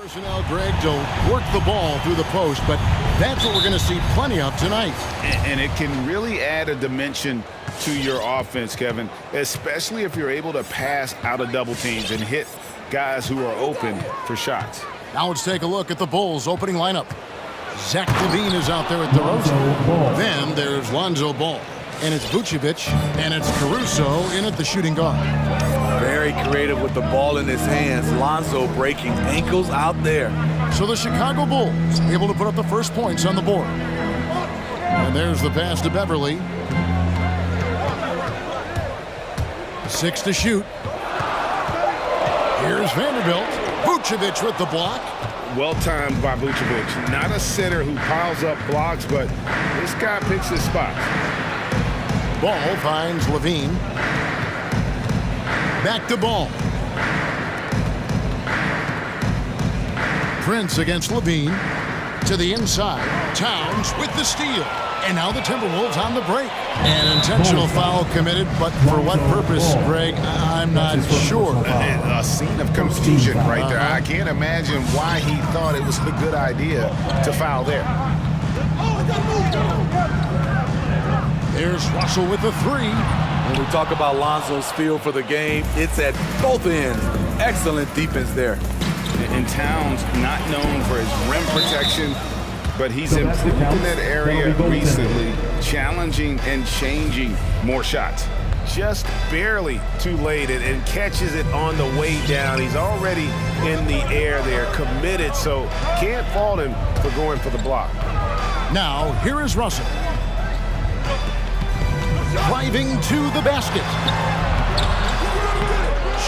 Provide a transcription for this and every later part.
Personnel, Greg, to work the ball through the post, but that's what we're going to see plenty of tonight. And it can really add a dimension to your offense, Kevin, especially if you're able to pass out of double teams and hit guys who are open for shots. Now let's take a look at the Bulls' opening lineup. Zach LaVine is out there at DeRozan. Then there's Lonzo Ball. And it's Vucevic, and it's Caruso in at the shooting guard. Very creative with the ball in his hands. Lonzo breaking ankles out there. So the Chicago Bulls able to put up the first points on the board. And there's the pass to Beverly. 6 to shoot. Here's Vanderbilt. Vucevic with the block. Well-timed by Vucevic. Not a center who piles up blocks, but this guy picks his spots. Ball finds LaVine. Back to Ball. Prince against LaVine. To the inside. Towns with the steal. And now the Timberwolves on the break. An intentional foul committed, but for what purpose, Greg, I'm not sure. A scene of confusion right there. I can't imagine why he thought it was a good idea to foul there. There's Russell with the three. When we talk about Lonzo's feel for the game, it's at both ends. Excellent defense there. And Towns not known for his rim protection, but he's improved in that area recently, challenging and changing more shots. Just barely too late and catches it on the way down. He's already in the air there, committed, so can't fault him for going for the block. Now, here is Russell. Driving to the basket.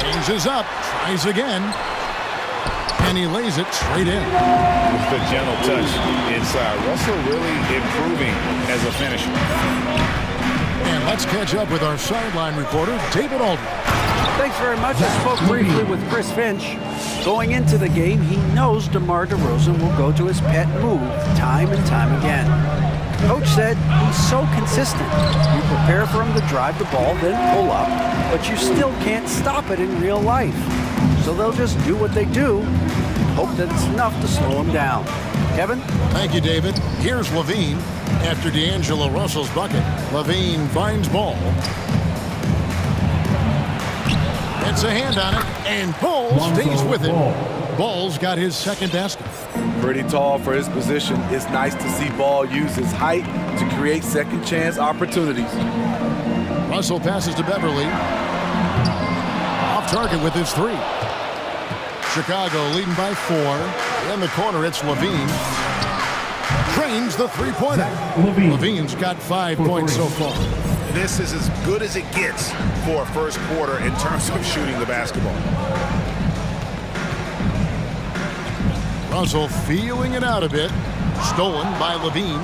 Changes up, tries again. And he lays it straight in. With the gentle touch inside. Russell really improving as a finisher. And let's catch up with our sideline reporter, David Aldridge. Thanks very much. I spoke briefly with Chris Finch. Going into the game, he knows DeMar DeRozan will go to his pet move time and time again. Coach said he's so consistent. You prepare for him to drive the ball, then pull up, but you still can't stop it in real life. So they'll just do what they do, hope that it's enough to slow him down. Kevin? Thank you, David. Here's LaVine after D'Angelo Russell's bucket. LaVine finds Ball. Gets a hand on it, and Ball stays with it. Ball's got his second basket. Pretty tall for his position. It's nice to see Ball use his height to create second chance opportunities. Russell passes to Beverly. Off target with his three. Chicago leading by 4. In the corner, it's LaVine. Drains the three-pointer. LaVine's got 5 points so far. This is as good as it gets for a first quarter in terms of shooting the basketball. Russell feeling it out a bit. Stolen by LaVine.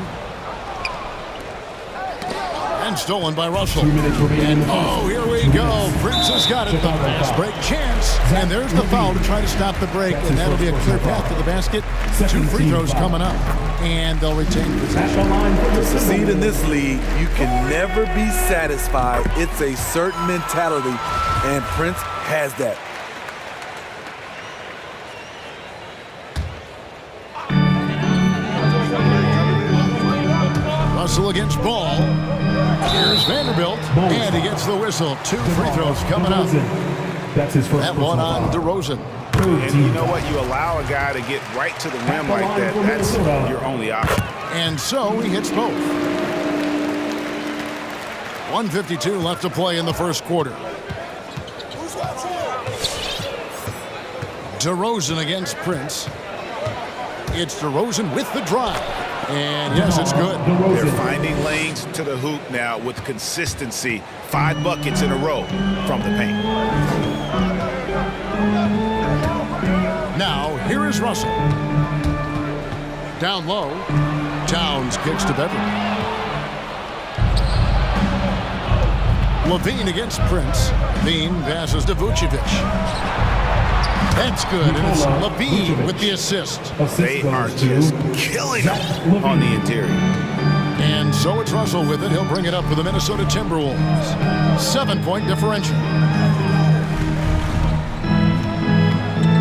And stolen by Russell. And oh, here we go. Prince has got it. The fast break chance. And there's the foul to try to stop the break. And that'll be a clear path to the basket. 2 free throws coming up. And they'll retain possession. To succeed in this league, you can never be satisfied. It's a certain mentality. And Prince has that. Russell against Ball. Here's Vanderbilt, and he gets the whistle. 2 free throws coming up. That's his first. That one on DeRozan. And you know what? You allow a guy to get right to the rim like that. That's your only option. And so he hits both. 1:52 left to play in the first quarter. DeRozan against Prince. It's DeRozan with the drive. And yes, it's good. They're finding lanes to the hoop now with consistency. 5 buckets in a row from the paint. Now, here is Russell. Down low. Towns kicks to Beverly. LaVine against Prince. LaVine passes to Vucevic. That's good, and it's LaVine with the assist. They are just killing them on the interior. And so it's Russell with it. He'll bring it up for the Minnesota Timberwolves. 7-point differential.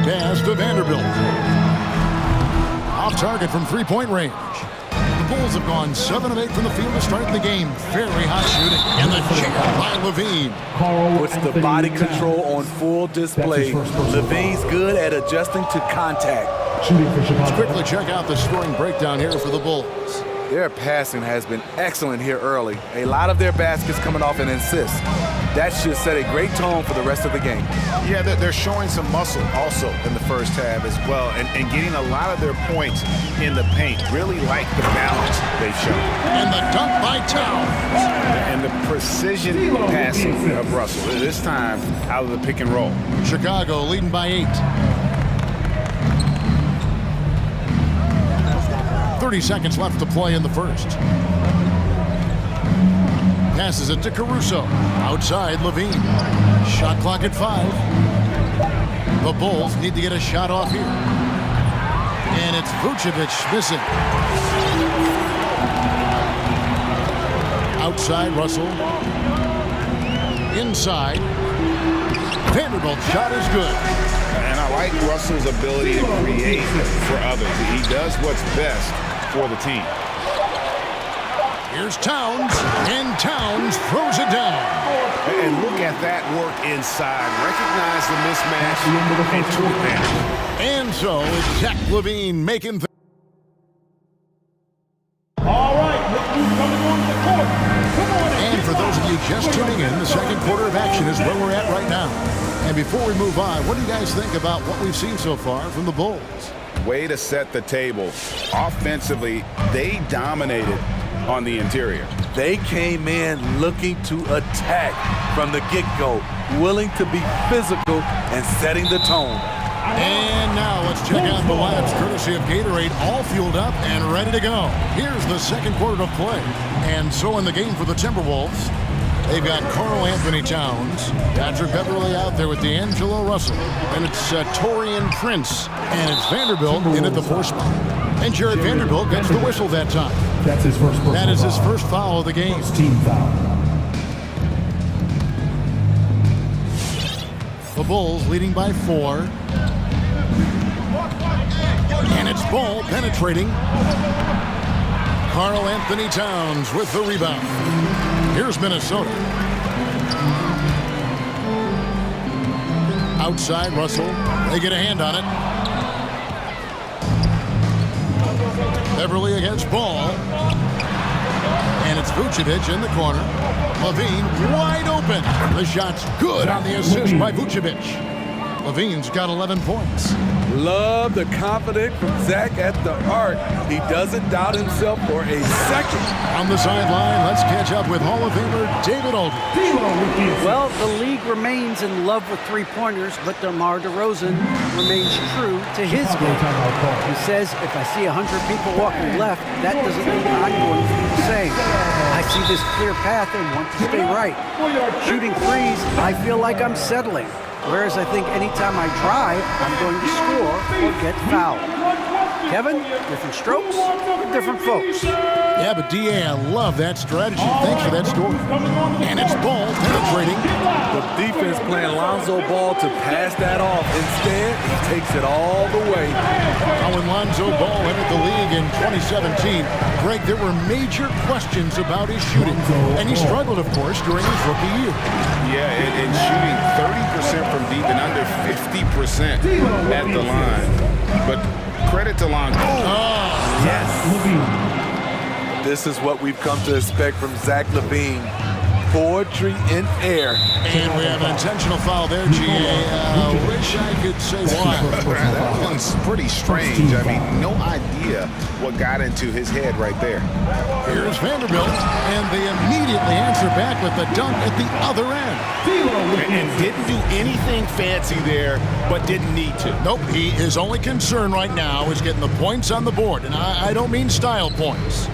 Pass to Vanderbilt. Off target from three-point range. The Bulls have gone 7 of 8 from the field to start the game. Very hot shooting. And the jam by Levine. Puts the body control on full display. Levine's good at adjusting to contact. Let's quickly check out the scoring breakdown here for the Bulls. Their passing has been excellent here early. A lot of their baskets coming off an assist. That should set a great tone for the rest of the game. Yeah, they're showing some muscle also in the first half as well, and getting a lot of their points in the paint. Really like the balance they've shown. And the dunk by Towns. And the precision passing of Russell. This time out of the pick and roll. Chicago leading by 8. 30 seconds left to play in the first. Passes it to Caruso. Outside, Levine. Shot clock at 5. The Bulls need to get a shot off here. And it's Vucevic missing. Outside, Russell. Inside. Vanderbilt's shot is good. And I like Russell's ability to create for others. He does what's best for the team. Here's Towns, and Towns throws it down. And look at that work inside. Recognize the mismatch and took advantage. And so it's Zach Levine making All right, look who's coming on the court. Come on in. And for those of you just tuning in, the second quarter of action is where we're at right now. And before we move on, what do you guys think about what we've seen so far from the Bulls? Way to set the table. Offensively, they dominated on the interior. They came in looking to attack from the get-go, willing to be physical and setting the tone. And now let's check out the labs courtesy of Gatorade, all fueled up and ready to go. Here's the second quarter of play. And so in the game for the Timberwolves, they've got Karl Anthony Towns, Patrick Beverly out there with D'Angelo Russell, and it's Taurean Prince, and it's Vanderbilt in at the 4 spot. And Jared Vanderbilt gets the whistle that time. That's his first foul. That is his first foul of the game. First team foul. The Bulls leading by 4. And it's Ball penetrating. Karl Anthony Towns with the rebound. Here's Minnesota. Outside, Russell. They get a hand on it. Beverly against Ball. And it's Vucevic in the corner. Levine wide open. The shot's good on the assist by Vucevic. Levine's got 11 points. Love the confidence from Zach at the arc. He doesn't doubt himself for a second. On the sideline, let's catch up with Hall of Famer David Aldridge. Well, the league remains in love with three-pointers, but DeMar DeRozan remains true to his game. He says, if I see 100 people walking left, that doesn't mean I'm going to do the same. I see this clear path and want to stay right. Shooting threes, I feel like I'm settling. Whereas I think anytime I drive, I'm going to score or get fouled. Kevin, different strokes for different folks. Yeah, but D.A., I love that strategy. Thanks for that story. And it's Ball penetrating. The defense playing Lonzo Ball to pass that off. Instead, he takes it all the way. Now, when Lonzo Ball entered the league in 2017, Greg, there were major questions about his shooting. And he struggled, of course, during his rookie year. Yeah, and shooting 30% from deep and under 50% at the line. But credit to Lonzo. Yes. This is what we've come to expect from Zach LaVine. Poetry in air. And we have an intentional foul there, G.A. Wish I could say why. That one's pretty strange. I mean, no idea what got into his head right there. Here's Vanderbilt, and they immediately answer back with the dunk at the other end. And didn't do anything fancy there, but didn't need to. Nope, his only concern right now is getting the points on the board, and I don't mean style points.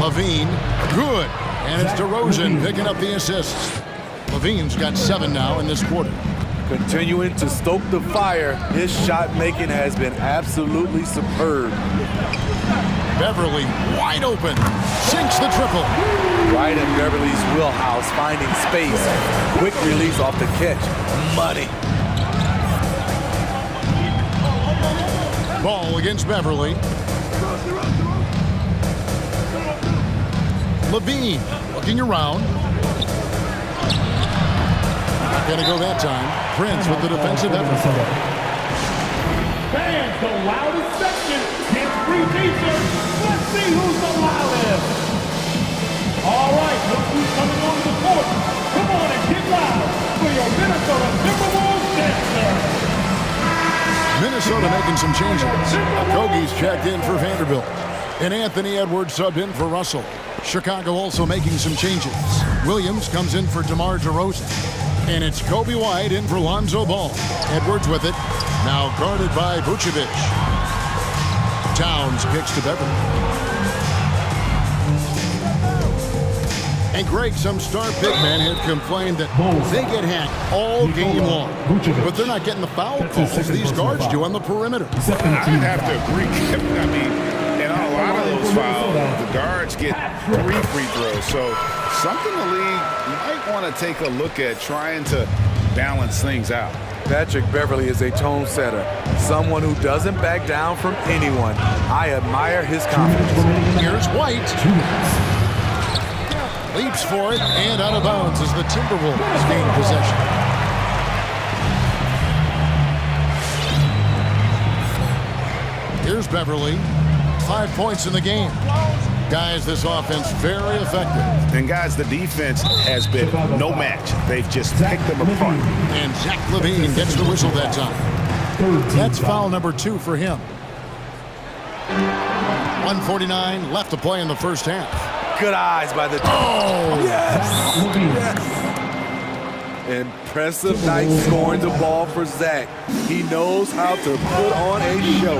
Levine, good. And it's DeRozan picking up the assists. Levine's got 7 now in this quarter. Continuing to stoke the fire, his shot making has been absolutely superb. Beverly wide open, sinks the triple. Right in Beverly's wheelhouse, finding space. Quick release off the catch. Money. Ball against Beverly. Levine looking around. Not going to go that time. Prince with the defensive effort. Fans, the loudest section gets free t-shirts. Let's see who's the loudest. All right, look who's coming on the court. Come on and get loud for your Minnesota Timberwolves dancer. Minnesota making some changes. Okogie's checked in for Vanderbilt. And Anthony Edwards subbed in for Russell. Chicago also making some changes. Williams comes in for DeMar DeRozan. And it's Kobe White in for Lonzo Ball. Edwards with it. Now guarded by Vucevic. Towns kicks to Beverly. And Greg, some star big men have complained that they get hacked all game long. But they're not getting the foul calls these guards do on the perimeter. I'd have to agree. I mean, in a lot of those fouls, the guards get 3 free throws. So something the league might want to take a look at, trying to balance things out. Patrick Beverly is a tone setter, someone who doesn't back down from anyone. I admire his confidence. Here's White. Leaps for it and out of bounds as the Timberwolves gain possession. Here's Beverly. 5 points in the game. Guys, this offense very effective. And guys, the defense has been no match. They've just picked them apart. And Zach LaVine gets the whistle that time. That's foul number 2 for him. 1:49 left to play in the first half. Good eyes by the... Oh! Yes! Yes! Impressive night scoring the ball for Zach. He knows how to put on a show.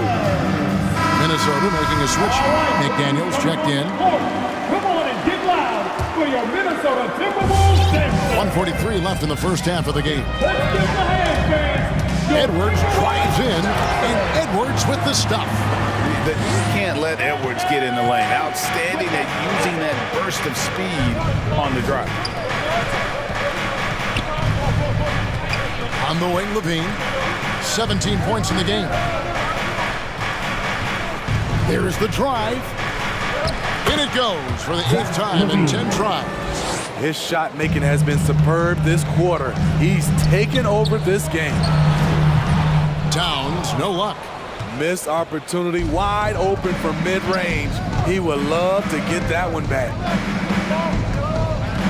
Minnesota making a switch. McDaniels checked in. Come on and get loud for your Minnesota Timberwolves dancer. 1:43 left in the first half of the game. Let's give the hand, fans. Edwards drives in, and Edwards with the stuff. You can't let Edwards get in the lane. Outstanding at using that burst of speed on the drive. On the wing, Levine. 17 points in the game. There's the drive. In it goes for the 8th time in 10 tries. His shot making has been superb this quarter. He's taken over this game. Towns, no luck. Missed opportunity, wide open from mid-range. He would love to get that one back.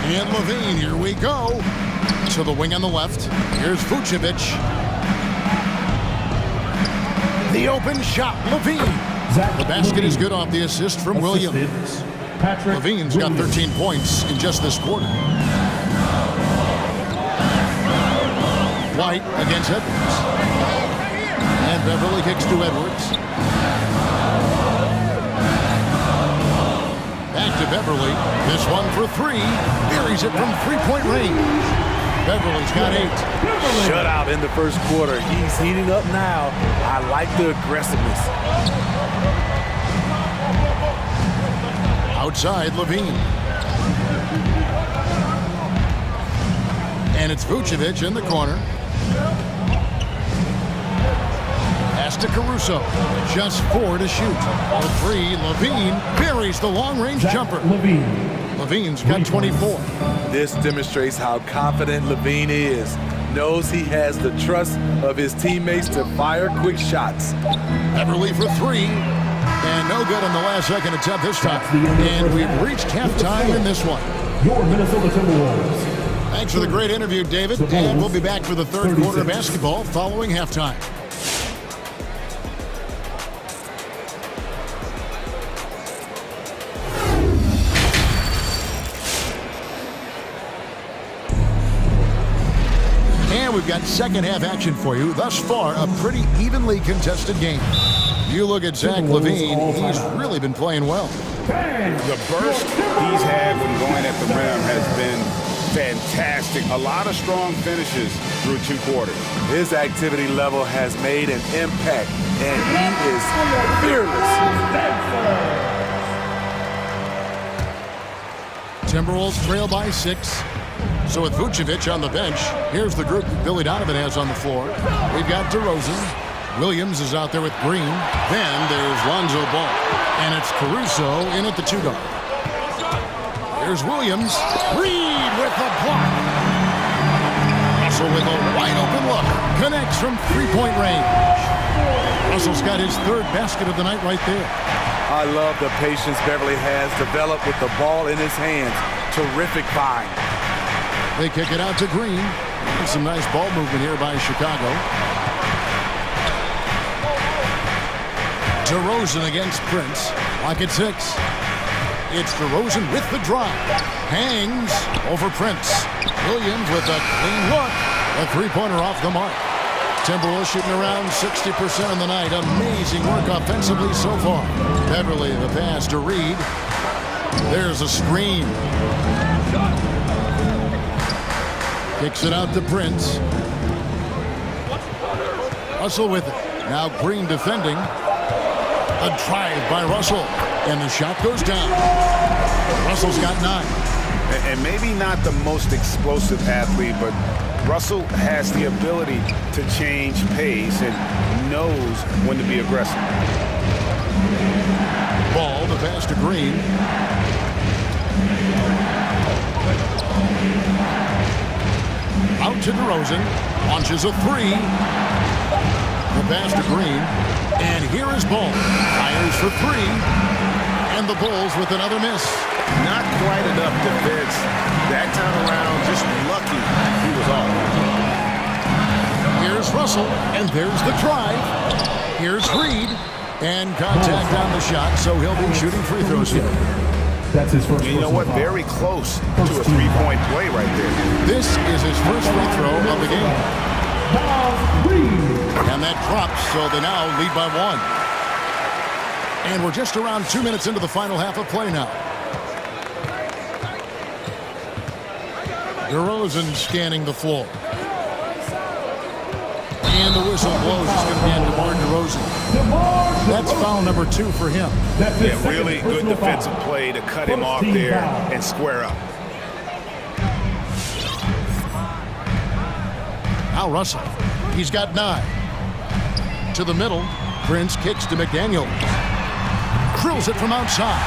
And Levine, here we go. To the wing on the left. Here's Vucevic. The open shot, Levine. The basket is good off the assist from Williams. Levine's got 13 points in just this quarter. White against Edwards. And Beverly kicks to Edwards. Back to Beverly. This one for 3. Buries it from 3-point range. Beverly's got 8. Shut out in the first quarter. He's heating up now. I like the aggressiveness. Outside, Levine. And it's Vucevic in the corner. Pass to Caruso. Just 4 to shoot. For 3, Levine buries the long-range jumper. Levine's got 24. This demonstrates how confident Levine is. Knows he has the trust of his teammates to fire quick shots. Beverly for 3. And no good on the last second attempt this time. And we've reached halftime in this one. Your Minnesota Timberwolves. Thanks for the great interview, David. And we'll be back for the third quarter of basketball following halftime. And we've got second half action for you. Thus far, a pretty evenly contested game. You look at Zach LaVine, he's really been playing well. The burst he's had from going at the rim has been fantastic. A lot of strong finishes through 2 quarters. His activity level has made an impact, and he is fearless. Timberwolves trail by 6. So with Vucevic on the bench, here's the group that Billy Donovan has on the floor. We've got DeRozan. Williams is out there with Green. Then there's Lonzo Ball. And it's Caruso in at the 2 guard. There's Williams. Reed with the block. Russell with a wide open look. Connects from three-point range. Russell's got his third basket of the night right there. I love the patience Beverly has developed with the ball in his hands. Terrific find. They kick it out to Green. And some nice ball movement here by Chicago. DeRozan against Prince. Lock at 6. It's DeRozan with the drive. Hangs over Prince. Williams with a clean look. A three-pointer off the mark. Timberwolves shooting around 60% on the night. Amazing work offensively so far. Beverly, the pass to Reed. There's a screen. Kicks it out to Prince. Russell with it. Now Green defending. A drive by Russell. And the shot goes down. Russell's got 9. And maybe not the most explosive athlete, but Russell has the ability to change pace and knows when to be aggressive. Ball, the pass to Green. Out to DeRozan. Launches a three. The pass to Green. And here is Ball. Fires for 3. And the Bulls with another miss. Not quite enough defense. That time around, just lucky he was off. Here's Russell, and there's the drive. Here's Reed, and contact on the shot, so he'll be shooting free throws here. That's his first. You know what? Very close to a three-point play right there. This is his first free throw of the game. And that drops, so they now lead by 1. And we're just around 2 minutes into the final half of play now. DeRozan scanning the floor. And the whistle blows. It's going to be on DeMar DeRozan. That's foul number 2 for him. Yeah, really good defensive play to cut him off there and square up. Now Russell. He's got 9. To the middle. Prince kicks to McDaniel. Drills it from outside.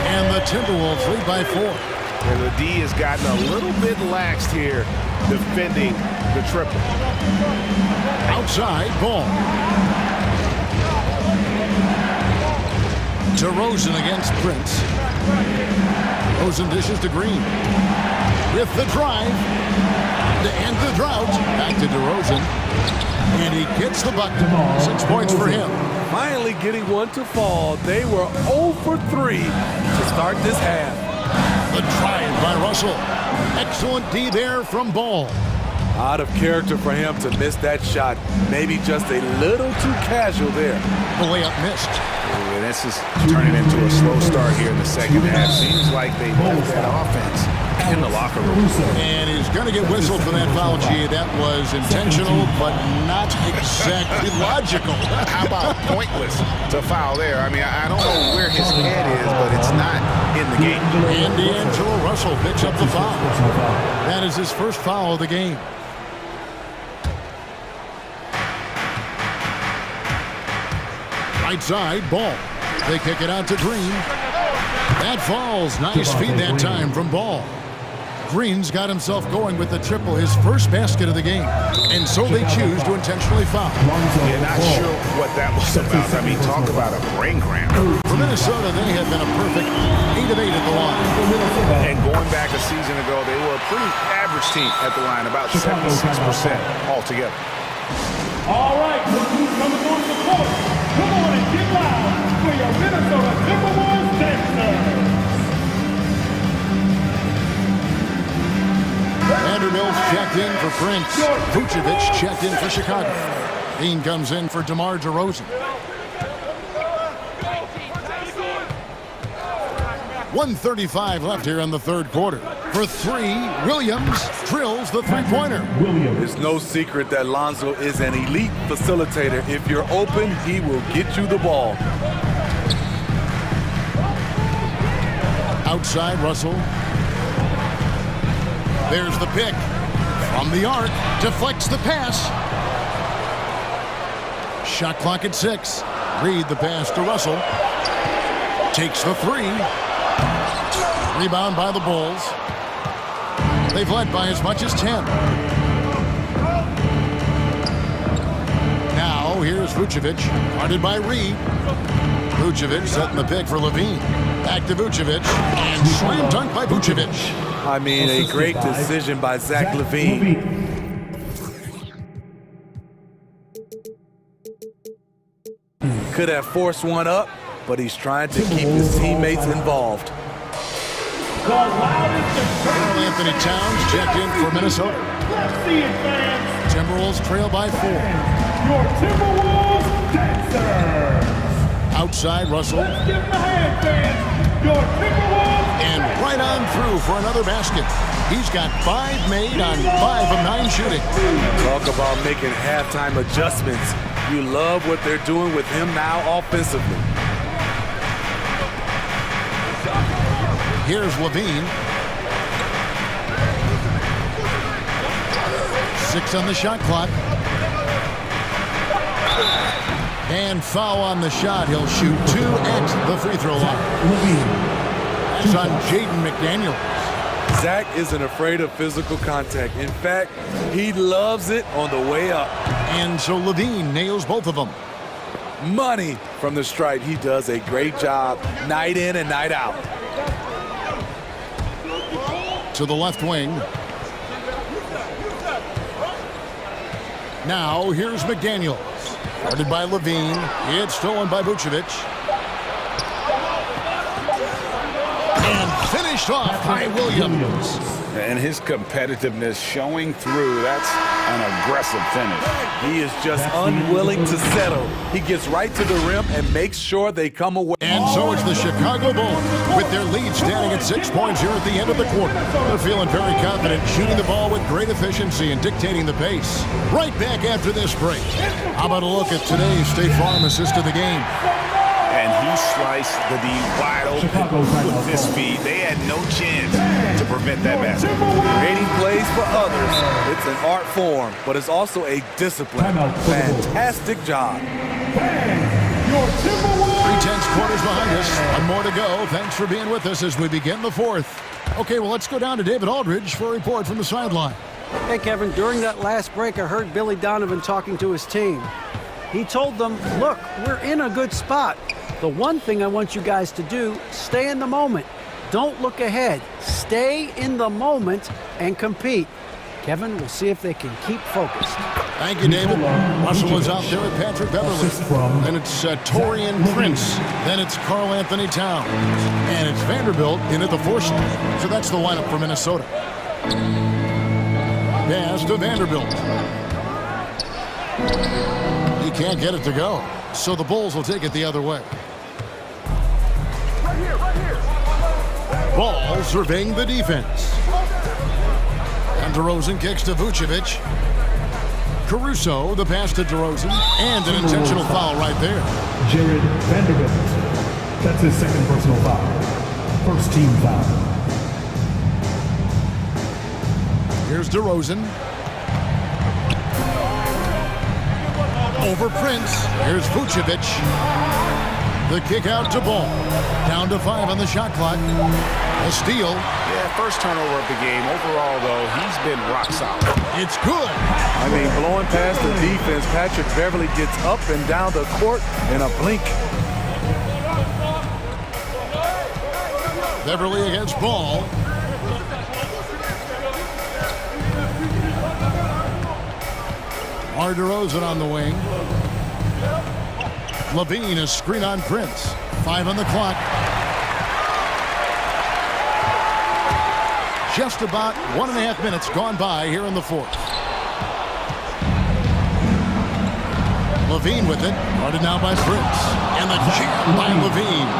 And the Timberwolves lead by 4. And the D has gotten a little bit laxed here defending the triple. Outside, Ball. DeRozan against Prince. DeRozan dishes to Green. With the drive. To end the drought. Back to DeRozan. And he gets the bucket. 6 points for him. Finally getting one to fall. They were 0 for 3 to start this half. The drive by Russell. Excellent D there from Ball. Out of character for him to miss that shot. Maybe just a little too casual there. The layup missed. Yeah, this is turning into a slow start here in the second half. Seems like they left that offense in the locker room. And he's going to get whistled for that foul, G. That was intentional, but not exactly logical. How about pointless to foul there? I mean, I don't know where his head is, but it's not in the game. And D'Angelo Russell picks up the foul. That is his first foul of the game. Right side, Ball. They kick it out to Green. That falls. Nice feed that time from Ball. Green's got himself going with the triple, his first basket of the game. And so they choose to intentionally foul. Yeah, not sure what that was about. I mean, talk about a brain cramp. For Minnesota, they have been a perfect 8 of 8 at the line. And going back a season ago, they were a pretty average team at the line, about 76% altogether. All right, look who's coming on the court. Come on and get loud for your Minnesota Timberwolves Dancers. Vanderbilt checked in for Prince. Vucevic checked in for Chicago. Dean comes in for DeMar DeRozan. 1:35 left here in the third quarter. For 3, Williams drills the three-pointer. It's no secret that Lonzo is an elite facilitator. If you're open, he will get you the ball. Outside, Russell. There's the pick. From the arc, deflects the pass. Shot clock at 6. Reed the pass to Russell. Takes the 3. Rebound by the Bulls. They've led by as much as 10. Now, here's Vucevic, guarded by Reed. Vucevic setting the pick for Levine. Back to Vucevic, and slam dunk by Vucevic. I mean, a great decision by Zach LaVine. Could have forced one up, but he's trying to keep his teammates involved. Karl Anthony Towns checked in for Minnesota. Let's see it, fans. Timberwolves trail by 4. Your Timberwolves dancers. Outside, Russell. Let's give them a hand, fans. Your Timberwolves. And right on through for another basket. He's got 5 made on 5 of 9 shooting. Talk about making halftime adjustments. You love what they're doing with him now offensively. Here's Levine. 6 on the shot clock. And foul on the shot. He'll shoot 2 at the free throw line. That's on Jaden McDaniel. Zach isn't afraid of physical contact. In fact, he loves it on the way up. And so Levine nails both of them. Money from the stripe. He does a great job night in and night out. To the left wing. Now here's McDaniels. Guarded by Levine. It's stolen by Vucevic. And finished off by Williams. And his competitiveness showing through. That's an aggressive finish. He is just unwilling to settle. He gets right to the rim and makes sure they come away. And so it's the Chicago Bulls with their lead standing at 6 points here at the end of the quarter. They're feeling very confident, shooting the ball with great efficiency and dictating the pace. Right back after this break. How about a look at today's State Farm assist of the game? And he sliced the D wide open with his speed. They had no chance to prevent that basket. Creating plays for others. It's an art form, but it's also a discipline. Fantastic job. 3/10 quarters behind us. One more to go. Thanks for being with us as we begin the fourth. Okay, well, let's go down to David Aldridge for a report from the sideline. Hey, Kevin, during that last break, I heard Billy Donovan talking to his team. He told them, look, we're in a good spot. The one thing I want you guys to do, stay in the moment. Don't look ahead. Stay in the moment and compete. Kevin, we'll see if they can keep focused. Thank you, David. Russell is out there with Patrick Beverly. Then it's Torian Prince. Then it's Karl Anthony Towns. And it's Vanderbilt in at the 4 slot. So that's the lineup for Minnesota. Pass to Vanderbilt. He can't get it to go. So the Bulls will take it the other way. Ball surveying the defense. And DeRozan kicks to Vucevic. Caruso, the pass to DeRozan. And an intentional foul right there. Jared Vanderbilt. That's his second personal foul. First team foul. Here's DeRozan. Over Prince. Here's Vucevic. The kick out to Ball. Down to 5 on the shot clock. A steal. Yeah, first turnover of the game. Overall, though, he's been rock solid. It's good. I mean, blowing past the defense, Patrick Beverly gets up and down the court in a blink. Beverly against Ball. DeRozan on the wing. Levine, a screen on Prince. 5 on the clock. Just about 1.5 minutes gone by here in the fourth. Levine with it. Guarded now by Prince. And the jam by Levine.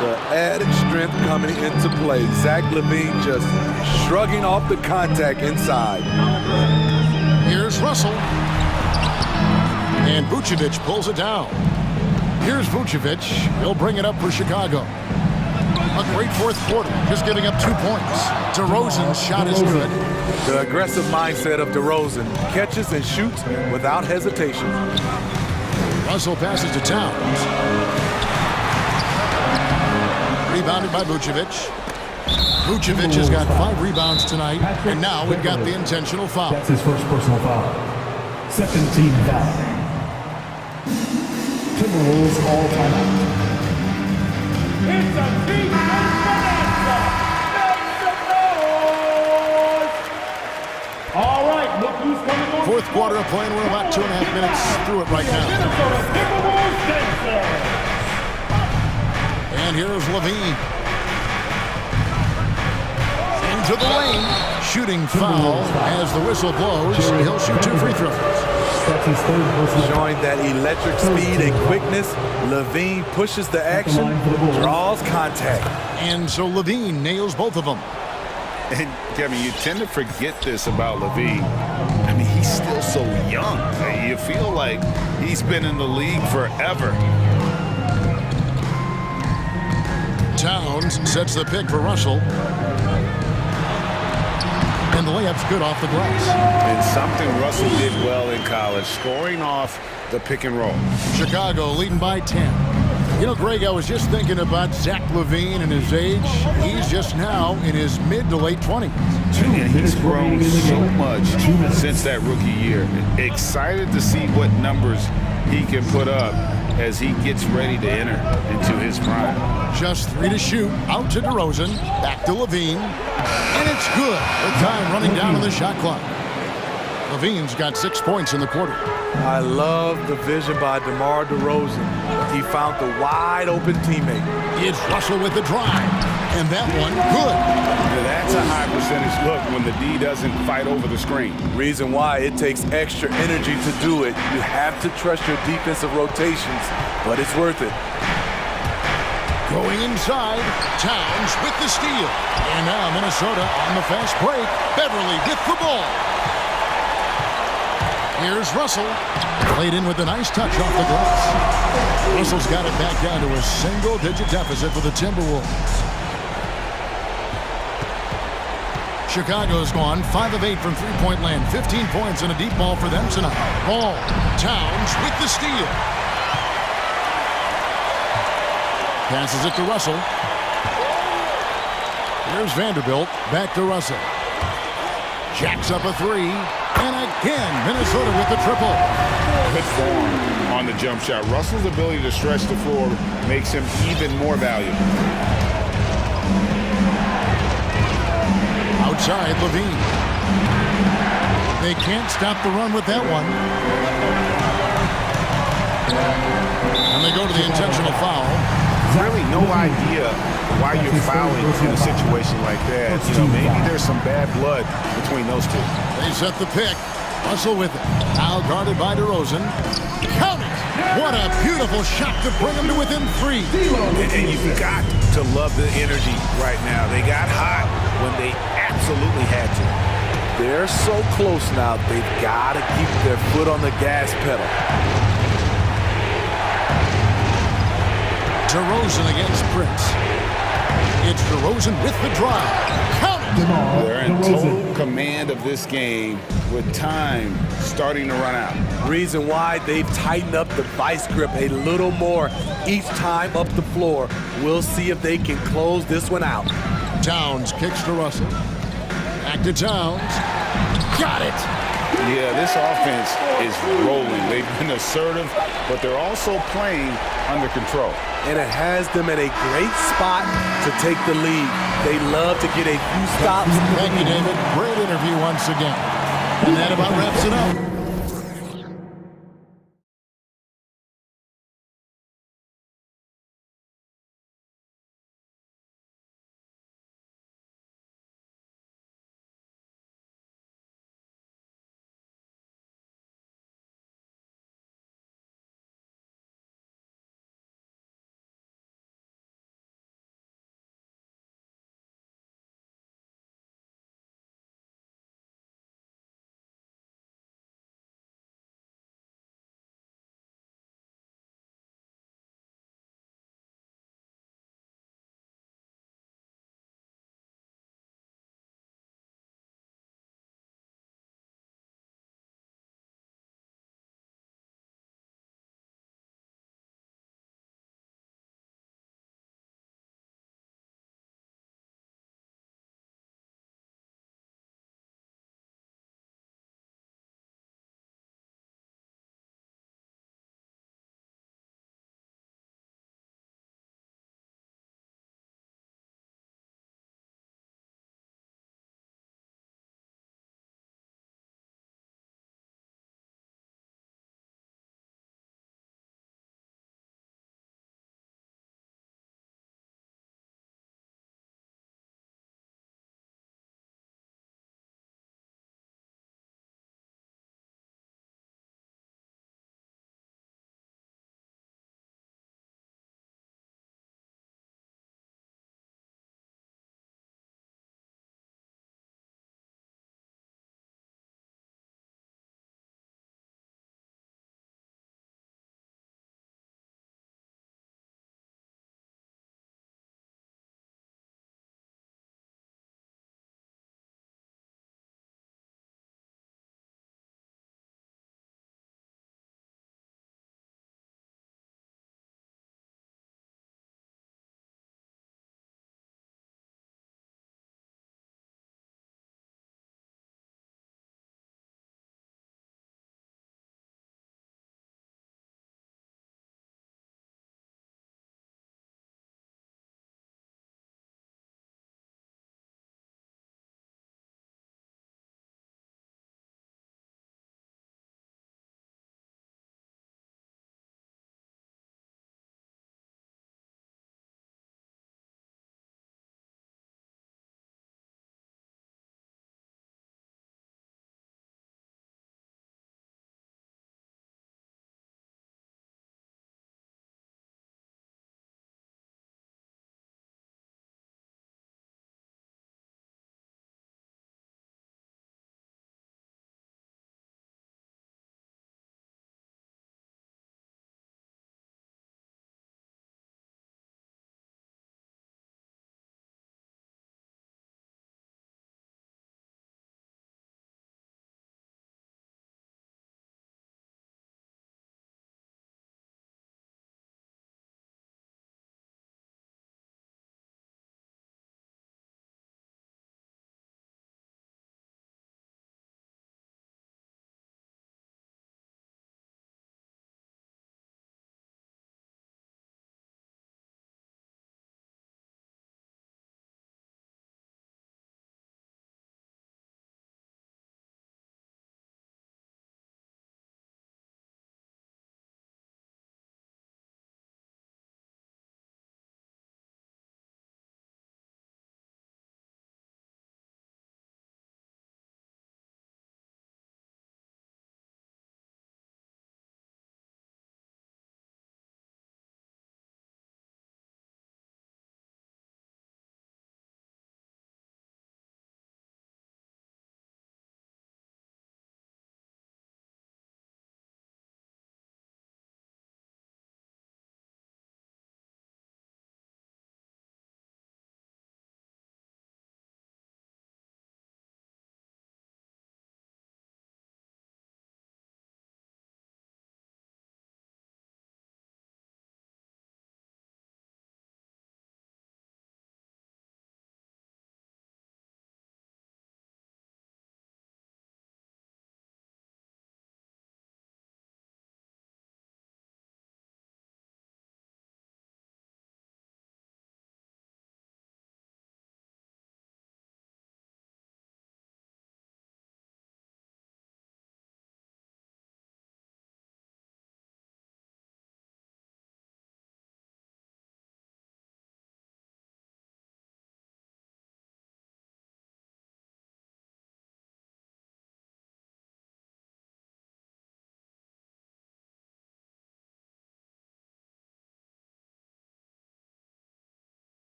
The added strength coming into play. Zach LaVine just shrugging off the contact inside. Here's Russell. And Vucevic pulls it down. Here's Vucevic. He'll bring it up for Chicago. A great fourth quarter, just giving up 2 points. DeRozan's shot is good. The aggressive mindset of DeRozan. Catches and shoots without hesitation. Russell passes to Towns. Rebounded by Vucevic. Vucevic has got 5 rebounds tonight, and now we've got the intentional foul. That's his first personal foul. Second team foul. Timberwolves all timeout. It's a deep bonanza. Make some noise. All right, look who's coming on. Fourth quarter of play, and we're about 2.5 minutes through it right now. Minnesota Timberwolves dancer. And here's Levine. Into the lane. Shooting foul as the whistle blows. He'll shoot 2 free throws. That's his third personal foul. Showing that electric speed and quickness, Levine pushes the action, draws contact. And so Levine nails both of them. And Kevin, you tend to forget this about Levine. I mean, he's still so young. You feel like he's been in the league forever. Towns sets the pick for Russell. And the layup's good off the glass. And something Russell did well in college, scoring off the pick and roll. Chicago leading by 10. You know, Greg, I was just thinking about Zach LaVine and his age. He's just now in his mid to late 20s. And he's grown so much since that rookie year. Excited to see what numbers he can put up as he gets ready to enter into his prime. Just 3 to shoot. Out to DeRozan. Back to LaVine. And it's good. The time running down on the shot clock. LaVine's got 6 points in the quarter. I love the vision by DeMar DeRozan. He found the wide open teammate. It's Russell with the drive. And that one, good. Now that's a high percentage look when the D doesn't fight over the screen. Reason why it takes extra energy to do it. You have to trust your defensive rotations, but it's worth it. Going inside, Towns with the steal. And now Minnesota on the fast break. Beverly with the ball. Here's Russell. Played in with a nice touch off the glass. Russell's got it back down to a single-digit deficit for the Timberwolves. Chicago's gone 5 of 8 from three-point land. 15 points and a deep ball for them tonight. Ball. Towns with the steal. Passes it to Russell. Here's Vanderbilt. Back to Russell. Jacks up a 3. And again, Minnesota with the triple. Good form on the jump shot. Russell's ability to stretch the floor makes him even more valuable. Outside, Levine. They can't stop the run with that one. And they go to the intentional foul. Really no idea why you're fouling in a situation like that. You know, maybe there's some bad blood between those two. They set the pick. Russell with it. Now guarded by DeRozan. Count it! What a beautiful shot to bring them to within 3. And you've got to love the energy right now. They got hot when they absolutely had to. They're so close now, they've got to keep their foot on the gas pedal. DeRozan against Prince. It's DeRozan with the drive. Count it! They're in total command of this game with time starting to run out. Reason why they've tightened up the vice grip a little more each time up the floor. We'll see if they can close this one out. Towns kicks to Russell. Back to Towns. Got it! Yeah, this offense is rolling. They've been assertive, but they're also playing under control. And it has them in a great spot to take the lead. They love to get a few stops. Thank you, David. Great interview once again. And that about wraps it up.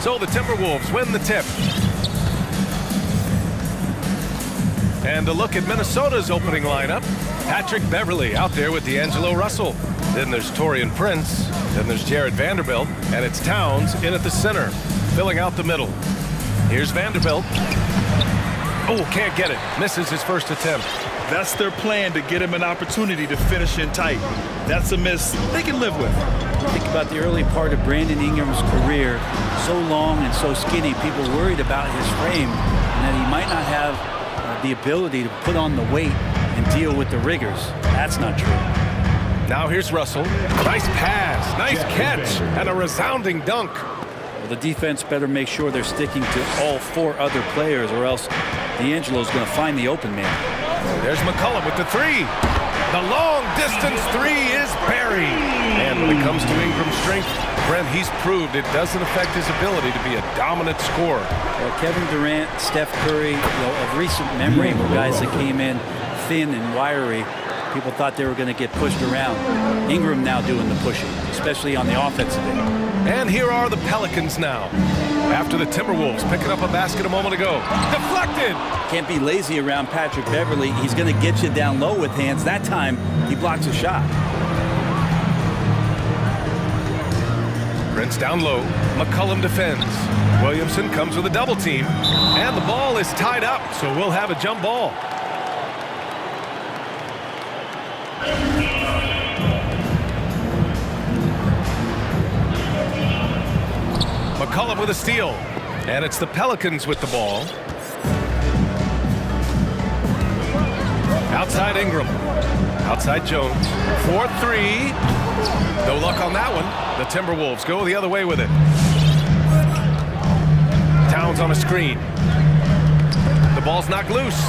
So the Timberwolves win the tip. And a look at Minnesota's opening lineup. Patrick Beverley out there with D'Angelo Russell. Then there's Taurean Prince. Then there's Jared Vanderbilt. And it's Towns in at the center, filling out the middle. Here's Vanderbilt. Oh, can't get it. Misses his first attempt. That's their plan, to get him an opportunity to finish in tight. That's a miss they can live with. Think about the early part of Brandon Ingram's career. So long and so skinny, people worried about his frame and that he might not have the ability to put on the weight and deal with the rigors. That's not true. Now here's Russell. Nice pass, nice catch, and a resounding dunk. Well, the defense better make sure they're sticking to all four other players, or else D'Angelo's going to find the open man. There's McCollum with the three. The long-distance three is buried. And when it comes to Ingram's strength, Brent, he's proved it doesn't affect his ability to be a dominant scorer. Well, Kevin Durant, Steph Curry, of recent memory were guys that came in thin and wiry. People thought they were going to get pushed around. Ingram now doing the pushing, especially on the offensive end. And here are the Pelicans now. After the Timberwolves picking up a basket a moment ago. Deflected! Can't be lazy around Patrick Beverley. He's going to get you down low with hands. That time, he blocks a shot. Prince down low. McCollum defends. Williamson comes with a double team. And the ball is tied up, so we'll have a jump ball. McCollum with a steal. And it's the Pelicans with the ball. Outside Ingram. Outside Jones. 4-3. No luck on that one. The Timberwolves go the other way with it. Towns on a screen. The ball's knocked loose.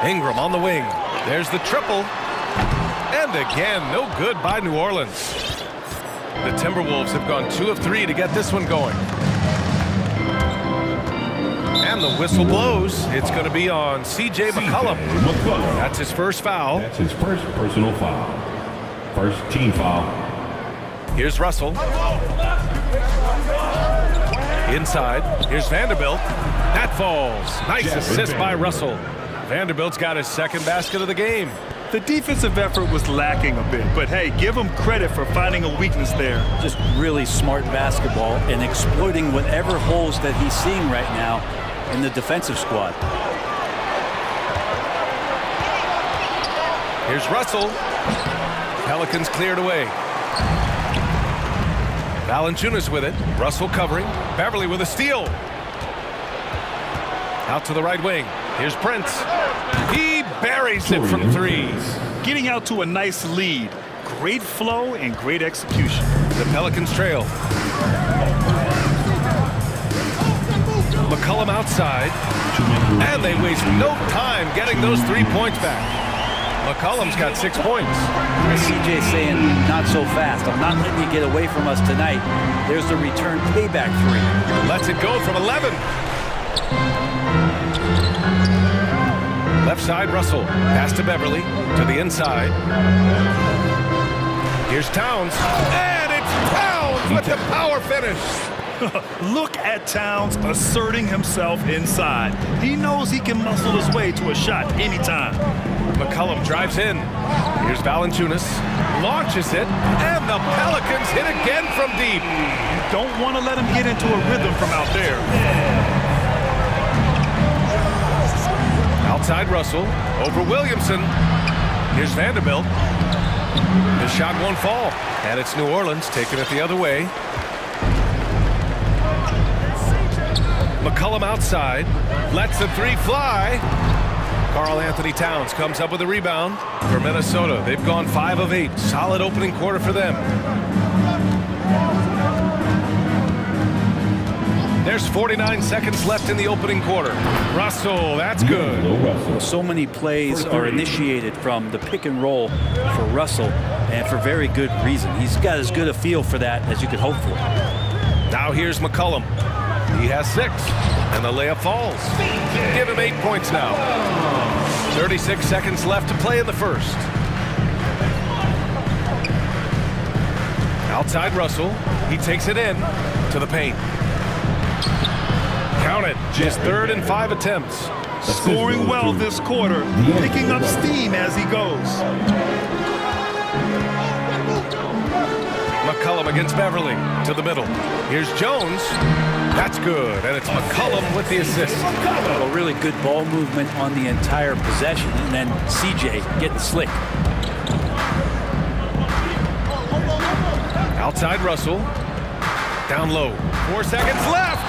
Ingram on the wing. There's the triple. And again, no good by New Orleans. The Timberwolves have gone 2 of 3 to get this one going. And the whistle blows. It's going to be on C.J. McCollum. That's his first foul. That's his first personal foul. First team foul. Here's Russell. Inside. Here's Vanderbilt. That falls. Nice assist by Russell. Vanderbilt's got his second basket of the game. The defensive effort was lacking a bit, but hey, give him credit for finding a weakness there. Just really smart basketball and exploiting whatever holes that he's seeing right now in the defensive squad. Here's Russell. Pelicans cleared away. Valanciunas with it. Russell covering. Beverley with a steal. Out to the right wing. Here's Prince. He buries it from 3. Getting out to a nice lead. Great flow and great execution. The Pelicans trail. McCollum outside. And they waste no time getting those 3 points back. McCollum's got 6 points. CJ saying, not so fast. I'm not letting you get away from us tonight. There's the return payback 3. Lets it go from 11. Left side, Russell. Pass to Beverley. To the inside. Here's Towns. And it's Towns with the power finish. Look at Towns asserting himself inside. He knows he can muscle his way to a shot anytime. McCollum drives in. Here's Valanciunas. Launches it. And the Pelicans hit again from deep. You don't want to let him get into a rhythm from out there. Outside Russell, over Williamson. Here's Vanderbilt. The shot won't fall. And it's New Orleans taking it the other way. McCollum outside. Lets the 3 fly. Karl Anthony Towns comes up with a rebound for Minnesota. They've gone 5 of 8. Solid opening quarter for them. There's 49 seconds left in the opening quarter. Russell, that's good. Well, so many plays are initiated from the pick and roll for Russell, and for very good reason. He's got as good a feel for that as you could hope for. Now here's McCollum. He has 6, and the layup falls. Give him 8 points now. 36 seconds left to play in the first. Outside Russell. He takes it in to the paint. Count it. Just 3rd and 5 attempts. Scoring well this quarter, picking up steam as he goes. McCollum against Beverly to the middle. Here's Jones. That's good, and it's McCollum with the assist. A really good ball movement on the entire possession, and then CJ getting slick. Outside Russell. Down low. 4 seconds left.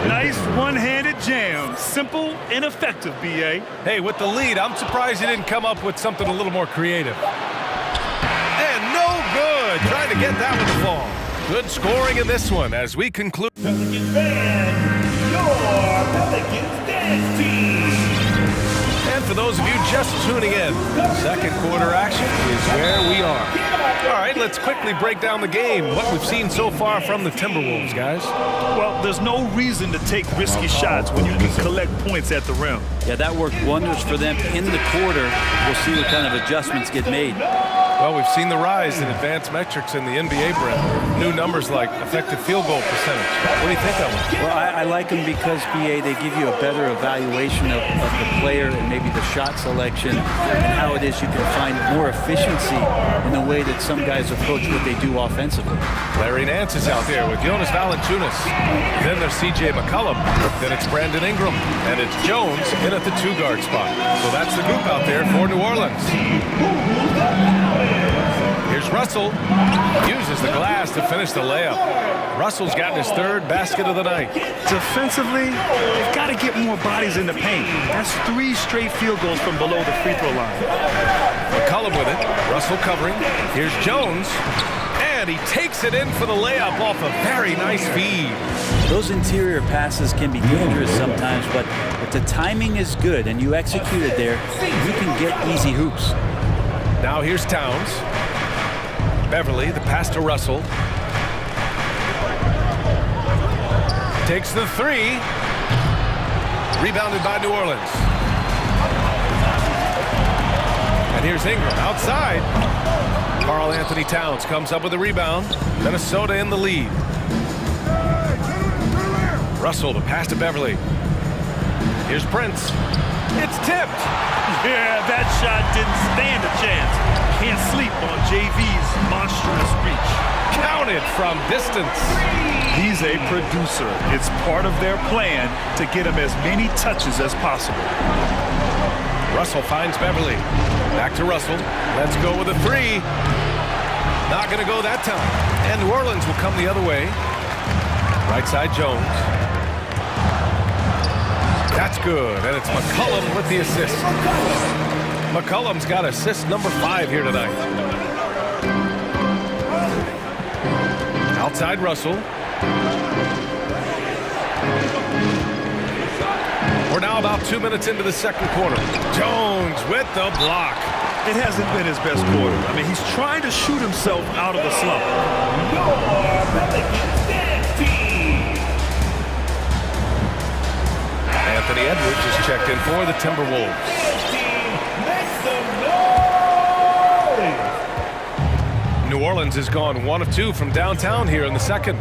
Nice one-handed jam. Simple and effective, B.A. Hey, with the lead, I'm surprised he didn't come up with something a little more creative. And no good. Trying to get that one to fall. Good scoring in this one as we conclude. Pelicans fans, your Pelicans dance team. And for those of you just tuning in, second quarter action is where we are. All right, let's quickly break down the game. What we've seen so far from the Timberwolves, guys. Well, there's no reason to take risky shots when you can collect points at the rim. Yeah, that worked wonders for them in the quarter. We'll see what kind of adjustments get made. Well, we've seen the rise in advanced metrics in the NBA, Brett. New numbers like effective field goal percentage. What do you think of them? Well, I like them because, BA, they give you a better evaluation of the player and maybe the shot selection and how it is you can find more efficiency in the way that some guys approach what they do offensively. Larry Nance is out there with Jonas Valanciunas. Then there's C.J. McCollum. Then it's Brandon Ingram. And it's Jones in at the 2-guard spot. So that's the group out there for New Orleans. Here's Russell. Uses the glass to finish the layup. Russell's gotten his 3rd basket of the night. Defensively, they've got to get more bodies in the paint. That's 3 straight field goals from below the free throw line. McCollum with it. Russell covering. Here's Jones. And he takes it in for the layup off a very nice feed. Those interior passes can be dangerous sometimes, but if the timing is good and you execute it there, you can get easy hoops. Now here's Towns. Beverly, the pass to Russell. Takes the 3. Rebounded by New Orleans. And here's Ingram outside. Karl Anthony Towns comes up with a rebound. Minnesota in the lead. Russell, the pass to Beverly. Here's Prince. It's tipped. Yeah, that shot didn't stand a chance. Can't sleep on JV's monstrous reach. Counted from distance. He's a producer. It's part of their plan to get him as many touches as possible. Russell finds Beverly. Back to Russell. Let's go with a 3. Not going to go that time. And New Orleans will come the other way. Right side Jones. That's good. And it's McCollum with the assist. McCollum's got assist number 5 here tonight. Outside Russell. We're now about 2 minutes into the second quarter. Jones with the block. It hasn't been his best quarter. I mean, he's trying to shoot himself out of the slump. Anthony Edwards is checked in for the Timberwolves. New Orleans has gone 1 of 2 from downtown here in the second.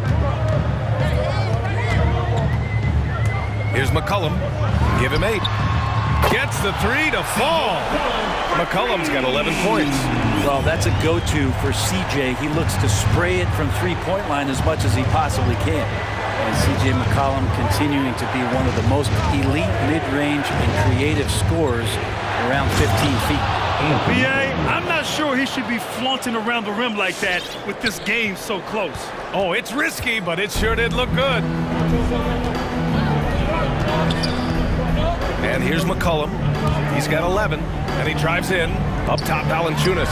Here's McCollum. Give him 8. Gets the 3 to fall. McCollum's got 11 points. Well, that's a go-to for CJ. He looks to spray it from three-point line as much as he possibly can. And CJ McCollum continuing to be one of the most elite mid-range and creative scorers around 15 feet. B.A., I'm not sure he should be flaunting around the rim like that with this game so close. Oh, it's risky, but it sure did look good. And here's McCollum. He's got 11, and he drives in. Up top, Valanciunas.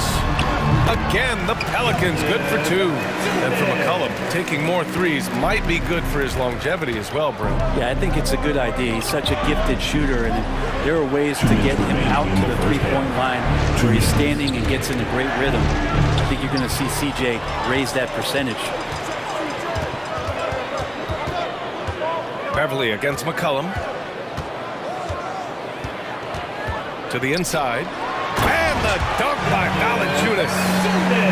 Again, the Pelicans good for 2. And for McCollum, taking more threes might be good for his longevity as well, Brent. Yeah, I think it's a good idea. He's such a gifted shooter, and there are ways to get him out to the three-point line where he's standing and gets in a great rhythm. I think you're going to see CJ raise that percentage. Beverly against McCollum. To the inside. And a dunk by Valanciunas.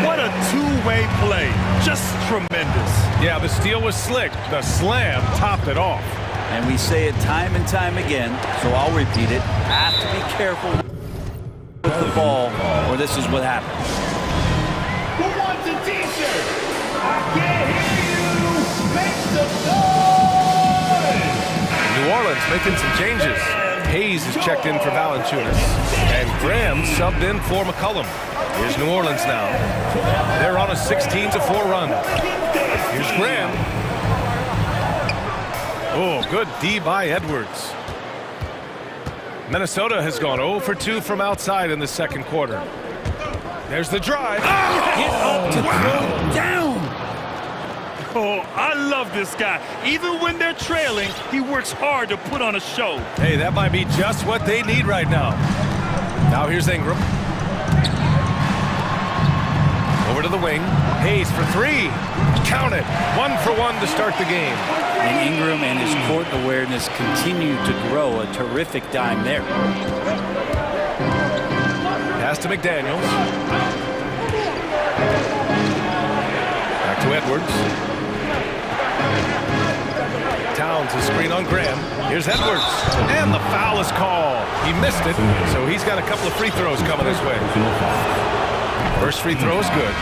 What a two-way play. Just tremendous. Yeah, the steal was slick. The slam topped it off. And we say it time and time again, so I'll repeat it. Have to be careful with the ball, or this is what happens. Who wants a t-shirt? I can't hear you. Make some noise. New Orleans making some changes. Hayes is checked in for Valanciunas, and Graham subbed in for McCollum. Here's New Orleans now. They're on a 16-4 run. Here's Graham. Oh, good D by Edwards. Minnesota has gone 0 for 2 from outside in the second quarter. There's the drive. Get up to throw down. Oh, I love this guy. Even when they're trailing, he works hard to put on a show. Hey, that might be just what they need right now. Now here's Ingram. Over to the wing. Hayes for three. Count it. 1 for 1 to start the game. And Ingram and his court awareness continue to grow. A terrific dime there. Pass to McDaniels. Back to Edwards. Towns, a screen on Graham. Here's Edwards. And the foul is called. He missed it, so he's got a couple of free throws coming his way. First free throw is good.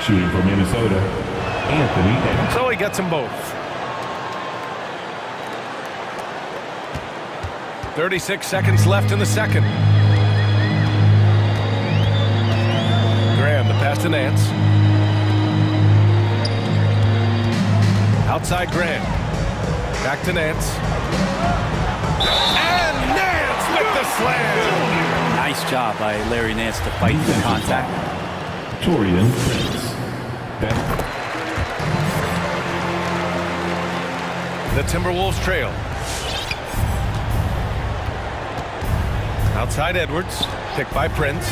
Shooting for Minnesota, Anthony. So he gets them both. 36 seconds left in the second. Graham, the pass to Nance. Outside Graham. Back to Nance. And Nance with the slam. Nice job by Larry Nance to fight the contact. Torian Prince. The Timberwolves trail. Outside Edwards. Picked by Prince.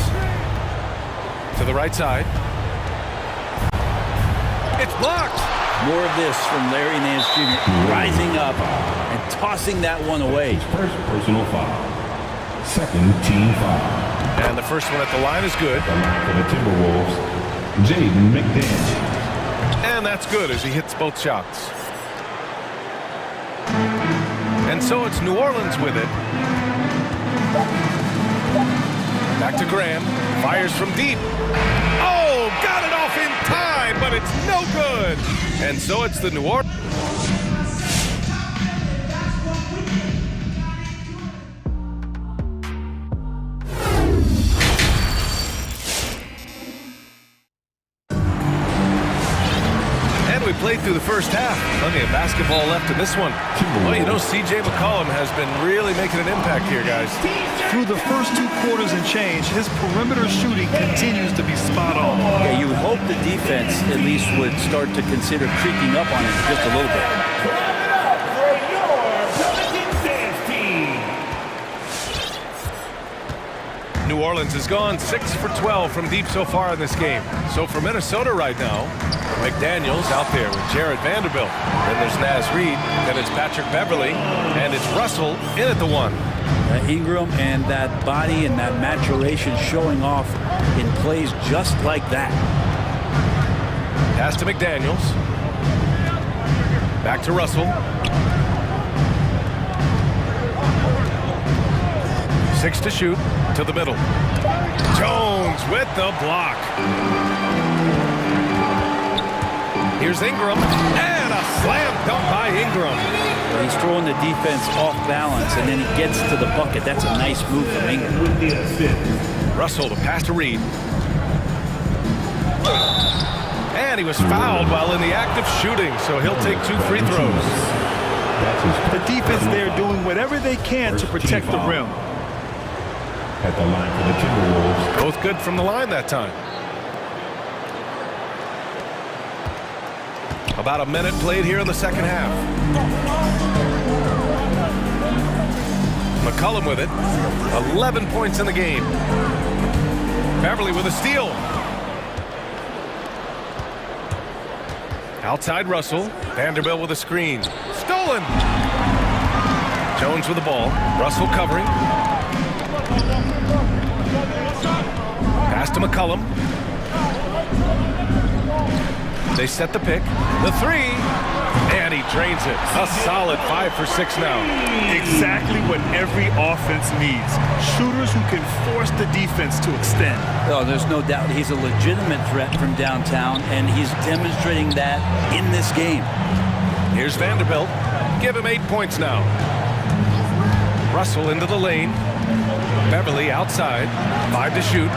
To the right side. It's blocked. More of this from Larry Nance Jr. rising up and tossing that one away. First personal foul. Second team foul. And the first one at the line is good. The line for the Timberwolves, Jaden McDaniels. And that's good as he hits both shots. And so it's New Orleans with it. Back to Graham. Fires from deep. Oh, got it off in time, but it's no good. And so it's the New Orleans. Played through the first half. Plenty of basketball left in this one. Well, you know, C.J. McCollum has been really making an impact here, guys. Through the first 2 quarters and change, his perimeter shooting continues to be spot on. Yeah, you would hope the defense at least would start to consider creeping up on him just a little bit. New Orleans has gone 6 for 12 from deep so far in this game. So for Minnesota right now, McDaniels out there with Jared Vanderbilt. Then there's Naz Reid. Then it's Patrick Beverly. And it's Russell in at the 1. Ingram and that body and that maturation showing off in plays just like that. Pass to McDaniels. Back to Russell. 6 to shoot. To the middle. Jones with the block. Here's Ingram. And a slam dunk by Ingram. He's throwing the defense off balance, and then he gets to the bucket. That's a nice move from Ingram. Russell to pass to Reid. And he was fouled while in the act of shooting, so he'll take 2 free throws. The defense there doing whatever they can to protect the rim. At the line for the Timberwolves. Both good from the line that time. About a minute played here in the second half. McCollum with it. 11 points in the game. Beverly with a steal. Outside Russell. Vanderbilt with a screen. Stolen. Jones with the ball. Russell covering. McCollum. They set the pick. The three. And he drains it. A solid 5 for 6 now. Exactly what every offense needs. Shooters who can force the defense to extend. Oh, there's no doubt he's a legitimate threat from downtown, and he's demonstrating that in this game. Here's Vanderbilt. Give him 8 points now. Russell into the lane. Beverly outside. 5 to shoot.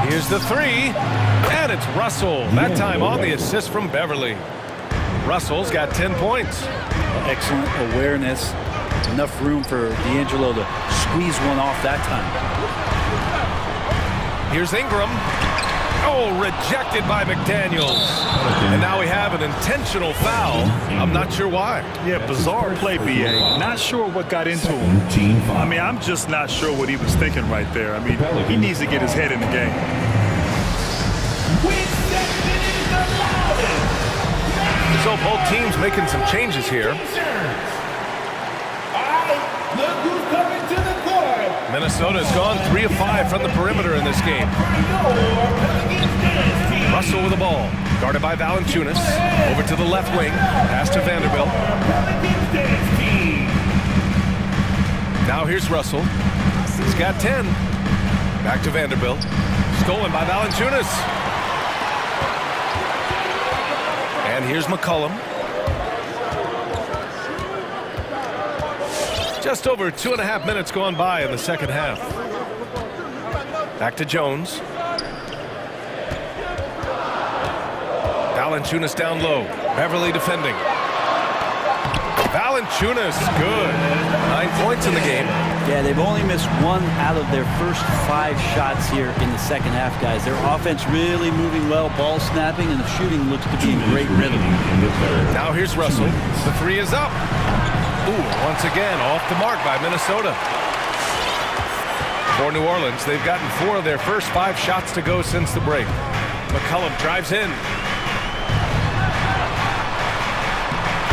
Here's the three. And it's Russell. That time on the assist from Beverly. Russell's got 10 points. Excellent awareness. Enough room for D'Angelo to squeeze one off that time. Here's Ingram. Oh, rejected by McDaniels. And now we have an intentional foul. I'm not sure why. Yeah, bizarre play, BA. Not sure what got into him. I mean, I'm just not sure what he was thinking right there. I mean, he needs to get his head in the game. So both teams making some changes here. Minnesota's gone 3 of 5 from the perimeter in this game. Russell with the ball, guarded by Valanciunas. Over to the left wing, pass to Vanderbilt. Now here's Russell. He's got 10. Back to Vanderbilt. Stolen by Valanciunas. And here's McCollum. Just over 2.5 minutes gone by in the second half. Back to Jones. Valanciunas down low. Beverly defending. Valanciunas, good. 9 points in the game. Yeah, they've only missed 1 out of their first 5 shots here in the second half, guys. Their offense really moving well, ball snapping, and the shooting looks to be in great rhythm. Now here's Russell. The three is up. Ooh, once again, off the mark by Minnesota. For New Orleans, they've gotten 4 of their first 5 shots to go since the break. McCollum drives in.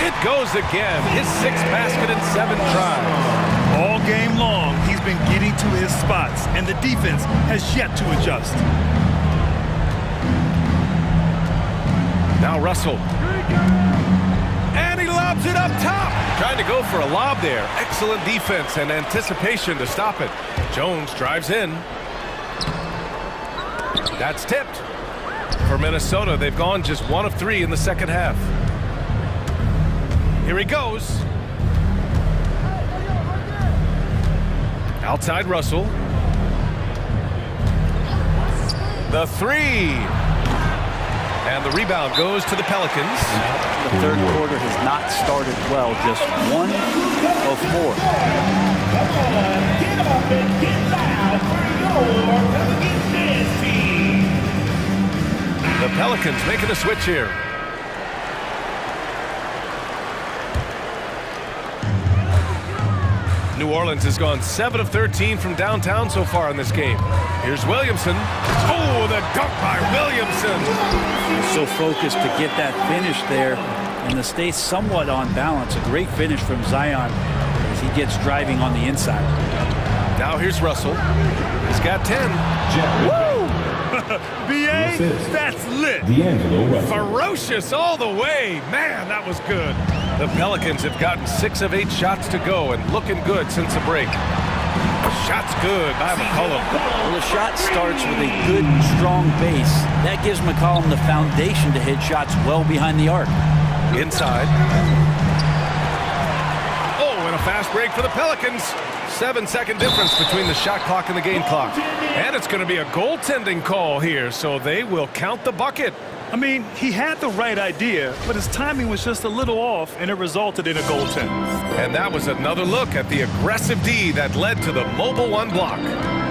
It goes again. His 6th basket in 7 tries. All game long, he's been getting to his spots, and the defense has yet to adjust. Now Russell. And he lobs it up top. Trying to go for a lob there. Excellent defense and anticipation to stop it. Jones drives in. That's tipped. For Minnesota, they've gone just 1 of 3 in the second half. Here he goes. Outside Russell. The three. And the rebound goes to the Pelicans. The third quarter has not started well, just 1 of 4. Get up and get loud for your Pelicans team. The Pelicans making a switch here. New Orleans has gone 7 of 13 from downtown so far in this game. Here's Williamson. Oh, the dunk by Williamson. So focused to get that finish there and to stay somewhat on balance. A great finish from Zion as he gets driving on the inside. Now here's Russell. He's got 10. Woo! B.A., that's lit. Ferocious all the way. Man, that was good. The Pelicans have gotten 6 of 8 shots to go and looking good since the break. Shot's good by McCollum. Well, the shot starts with a good, strong base. That gives McCollum the foundation to hit shots well behind the arc. Inside. Oh, and a fast break for the Pelicans. 7-second difference between the shot clock and the game clock. And it's going to be a goaltending call here, so they will count the bucket. I mean, he had the right idea, but his timing was just a little off, and it resulted in a goaltend. And that was another look at the aggressive D that led to the mobile 1 block.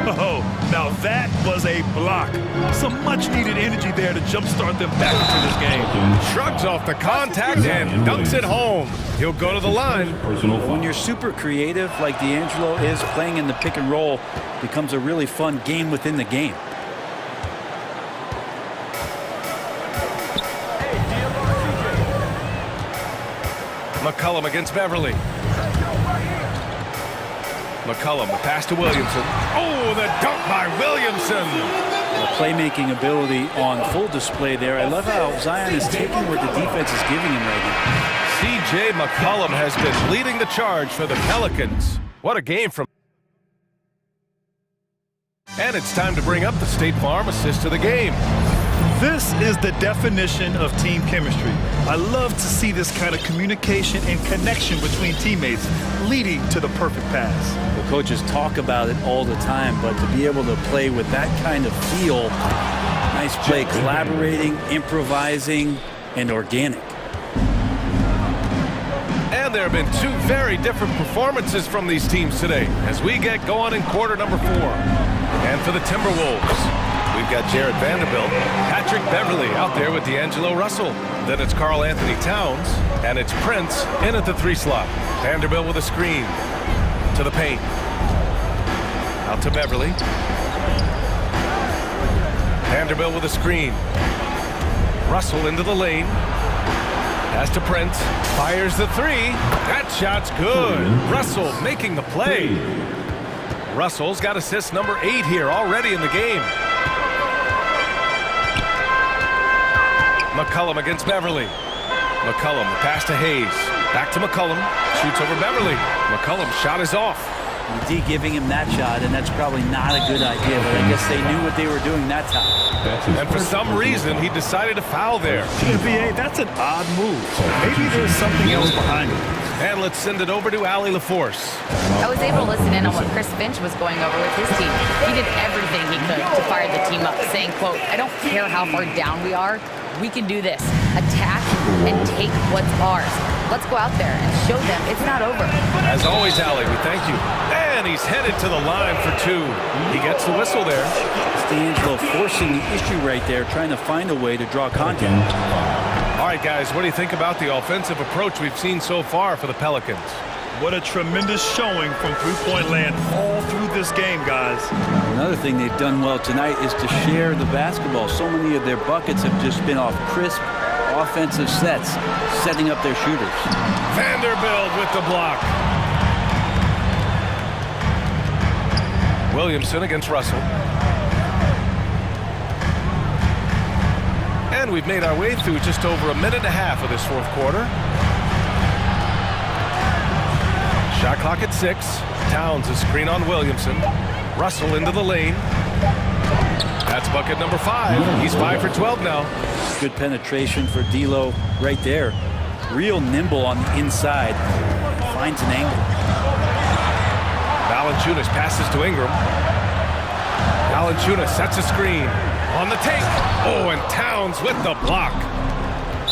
Oh, now that was a block. Some much-needed energy there to jumpstart them back into this game. Shrugs off the contact and dunks it home. He'll go to the line. When you're super creative like D'Angelo is, playing in the pick and roll becomes a really fun game within the game. McCollum against Beverly. McCollum, the pass to Williamson. Oh, the dunk by Williamson. The playmaking ability on full display there. I love how Zion is taking what the defense is giving him right now. C.J. McCollum has been leading the charge for the Pelicans. What a game from... And it's time to bring up the State Farm assist of the game. This is the definition of team chemistry. I love to see this kind of communication and connection between teammates leading to the perfect pass. The coaches talk about it all the time, but to be able to play with that kind of feel, nice play, collaborating, improvising, and organic. And there have been two very different performances from these teams today as we get going in quarter number 4. And for the Timberwolves, we've got Jared Vanderbilt, Patrick Beverly out there with D'Angelo Russell. Then it's Karl Anthony Towns, and it's Prince in at the 3 slot. Vanderbilt with a screen to the paint. Out to Beverly. Vanderbilt with a screen. Russell into the lane. Pass to Prince. Fires the 3. That shot's good. Russell making the play. Russell's got assist number 8 here already in the game. McCollum against Beverly. McCollum, the pass to Hayes. Back to McCollum. Shoots over Beverly. McCollum's shot is off. D giving him that shot, and that's probably not a good idea, but I guess they knew what they were doing that time. And for some reason, he decided to foul there. NBA, that's an odd move. Maybe there's something else behind it. And let's send it over to Allie LaForce. I was able to listen in on what Chris Finch was going over with his team. He did everything he could to fire the team up, saying, quote, "I don't care how far down we are. We can do this. Attack and take what's ours. Let's go out there and show them it's not over." As always, Allie, we thank you. And he's headed to the line for 2. He gets the whistle there. It's D'Angelo forcing the issue right there, trying to find a way to draw contact. All right, guys, what do you think about the offensive approach we've seen so far for the Pelicans? What a tremendous showing from three-point land all through this game, guys. Another thing they've done well tonight is to share the basketball. So many of their buckets have just been off crisp offensive sets, setting up their shooters. Vanderbilt with the block. Williamson against Russell. And we've made our way through just over a minute and a half of this 4th quarter. Shot clock at 6. Towns a screen on Williamson. Russell into the lane. That's bucket number 5. He's 5 for 12 now. Good penetration for D'Lo right there. Real nimble on the inside. Finds an angle. Valanciunas passes to Ingram. Valanciunas sets a screen. On the take. Oh, and Towns with the block.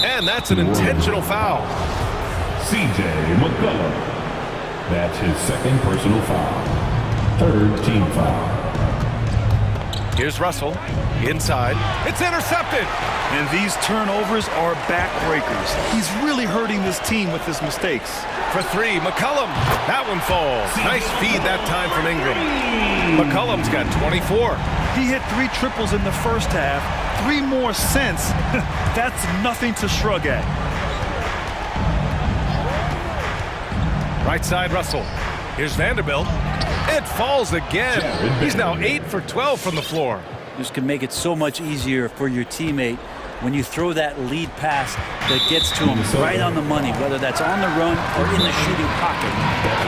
And that's an intentional foul. C.J. McCollum. That's his 2nd personal foul. 3rd team foul. Here's Russell. Inside. It's intercepted. And these turnovers are backbreakers. He's really hurting this team with his mistakes. For 3, McCollum. That one falls. Nice feed that time from Ingram. McCollum's got 24. He hit 3 triples in the first half. 3 more since. That's nothing to shrug at. Right side, Russell. Here's Vanderbilt. It falls again. He's now 8 for 12 from the floor. This can make it so much easier for your teammate when you throw that lead pass that gets to him right on the money, whether that's on the run or in the shooting pocket.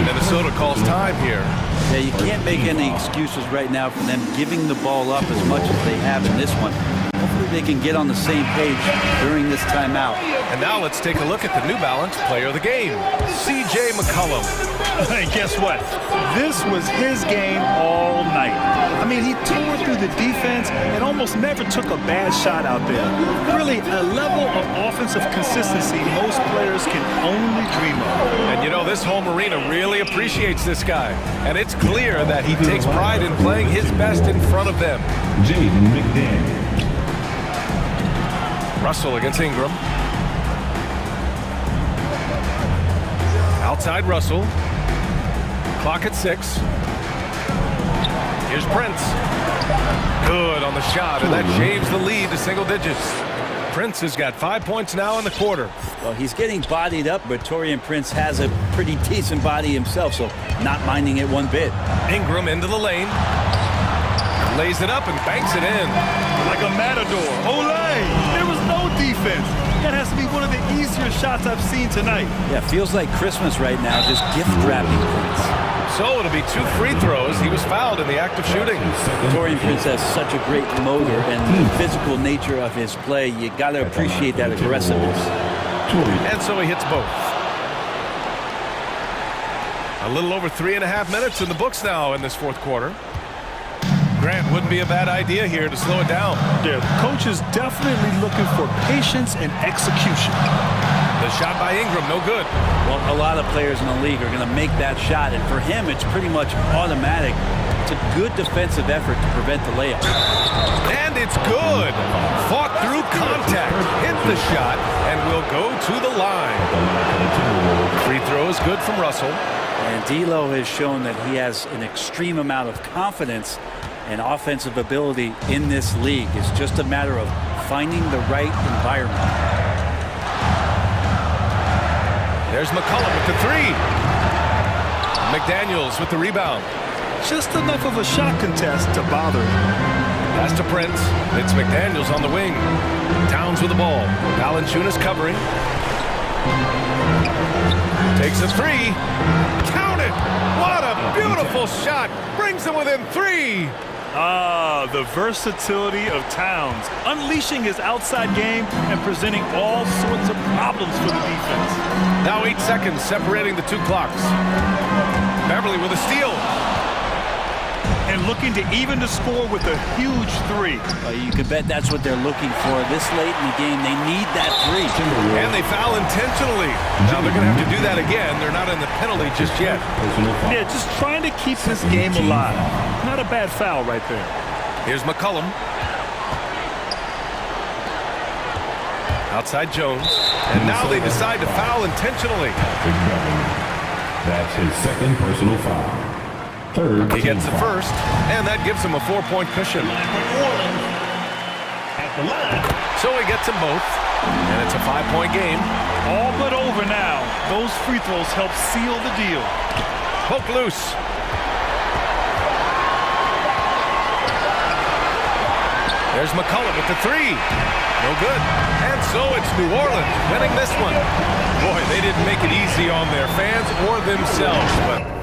Minnesota calls time here. Yeah, you can't make any excuses right now for them giving the ball up as much as they have in this one. Hopefully they can get on the same page during this timeout. And now let's take a look at the New Balance player of the game, C.J. McCollum. Hey, guess what? This was his game all night. I mean, he tore through the defense and almost never took a bad shot out there. Really, a level of offensive consistency most players can only dream of. And you know, this home arena really appreciates this guy. And it's clear that he takes pride in playing his best in front of them. Jaden McDaniel. Russell against Ingram. Outside Russell. Clock at 6. Here's Prince. Good on the shot, and that shaves the lead to single digits. Prince has got 5 points now in the quarter. Well, he's getting bodied up, but Torian Prince has a pretty decent body himself, so not minding it one bit. Ingram into the lane. Lays it up and banks it in. Like a matador. Olay! There was no defense. That has to be one of the easier shots I've seen tonight. Yeah, feels like Christmas right now, just gift-wrapping points. So it'll be 2 free throws. He was fouled in the act of shooting. Torian Prince has such a great motor and the physical nature of his play. You got to appreciate that aggressiveness. And so he hits both. A little over 3.5 minutes in the books now in this fourth quarter. Grant wouldn't be a bad idea here to slow it down. Yeah, the coach is definitely looking for patience and execution. The shot by Ingram, no good. Well, a lot of players in the league are going to make that shot, and for him, it's pretty much automatic. It's a good defensive effort to prevent the layup. And it's good. Fought through contact, hit the shot, and will go to the line. Free throw is good from Russell. And D'Lo has shown that he has an extreme amount of confidence and offensive ability in this league. It's just a matter of finding the right environment. There's McCollum with the 3. McDaniels with the rebound. Just enough of a shot contest to bother him. Pass to Prince. It's McDaniels on the wing. Towns with the ball. Valanciunas covering. Takes a 3. Count it! What a beautiful shot! Brings them within 3. Ah, the versatility of Towns, unleashing his outside game and presenting all sorts of problems for the defense. Now 8 seconds separating the 2 clocks. Beverly with a steal. And looking to even the score with a huge 3. You can bet that's what they're looking for. This late in the game, they need that 3. And they foul intentionally. Now they're going to have to do that again. They're not in the penalty just yet. Yeah, just trying to keep this game alive. Not a bad foul right there. Here's McCollum. Outside Jones. And now they decide to foul intentionally. That's his second personal foul. Third. He gets the first, and that gives him a 4-point cushion. So he gets them both, and it's a 5-point game. All but over now. Those free throws help seal the deal. Poke loose. There's McCollum with the 3. No good. And so it's New Orleans winning this one. Boy, they didn't make it easy on their fans or themselves, but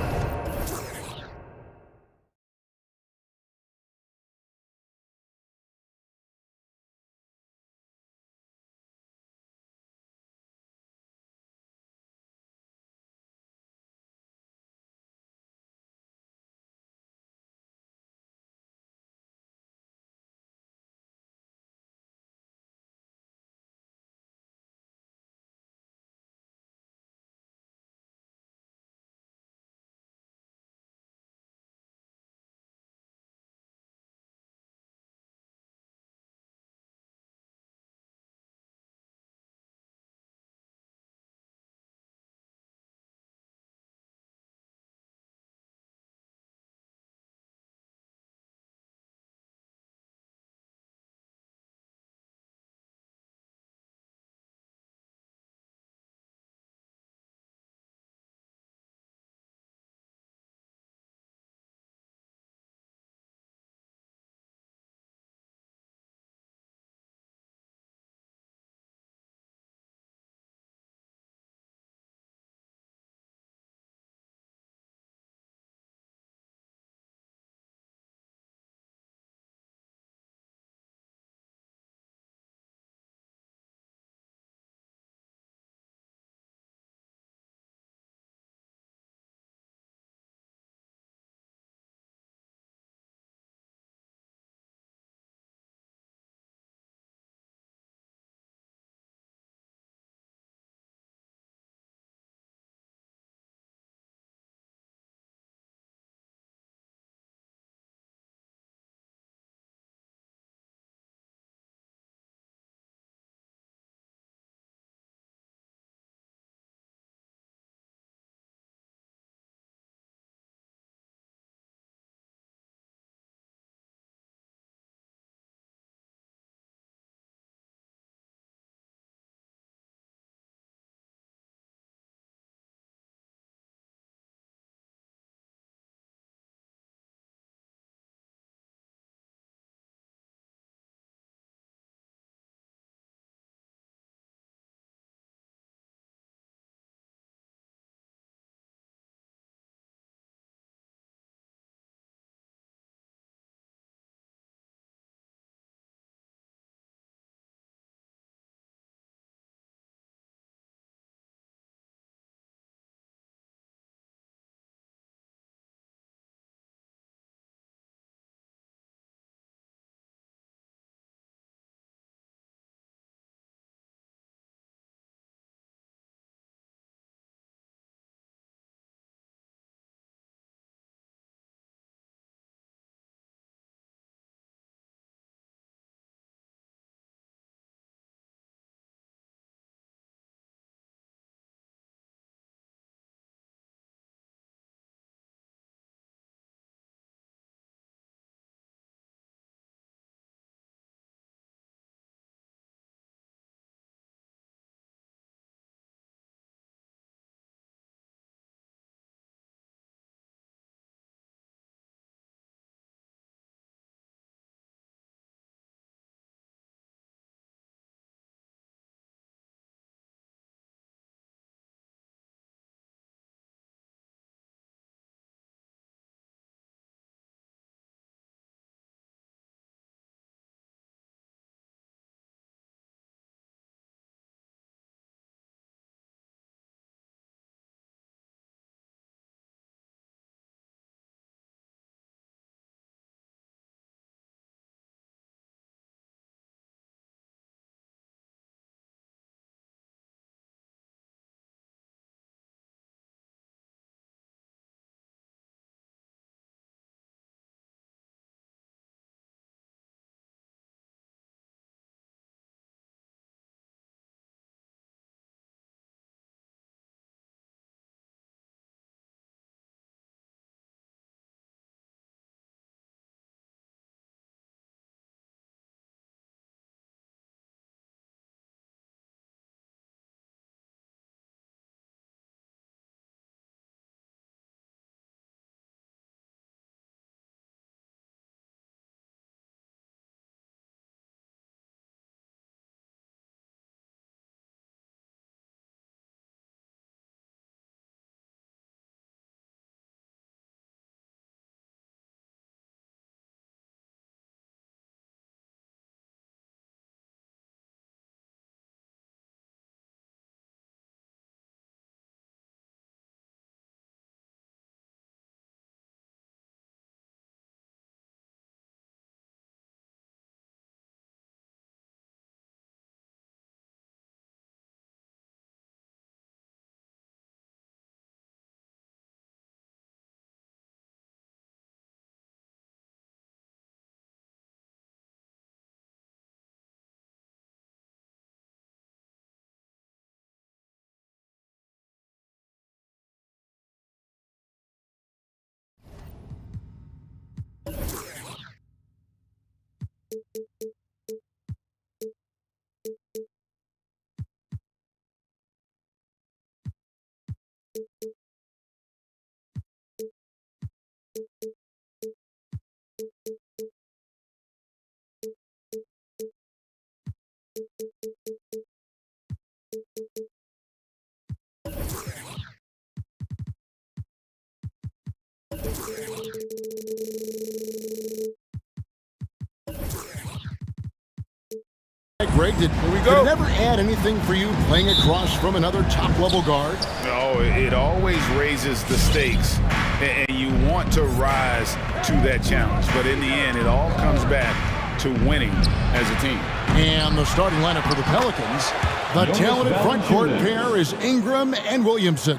Greg, did it ever add anything for you playing across from another top-level guard? No, it always raises the stakes, and you want to rise to that challenge. But in the end, it all comes back to winning as a team. And the starting lineup for the Pelicans, the talented front court pair is Ingram and Williamson.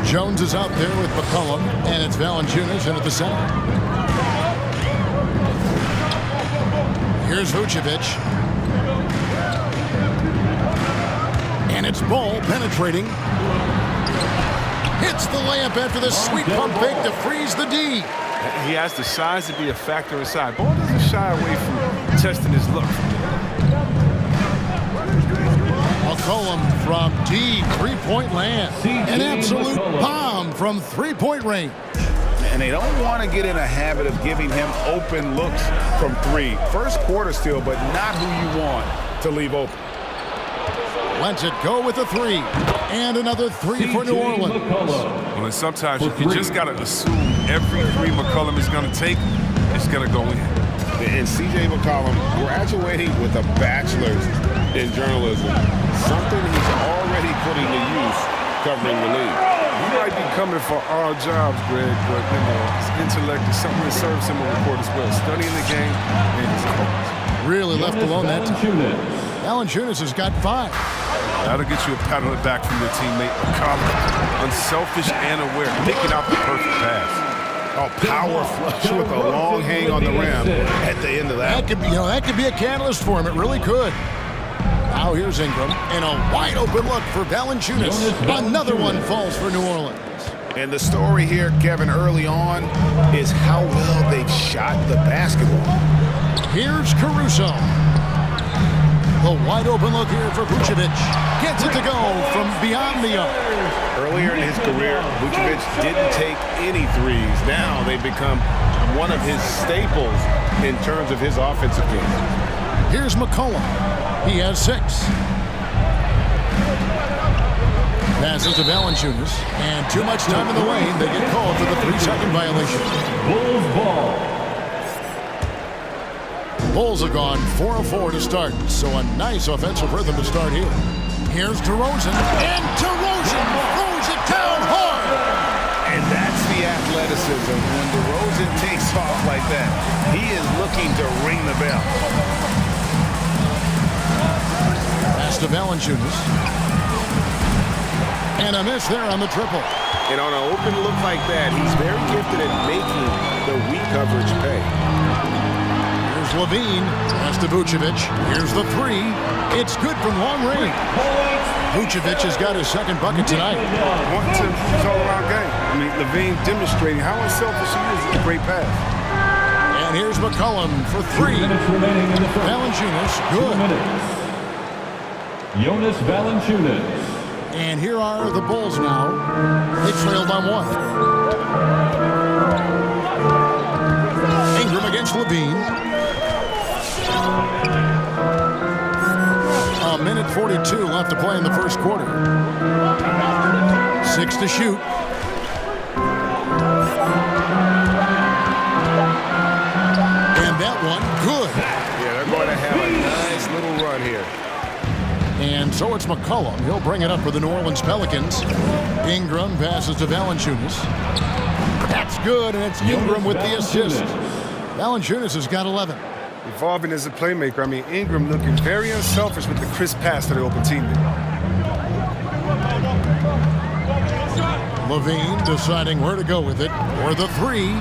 Jones is out there with McCollum, and it's Valanciunas in at the center. Here's Vucevic. And it's Ball penetrating. Hits the layup after the sweet pump fake to freeze the D. He has the size to be a factor inside. Ball doesn't shy away from testing his look. McCollum from D, three-point land. An absolute bomb from three-point range. And they don't want to get in a habit of giving him open looks from three. First quarter still, but not who you want to leave open. Lets it go with a three. And another three for New Orleans. Well, and sometimes you just got to assume every three McCollum is going to take is going to go in. And C.J. McCollum graduating with a bachelor's in journalism, something he's already putting to use covering the league. He might be coming for our jobs, Greg, but you know, his intellect is something that serves him on the court as well. Studying the game and his calls. Really left alone that time. Valanciunas has got 5. That'll get you a pat on the back from your teammate. McCollum, unselfish and aware, picking out the perfect pass. Oh, power flush with a long hang on the rim at the end of that. That could be a catalyst for him. It really could. Now here's Ingram, and a wide open look for Valanciunas. Another one falls for New Orleans. And the story here, Kevin, early on, is how well they've shot the basketball. Here's Caruso. The wide open look here for Vucevic. Gets it to go from beyond the arc. Earlier in his career, Vucevic didn't take any threes. Now they've become one of his staples in terms of his offensive game. Here's McCollum. He has 6. Passes to Valanciunas, and too much time in the lane. They get called for the 3-second violation. Bulls ball. Bulls are gone 4-4 to start, so a nice offensive rhythm to start here. Here's DeRozan, and DeRozan throws it down hard. And that's the athleticism. When DeRozan takes off like that, he is looking to ring the bell. Pass to Valanciunas. And a miss there on the triple. And on an open look like that, he's very gifted at making the weak coverage pay. Here's Levine. Pass to Vucevic. Here's the 3. It's good from long range. Vucevic has got his second bucket tonight. Wanting to improve his all-around game. I mean, Levine demonstrating how unselfish he is with a great pass. And here's McCollum for 3. Valanciunas, good. Jonas Valanciunas. And here are the Bulls now. They trail by 1. Ingram against Levine. A minute 42 left to play in the first quarter. 6 to shoot. And that one, good. Yeah, they're going to have a nice little run here. And so it's McCollum. He'll bring it up for the New Orleans Pelicans. Ingram passes to Valanciunas. That's good, and it's Ingram with the assist. Valanciunas has got 11. Evolving as a playmaker. I mean, Ingram looking very unselfish with the crisp pass to the open teammate. Levine deciding where to go with it. For the 3.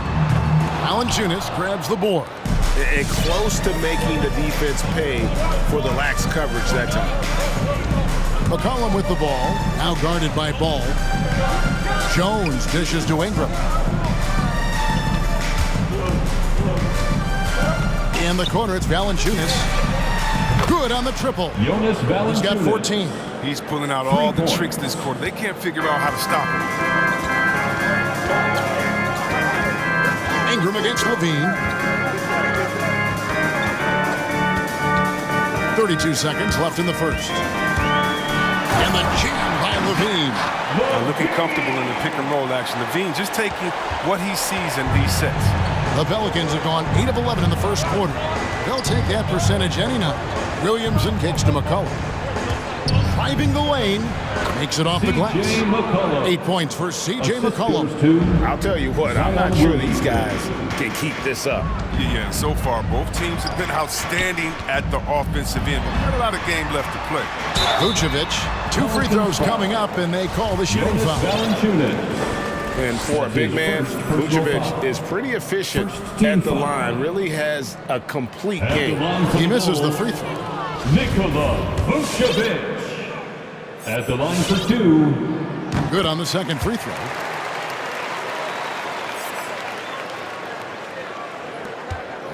Valanciunas grabs the board. And close to making the defense pay for the lax coverage that time. McCollum with the ball, now guarded by Ball. Jones dishes to Ingram. In the corner, it's Valanciunas. Good on the triple. Jonas Valanciunas. He's got 14. He's pulling out all the tricks this quarter. They can't figure out how to stop him. Ingram against Levine. 32 seconds left in the first. And the jam by Levine. Looking comfortable in the pick and roll action. Levine just taking what he sees in these sets. The Pelicans have gone 8 of 11 in the first quarter. They'll take that percentage any night. Williamson kicks to McCollum. Driving the lane, makes it off the glass. 8 points for C.J. McCollum. I'll tell you what, I'm not sure these guys can keep this up. Yeah, so far both teams have been outstanding at the offensive end. But not a lot of game left to play. Vucevic, 2 free throws coming up, and they call the shooting foul. And for a big man, Vucevic is pretty efficient at the line. Really has a complete game. He misses the free throw. Nikola Vucevic at the line for 2. Good on the second free throw.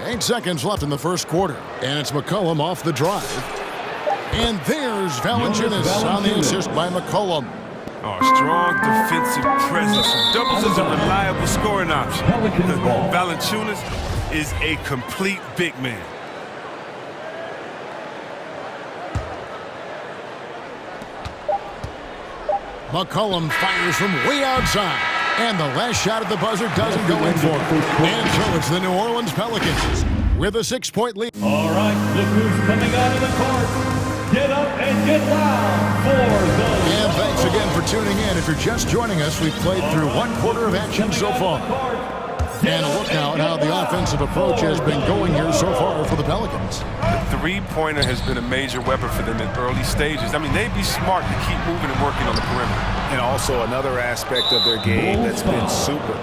Eight seconds left in the first quarter, and it's McCollum off the drive. And there's Valanciunas on the assist by McCollum. Oh, strong defensive presence. Doubles as a reliable scoring option. Valanciunas is a complete big man. McCollum fires from way outside. And the last shot at the buzzer doesn't go in for him. And so it's the New Orleans Pelicans with a 6-point lead. All right, look who's coming out of the court. Get up and get loud for the... And thanks again for tuning in. If you're just joining us, we've played through 1 quarter of action so far. And a look now at how the offensive approach has been going here so far for the Pelicans. The three-pointer has been a major weapon for them in early stages. I mean, they'd be smart to keep moving and working on the perimeter. And also another aspect of their game that's been super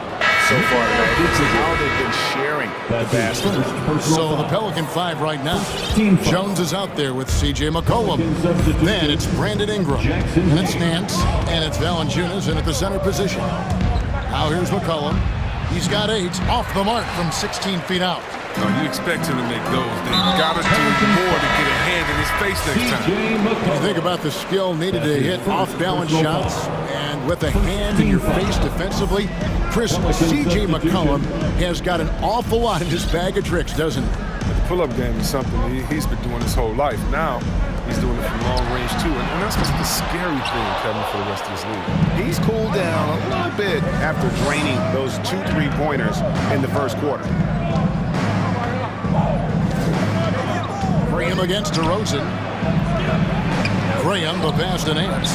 so far tonight is how they've been sharing the basket. So the Pelican 5 right now. Jones is out there with C.J. McCollum. Then it's Brandon Ingram. And it's Nance. And it's Valanciunas in at the center position. Now here's McCollum. He's got 8 off the mark from 16 feet out. No, you expect him to make those. They gotta do more to get a hand in his face next time. You think about the skill needed to hit off-balance shots and with a hand in your face defensively. Chris, C.J. McCollum has got an awful lot in his bag of tricks, doesn't he? The pull-up game is something he's been doing his whole life. Now he's doing it from long range too, and that's what's the scary thing, Kevin, for the rest of his league. He's cooled down a little bit after draining those 2 3-pointers in the first quarter. Graham against DeRozan. Graham, the pass to Nance.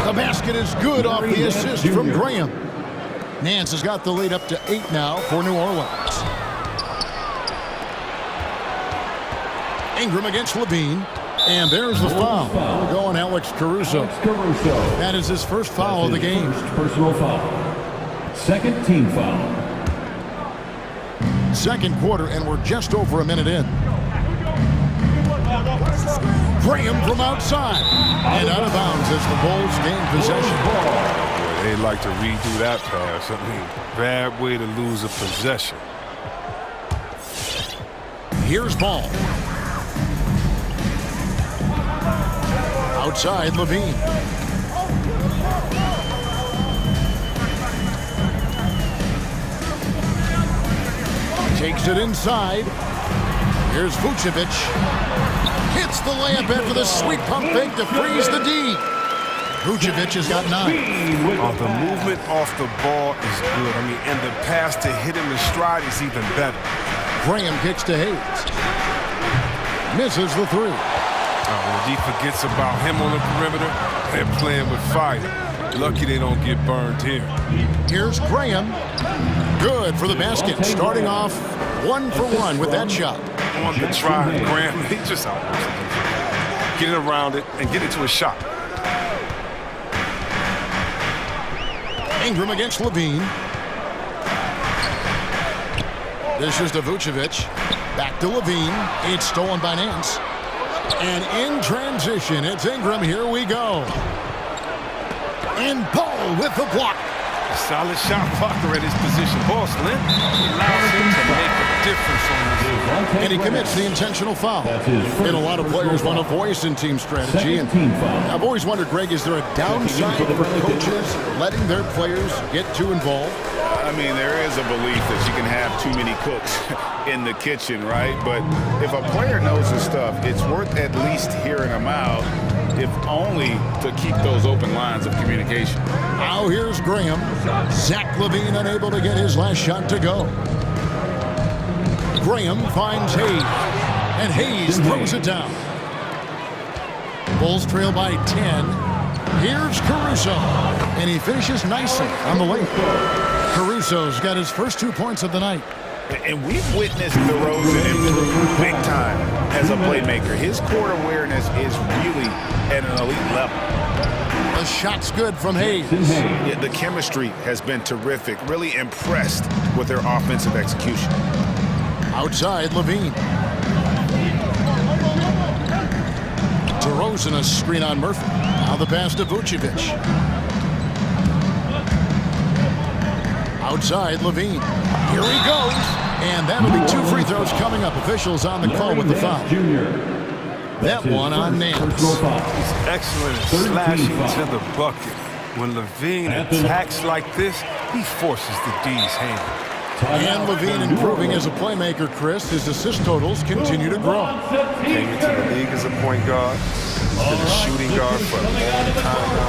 The basket is good off the assist from Graham. Nance has got the lead up to 8 now for New Orleans. Ingram against Levine. And there's the foul. We're going Alex Caruso. That is his first foul of the game. Personal foul. Second team foul. Second quarter, and we're just over a minute in. Graham from outside. And out of bounds as the Bulls gain possession. Boy, they'd like to redo that pass. I mean, bad way to lose a possession. Here's Ball. Outside, Levine. Takes it inside. Here's Vucevic. Hits the layup after the sweet pump fake to freeze the D. Vucevic has got 9. The movement off the ball is good. I mean, and the pass to hit him in stride is even better. Graham kicks to Hayes. Misses the 3. When he forgets about him on the perimeter, they're playing with fire. Lucky they don't get burned here. Here's Graham. Good for the basket. Starting off 1 for 1 with that shot. On the try, Graham, he just get it around it and get it to a shot. Ingram against Levine. This is to Vucevic. Back to Levine. It's stolen by Nance. And in transition, it's Ingram. Here we go. And Ball with the block. Solid shot blocker at his position. Ball slim. Allows him to make a difference on the field. And he commits the intentional foul. And a lot of players want a voice in team strategy. And I've always wondered, Greg, is there a downside for coaches letting their players get too involved? I mean, there is a belief that you can have too many cooks in the kitchen, right? But if a player knows his stuff, it's worth at least hearing him out, if only to keep those open lines of communication. Now here's Graham. Zach LaVine unable to get his last shot to go. Graham finds Hayes, and Hayes throws it down. Bulls trail by 10. Here's Caruso, and he finishes nicely on the link. Caruso's got his first 2 points of the night. And we've witnessed DeRozan improve big time as a playmaker. His court awareness is really at an elite level. The shot's good from Hayes. Yeah, the chemistry has been terrific. Really impressed with their offensive execution. Outside, Levine. DeRozan a screen on Murphy. Now the pass to Vucevic. Outside, Levine. Here he goes. And that'll be 2 free throws coming up. Officials on the call with the foul. That one on Nance. He's excellent at slashing to the bucket. When Levine attacks like this, he forces the D's hand. And Levine improving as a playmaker, Chris. His assist totals continue to grow. Came into the league as a point guard. He's been a shooting guard for a long time now.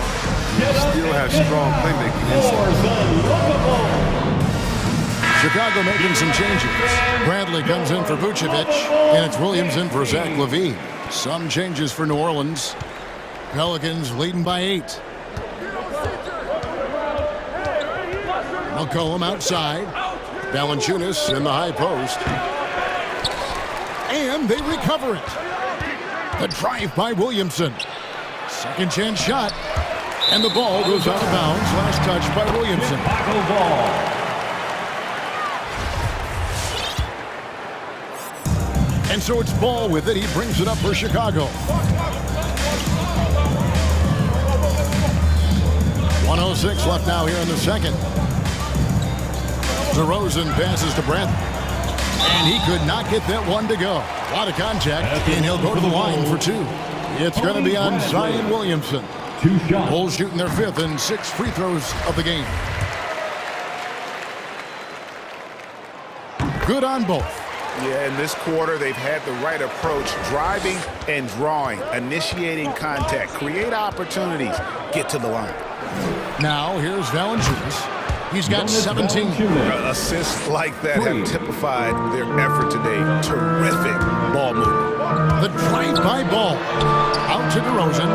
He still has strong playmaking instinct. Chicago making some changes. Bradley comes in for Vucevic, and it's Williams in for Zach LaVine. Some changes for New Orleans. Pelicans leading by 8. McCollum outside. Valanciunas in the high post. And they recover it. The drive by Williamson. Second chance shot. And the ball goes out of bounds. Last touch by Williamson. And so it's Ball with it. He brings it up for Chicago. 1:06 left now here in the second. DeRozan passes to Bradley. And he could not get that one to go. A lot of contact, and he'll go to the line for 2. It's going to be on Zion Williamson. Bulls shooting their 5th and 6 free throws of the game. Good on both. Yeah, in this quarter, they've had the right approach, driving and drawing, initiating contact, create opportunities, get to the line. Now, here's Valanciunas. He's got 17. Assists like that have typified their effort today. Terrific ball movement. The drive by Ball. Out to DeRozan.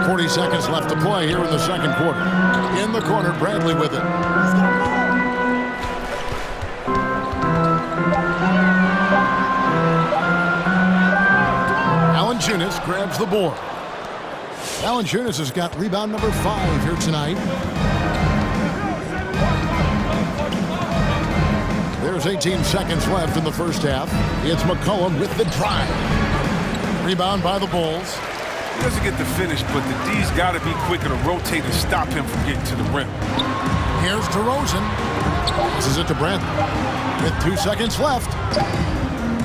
40 seconds left to play here in the second quarter. In the corner, Bradley with it. Valanciunas grabs the board. Valanciunas has got rebound number 5 here tonight. There's 18 seconds left in the first half. It's McCollum with the drive. Rebound by the Bulls. He doesn't get the finish, but the D's got to be quicker to rotate and stop him from getting to the rim. Here's DeRozan. This is it to Bradley. With 2 seconds left.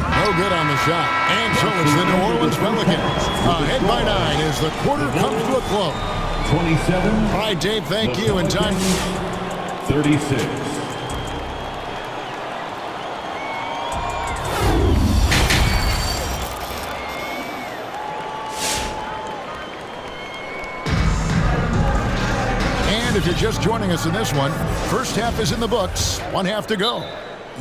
No good on the shot. And so it's the New Orleans Pelicans. Ahead by 9 as the quarter comes to a close. 27. All right, Dave, thank you. And time 36. And if you're just joining us in this one, first half is in the books. 1 half to go.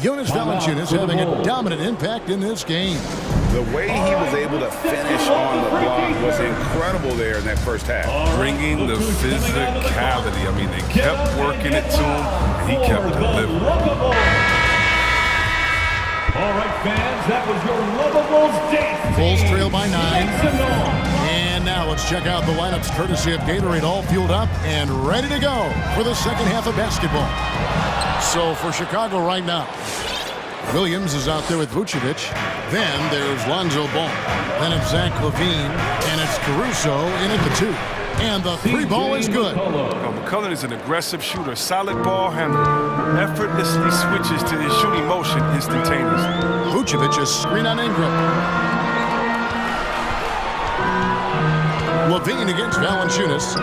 Jonas Valanciunas having a dominant impact in this game. The way he was able to finish on the block was incredible there in that first half. Bringing the physicality. I mean, they kept working it to him, and he kept delivering. All right, fans, that was your Lovables dance. Bulls trail by 9. And now let's check out the lineups courtesy of Gatorade, all fueled up and ready to go for the second half of basketball. So for Chicago right now, Williams is out there with Vucevic. Then there's Lonzo Ball. Then it's Zach LaVine. And it's Caruso in at the 2. And the 3 ball is good. McCollum is an aggressive shooter, solid ball handler. Effortlessly switches to his shooting motion instantaneously. Vucevic is screen on Ingram. LaVine against Valanciunas.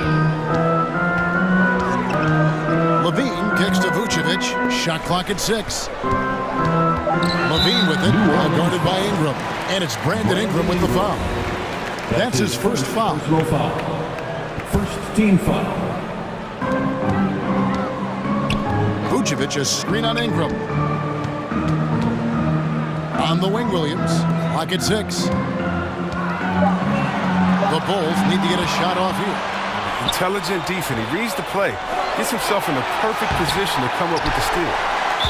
LaVine kicks to Vucevic. Shot clock at 6. LaVine with it, well guarded by Ingram. And it's Brandon Ingram with the foul. That's his first foul. First team foul. Vucevic, a screen on Ingram. On the wing, Williams. Clock at 6. The Bulls need to get a shot off here. Intelligent defense. He reads the play. Gets himself in a perfect position to come up with the steal.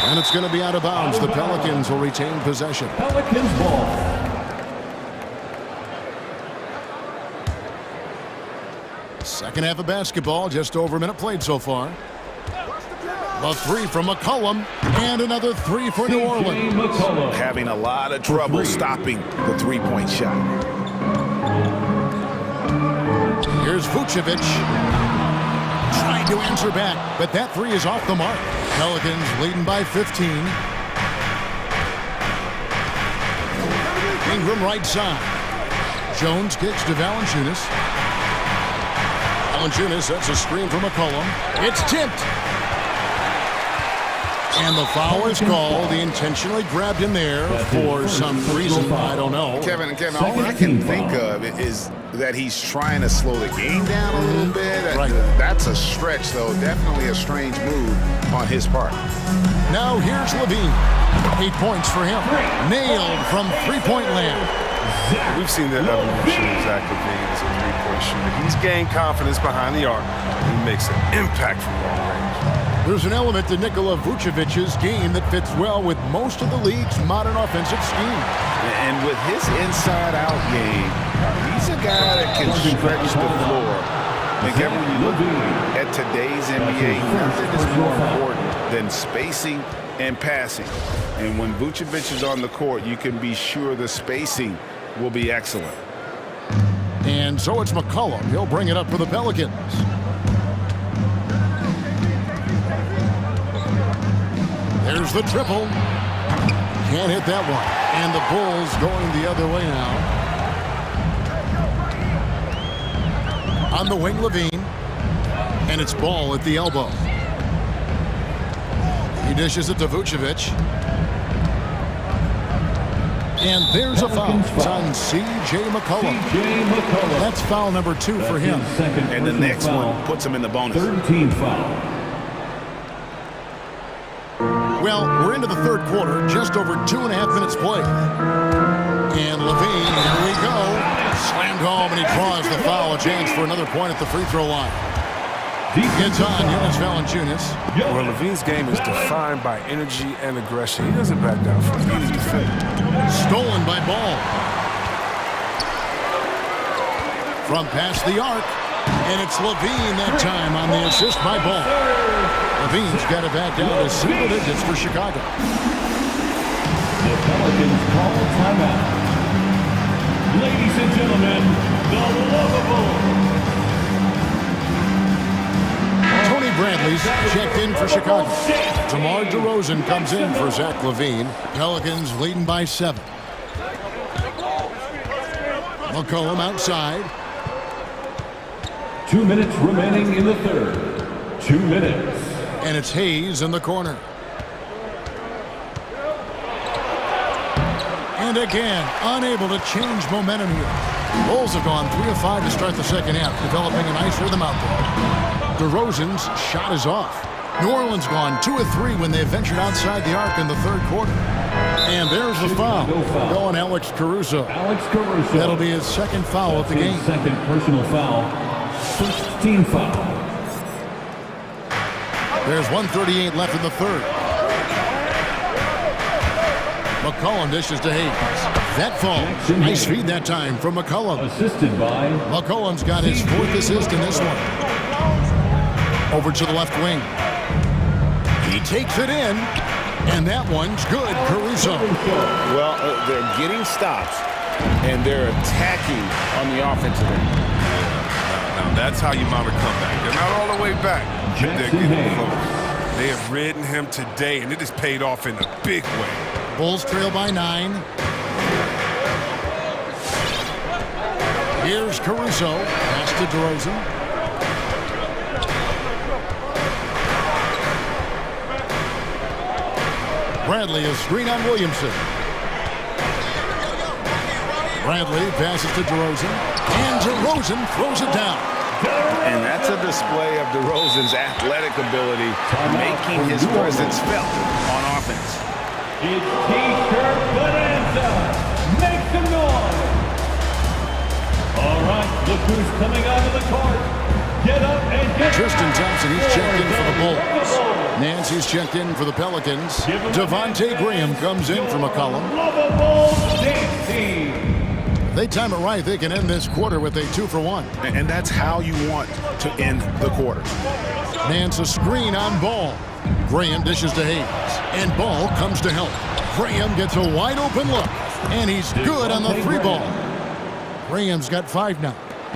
And it's going to be out of bounds. The Pelicans will retain possession. Pelicans ball. Second half of basketball, just over a minute played so far. A three from McCollum, and another three for New Orleans. Having a lot of trouble stopping the three-point shot. Here's Vucevic. Trying to answer back, but that three is off the mark. Pelicans leading by 15. Ingram right side. Jones kicks to Valanciunas. Valanciunas sets a screen for McCollum. It's tipped. And the foul is called. He intentionally grabbed him there for some reason. I don't know. Kevin, all I can think of is that he's trying to slow the game down a little bit. Right. That's a stretch, though. Definitely a strange move on his part. Now here's Levine. 8 points for him. Nailed from three-point land. We've seen the evolution of Zach Levine as a three-point shooter. He's gained confidence behind the arc. He makes an impact from long range. There's an element to Nikola Vucevic's game that fits well with most of the league's modern offensive scheme. And with his inside-out game, he's a guy that can stretch the floor. And Kevin, when you look at today's NBA, nothing is more important than spacing and passing. And when Vucevic is on the court, you can be sure the spacing will be excellent. And so it's McCollum. He'll bring it up for the Pelicans. There's the triple. Can't hit that one. And the Bulls going the other way now. On the wing, Levine. And it's Ball at the elbow. He dishes it to Vucevic. And there's a foul. It's on C.J. McCollum. That's foul number 2 for him. And the next one puts him in the bonus. 13 foul. Well, we're into the third quarter, just over 2.5 minutes played. And Levine, here we go. Slammed home, and he draws the foul. A chance for another point at the free throw line. Gets on Jonas Valanciunas. Well, Levine's game is defined by energy and aggression. He doesn't back down from any defender. Stolen by Ball. From past the arc. And it's Levine that time on the assist by Ball. Levine's got it back down to single digits for Chicago. The Pelicans call timeout. Ladies and gentlemen, the lovable Tony Bradley's checked in for Chicago. DeMar DeRozan comes in for Zach Levine. Pelicans leading by 7. McCollum outside. 2 minutes remaining in the third. 2 minutes. And it's Hayes in the corner. And again, unable to change momentum here. Bulls have gone 3 of 5 to start the second half, developing a nice rhythm out there. DeRozan's shot is off. New Orleans gone 2 of 3 when they ventured outside the arc in the third quarter. And there's the foul. Going Alex Caruso. That'll be his second foul of the game. Second personal foul. First team foul. There's 1:38 left in the third. McCollum dishes to Hayes. That falls. Nice feed that time from McCollum. Assisted by McCollum's got his 4th assist in this one. Over to the left wing. He takes it in, and that one's good. Caruso. Well, they're getting stops, and they're attacking on the offensive end. Now that's how you mount a comeback. They're not all the way back. They're getting close. They have ridden him today, and it has paid off in a big way. Bulls trail by 9. Here's Caruso. Pass to DeRozan. Bradley a screen on Williamson. Bradley passes to DeRozan. And DeRozan throws it down. And that's a display of DeRozan's athletic ability, making his presence felt on offense. It's T-shirt bonanza. Make some noise. All right, look who's coming onto the court. Get up and get Tristan Thompson, he's checked in for the Bulls. Nancy's checked in for the Pelicans. Devontae Graham comes in for McCollum. If they time it right, they can end this quarter with a 2-for-1. And that's how you want to end the quarter. Nance a screen on Ball. Graham dishes to Hayes. And Ball comes to help. Graham gets a wide open look. And he's good on the 3-ball. Graham's got 5 now.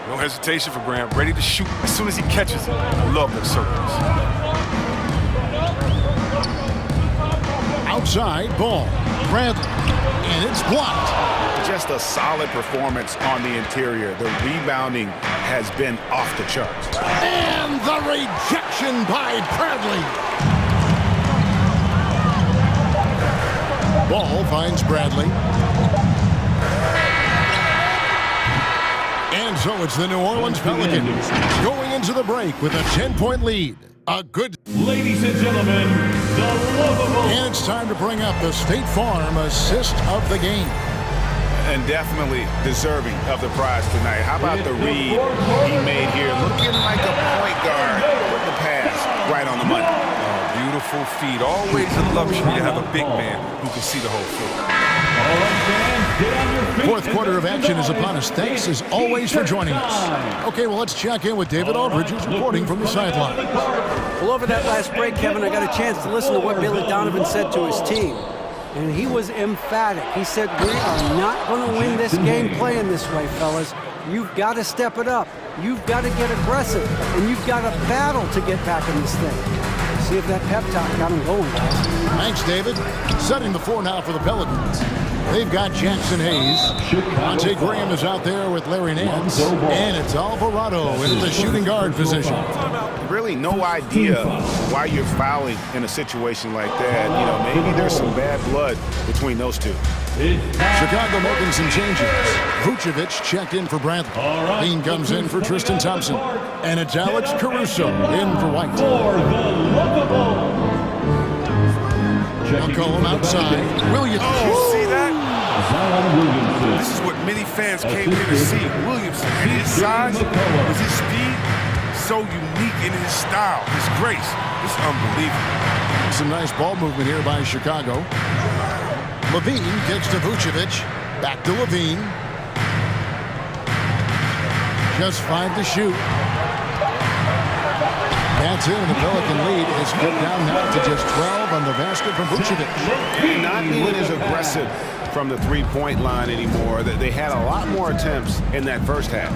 No hesitation for Graham. Ready to shoot as soon as he catches it. I love those circles. Outside, Ball. Bradley. And it's blocked. Just a solid performance on the interior. The rebounding has been off the charts. And the rejection by Bradley. Ball finds Bradley. And so it's the New Orleans Pelicans going into the break with a 10-point lead. A good... Ladies and gentlemen, the lovable... And it's time to bring up the State Farm assist of the game. And definitely deserving of the prize tonight. How about the read he made here? Looking like a point guard with the pass right on the money. Oh, beautiful feed. Always a luxury to have a big man who can see the whole field. Fourth quarter of action is upon us. Thanks as always for joining us. Okay, well, let's check in with David Aldridge, who's reporting from the sideline. Well, over that last break, Kevin, I got a chance to listen to what Billy Donovan said to his team. And he was emphatic. He said, we are not going to win this game playing this way, fellas. You've got to step it up. You've got to get aggressive. And you've got to battle to get back in this thing. See if that pep talk got him going, guys. Thanks, David. Setting the floor now for the Pelicans. They've got Jackson Hayes. Devontae Graham is out there with Larry Nance. And it's Alvarado in the shooting guard position. Really no idea why you're fouling in a situation like that. You know, maybe there's some bad blood between those two. Chicago making some changes. Vucevic checked in for Bradley. Dean comes in for Tristan Thompson. And it's Alex Caruso in for White. McCollum outside. Williams. Oh, see that? This is what many fans came here to see. Williamson and his size, with his speed, so unique in his style, his grace. It's unbelievable. Some nice ball movement here by Chicago. Levine gets to Vucevic. Back to Levine. Just 5 to shoot. That's it, and the Pelican lead is cut down now to just 12 on the basket from Vucevic. Not being as aggressive from the three-point line anymore. They had a lot more attempts in that first half.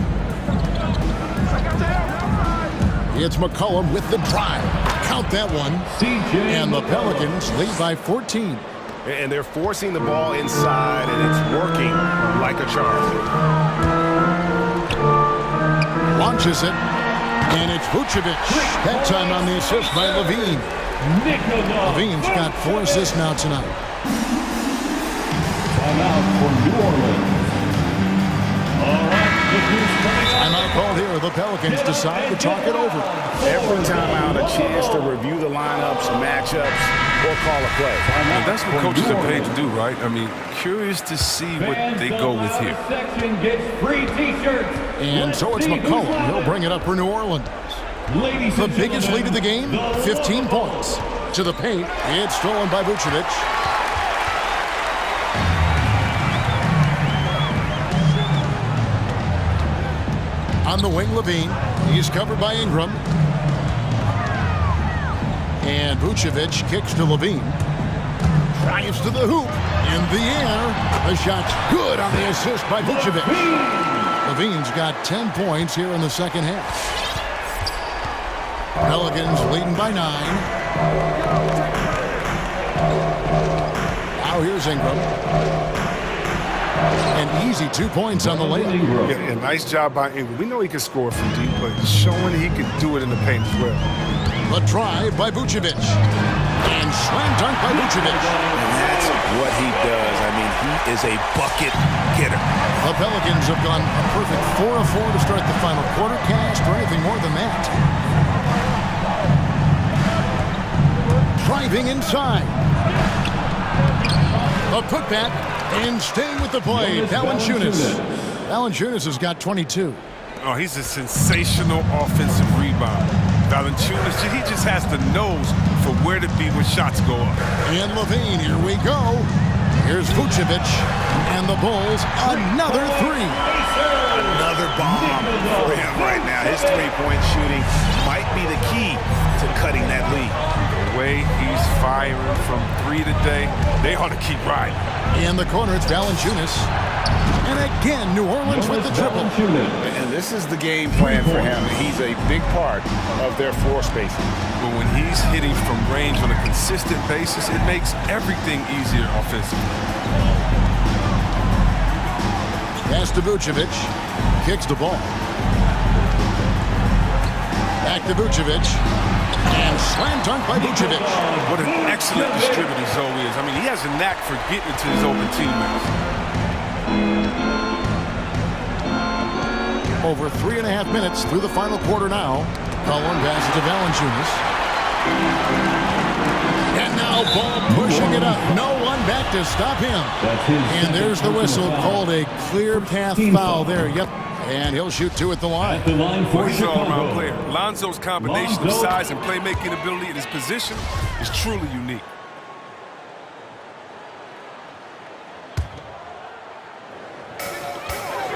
It's McCollum with the drive. Count that one. And the Pelicans lead by 14. And they're forcing the ball inside, and it's working like a charm. Launches it. And it's Vucevic. That time on the assist by Levine. Levine's got 4 assists now tonight. Timeout for New Orleans. All right, timeout called here. The Pelicans decide to talk it over. Every timeout, a chance to review the lineups, matchups, or call a play. And that's what coaches are paid to do, right? I mean, curious to see what they go with here. Section gets free T-shirts. And so it's McCollum. He'll bring it up for New Orleans. The biggest lead of the game, 15 points. To the paint, it's stolen by Vucevic. On the wing, Levine. He's covered by Ingram. And Vucevic kicks to Levine. Drives to the hoop. In the air. The shot's good on the assist by Vucevic. Levine's got 10 points here in the second half. Pelicans leading by 9. Now here's Ingram. An easy 2 points on the layup. Yeah, nice job by Ingram. We know he can score from deep, but showing he can do it in the paint as well. The drive by Vucevic. And And slam dunk by Vucevic. And that's what he does. I mean, he is a bucket getter. The Pelicans have gone a perfect 4 of 4 to start the final quarter. Cast or anything more than that. Driving inside. A putback and staying with the play. Valanciunas has got 22. Oh, he's a sensational offensive rebounder. Valanciunas, he just has the nose for where to be when shots go up. And Levine, here we go. Here's Vucevic, and the Bulls, another three. Another bomb for him right now. His three-point shooting might be the key to cutting that lead. The way he's firing from three today, they ought to keep riding. In the corner, it's Valanciunas. And again, New Orleans with the triple. And this is the game plan for him. He's a big part of their floor spacing. But when he's hitting from range on a consistent basis, it makes everything easier offensively. Pass to Vucevic. Kicks the ball. Back to Vucevic. And slam dunk by Vucevic. What an excellent distributor Zoe is. I mean, he has a knack for getting to his open teammates. Over 3.5 minutes through the final quarter now. Cullen passes to Valanciunas. And now ball pushing it up. No one back to stop him. And there's the whistle called a clear path foul there. Yep. And he'll shoot two at the line. Well, he's an all-around player. Lonzo's combination of size and playmaking ability in his position is truly unique.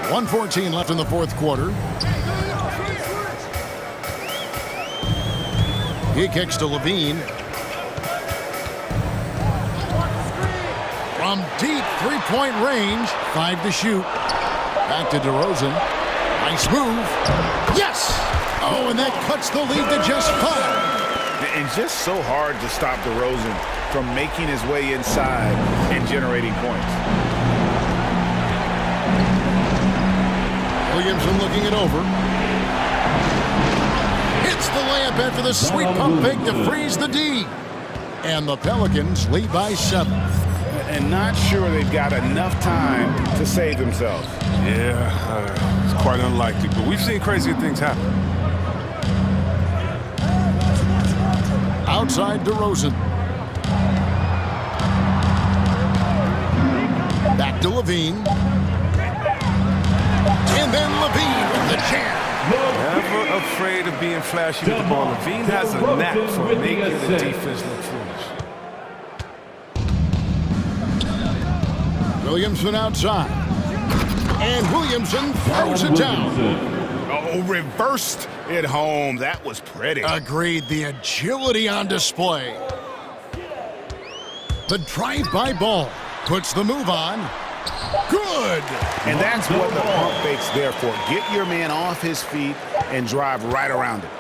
.114 left in the fourth quarter. He kicks to Levine. From deep three-point range, 5 to shoot. Back to DeRozan. Nice move. Yes! Oh, and that cuts the lead to just 5. And just so hard to stop DeRozan from making his way inside and generating points. Williamson looking it over. Hits the layup after the sweet pump fake to freeze the D. And the Pelicans lead by 7. And not sure they've got enough time to save themselves. Yeah, it's quite unlikely, but we've seen crazier things happen. Outside DeRozan. Back to Levine. And then Levine with the jam. Never afraid of being flashy with the ball. Levine has a knack for making the defense look foolish. Williamson outside. And Williamson throws it down. Oh, reversed it home. That was pretty. Agreed. The agility on display. The drive-by ball puts the move on. Good. And that's what the pump fake's there for. Get your man off his feet and drive right around it.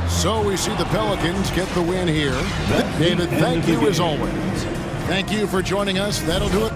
So we see the Pelicans get the win here. David, thank you as always. Thank you for joining us. That'll do it.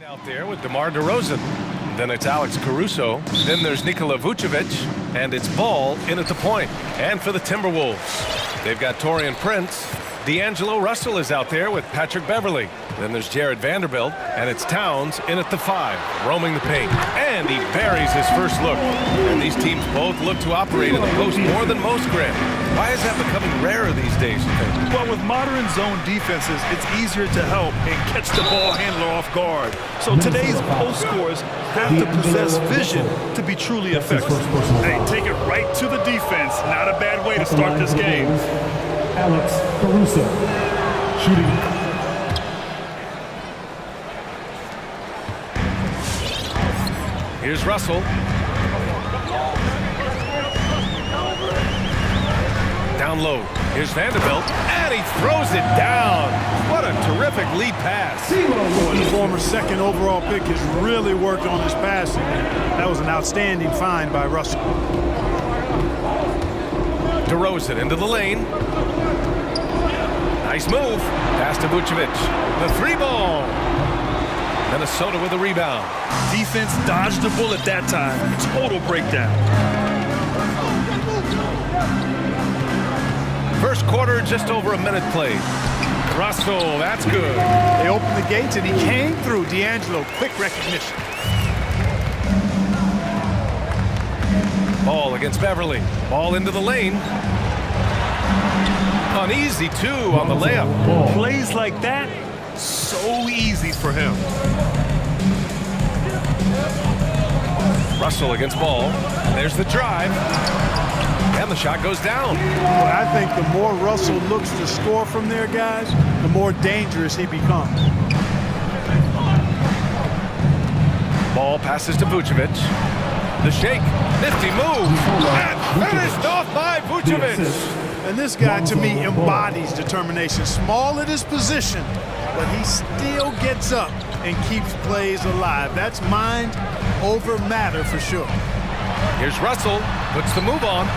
Out there with DeMar DeRozan. Then it's Alex Caruso. Then there's Nikola Vucevic. And it's Ball in at the point. And for the Timberwolves, they've got Taurean Prince. D'Angelo Russell is out there with Patrick Beverly. Then there's Jared Vanderbilt. And it's Towns in at the 5, roaming the paint. And he buries his first look. And these teams both look to operate in the post more than most, Grant. Why is that becoming rarer these days, you think? Well, with modern zone defenses, it's easier to help and catch the ball handler off guard. So today's post scorers have to possess vision to be truly effective. Hey, take it right to the defense. Not a bad way to start this game. Alex Caruso, shooting. Here's Russell. Down low. Here's Vanderbilt. And he throws it down. What a terrific lead pass. The former second overall pick has really worked on his passing. That was an outstanding find by Russell. DeRozan into the lane. Nice move. Pass to Vucevic. The 3-ball. Minnesota with a rebound. Defense dodged the bullet that time. Total breakdown. First quarter, just over a minute played. Russell, that's good. They opened the gates and he came through. D'Angelo, quick recognition. Ball against Beverly. Ball into the lane. Uneasy, too, on the layup. Plays like that, so easy for him. Russell against Ball. There's the drive. And the shot goes down. Well, I think the more Russell looks to score from there, guys, the more dangerous he becomes. Ball passes to Vucevic. The shake. Nifty move. And finished off by Vucevic. And this guy, to me, embodies determination. Small at his position, but he still gets up and keeps plays alive. That's mind over matter for sure. Here's Russell. Puts the move on.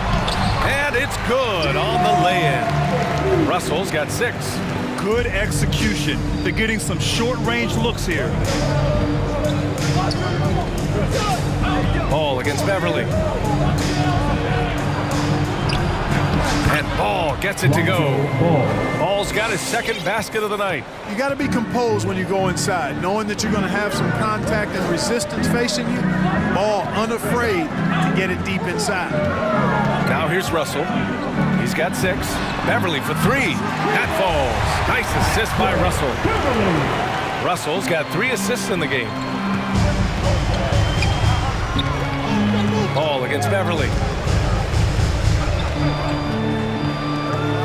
And it's good on the lay-in. Russell's got 6. Good execution. They're getting some short-range looks here. Ball against Beverly. And Ball gets it to go. Ball's got his second basket of the night. You got to be composed when you go inside, knowing that you're going to have some contact and resistance facing you. Ball unafraid to get it deep inside. Now here's Russell. He's got 6. Beverly for 3. That falls. Nice assist by Russell. Russell's got 3 assists in the game. Ball against Beverly.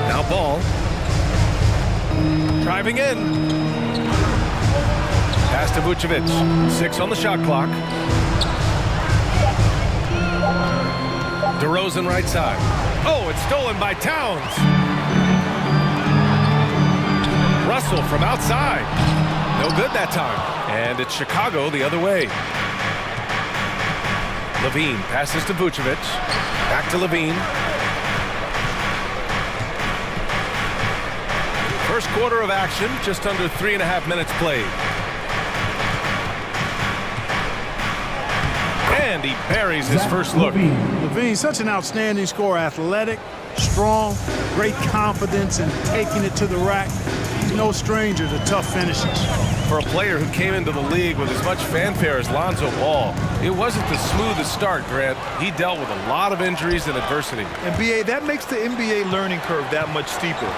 Now Ball. Driving in. Pass to Vucevic. 6 on the shot clock. DeRozan right side. Oh, it's stolen by Towns. Russell from outside. No good that time. And it's Chicago the other way. Levine passes to Vucevic. Back to Levine. First quarter of action, just under 3.5 minutes played. And he buries his first look. Levine, such an outstanding scorer, athletic, strong, great confidence in taking it to the rack. He's no stranger to tough finishes. For a player who came into the league with as much fanfare as Lonzo Ball, it wasn't the smoothest start, Grant. He dealt with a lot of injuries and adversity. And BA, that makes the NBA learning curve that much steeper.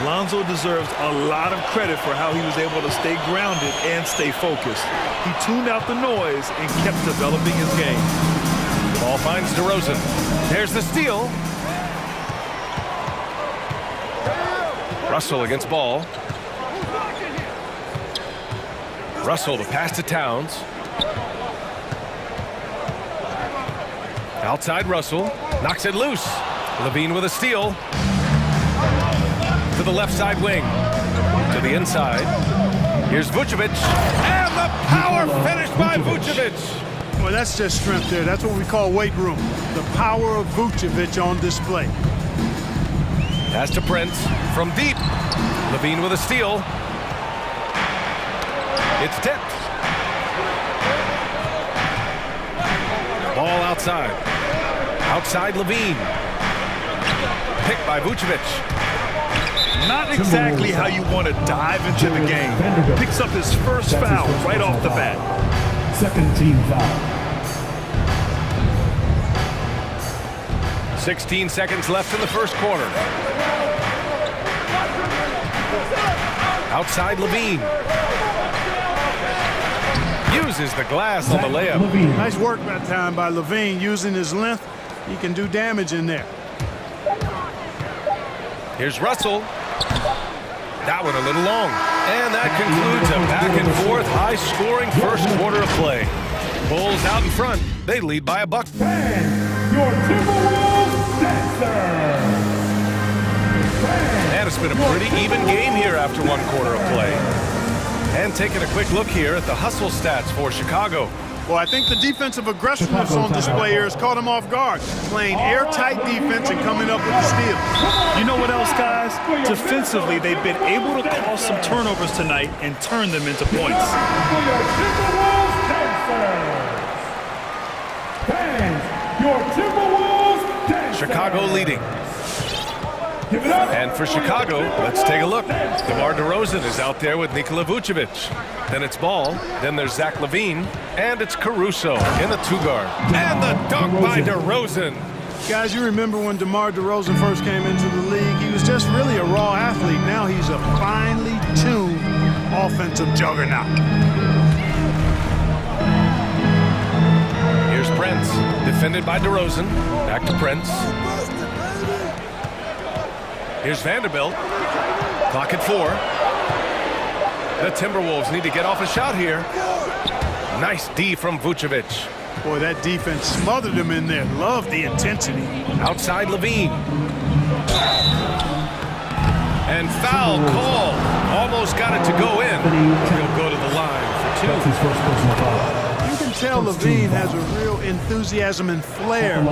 Lonzo deserves a lot of credit for how he was able to stay grounded and stay focused. He tuned out the noise and kept developing his game. Ball finds DeRozan. There's the steal. Russell against Ball. Russell, the pass to Towns. Outside Russell. Knocks it loose. Levine with a steal. To the left side wing. To the inside. Here's Vucevic. And the power finish by Vucevic. Well, that's just strength there. That's what we call weight room. The power of Vucevic on display. Pass to Prince from deep. Levine with a steal. It's tipped. Ball outside. Outside Levine. Picked by Vucevic. Not exactly how you want to dive into the game. Picks up his first foul right off the bat. Second team foul. 16 seconds left in the first quarter. Outside Levine. Uses the glass on the layup. Nice work that time by Levine. Using his length, he can do damage in there. Here's Russell. That one a little long. And that concludes a back-and-forth, high-scoring first quarter of play. Bulls out in front. They lead by a buck. Your Timberwolves dancer. And it's been a pretty even game here after one quarter of play. And taking a quick look here at the hustle stats for Chicago. Well, I think the defensive aggressiveness on display here has caught him off guard. Playing airtight defense and coming up with the steal. You know what else, guys? Defensively, they've been able to cause some turnovers tonight and turn them into points. For your Timberwolves dancers. Fans, your Timberwolves dancers. Chicago leading. Give it up. And for Chicago, let's take a look. DeMar DeRozan is out there with Nikola Vucevic. Then it's Ball, then there's Zach LaVine, and it's Caruso in the two-guard. And the dunk by DeRozan. Guys, you remember when DeMar DeRozan first came into the league? He was just really a raw athlete. Now he's a finely tuned offensive juggernaut. Here's Prince, defended by DeRozan. Back to Prince. Here's Vanderbilt. Clock at 4. The Timberwolves need to get off a shot here. Nice D from Vucevic. Boy, that defense smothered him in there. Love the intensity. Outside Levine. And foul call. Almost got it to go in. He'll go to the line for 2. That's his first personal foul. You can tell Levine has a real enthusiasm and flair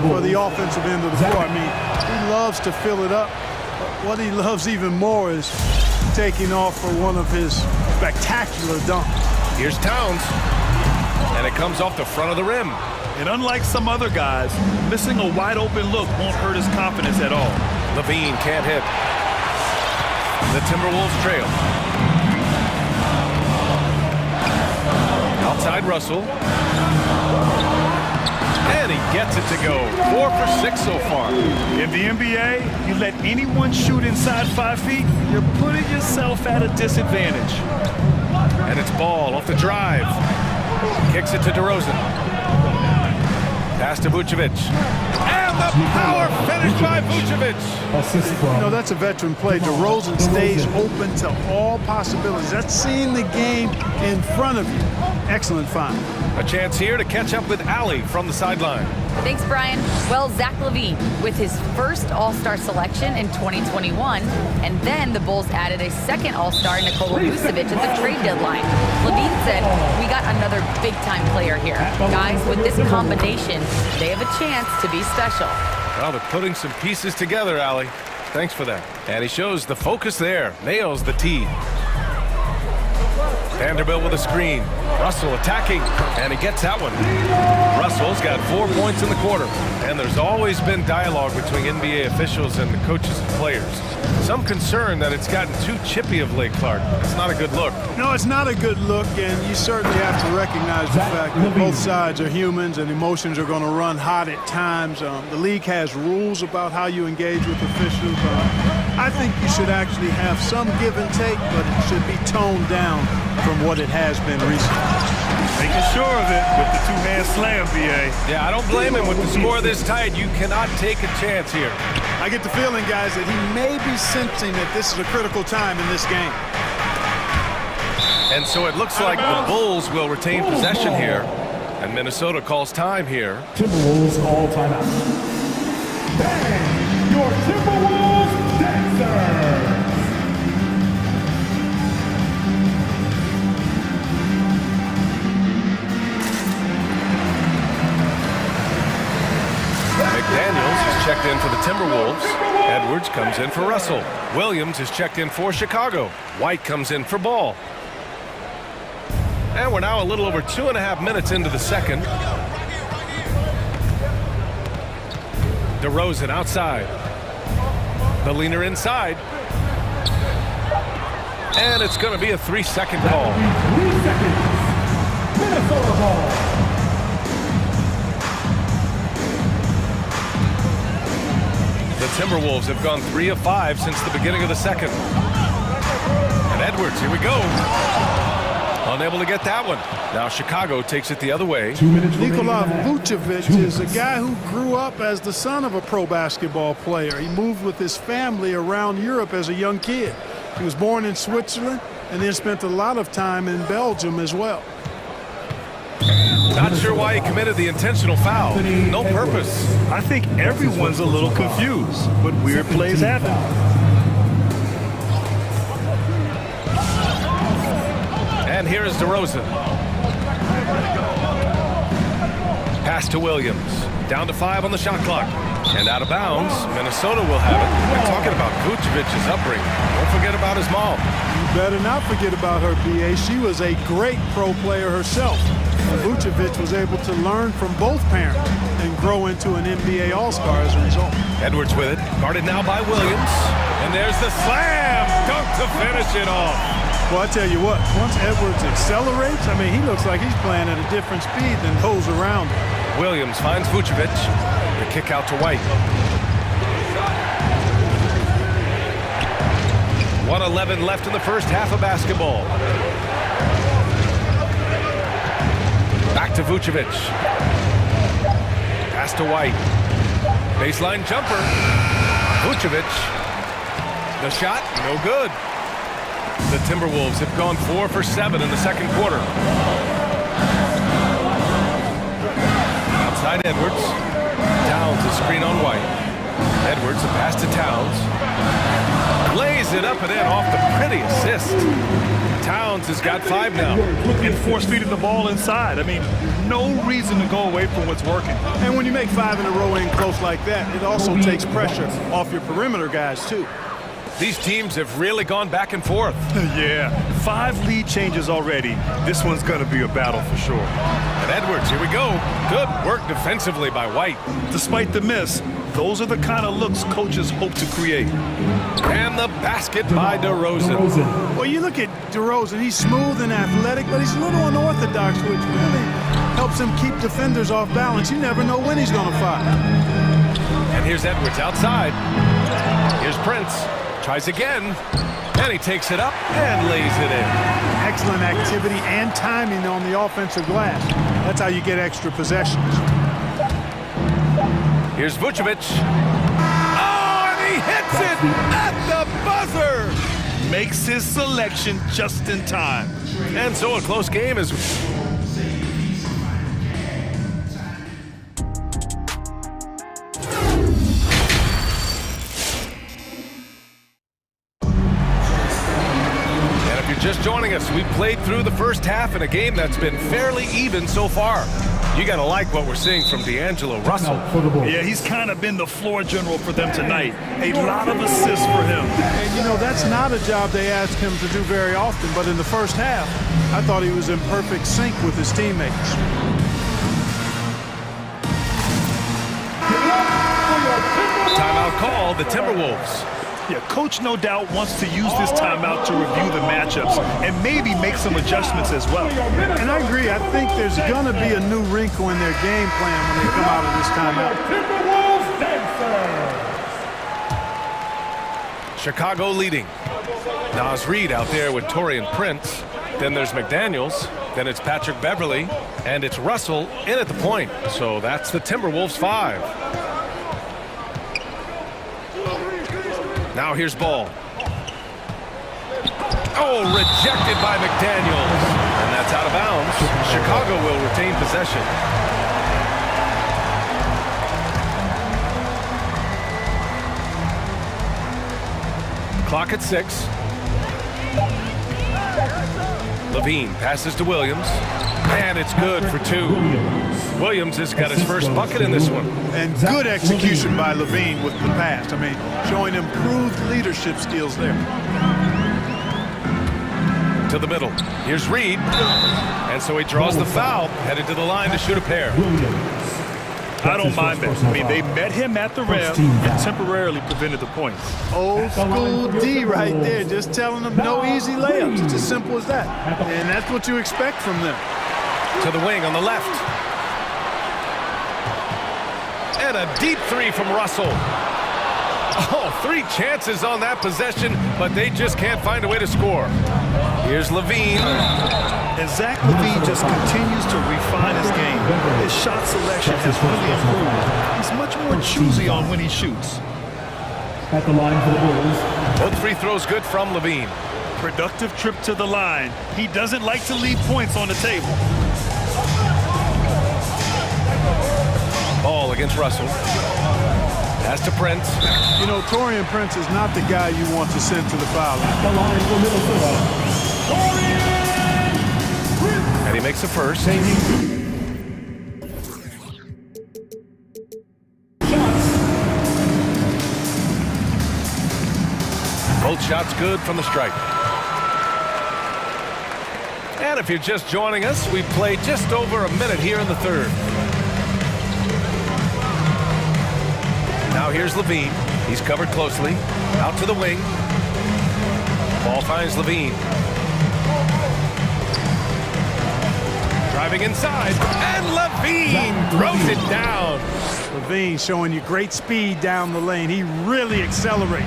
for the offensive end of the floor. I mean, he loves to fill it up. What he loves even more is taking off for one of his spectacular dunks. Here's Towns. And it comes off the front of the rim. And unlike some other guys, missing a wide-open look won't hurt his confidence at all. Levine can't hit. The Timberwolves trail. Outside Russell. And he gets it to go. 4 for 6 so far. In the NBA, you let anyone shoot inside 5 feet, you're putting yourself at a disadvantage. And it's Ball off the drive. Kicks it to DeRozan. Pass to Vucevic. And the power finish by Vucevic. You know, that's a veteran play. DeRozan stays open to all possibilities. That's seeing the game in front of you. Excellent find. A chance here to catch up with Allie from the sideline. Thanks, Brian. Well, Zach LaVine with his first All-Star selection in 2021, and then the Bulls added a second All-Star, Nikola Vucevic, at the trade deadline. LaVine said, "We got another big-time player here. Guys, with this combination, they have a chance to be special." Well, they're putting some pieces together, Allie. Thanks for that. And he shows the focus there. Nails the tee. Vanderbilt with a screen. Russell attacking, and he gets that one. Russell's got 4 points in the quarter, and there's always been dialogue between NBA officials and the coaches and players. Some concern that it's gotten too chippy of late, Clark. It's not a good look. No, it's not a good look, and you certainly have to recognize the fact that both sides are humans and emotions are going to run hot at times. The league has rules about how you engage with officials. I think you should actually have some give and take, but it should be toned down from what it has been recently. Making sure of it with the two-man slam, BA. Yeah, I don't blame him. With the score this tight, you cannot take a chance here. I get the feeling, guys, that he may be sensing that this is a critical time in this game. And so it looks like the Bulls will retain possession here, and Minnesota calls time here. Timberwolves all timeout. Bang! Your Timberwolves dancers! McDaniels is checked in for the Timberwolves. Edwards comes in for Russell. Williams is checked in for Chicago. White comes in for Ball. And we're now a little over 2.5 minutes into the second. DeRozan outside. The leaner inside. And it's going to be a 3-second call. 3 seconds. Minnesota ball. The Timberwolves have gone 3 of 5 since the beginning of the second. And Edwards, here we go. Unable to get that one. Now Chicago takes it the other way. Nikola Vucevic is a guy who grew up as the son of a pro basketball player. He moved with his family around Europe as a young kid. He was born in Switzerland and then spent a lot of time in Belgium as well. Not sure why he committed the intentional foul. No purpose. I think everyone's a little confused, but weird plays happen. And here is DeRozan. Pass to Williams. Down to 5 on the shot clock. And out of bounds, Minnesota will have it. We're talking about Vucevic's upbringing. Don't forget about his mom. You better not forget about her, B.A. She was a great pro player herself. Vucevic was able to learn from both parents and grow into an NBA All-Star as a result. Edwards with it. Guarded now by Williams. And there's the slam dunk to finish it off. Well, I tell you what, once Edwards accelerates, I mean, he looks like he's playing at a different speed than those around him. Williams finds Vucevic. The kick out to White. 1:11 left in the first half of basketball. Back to Vucevic. Pass to White. Baseline jumper. Vucevic. The shot, no good. The Timberwolves have gone 4 for 7 in the second quarter. Outside Edwards. Towns a screen on White. Edwards a pass to Towns. Lays it up and in off the pretty assist. Towns has got 5 now. And force-feeding the ball inside. I mean, no reason to go away from what's working. And when you make 5 in a row in close like that, it also takes pressure off your perimeter guys, too. These teams have really gone back and forth. Yeah, 5 lead changes already. This one's going to be a battle for sure. And Edwards, here we go. Good work defensively by White. Despite the miss, those are the kind of looks coaches hope to create. And the basket by DeRozan. Well, you look at DeRozan, he's smooth and athletic, but he's a little unorthodox, which really helps him keep defenders off balance. You never know when he's going to fire. And here's Edwards outside. Here's Prince. Tries again, and he takes it up and lays it in. Excellent activity and timing on the offensive glass. That's how you get extra possessions. Here's Vucevic. Oh, and he hits it at the buzzer! Makes his selection just in time. And so a close game is... Just joining us, we played through the first half in a game that's been fairly even so far. You got to like what we're seeing from D'Angelo Russell. Yeah, he's kind of been the floor general for them tonight. A lot of assists for him. And, you know, that's not a job they ask him to do very often, but in the first half, I thought he was in perfect sync with his teammates. Timeout call, the Timberwolves. Yeah, coach no doubt wants to use this timeout to review the matchups and maybe make some adjustments as well. And I agree. I think there's going to be a new wrinkle in their game plan when they come out of this timeout. Chicago leading. Naz Reid out there with Taurean Prince. Then there's McDaniels. Then it's Patrick Beverly. And it's Russell in at the point. So that's the Timberwolves 5. Now here's Ball. Oh, rejected by McDaniels. And that's out of bounds. Chicago will retain possession. Clock at 6. Levine passes to Williams. And it's good for 2. Williams has got his first bucket in this one. And good execution by Levine with the pass. I mean, showing improved leadership skills there. To the middle. Here's Reid. And so he draws the foul, headed to the line to shoot a pair. I don't mind that. I mean, they met him at the rim and temporarily prevented the points. Old school D right there, just telling them no easy layups. It's as simple as that. And that's what you expect from them. To the wing on the left. And a deep three from Russell. Oh, 3 chances on that possession, but they just can't find a way to score. Here's Levine. And Zach Levine just continues to refine his game. His shot selection has really improved. He's much more choosy on when he shoots. At the line for the Bulls. Both free throws good from Levine. Productive trip to the line. He doesn't like to leave points on the table. Ball against Russell. Pass to Prince. You know, Taurean Prince is not the guy you want to send to the foul line. The line for Minnesota. And he makes the first. Both shots good from the stripe. And if you're just joining us, we played just over a minute here in the third. Now here's Levine. He's covered closely. Out to the wing. Ball finds Levine. Driving inside. And Levine throws it down. Levine showing you great speed down the lane. He really accelerates.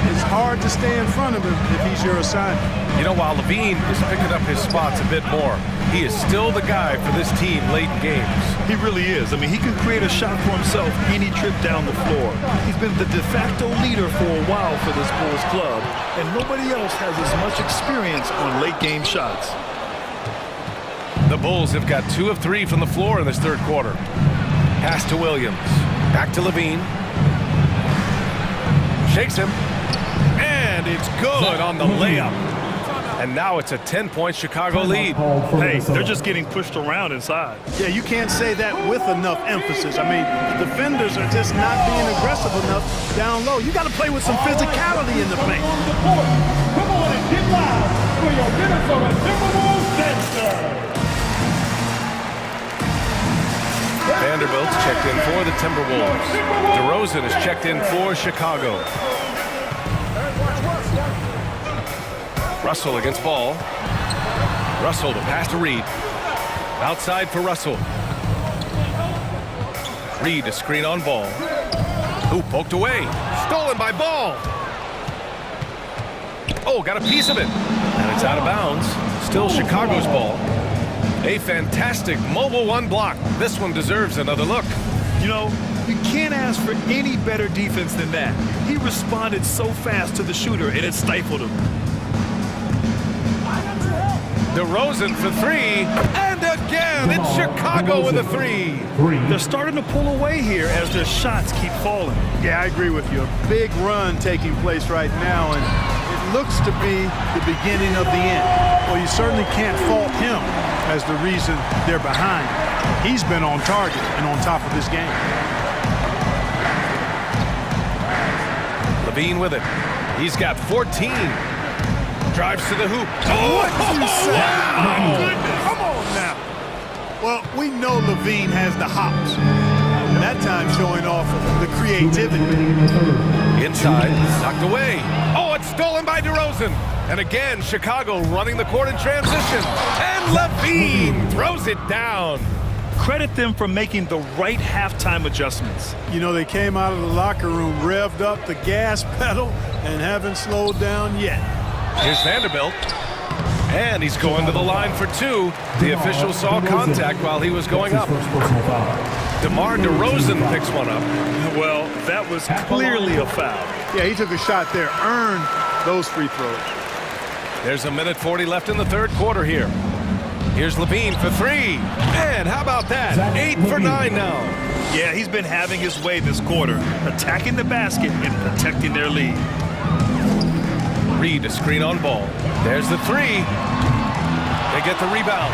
It's hard to stay in front of him if he's your assignment. You know, while Levine is picking up his spots a bit more, he is still the guy for this team late in games. He really is. I mean, he can create a shot for himself any trip down the floor. He's been the de facto leader for a while for this Bulls club, and nobody else has as much experience on late game shots. The Bulls have got 2 of 3 from the floor in this third quarter. Pass to Williams. Back to Levine. Shakes him. And it's good on the layup. And now it's a 10-point Chicago lead. Hey, they're just getting pushed around inside. Yeah, you can't say that with enough emphasis. I mean, the defenders are just not being aggressive enough down low. You got to play with some physicality in the paint. Come on and get loud for your Minnesota Timberwolves center. Vanderbilt's checked in for the Timberwolves. DeRozan is checked in for Chicago. Russell against Ball. Russell to pass to Reed. Outside for Russell. Reed to screen on Ball. Who poked away. Stolen by Ball. Oh, got a piece of it. And it's out of bounds. Still Chicago's ball. A fantastic mobile one block. This one deserves another look. You know, you can't ask for any better defense than that. He responded so fast to the shooter, and it stifled him. DeRozan for 3, and again, it's Chicago with a 3. They're starting to pull away here as their shots keep falling. Yeah, I agree with you. A big run taking place right now, and it looks to be the beginning of the end. Well, you certainly can't fault him as the reason they're behind. He's been on target and on top of his game. Levine with it. He's got 14. Drives to the hoop. Oh, what you say? Wow. My goodness. Come on now. Well, we know Levine has the hops. That time showing off the creativity. Inside, knocked away. Oh, it's stolen by DeRozan. And again, Chicago running the court in transition. And Levine throws it down. Credit them for making the right halftime adjustments. You know, they came out of the locker room, revved up the gas pedal, and haven't slowed down yet. Here's Vanderbilt. And he's going to the line for 2. The official saw contact while he was going up. DeMar DeRozan picks one up. Well, that was clearly a foul. Yeah, he took a shot there, earned those free throws. There's a minute 40 left in the third quarter here. Here's Levine for 3. And how about that? 8 for 9 now. Yeah, he's been having his way this quarter, attacking the basket and protecting their lead. Reed to screen on Ball. There's the 3. They get the rebound.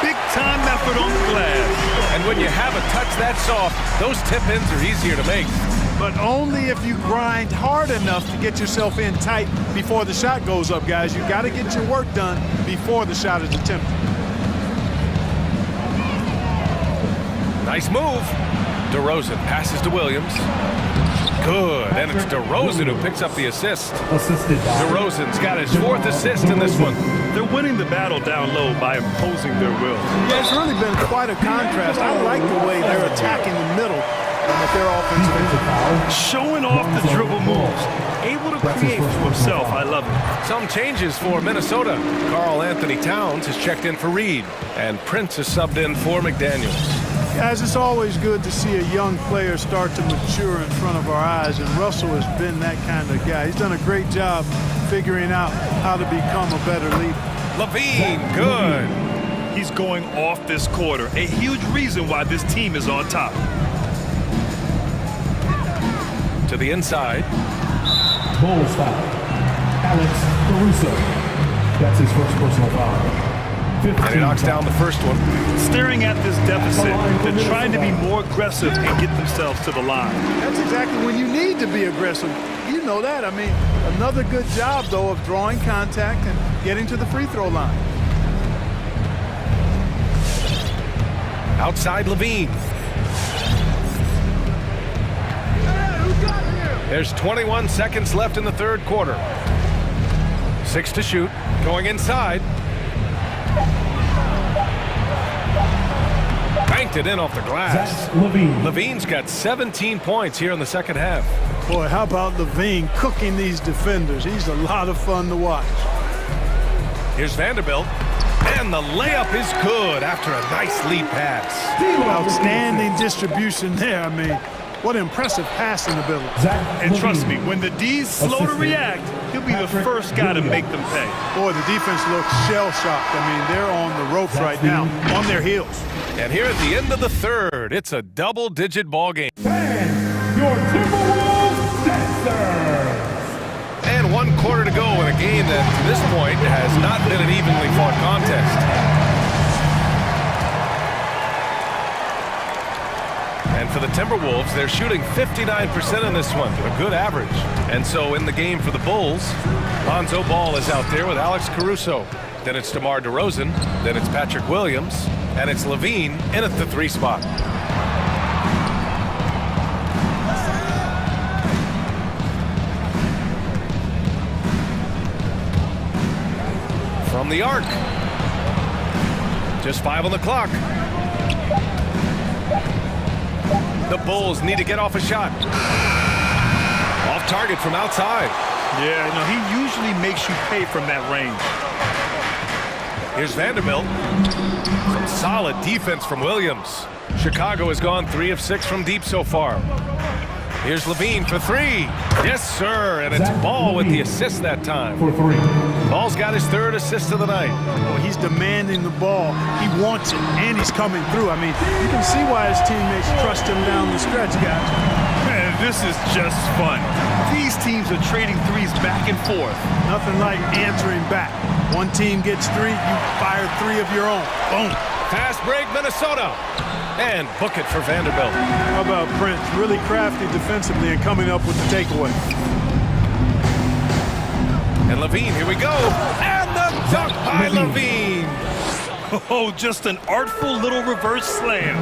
Big time effort on the glass. And when you have a touch that soft, those tip-ins are easier to make. But only if you grind hard enough to get yourself in tight before the shot goes up, guys. You got to get your work done before the shot is attempted. Nice move. DeRozan passes to Williams. Good, and it's DeRozan who picks up the assist. DeRozan's got his 4th assist in this one. They're winning the battle down low by imposing their will. Yeah, it's really been quite a contrast. I like the way they're attacking the middle with their offensive end. Showing off the dribble moves. Able to create for himself. I love it. Some changes for Minnesota. Karl Anthony Towns has checked in for Reed, and Prince has subbed in for McDaniels. Guys, it's always good to see a young player start to mature in front of our eyes, and Russell has been that kind of guy. He's done a great job figuring out how to become a better leader. LaVine, good. He's going off this quarter. A huge reason why this team is on top. To the inside. Bulls foul. Alex Caruso. That's his first personal foul. And he knocks down the first one. Staring at this deficit, they're trying to be more aggressive and get themselves to the line. That's exactly when you need to be aggressive. You know that. I mean, another good job, though, of drawing contact and getting to the free throw line. Outside LaVine. There's 21 seconds left in the third quarter. 6 to shoot. Going inside. Banked it in off the glass. LaVine's got 17 points here in the second half. Boy, how about LaVine cooking these defenders? He's a lot of fun to watch. Here's Vanderbilt. And the layup is good after a nice lead pass. Outstanding distribution there. I mean, what impressive passing ability. And trust me, when the D's slow to react, he'll be the first guy to make them pay. Boy, the defense looks shell-shocked. I mean, they're on the ropes right now, on their heels. And here at the end of the third, it's a double-digit ball game. Your Timberwolves Dancers. And 1 quarter to go in a game that, to this point, has not been an evenly fought contest. And for the Timberwolves, they're shooting 59% in this one, a good average. And so in the game for the Bulls, Lonzo Ball is out there with Alex Caruso. Then it's DeMar DeRozan, then it's Patrick Williams, and it's LaVine in at the 3 spot. From the arc. Just 5 on the clock. The Bulls need to get off a shot. Off target from outside. Yeah, no, he usually makes you pay from that range. Here's Vanderbilt. Some solid defense from Williams. Chicago has gone 3 of 6 from deep so far. Here's LaVine for 3. Yes, sir, and it's Ball with the assist that time. For 3. Ball's got his 3rd assist of the night. Well, he's demanding the ball. He wants it, and he's coming through. I mean, you can see why his teammates trust him down the stretch, guys. Man, this is just fun. These teams are trading threes back and forth. Nothing like answering back. One team gets 3, you fire 3 of your own. Boom. Fast break, Minnesota. And book it for Vanderbilt. How about Prince? Really crafty defensively and coming up with the takeaway. And LaVine, here we go. And the dunk by LaVine. Oh, just an artful little reverse slam.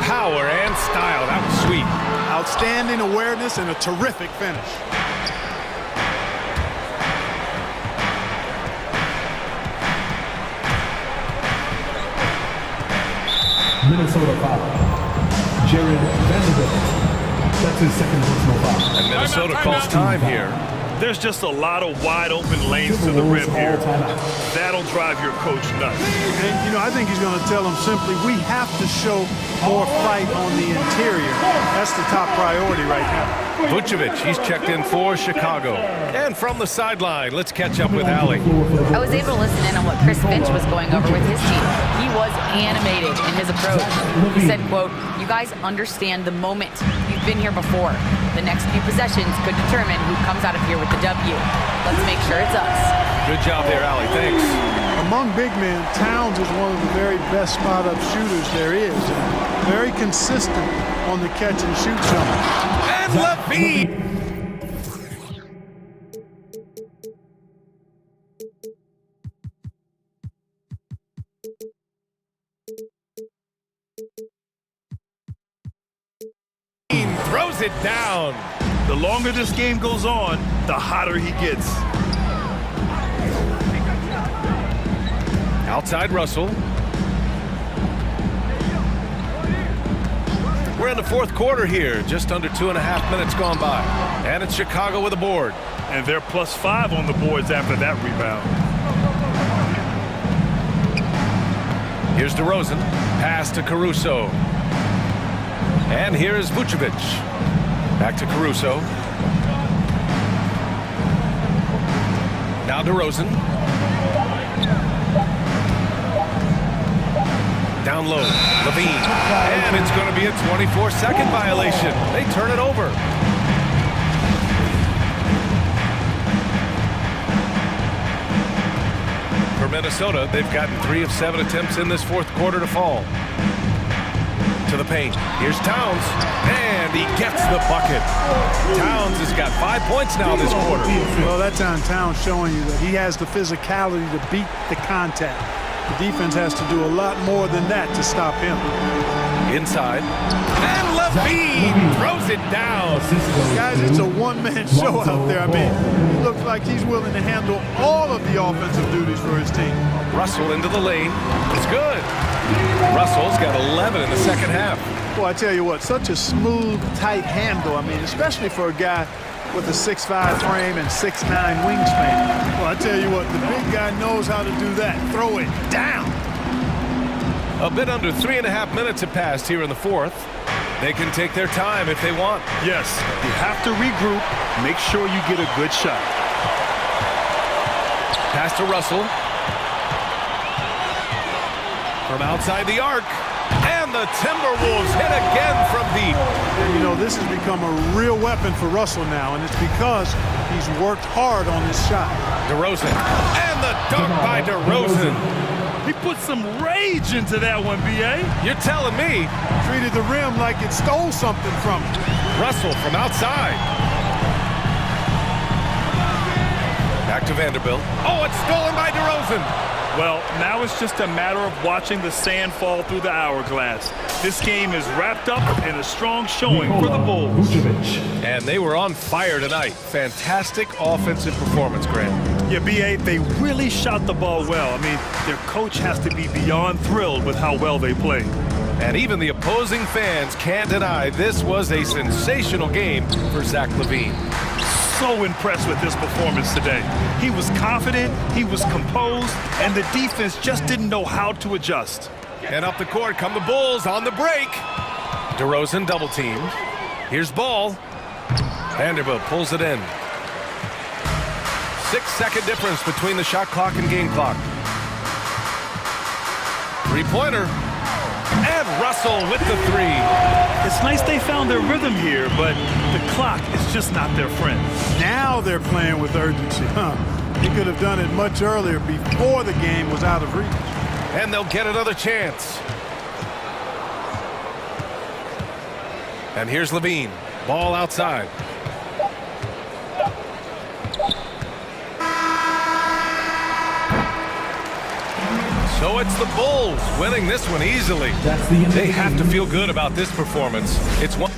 Power and style. That was sweet. Outstanding awareness and a terrific finish. Minnesota foul. Jared Vanderbilt. That's his 2nd personal foul. And Minnesota calls time here. There's just a lot of wide open lanes to the rim here. That'll drive your coach nuts. And, you know, I think he's going to tell them simply, we have to show more fight on the interior. That's the top priority right now. Vucevic, he's checked in for Chicago. And from the sideline, let's catch up with Allie. I was able to listen in on what Chris Finch was going over with his team. He was animated in his approach. He said, quote, "You guys understand the moment. You've been here before. The next few possessions could determine who comes out of here with the W. Let's make sure it's us." Good job there, Allie. Thanks. Among big men, Towns is one of the very best spot-up shooters there is. Very consistent on the catch-and-shoot zone. And LaVine! lays it down. The longer this game goes on, the hotter he gets. Outside Russell. We're in the fourth quarter here, just under 2.5 minutes gone by. And it's Chicago with a board. And they're +5 on the boards after that rebound. Here's DeRozan, pass to Caruso. And here's Vucevic. Back to Caruso. Now DeRozan. Down low, Levine. And it's going to be a 24-second violation. They turn it over. For Minnesota, they've gotten 3 of 7 attempts in this fourth quarter to fall. To the paint. Here's Towns. And he gets the bucket. Towns has got 5 points now this quarter. Well, that time Towns showing you that he has the physicality to beat the contact. The defense has to do a lot more than that to stop him. Inside. And Levine throws it down. Guys, it's a one-man show out there. I mean, he looks like he's willing to handle all of the offensive duties for his team. Russell into the lane. It's good. Russell's got 11 in the second half. Well, I tell you what, such a smooth, tight handle. I mean, especially for a guy with a 6'5" frame and 6'9" wingspan. Well, I tell you what, the big guy knows how to do that. Throw it down. A bit under 3.5 minutes have passed here in the fourth. They can take their time if they want. Yes, you have to regroup. Make sure you get a good shot. Pass to Russell. From outside the arc. And the Timberwolves hit again from deep. And you know, this has become a real weapon for Russell now, and it's because he's worked hard on this shot. DeRozan. And the dunk by DeRozan. He put some rage into that one, B.A. You're telling me. Treated the rim like it stole something from him. Russell from outside. Back to Vanderbilt. Oh, it's stolen by DeRozan. Well, now it's just a matter of watching the sand fall through the hourglass. This game is wrapped up in a strong showing for the Bulls. And they were on fire tonight. Fantastic offensive performance, Grant. Yeah, B.A., they really shot the ball well. I mean, their coach has to be beyond thrilled with how well they played. And even the opposing fans can't deny this was a sensational game for Zach LaVine. So impressed with his performance today. He was confident, he was composed, and the defense just didn't know how to adjust. And up the court come the Bulls on the break. DeRozan double teamed. Here's Ball. Vanderbilt pulls it in. 6-second difference between the shot clock and game clock. Three-pointer. And Russell with the three. It's nice they found their rhythm here, but the clock is just not their friend. Now they're playing with urgency, huh? He could have done it much earlier before the game was out of reach. And they'll get another chance. And here's Levine. Ball outside. So it's the Bulls winning this one easily. They have to feel good about this performance. It's one.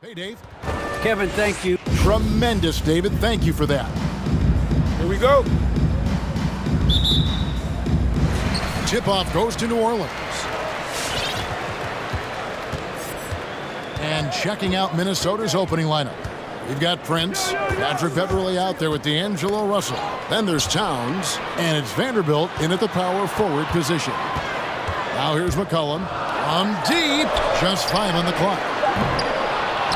Hey, Dave. Kevin, thank you. Tremendous, David. Thank you for that. Here we go. Tip-off goes to New Orleans. And checking out Minnesota's opening lineup. We've got Prince, Patrick Beverly out there with D'Angelo Russell. Then there's Towns, and it's Vanderbilt in at the power forward position. Now here's McCollum. From deep, just 5 on the clock.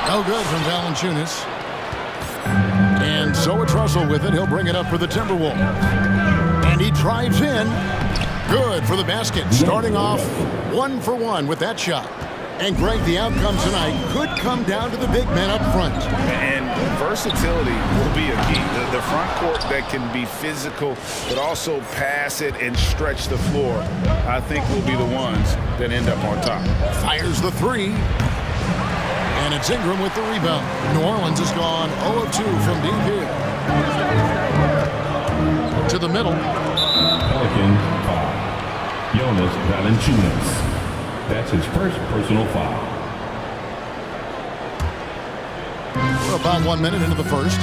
No good from Valanciunas. And so it's Russell with it. He'll bring it up for the Timberwolves. And he drives in. Good for the basket. Starting off 1 for 1 with that shot. And Greg, the outcome tonight could come down to the big man up front. And versatility will be a key. The front court that can be physical, but also pass it and stretch the floor, I think will be the ones that end up on top. Fires the 3. And it's Ingram with the rebound. New Orleans has gone 0 of 2 from deep here. To the middle. Pelican foul. Jonas Valanciunas. That's his first personal foul. We're about 1 minute into the first.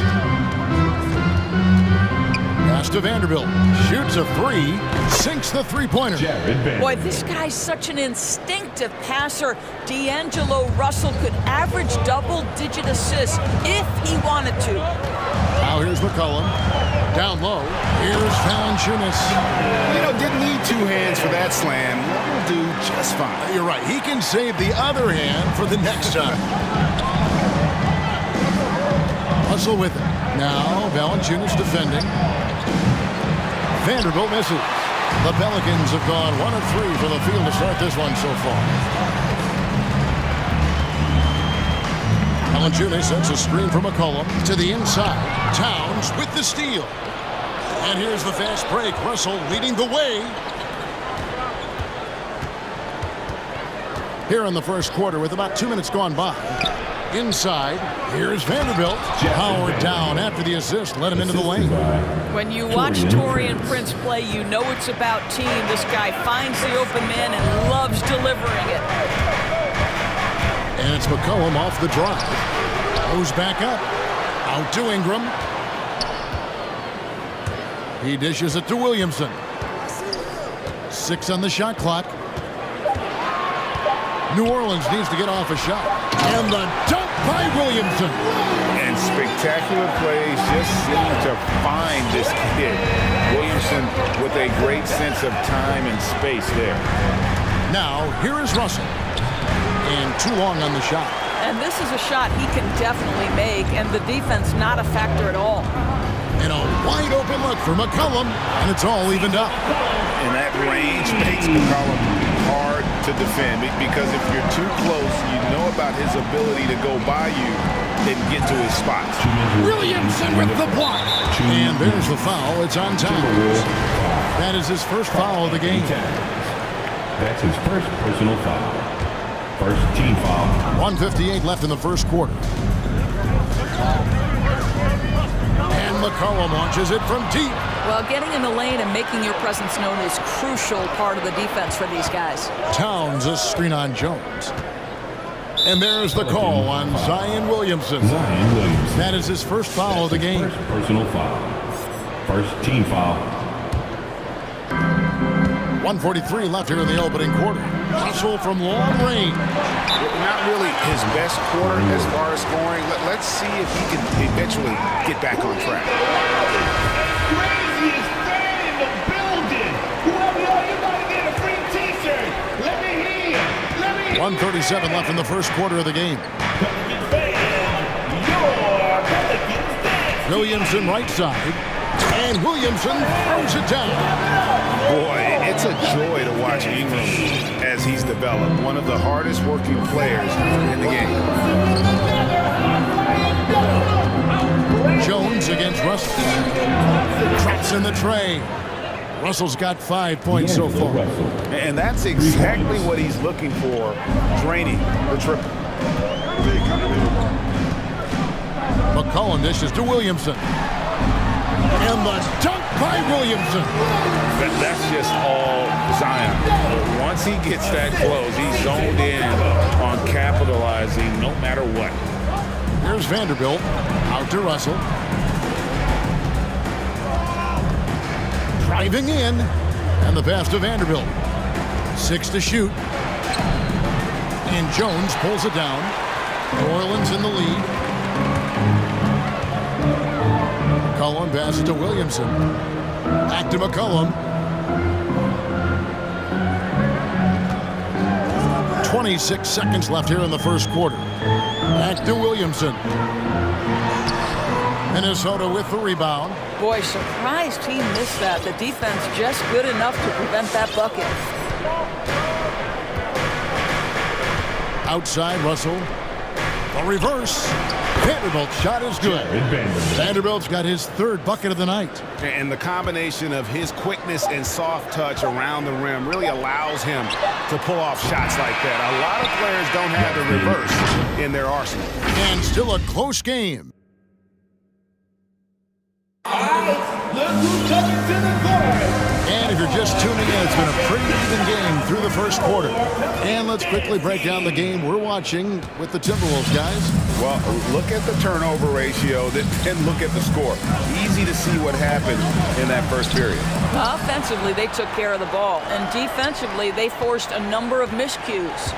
Pass to Vanderbilt. Shoots a 3. Sinks the three-pointer. Boy, this guy's such an instinctive passer. D'Angelo Russell could average double-digit assists if he wanted to. Now here's McCollum. Down low. Here's Valanciunas. You know, didn't need 2 hands for that slam. Will do just fine. You're right. He can save the other hand for the next time. Russell with it. Now Valanciunas defending. Vanderbilt misses. The Pelicans have gone 1 of 3 from the field to start this one so far. Valanciunas sets a screen for McCollum to the inside. Towns with the steal. And here's the fast break. Russell leading the way. Here in the first quarter with about 2 minutes gone by. Inside, here's Vanderbilt. Howard down after the assist. Let him into the lane. When you watch Taurean Prince play, you know it's about team. This guy finds the open man and loves delivering it. And it's McCollum off the drive. Goes back up. Out to Ingram. He dishes it to Williamson. 6 on the shot clock. New Orleans needs to get off a shot. And the dunk by Williamson. And spectacular plays just seem to find this kid. Williamson with a great sense of time and space there. Now, here is Russell. And too long on the shot. And this is a shot he can definitely make, and the defense not a factor at all. And a wide open look for McCollum, and it's all evened up. And that range makes McCollum hard to defend, because if you're too close, you know about his ability to go by you and get to his spots. Williamson with the block. And there's the foul. It's on Towns. That is his first foul of the game. That's his first personal foul. First team foul. 1:58 left in the first quarter. And McCollum launches it from deep. Well, getting in the lane and making your presence known is crucial part of the defense for these guys. Towns a screen on Jones. And there's the call on Zion Williamson. That is his first foul of the game. First personal foul. First team foul. 1:43 left here in the opening quarter. Hustle from long range. Not really his best quarter as far as scoring. Let's see if he can eventually get back on track. Craziest fan in the building. Whoever you might get a free t-shirt. Let me hear. 1:37 left in the first quarter of the game. Williamson right side. And Williamson throws it down. Boy, it's a joy to watch Ingram as he's developed. One of the hardest working players in the game. Jones against Russell. Drops in the tray. Russell's got 5 points so far. And that's exactly what he's looking for, draining the triple. McCollum dishes to Williamson. And the dunk by Williamson. That's just all Zion. But once he gets that close, he's zoned in on capitalizing no matter what. Here's Vanderbilt. Out to Russell. Driving in. And the pass to Vanderbilt. 6 to shoot. And Jones pulls it down. New Orleans in the lead. McCollum passes to Williamson. Back to McCollum. 26 seconds left here in the first quarter. Back to Williamson. Minnesota with the rebound. Boy, surprised he missed that. The defense just good enough to prevent that bucket. Outside Russell. A reverse. Vanderbilt's shot is good. Vanderbilt's got his third bucket of the night. And the combination of his quickness and soft touch around the rim really allows him to pull off shots like that. A lot of players don't have the reverse in their arsenal. And still a close game. And if you're just tuning in, it's been a pretty even game through the first quarter. And let's quickly break down the game we're watching with the Timberwolves, guys. Well, look at the turnover ratio, then look at the score. Easy to see what happened in that first period. Offensively, they took care of the ball. And defensively, they forced a number of miscues.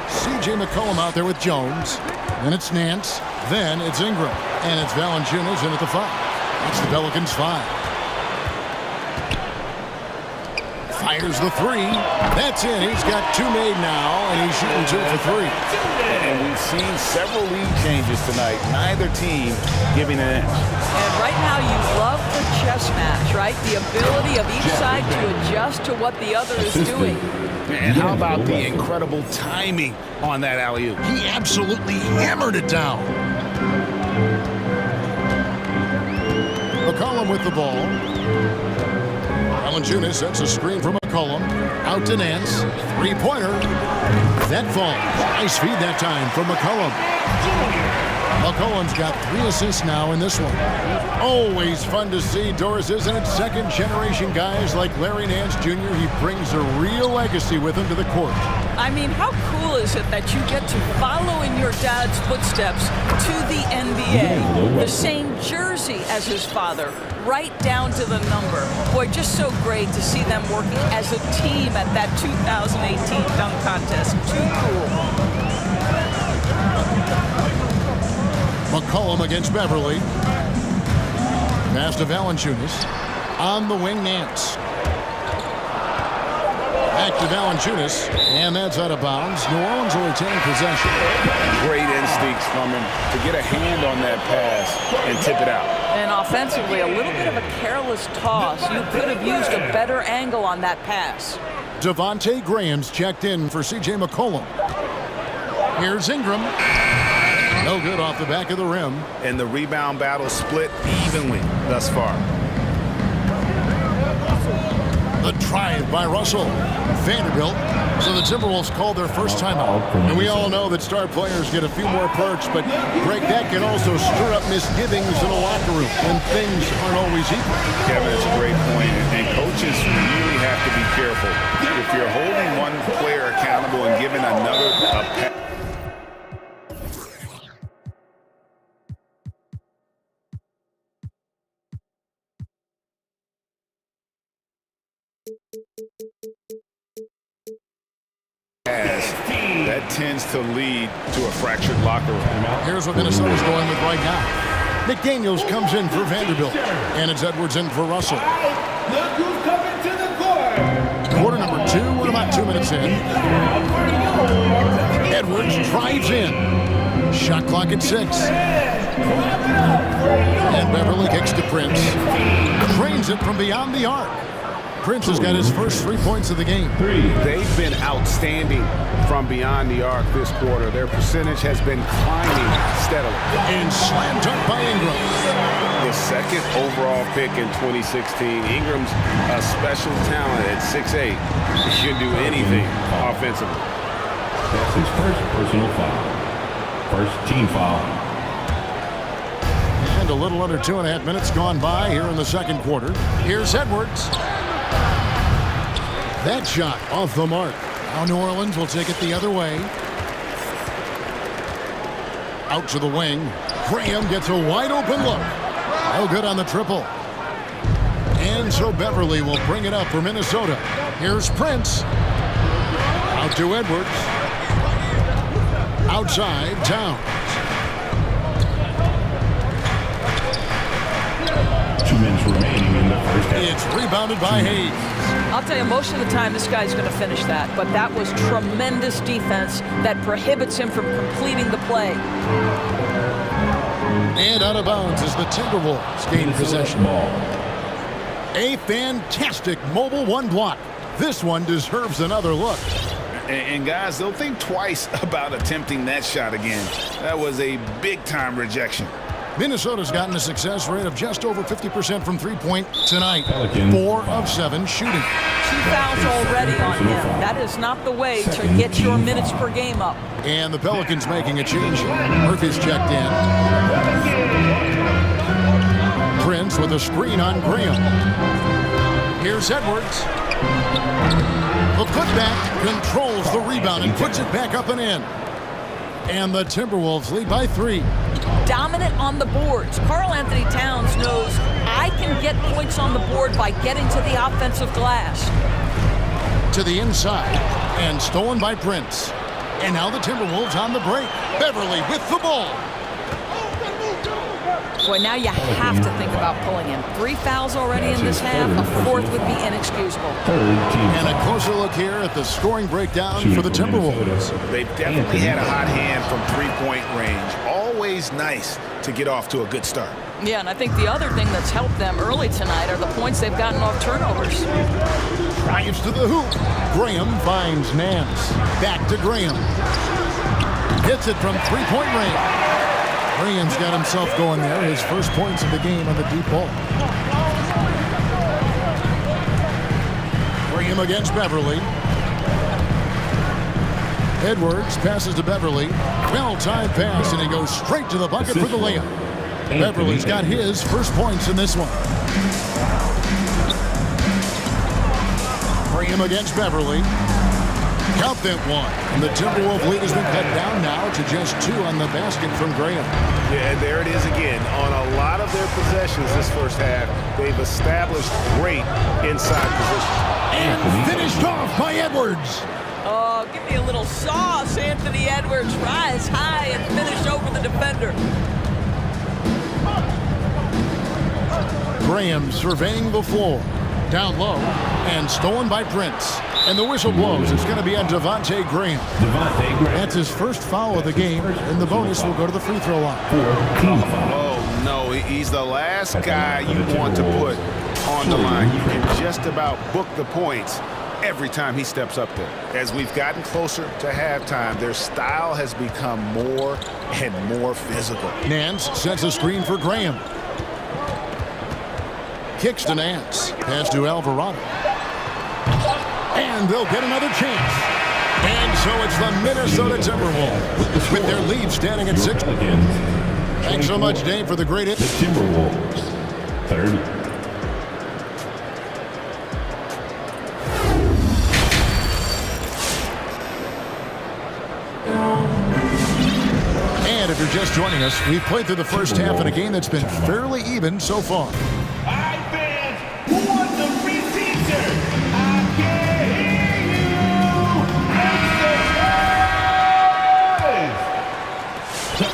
C.J. McCollum out there with Jones. Then it's Nance. Then it's Ingram. And it's Valanciunas in at the 5. That's the Pelicans' 5. Fires the 3. That's in. He's got 2 made now, and he's shooting 2 for 3. And we've seen several lead changes tonight. Neither team giving an inch. And right now you love the chess match, right? The ability of each side to adjust to what the other is doing. And how about the incredible timing on that alley-oop? He absolutely hammered it down. McCollum with the ball. Valanciunas sets a screen from McCollum. Out to Nance. 3-pointer. That falls. Nice feed that time from McCollum. McCollum's got 3 assists now in this one. Always fun to see, Doris, isn't it? Second-generation guys like Larry Nance Jr., he brings a real legacy with him to the court. I mean, how cool is it that you get to follow in your dad's footsteps to the NBA? The same jersey as his father, right down to the number. Boy, just so great to see them working as a team at that 2018 dunk contest. Too cool. McCollum against Beverly. Pass to Valanciunas. On the wing, Nance. Back to Valanciunas, and that's out of bounds. New Orleans will retain possession. Great instincts from him to get a hand on that pass and tip it out. And offensively, a little bit of a careless toss. You could have used a better angle on that pass. Devontae Graham's checked in for C.J. McCollum. Here's Ingram. No good off the back of the rim. And the rebound battle split evenly thus far. The drive by Russell. Vanderbilt. So the Timberwolves called their first timeout. And we all know that star players get a few more perks, but Greg, that can also stir up misgivings in a locker room when things aren't always equal. Kevin, it's a great point, and coaches really have to be careful. If you're holding one player accountable and giving another a that tends to lead to a fractured locker room. Here's what Minnesota's going with right now. McDaniels comes in for Vanderbilt, and it's Edwards in for Russell. Quarter number 2, we're about 2 minutes in. Edwards drives in. Shot clock at 6. And Beverly kicks to Prince. Drains it from beyond the arc. Prince has got his first 3 points of the game. They've been outstanding from beyond the arc this quarter. Their percentage has been climbing steadily. And slam dunk by Ingram. The second overall pick in 2016. Ingram's a special talent at 6'8". He should do anything offensively. That's his first personal foul. First team foul. And a little under 2.5 minutes gone by here in the second quarter. Here's Edwards. That shot off the mark. Now New Orleans will take it the other way. Out to the wing. Graham gets a wide open look. No good on the triple. And so Beverly will bring it up for Minnesota. Here's Prince. Out to Edwards. Outside, Towns. 2 minutes remaining in the first half. It's rebounded by Hayes. I'll tell you, most of the time this guy's going to finish that, but that was tremendous defense that prohibits him from completing the play. And out of bounds as the Timberwolves gain possession. A fantastic mobile one block. This one deserves another look. And guys, they'll think twice about attempting that shot again. That was a big-time rejection. Minnesota's gotten a success rate of just over 50% from three-point tonight. 4 of 7 shooting. 2 fouls already on him. That is not the way to get your minutes per game up. And the Pelicans making a change. Murphy's checked in. Prince with a screen on Graham. Here's Edwards. The putback controls the rebound and puts it back up and in. And the Timberwolves lead by 3. Dominant on the boards. Karl Anthony Towns knows I can get points on the board by getting to the offensive glass. To the inside and stolen by Prince. And now the Timberwolves on the break. Beverly with the ball. Boy, now you have to think about pulling him. 3 fouls already in this half. A 4th would be inexcusable. And a closer look here at the scoring breakdown for the Timberwolves. They've definitely had a hot hand from three-point range. Always nice to get off to a good start. Yeah, and I think the other thing that's helped them early tonight are the points they've gotten off turnovers. Drives to the hoop. Graham finds Nance. Back to Graham. Gets it from three-point range. Graham's got himself going there. His first points of the game on the deep ball. Graham against Beverly. Edwards passes to Beverly. Well-timed pass, and he goes straight to the bucket for the layup. Beverly's got his first points in this one. Graham against Beverly. Count that one. And the Timberwolves lead has been cut down now to just 2 on the basket from Graham. Yeah, and there it is again. On a lot of their possessions this first half, they've established great inside position. And finished off by Edwards. Oh, give me a little sauce, Anthony Edwards. Rise high and finish over the defender. Graham surveying the floor. Down low and stolen by Prince. And the whistle blows. It's going to be on Devontae Graham. That's his first foul of the game, and the bonus will go to the free throw line. Oh, no, he's the last guy you want to put on the line. You can just about book the points every time he steps up there. As we've gotten closer to halftime, their style has become more and more physical. Nance sets a screen for Graham. Kicks to Nance. Pass to Alvarado. And they'll get another chance. And so it's the Minnesota Timberwolves with their lead standing at 6. Thanks so much, Dave, for the great hit. The Timberwolves, 30. And if you're just joining us, we've played through the first half in a game that's been fairly even so far.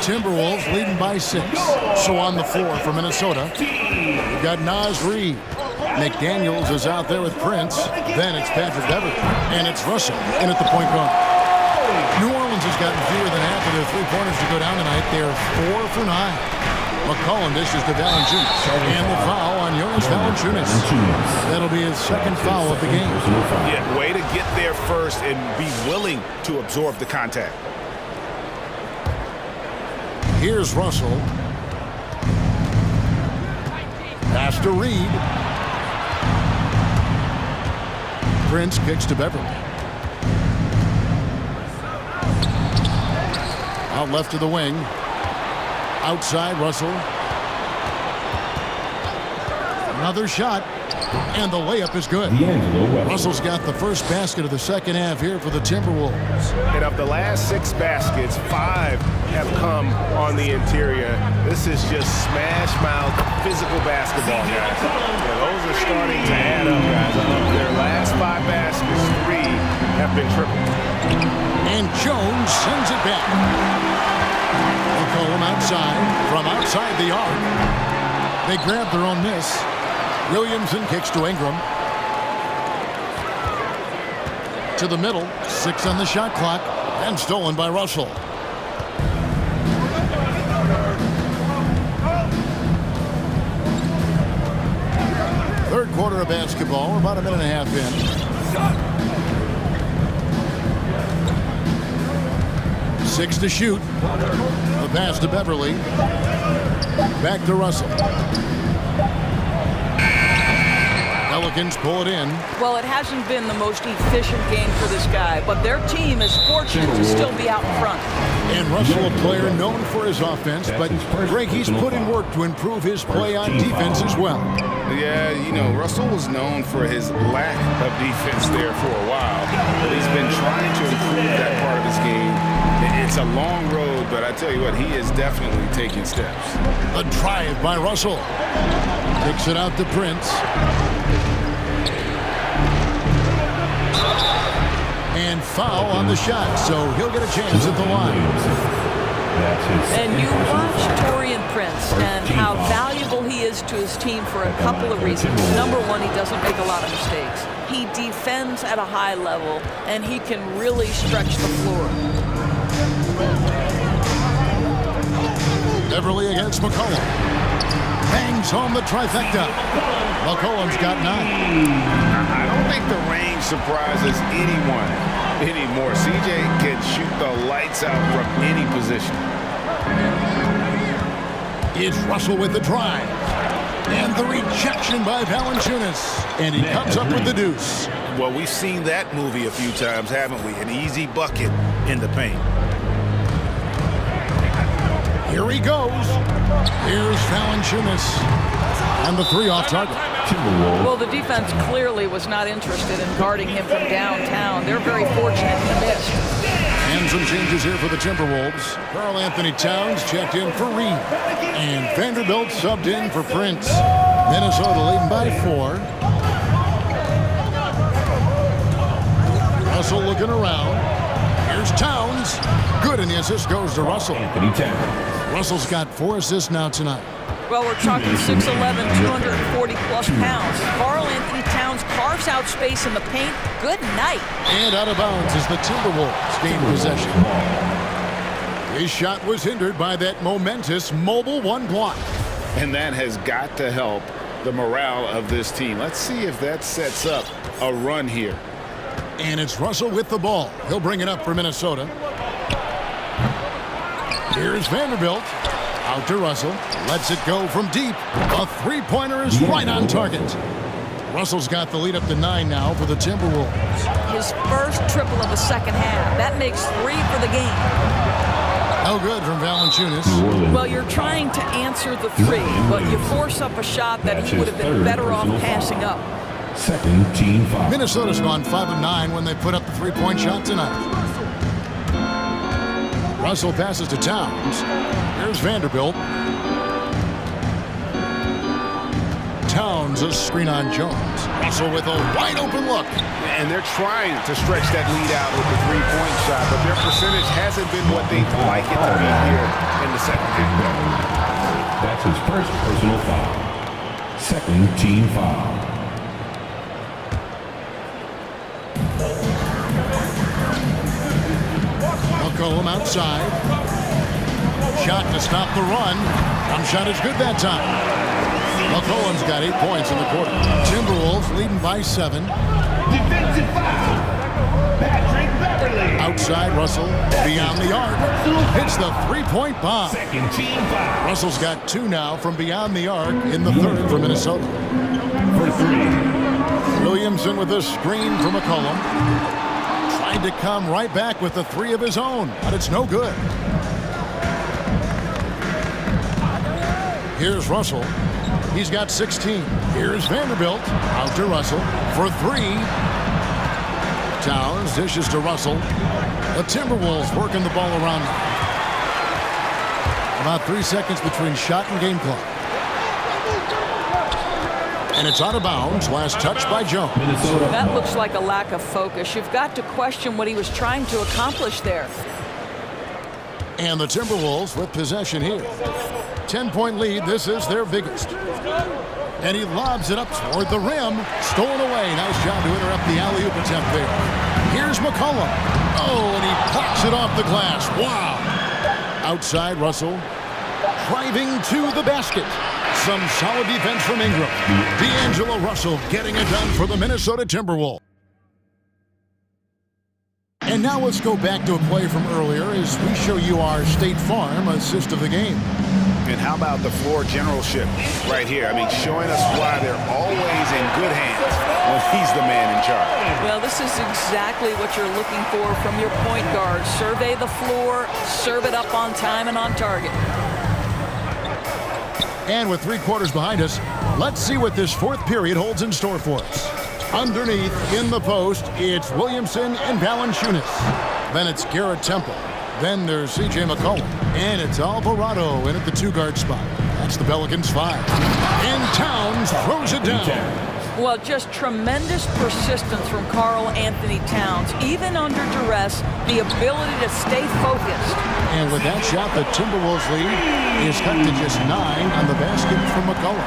Timberwolves leading by 6. So on the floor for Minnesota, we've got Naz Reid. McDaniels is out there with Prince. Then it's Patrick Beverly. And it's Russell in at the point guard. New Orleans has gotten fewer than half of their three-pointers to go down tonight. They're 4 for 9. McCollum dishes to Valanciunas. And the foul on Jonas Valanciunas. That'll be his second foul of the game. Yeah, way to get there first and be willing to absorb the contact. Here's Russell. Pass to Reed. Prince kicks to Beverly. Out left to the wing. Outside, Russell. Another shot. And the layup is good. Russell's got the first basket of the second half here for the Timberwolves. And of the last 6 baskets, 5 have come on the interior. This is just smash mouth physical basketball, guys. Yeah, those are starting to add up, guys. Of their last 5 baskets, 3 have been tripled. And Jones sends it back. McCollum outside, from outside the arc. They grab their own miss. Williamson kicks to Ingram. To the middle, 6 on the shot clock, and stolen by Russell. Third quarter of basketball, we're about a minute and a half in. Six to shoot. The pass to Beverly. Back to Russell. Pelicans pull it in. Well, it hasn't been the most efficient game for this guy, but their team is fortunate to still be out in front. And Russell, a player known for his offense, but Greg, he's put in work to improve his play on defense as well. Yeah, you know, Russell was known for his lack of defense there for a while, but he's been trying to improve that part of his game. It's a long road, but I tell you what, he is definitely taking steps. A drive by Russell. Kicks it out to Prince. And foul on the shot, so he'll get a chance at the line. And you watch Taurean Prince and how valuable he is to his team for a couple of reasons. Number one, he doesn't make a lot of mistakes. He defends at a high level, and he can really stretch the floor. Beverly against McCollum. Bangs home the trifecta. McCollum's got 9. I don't think the range surprises anyone anymore. CJ can shoot the lights out from any position. It's Russell with the drive. And the rejection by Valanciunas. And he comes up with the deuce. Well, we've seen that movie a few times, haven't we? An easy bucket in the paint. Here he goes. Here's Valanciunas. And the 3 off target. Well, the defense clearly was not interested in guarding him from downtown. They're very fortunate he missed. And some changes here for the Timberwolves. Karl Anthony Towns checked in for Reed. And Vanderbilt subbed in for Prince. Minnesota leading by 4. Russell looking around. Here's Towns. Good, and the assist goes to Russell. Russell's got 4 assists now tonight. Well, we're talking 6'11", 240-plus pounds. Karl Anthony Towns carves out space in the paint. Good night. And out of bounds as the Timberwolves gain possession. His shot was hindered by that momentous mobile 1 block. And that has got to help the morale of this team. Let's see if that sets up a run here. And it's Russell with the ball. He'll bring it up for Minnesota. Here's Vanderbilt. Out to Russell. Lets it go from deep. A 3-pointer is right on target. Russell's got the lead up to 9 now for the Timberwolves. His first triple of the second half. That makes 3 for the game. No good from Valanciunas. Well, you're trying to answer the 3, but you force up a shot that he would have been better off passing up. Second team foul. Minnesota's gone 5 of 9 when they put up the 3-point shot tonight. Russell passes to Towns. Here's Vanderbilt. Towns a screen on Jones. Russell with a wide open look. And they're trying to stretch that lead out with the 3-point shot, but their percentage hasn't been what they'd like it to be here in the second half. That's his first personal foul. Second team foul. McCollum outside. Shot to stop the run. Shot is good that time. McCollum's got 8 points in the quarter. Timberwolves leading by 7. Defensive foul. Patrick Beverly. Outside Russell. Beyond the arc. Hits the 3-point bomb. Second team foul. Russell's got 2 now from beyond the arc in the 3rd for Minnesota. For 3. Williamson with a screen for McCollum. Trying to come right back with the 3 of his own, but it's no good. Here's Russell. He's got 16. Here's Vanderbilt. Out to Russell for 3. Towns dishes to Russell. The Timberwolves working the ball around. About 3 seconds between shot and game clock. And it's out of bounds. Last touch by Jones. That looks like a lack of focus. You've got to question what he was trying to accomplish there. And the Timberwolves with possession here. 10-point lead. This is their biggest. And he lobs it up toward the rim. Stolen away. Nice job to interrupt the alley-oop attempt there. Here's McCollum. Oh, and he pops it off the glass. Wow. Outside, Russell driving to the basket. Some solid defense from Ingram. D'Angelo Russell getting it done for the Minnesota Timberwolves. And now let's go back to a play from earlier as we show you our State Farm assist of the game. And how about the floor generalship right here? I mean, showing us why they're always in good hands when he's the man in charge. Well, this is exactly what you're looking for from your point guard. Survey the floor, serve it up on time and on target. And with 3 quarters behind us, let's see what this 4th period holds in store for us. Underneath, in the post, it's Williamson and Valanciunas. Then it's Garrett Temple. Then there's C.J. McCollum. And it's Alvarado in at the 2-guard spot. That's the Pelicans 5. And Towns throws it down. Well, just tremendous persistence from Karl Anthony Towns. Even under duress, the ability to stay focused. And with that shot, the Timberwolves lead is cut to just 9 on the basket from McCollum.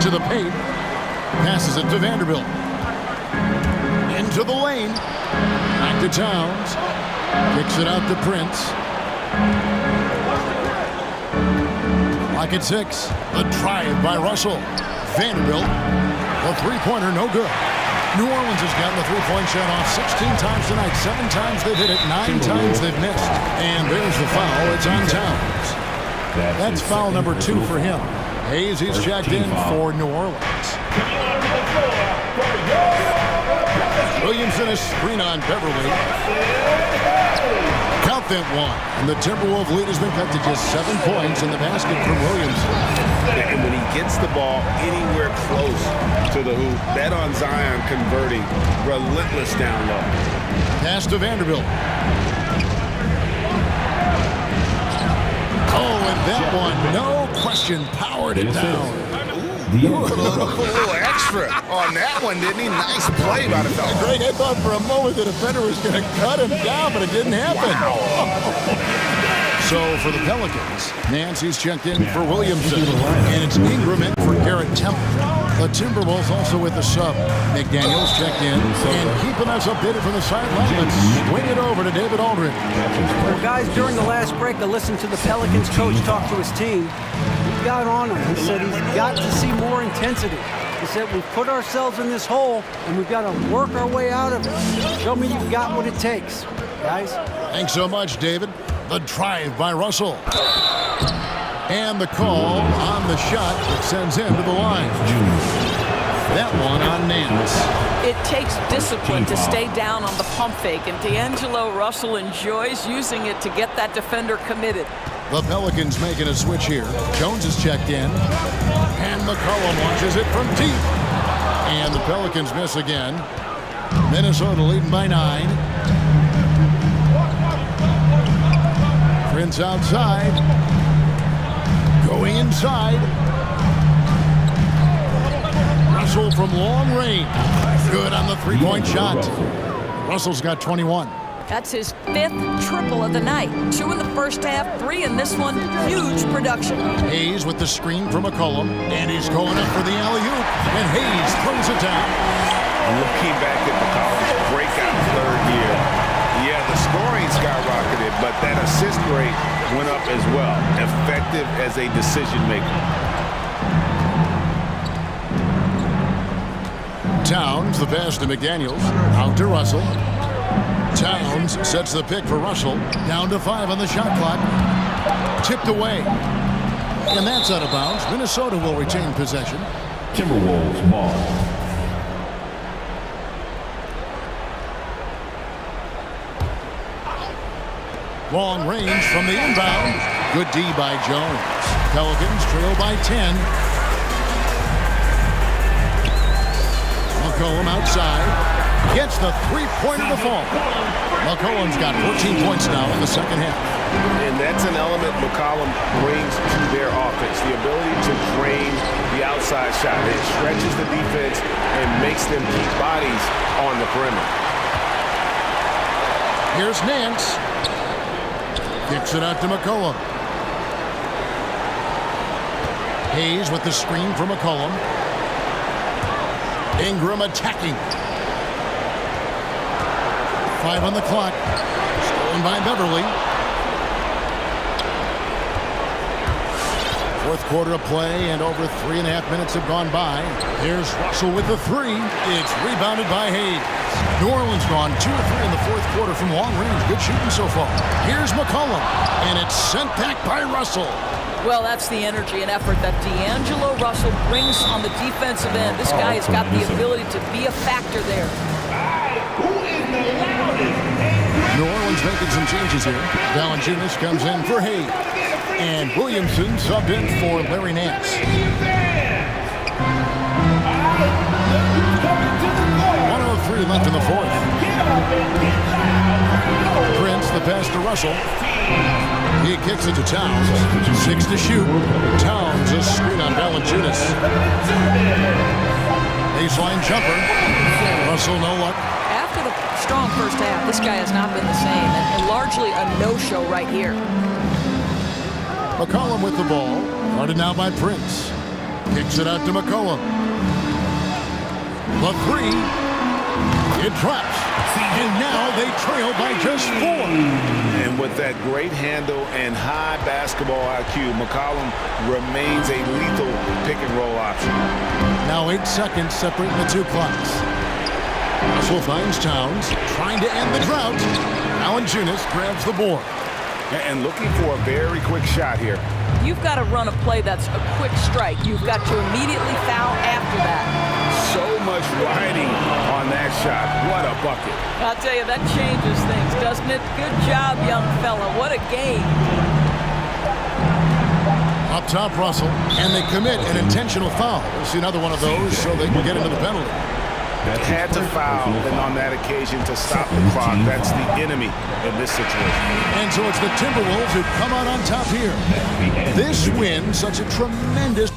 To the paint. Passes it to Vanderbilt. Into the lane. Back to Towns. Kicks it out to Prince. Clock at 6. A drive by Russell. Vanderbilt. The 3-pointer, no good. New Orleans has gotten the 3-point shot off 16 times tonight. 7 times they've hit it. 9 times they've missed. And there's the foul. It's on Towns. That's foul number 2 for him. Hayes, he's checked in for New Orleans. Williamson a screen on Beverly. Count that one. And the Timberwolves lead has been cut to just 7 points in the basket from Williamson. And when he gets the ball anywhere close to the hoop, bet on Zion converting. Relentless down low. Pass to Vanderbilt. Oh, and that one, no question, powered it down. A little extra on that one, didn't he? Nice play by the fella. Greg, I thought for a moment the defender was going to cut him down, but it didn't happen. Wow. So for the Pelicans, Nancy's checked in for Williamson, and it's Ingram in for Garrett Temple. The Timberwolves also with the sub. McDaniels checked in, and keeping us updated from the sideline. Let's swing it over to David Aldridge. Well, guys, during the last break, I listened to the Pelicans coach talk to his team. He got on him. He said he's got to see more intensity. He said we've put ourselves in this hole, and we've got to work our way out of it. Show me you've got what it takes, guys. Thanks so much, David. The drive by Russell. And the call on the shot that sends him to the line. That one on Nance. It takes discipline to stay down on the pump fake, and D'Angelo Russell enjoys using it to get that defender committed. The Pelicans making a switch here. Jones is checked in. And McCollum launches it from deep. And the Pelicans miss again. Minnesota leading by 9. Prince outside. Going inside. Russell from long range. Good on the 3-point shot. Russell's got 21. That's his 5th triple of the night. 2 in the first half, 3 in this one. Huge production. Hayes with the screen from McCollum. And he's going up for the alley-oop. And Hayes throws it down. Looking back at the college breakout 3rd year. Yeah, the scoring skyrocketed, but that assist rate went up as well. Effective as a decision maker. Towns, the pass to McDaniels. Out to Russell. Towns sets the pick for Russell. Down to 5 on the shot clock. Tipped away. And that's out of bounds. Minnesota will retain possession. Timberwolves ball. Long range from the inbound. Good D by Jones. Pelicans trail by 10. McCollum outside. Gets the three-pointer to fall. McCollum's got 14 points now in the second half. And that's an element McCollum brings to their offense, the ability to drain the outside shot. It stretches the defense and makes them keep bodies on the perimeter. Here's Nance. Kicks it out to McCollum. Hayes with the screen for McCollum. Ingram attacking. 5 on the clock. Stolen by Beverly. Fourth quarter of play, and over 3.5 minutes have gone by. Here's Russell with the three. It's rebounded by Hayes. New Orleans gone 2 of 3 in the fourth quarter from long range. Good shooting so far. Here's McCollum, and it's sent back by Russell. Well, that's the energy and effort that D'Angelo Russell brings on the defensive end. This guy has got the ability to be a factor there. New Orleans making some changes here. Valanciunas comes in for Hayes. And Williamson subbed in for Larry Nance. 1:03 left in the fourth. Prince, the pass to Russell. He kicks it to Towns. 6 to shoot. Towns a screen on Valanciunas. Baseline jumper. Russell no luck. After the strong first half, this guy has not been the same, and largely a no-show right here. McCollum with the ball. Guarded now by Prince. Kicks it out to McCollum. The three. It drops. And now they trail by just 4. And with that great handle and high basketball IQ, McCollum remains a lethal pick-and-roll option. Now 8 seconds separating the two clocks. Russell finds Towns, trying to end the drought. Valanciunas grabs the board. And looking for a very quick shot here. You've got to run a play that's a quick strike. You've got to immediately foul after that. So much riding on that shot. What a bucket. I'll tell you, that changes things, doesn't it? Good job, young fella. What a game. Up top, Russell, and they commit an intentional foul. We'll see another one of those so they can get into the penalty. Had to foul, and on that occasion to stop the clock. That's the enemy in this situation. And so it's the Timberwolves who come out on top here. This win, such a tremendous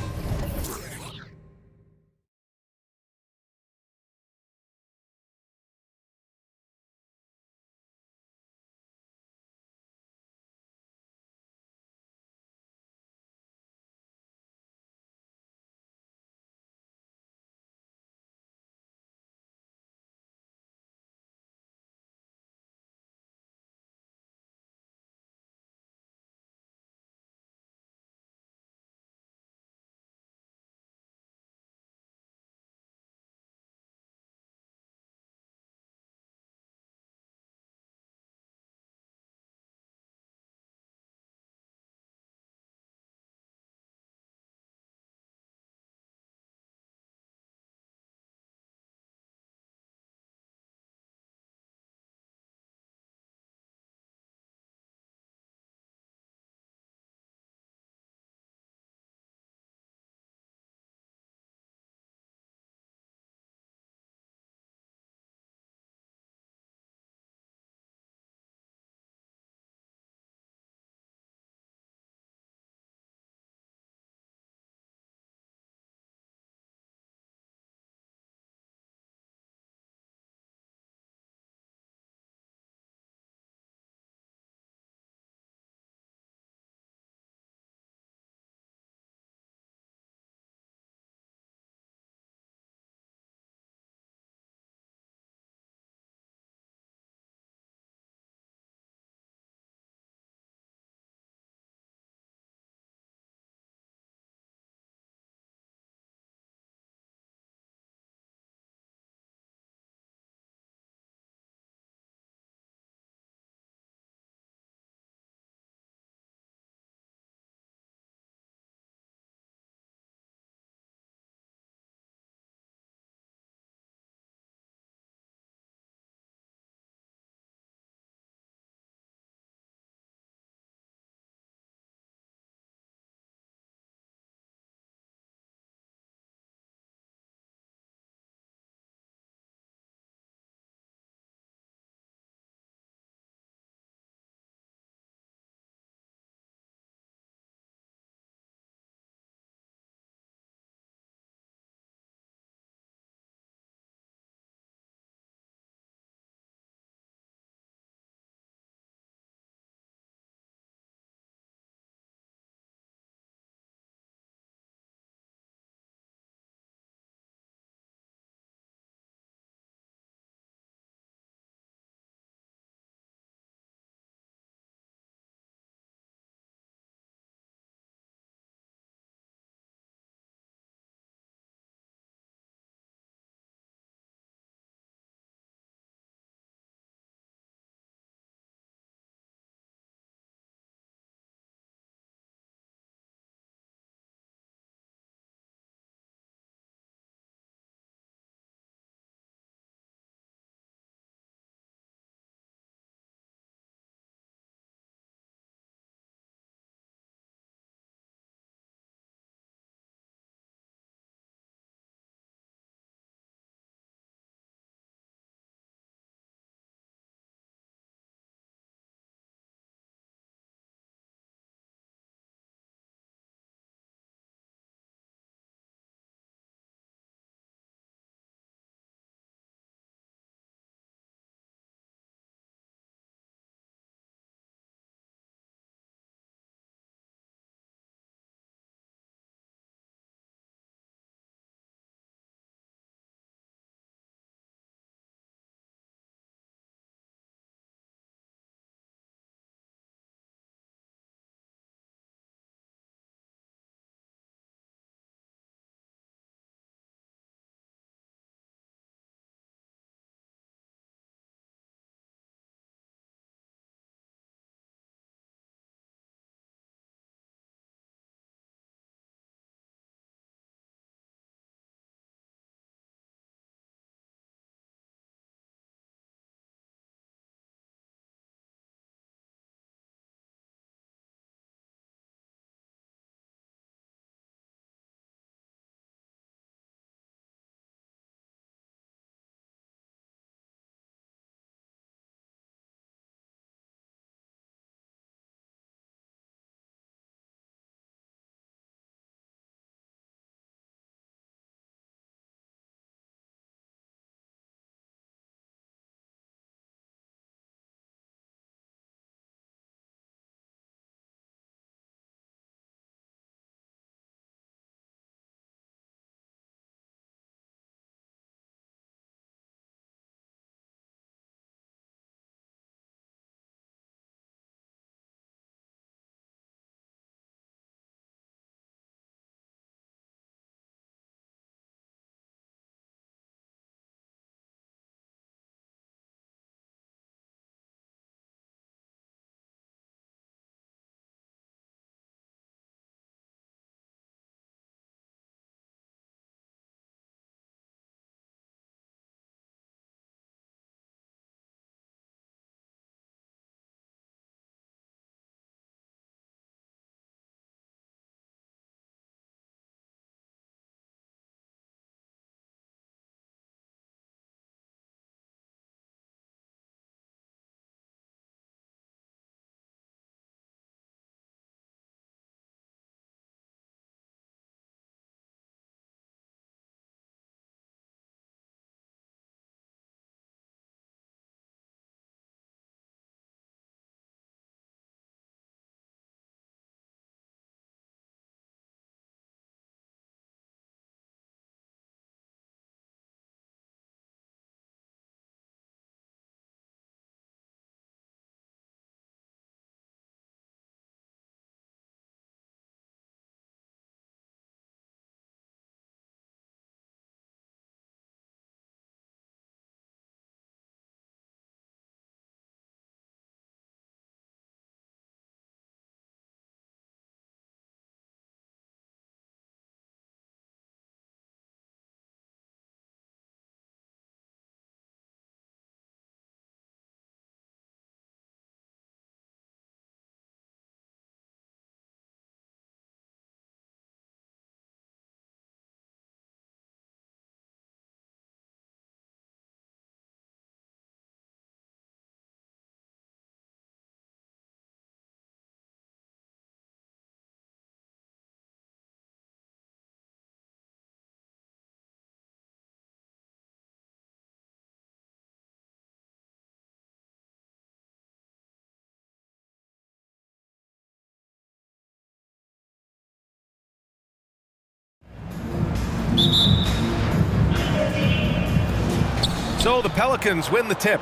So the Pelicans win the tip.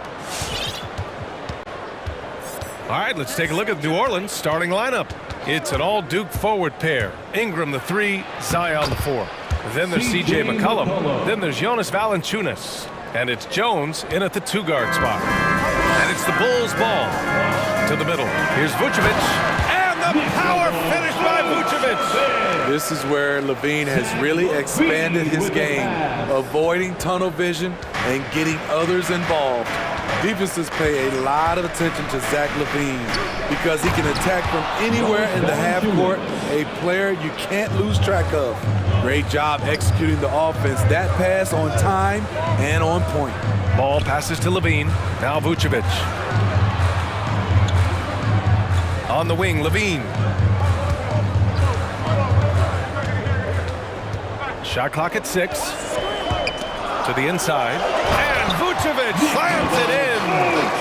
All right, let's take a look at New Orleans' starting lineup. It's an all-Duke forward pair. Ingram the 3, Zion the 4. Then there's C.J. McCollum. Then there's Jonas Valanciunas. And it's Jones in at the 2-guard spot. And it's the Bulls' ball to the middle. Here's Vucevic. And the power finish by Vucevic. This is where Levine has really expanded his game, avoiding tunnel vision and getting others involved. Defenses pay a lot of attention to Zach LaVine because he can attack from anywhere in the half court, a player you can't lose track of. Great job executing the offense. That pass on time and on point. Ball passes to LaVine. Now Vucevic. On the wing, LaVine. Shot clock at 6. To the inside. And Vucevic slams it in.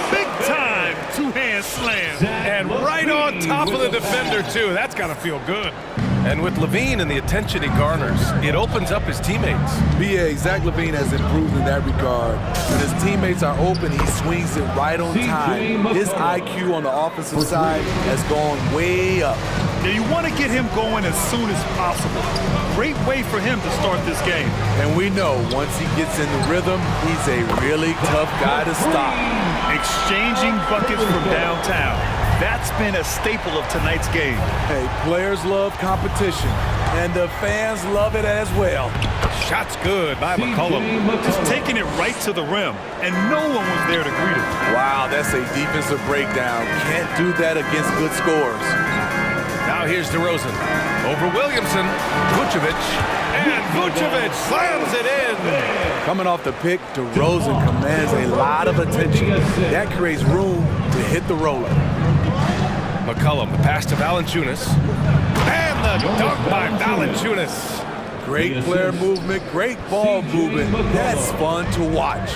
Big time two-hand slam. And right on top of the defender, too. That's got to feel good. And with LaVine and the attention he garners, it opens up his teammates. B.A. Zach LaVine has improved in that regard. When his teammates are open, he swings it right on time. His IQ on the offensive side has gone way up. Yeah, you want to get him going as soon as possible. Great way for him to start this game. And we know once he gets in the rhythm, he's a really tough guy to stop. Exchanging buckets from downtown. That's been a staple of tonight's game. Hey, players love competition, and the fans love it as well. Shot's good by McCollum. Just taking it right to the rim, and no one was there to greet him. Wow, that's a defensive breakdown. Can't do that against good scores. Now here's DeRozan. Over Williamson. Vucevic. And Vucevic slams it in. Coming off the pick, DeRozan commands a lot of attention. That creates room to hit the roller. McCollum, the pass to Valanciunas. And the dunk by Valanciunas. Great player movement, great ball movement. That's fun to watch.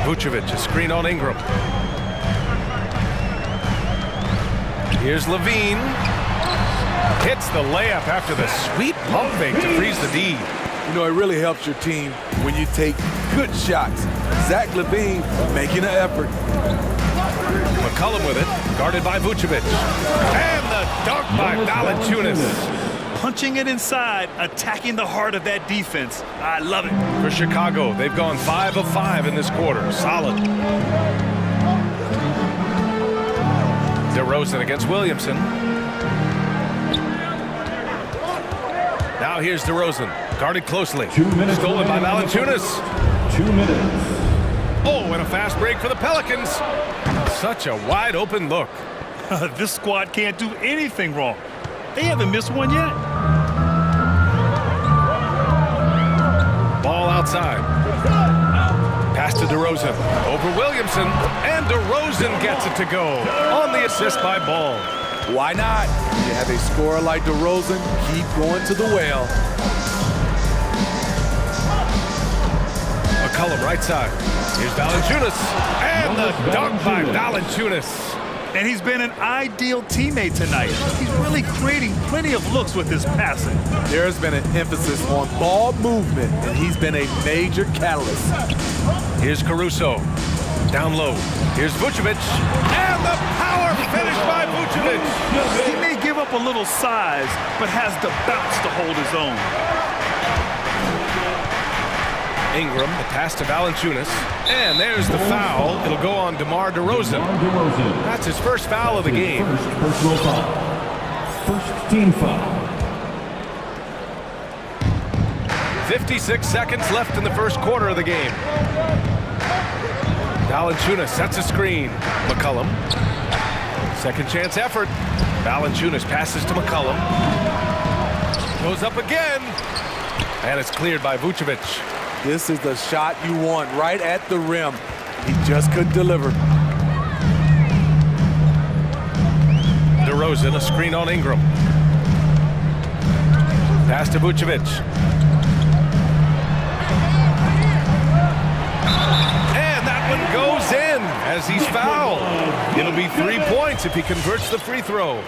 Vucevic, a screen on Ingram. Here's LaVine. Hits the layup after the sweet pump fake to freeze the D. You know, it really helps your team when you take good shots. Zach LaVine making an effort. McCollum with it, guarded by Vucevic. And the dunk by Valanciunas. Punching it inside, attacking the heart of that defense. I love it. For Chicago, they've gone 5 of 5 in this quarter. Solid. DeRozan against Williamson. Now here's DeRozan, guarded closely. 2 minutes. Stolen by Valanciunas. 2 minutes. Oh, and a fast break for the Pelicans. Such a wide open look. This squad can't do anything wrong. They haven't missed one yet. Ball outside. Pass to DeRozan. Over Williamson. And DeRozan gets it to go. On the assist by Ball. Why not? You have a scorer like DeRozan, keep going to the well. McCollum right side. Here's Valanciunas. And the dunk by Valanciunas. And he's been an ideal teammate tonight. He's really creating plenty of looks with his passing. There's been an emphasis on ball movement, and he's been a major catalyst. Here's Caruso. Down low. Here's Vucevic. And the power finish by Vucevic. He may give up a little size, but has the bounce to hold his own. Ingram, the pass to Valanciunas. And there's the foul. It'll go on DeMar DeRozan. That's his first foul of the game. First personal foul. First team foul. 56 seconds left in the first quarter of the game. Valanciunas sets a screen. McCollum. Second chance effort. Valanciunas passes to McCollum. Goes up again. And it's cleared by Vucevic. This is the shot you want right at the rim. He just couldn't deliver. DeRozan, a screen on Ingram. Pass to Vucevic. And that one goes in as he's fouled. It'll be 3 points if he converts the free throw.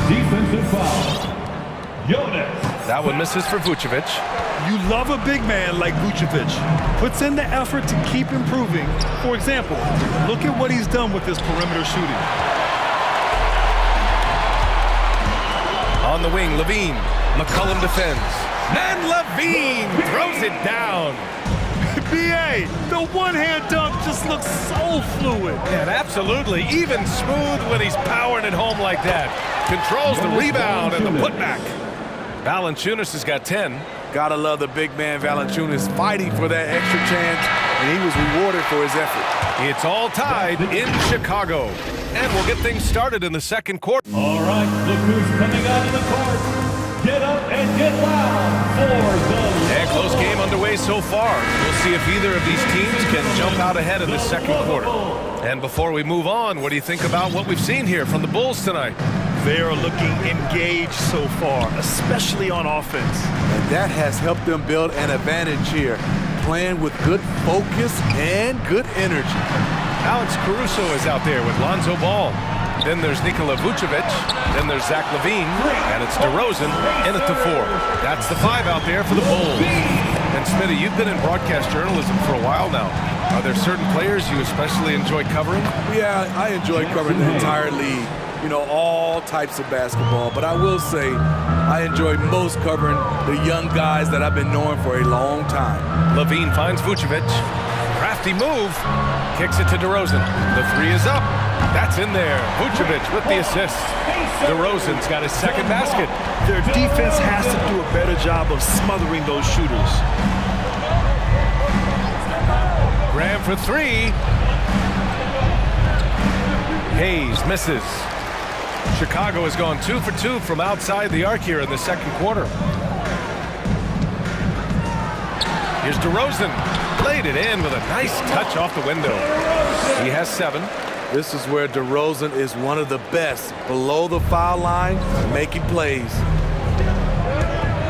Defensive foul. Jonas. That one misses for Vucevic. You love a big man like Vucevic. Puts in the effort to keep improving. For example, look at what he's done with his perimeter shooting. On the wing, Levine. McCollum defends. And Levine throws it down. B.A., the one-hand dunk just looks so fluid. And absolutely, even smooth when he's powering it home like that. Controls the rebound and the putback. Valanciunas has got 10. Gotta love the big man Valanciunas fighting for that extra chance, and he was rewarded for his effort. It's all tied in Chicago. And we'll get things started in the second quarter. All right, look who's coming onto the court. Get up and get loud for the... And close game underway so far. We'll see if either of these teams can jump out ahead in the second quarter. And before we move on, what do you think about what we've seen here from the Bulls tonight? They are looking engaged so far, especially on offense. And that has helped them build an advantage here, playing with good focus and good energy. Alex Caruso is out there with Lonzo Ball. Then there's Nikola Vucevic. Then there's Zach LaVine. And it's DeRozan in at the 4. That's the 5 out there for the Bulls. And Smitty, you've been in broadcast journalism for a while now. Are there certain players you especially enjoy covering? Yeah, I enjoy covering the entire league. You know, all types of basketball. But I will say, I enjoy most covering the young guys that I've been knowing for a long time. LaVine finds Vucevic. Crafty move. Kicks it to DeRozan. The 3 is up. That's in there. Vucevic with the assist. DeRozan's got his second basket. Their defense has to do a better job of smothering those shooters. Graham for 3. Hayes misses. Chicago has gone 2 for 2 from outside the arc here in the second quarter. Here's DeRozan. Played it in with a nice touch off the window. He has 7. This is where DeRozan is one of the best below the foul line, making plays.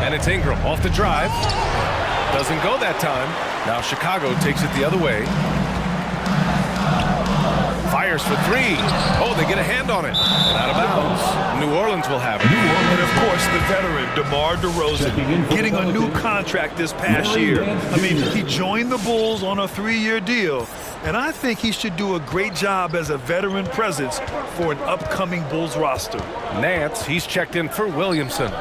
And it's Ingram off the drive. Doesn't go that time. Now Chicago takes it the other way. Fires for 3. Oh, they get a hand on it. And out of bounds. New Orleans will have it. And of course, the veteran, DeMar DeRozan, getting a new contract this past year. I mean, he joined the Bulls on a 3-year deal. And I think he should do a great job as a veteran presence for an upcoming Bulls roster. Nance, he's checked in for Williamson.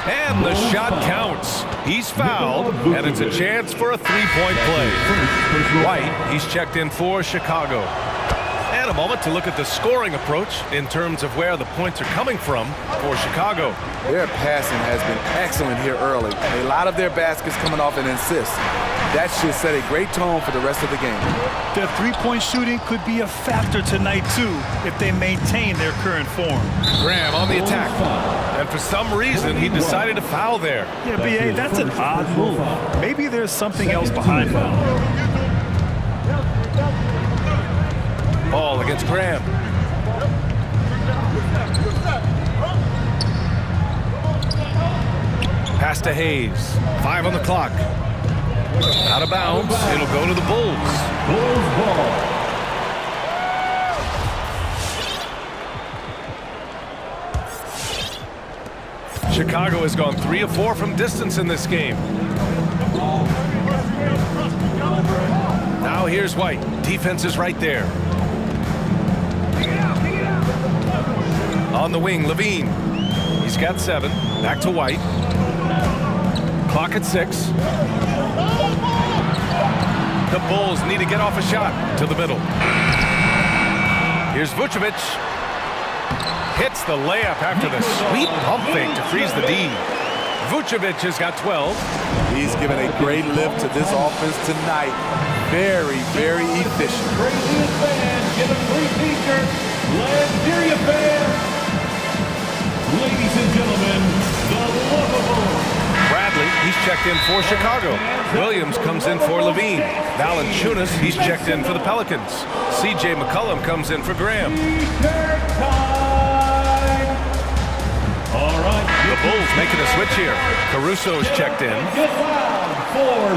And the shot counts. He's fouled, and it's a chance for a 3-point play. White, he's checked in for Chicago. And a moment to look at the scoring approach in terms of where the points are coming from for Chicago. Their passing has been excellent here early. A lot of their baskets coming off an assist. That should set a great tone for the rest of the game. Their three-point shooting could be a factor tonight, too, if they maintain their current form. Graham on the attack. And for some reason, he decided to foul there. Yeah, B.A., that's an odd move. Maybe there's something else behind it. Ball against Graham. Pass to Hayes. 5 on the clock. Out of bounds. It'll go to the Bulls. Bulls ball. Chicago has gone 3 of 4 from distance in this game. Now here's White. Defense is right there. On the wing, Levine. He's got 7. Back to White. Clock at 6. The Bulls need to get off a shot to the middle. Here's Vucevic. Hits the layup after the sweet pump fake to freeze the D. Vucevic has got 12. He's given a great lift to this offense tonight. Very, very efficient. Craziest fans, give a free t-shirt. Let's hear you, fans. Ladies and gentlemen, the lovable. Bradley, he's checked in for Chicago. Williams comes in for Levine. Valanciunas, he's checked in for the Pelicans. C.J. McCollum comes in for Graham. All right. The Bulls making a switch here. Caruso is checked in.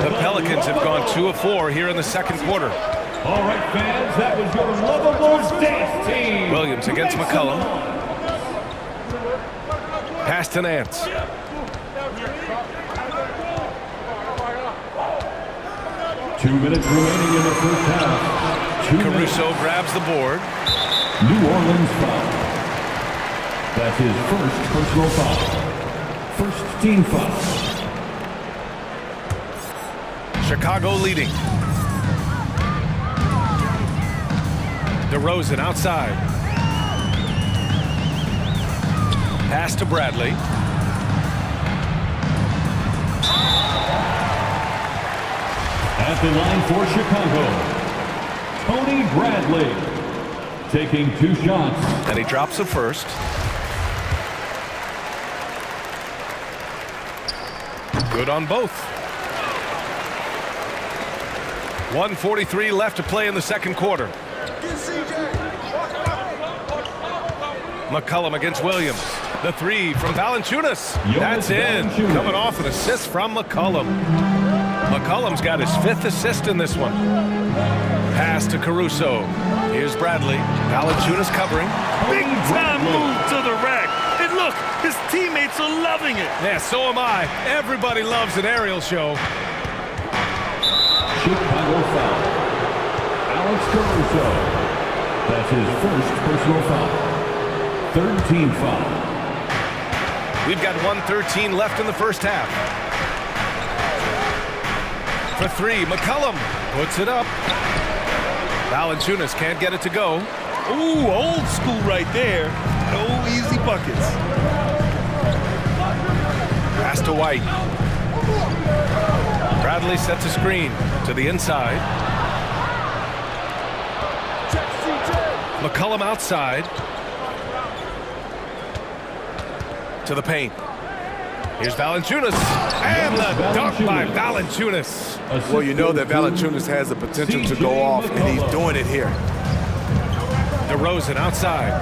The Pelicans have gone 2 of 4 here in the second quarter. All right, fans, that was your lovable dance team. Williams against McCollum. Pass to Nance. 2 minutes remaining in the first half. Caruso grabs the board. New Orleans foul. That's his first personal foul. First team foul. Chicago leading. DeRozan outside. Pass to Bradley. At the line for Chicago, Tony Bradley, taking 2 shots. And he drops the first. Good on both. 1:43 left to play in the second quarter. McCollum against Williams. The 3 from Valanciunas. That's in. Coming off an assist from McCollum. McCollum's got his 5th assist in this one. Pass to Caruso. Here's Bradley. Valanciunas covering. Big time move to the rack. And look, his teammates are loving it. Yeah, so am I. Everybody loves an aerial show. Chicago foul. Alex Caruso. That's his first personal foul. 3rd team foul. We've got 1:13 left in the first half. For 3, McCollum puts it up. Valanciunas can't get it to go. Ooh, old school right there. No easy buckets. Pass to White. Bradley sets a screen to the inside. McCollum outside. To the paint. Here's Valanciunas. And the dunk by Valanciunas. Well, you know that Valanciunas has the potential to go off, and he's doing it here. DeRozan outside.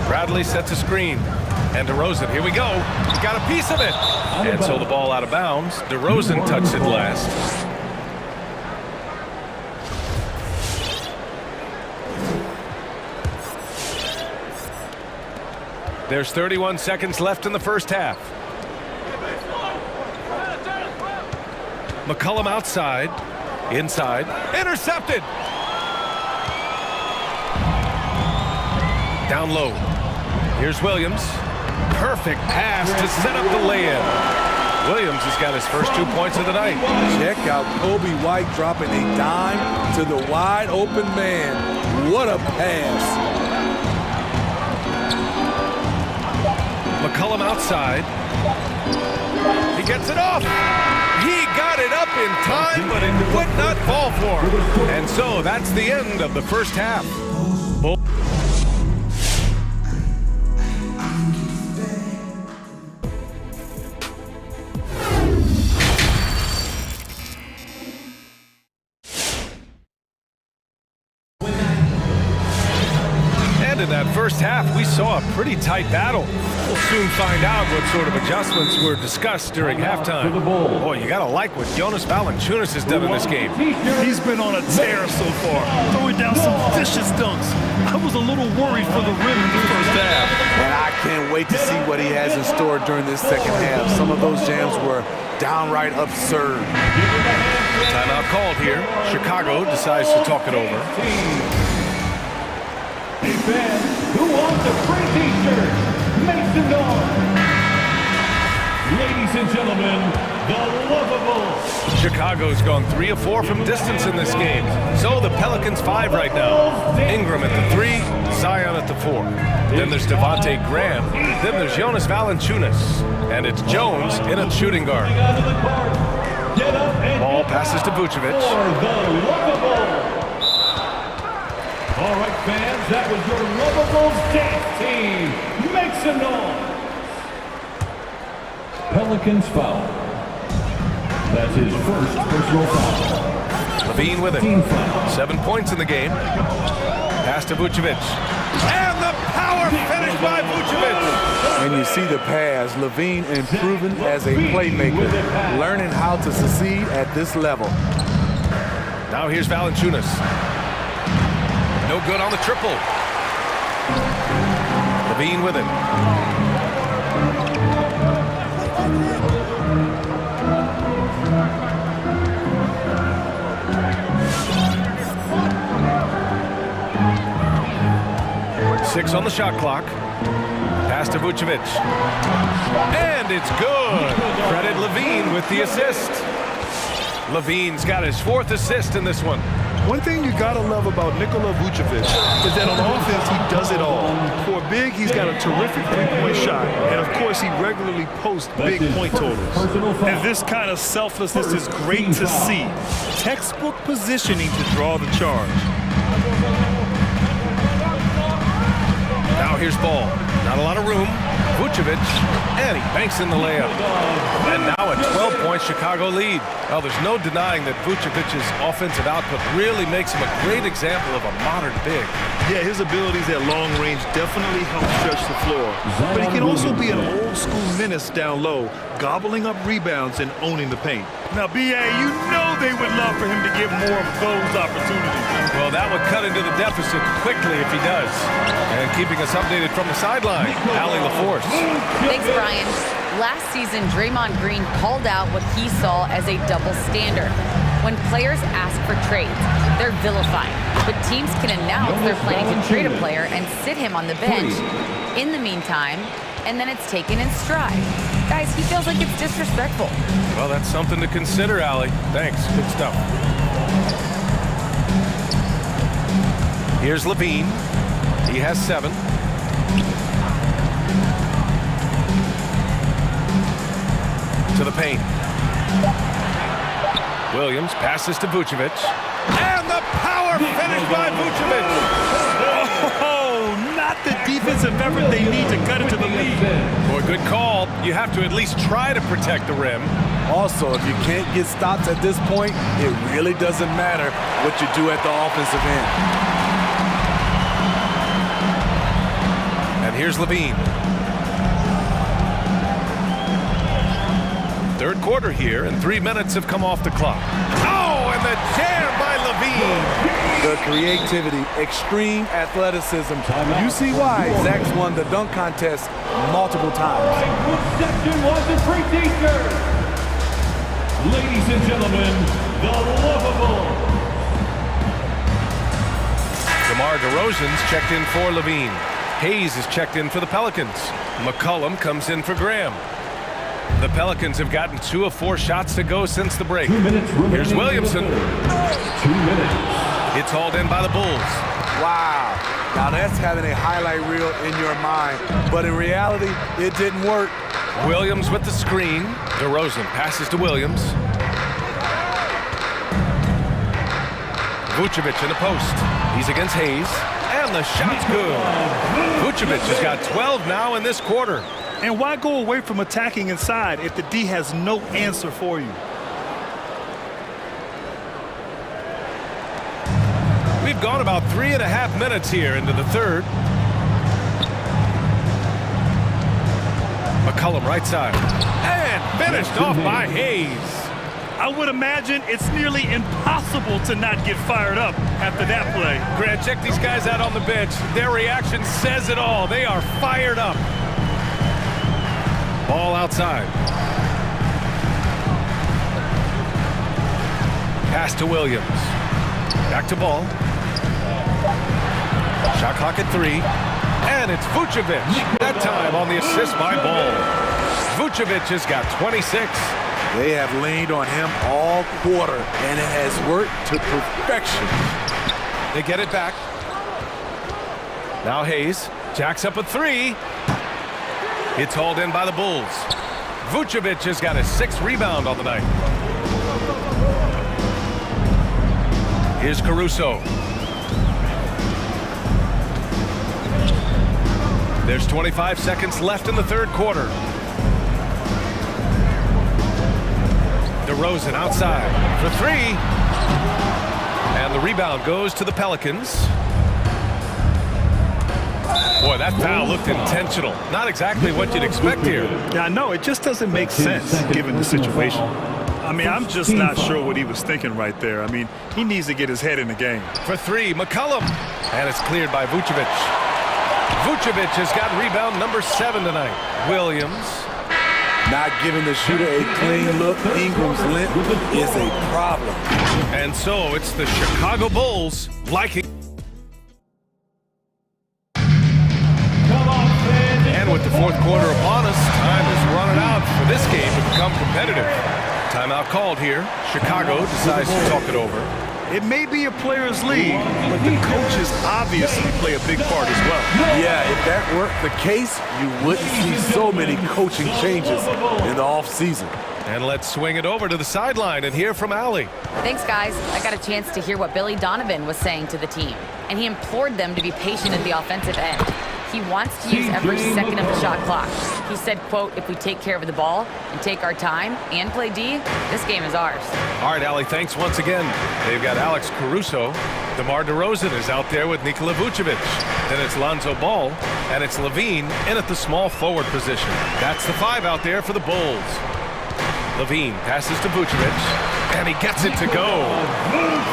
Bradley sets a screen. And DeRozan, here we go. He's got a piece of it. And so the ball out of bounds. DeRozan touched it last. There's 31 seconds left in the first half. McCollum outside. Inside. Intercepted. Down low. Here's Williams. Perfect pass to set up the lay-in. Williams has got his first 2 points of the night. Check out Kobe White dropping a dime to the wide open man. What a pass. McCollum outside. He gets it off. He got it up in time, but it would not fall for him. And so that's the end of the first half. In that first half, we saw a pretty tight battle. We'll soon find out what sort of adjustments were discussed during halftime. Boy, you gotta like what Jonas Valanciunas has done in this game. He's been on a tear so far, throwing down some vicious dunks. I was a little worried for the rim in the first half. And I can't wait to see what he has in store during this second half. Some of those jams were downright absurd. Timeout called here. Chicago decides to talk it over. Fans who wants a free t-shirt, make some noise. Ladies and gentlemen, the lovable. Chicago's gone 3 of 4 from distance in this game. So the Pelicans 5 right now. Ingram at the 3, Zion at the 4. Then there's Devontae Graham. Then there's Jonas Valanciunas. And it's Jones in at shooting guard. Ball passes to Vucevic. All right, fans, that was your lovable dance team. Make some noise. Pelicans foul. That's his first personal foul. Levine with it. 7 points in the game. Pass to Vucevic. And the power finish by Vucevic. And you see the pass. Levine improving as a playmaker, learning how to succeed at this level. Now here's Valanciunas. No good on the triple. Levine with it. 6 on the shot clock. Pass to Vucevic. And it's good. Credit Levine with the assist. Levine's got his 4th assist in this one. One thing you gotta love about Nikola Vucevic is that on offense, he does it all. For a big, he's got a terrific three-point shot. And of course, he regularly posts big point totals. And this kind of selflessness is great to see. Textbook positioning to draw the charge. Now here's Ball. Not a lot of room. Vucevic, and he banks in the layup. And now a 12-point Chicago lead. Well, there's no denying that Vucevic's offensive output really makes him a great example of a modern big. Yeah, his abilities at long range definitely help stretch the floor. But he can also be an old-school menace down low, gobbling up rebounds and owning the paint. Now, B.A., you know they would love for him to get more of those opportunities. Well, that would cut into the deficit quickly if he does. And keeping us updated from the sideline, Allie LaForce. Thanks, Brian. Last season, Draymond Green called out what he saw as a double standard. When players ask for trades, they're vilified. But teams can announce they're planning to trade a player and sit him on the bench in the meantime, and then it's taken in stride. Guys, he feels like it's disrespectful. Well, that's something to consider, Allie. Thanks. Good stuff. Here's Levine. He has 7. To the paint. Williams passes to Vucevic. And the power finish by Vucevic. Oh, not the defensive effort they need to cut into the lead. Boy, good call. You have to at least try to protect the rim. Also, if you can't get stops at this point, it really doesn't matter what you do at the offensive end. And here's Levine. Third quarter here, and 3 minutes have come off the clock. Oh, and the jam by Levine. The creativity, extreme athleticism. You see why Zach's won the dunk contest multiple times. Section was the free teacher. Ladies and gentlemen, the lovable. DeMar DeRozan's checked in for Levine. Hayes is checked in for the Pelicans. McCollum comes in for Graham. The Pelicans have gotten 2 of 4 shots to go since the break. Here's Williamson. 2 minutes. It's hauled in by the Bulls. Wow. Now that's having a highlight reel in your mind. But in reality, it didn't work. Williams with the screen. DeRozan passes to Williams. Vucevic in the post. He's against Hayes. And the shot's good. Vucevic has got 12 now in this quarter. And why go away from attacking inside if the D has no answer for you? We've gone about 3.5 minutes here into the third. McCollum right side. And finished off by Hayes. I would imagine it's nearly impossible to not get fired up after that play. Grant, check these guys out on the bench. Their reaction says it all. They are fired up. Ball outside. Pass to Williams. Back to Ball. Shot clock at 3. And it's Vucevic. That time on the assist by Ball. Vucevic has got 26. They have leaned on him all quarter, and it has worked to perfection. They get it back. Now Hayes jacks up a 3. It's hauled in by the Bulls. Vucevic has got his 6th rebound on the night. Here's Caruso. There's 25 seconds left in the third quarter. DeRozan outside for 3. And the rebound goes to the Pelicans. Boy, that foul looked intentional. Not exactly what you'd expect here. Yeah, I know. It just doesn't make sense given the situation. I mean, I'm just not sure what he was thinking right there. I mean, he needs to get his head in the game. For 3, McCollum. And it's cleared by Vucevic. Vucevic has got rebound number 7 tonight. Williams. Not giving the shooter a clean look. Ingram's length is a problem. And so it's the Chicago Bulls liking. And with the fourth quarter upon us, time is running out for this game to become competitive. Timeout called here. Chicago decides to talk it over. It may be a players' league, but the coaches obviously play a big part as well. Yeah, if that weren't the case, you wouldn't see so many coaching changes in the offseason. And let's swing it over to the sideline and hear from Allie. Thanks, guys. I got a chance to hear what Billy Donovan was saying to the team, and he implored them to be patient at the offensive end. He wants to use every second of the shot clock. He said, quote, if we take care of the ball and take our time and play D, this game is ours. All right, Allie, thanks once again. They've got Alex Caruso. DeMar DeRozan is out there with Nikola Vucevic. Then it's Lonzo Ball, and it's Levine in at the small forward position. That's the 5 out there for the Bulls. Levine passes to Vucevic, and he gets it to go.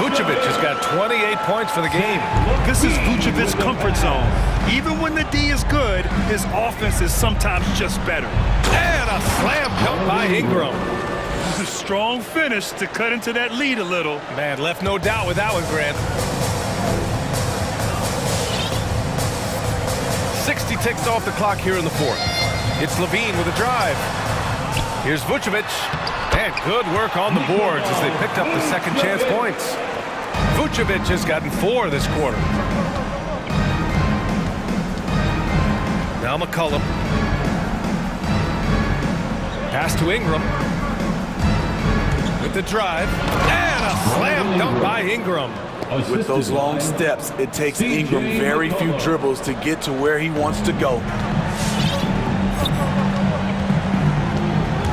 Vucevic has got 28 points for the game. This is Vucevic's comfort zone. Even when the D is good, his offense is sometimes just better. And a slam dunk by Ingram. A strong finish to cut into that lead a little. Man, left no doubt with that one, Grant. 60 ticks off the clock here in the fourth. It's Levine with a drive. Here's Vucevic, and good work on the boards as they picked up the second chance points. Vucevic has gotten 4 this quarter. Now McCollum. Pass to Ingram. With the drive, and a slam dunk by Ingram. With those long steps, it takes Ingram very few dribbles to get to where he wants to go.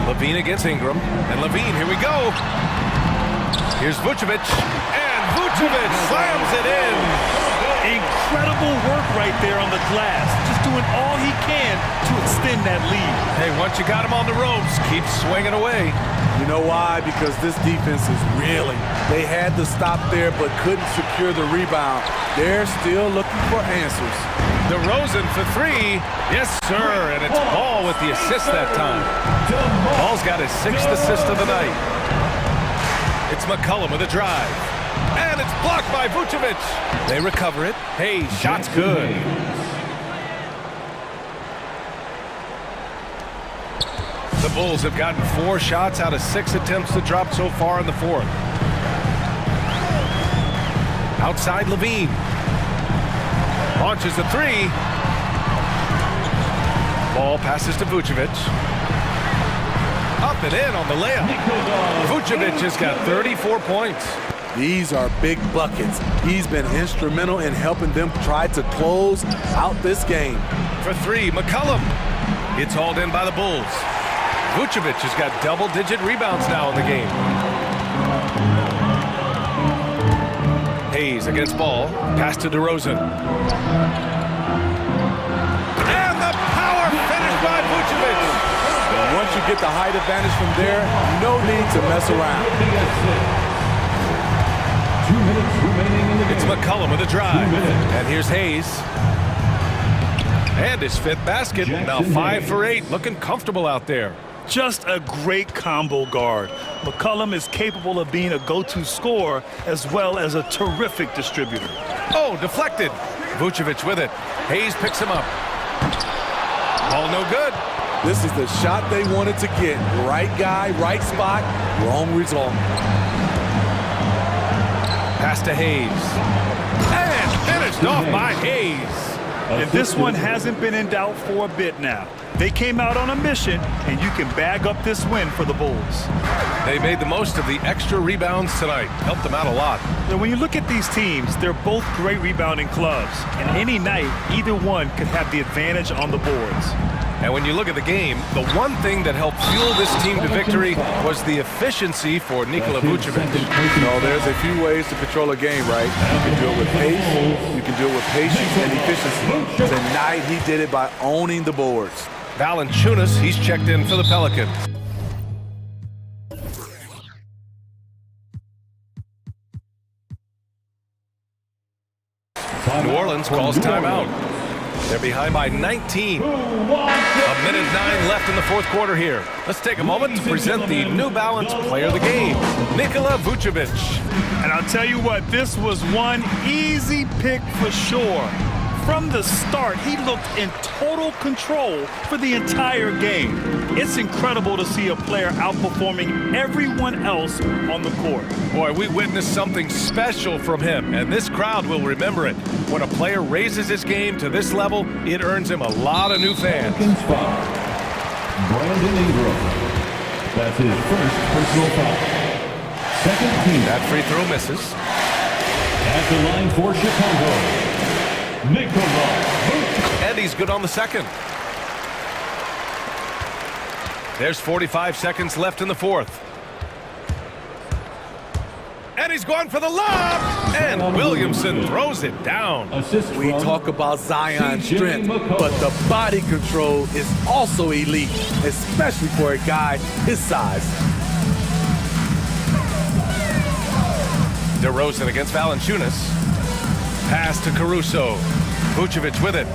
Levine against Ingram, and Levine, here we go. Here's Vucevic, and Vucevic slams it in. Incredible work right there on the glass. Just doing all he can to extend that lead. Hey, once you got him on the ropes, keep swinging away. You know why? Because this defense is reeling. They had to stop there but couldn't secure the rebound. They're still looking for answers. DeRozan for 3. Yes, sir. And it's Ball with the assist that time. Ball's got his 6th assist of the night. It's McCollum with a drive. And it's blocked by Vucevic. They recover it. Hey, shot's good. The Bulls have gotten 4 shots out of 6 attempts to drop so far in the fourth. Outside Levine. Launches a 3. Ball passes to Vucevic. Up and in on the layup. Vucevic has got 34 points. These are big buckets. He's been instrumental in helping them try to close out this game. For 3, McCollum. It's hauled in by the Bulls. Vucevic has got double-digit rebounds now in the game. Hayes against Ball. Pass to DeRozan. And the power finish by Vucevic. And once you get the height advantage from there, no need to mess around. 2 minutes remaining in the game. It's McCollum with a drive. And here's Hayes. And his 5th basket. Now 5 for 8. Looking comfortable out there. Just a great combo guard. McCollum is capable of being a go-to scorer as well as a terrific distributor. Oh, deflected. Vucevic with it. Hayes picks him up. Ball no good. This is the shot they wanted to get. Right guy, right spot, wrong result. Pass to Hayes. And finished off by Hayes. And this one hasn't been in doubt for a bit now. They came out on a mission, and you can bag up this win for the Bulls. They made the most of the extra rebounds tonight. Helped them out a lot. Now, when you look at these teams, they're both great rebounding clubs. And any night, either one could have the advantage on the boards. And when you look at the game, the one thing that helped fuel this team to victory was the efficiency for Nikola Vucevic. No, there's a few ways to control a game, right? You can do it with pace, you can do it with patience and efficiency. Tonight, he did it by owning the boards. Valanciunas, he's checked in for the Pelicans. New Orleans calls timeout. They're behind by 19. A minute 9 left in the fourth quarter here. Let's take a moment to present the New Balance player of the game, Nikola Vucevic. And I'll tell you what, this was one easy pick for sure. From the start, he looked in total control for the entire game. It's incredible to see a player outperforming everyone else on the court. Boy, we witnessed something special from him, and this crowd will remember it. When a player raises his game to this level, it earns him a lot of new fans. Second foul. Brandon Ingram. That's his first personal foul. Second team. That free throw misses. At the line for Chicago, Nikola. And he's good on the second. There's 45 seconds left in the fourth. And he's going for the lob! And Williamson throws it down. We talk about Zion's strength, but the body control is also elite, especially for a guy his size. DeRozan against Valanciunas. Pass to Caruso. Vucevic with it.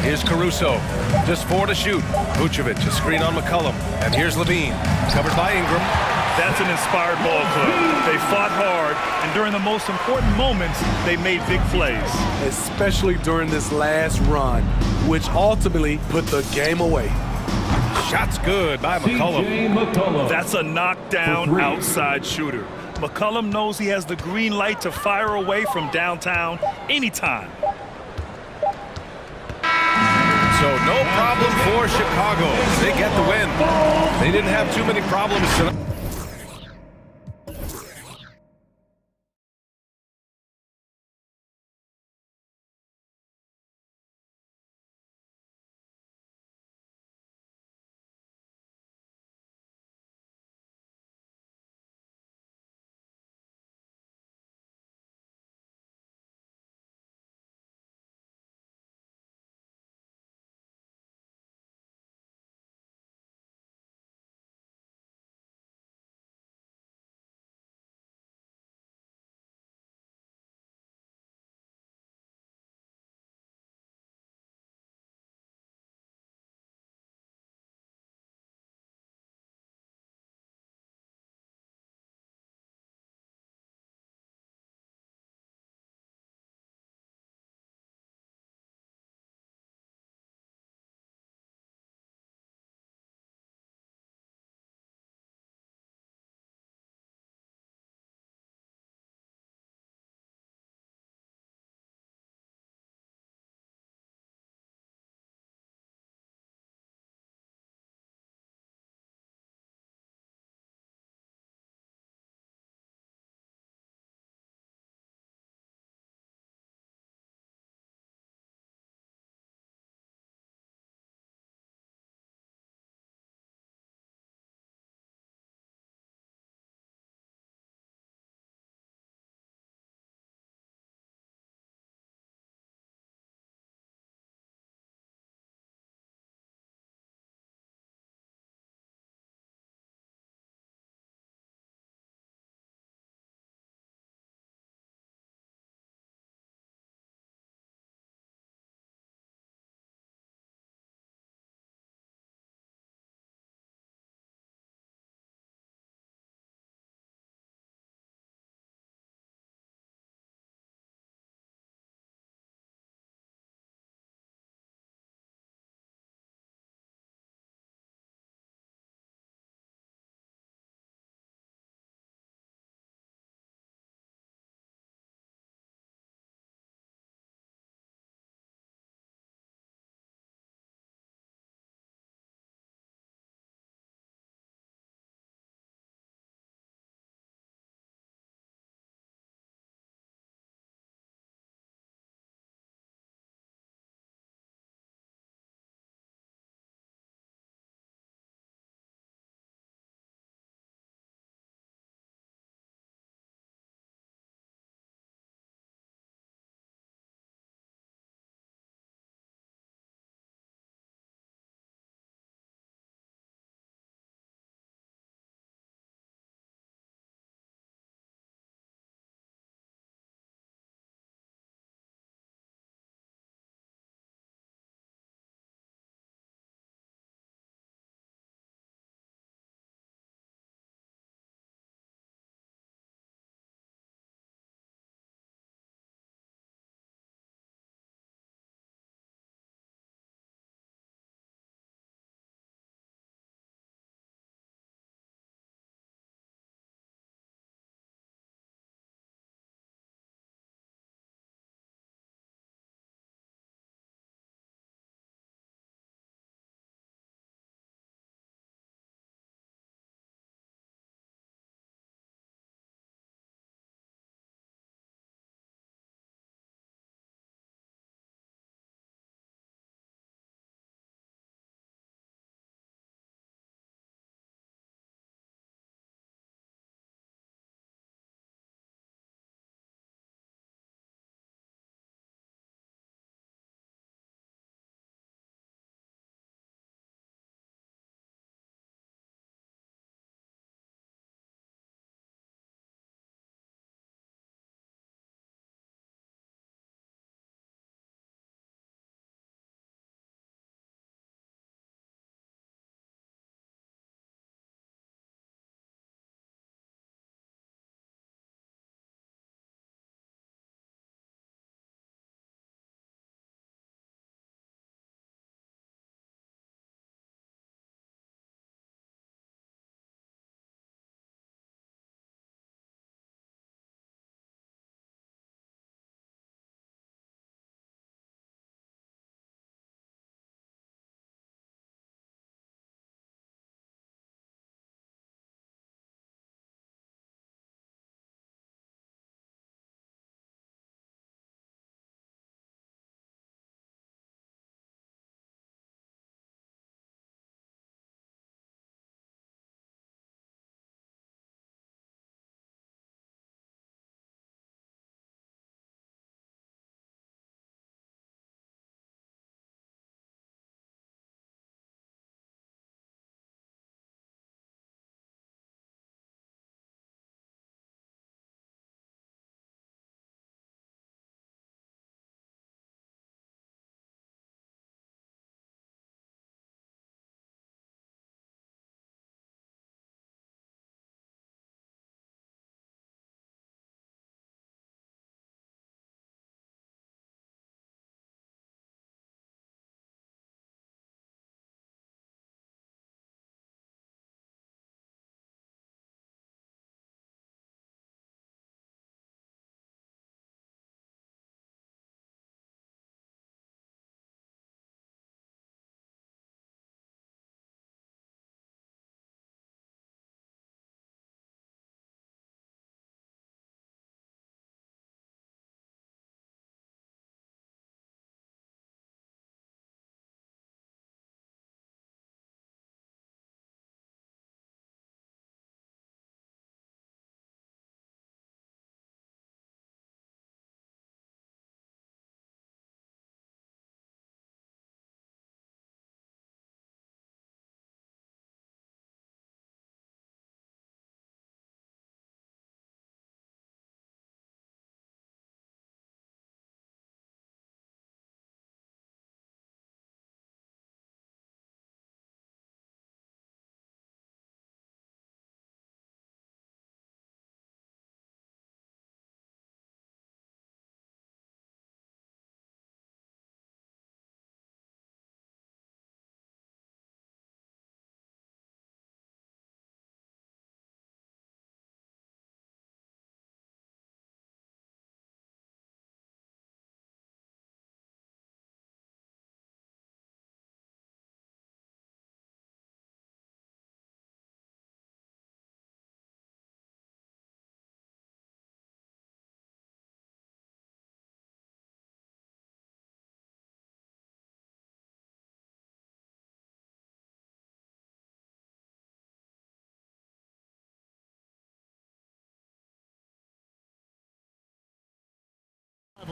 Here's Caruso. Just 4 to shoot. Vucevic, a screen on McCollum. And here's Levine. Covered by Ingram. That's an inspired ball club. They fought hard, and during the most important moments, they made big plays. Especially during this last run, which ultimately put the game away. Shot's good by McCollum. That's a knockdown outside shooter. McCollum knows he has the green light to fire away from downtown anytime. So no problem for Chicago. They get the win. They didn't have too many problems tonight.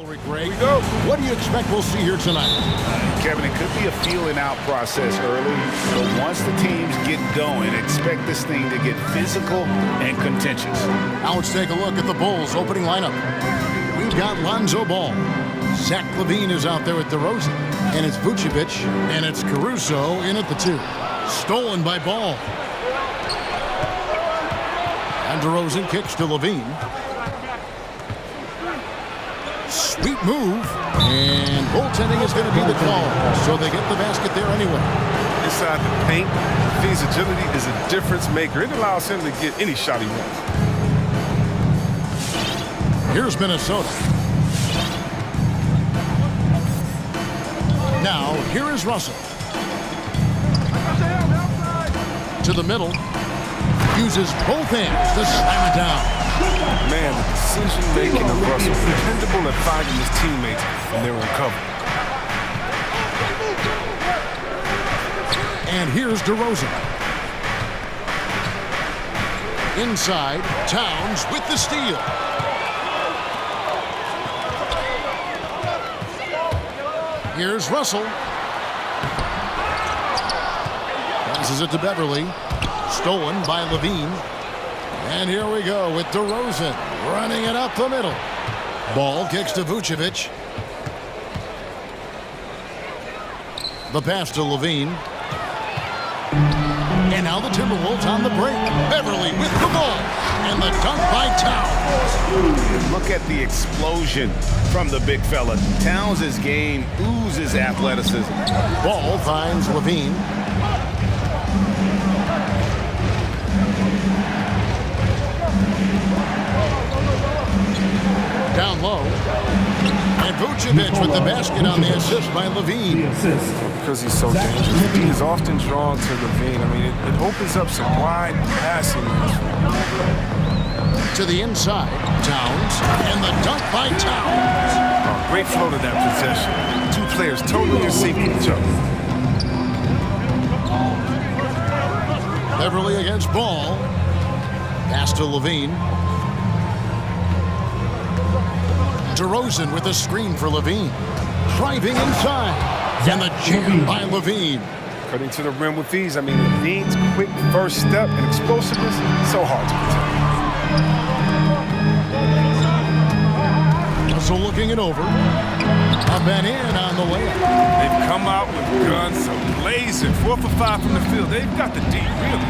Greg, what do you expect we'll see here tonight? Kevin, it could be a feeling out process early, but once the teams get going, expect this thing to get physical and contentious. Now let's take a look at the Bulls' opening lineup. We've got Lonzo Ball. Zach LaVine is out there with DeRozan. And it's Vucevic, and it's Caruso in at the 2. Stolen by Ball. And DeRozan kicks to LaVine. Sweet move, and goaltending is going to be the call, so they get the basket there anyway. Inside the paint, LaVine's agility is a difference maker. It allows him to get any shot he wants. Here's Minnesota. Now, here is Russell. To the middle. Uses both hands to slam it down. Man, the decision-making of Russell is dependable at finding his teammates when they were in cover. And here's DeRozan. Inside, Towns with the steal. Here's Russell. Passes it to Beverly. Stolen by LaVine. And here we go with DeRozan running it up the middle. Ball kicks to Vucevic. The pass to LaVine. And now the Timberwolves on the break. Beverly with the ball. And the dunk by Towns. Look at the explosion from the big fella. Towns' game oozes athleticism. Ball finds LaVine. Down low. And Vucevic with the basket on the assist by LaVine. Because he's so dangerous, he is often drawn to LaVine. I mean, it opens up some wide passing lanes. To the inside, Towns, and the dunk by Towns. Oh, great flow to that possession. Two players totally in sync with each other. Beverly against Ball. Pass to LaVine. DeRozan with a screen for LaVine. Driving inside. And the jam by LaVine. Cutting to the rim with ease. I mean, LaVine's quick first step and explosiveness, so hard to protect. Russell looking it over. Up and in on the way. They've come out with guns blazing. 4 for 5 from the field. They've got the D, really.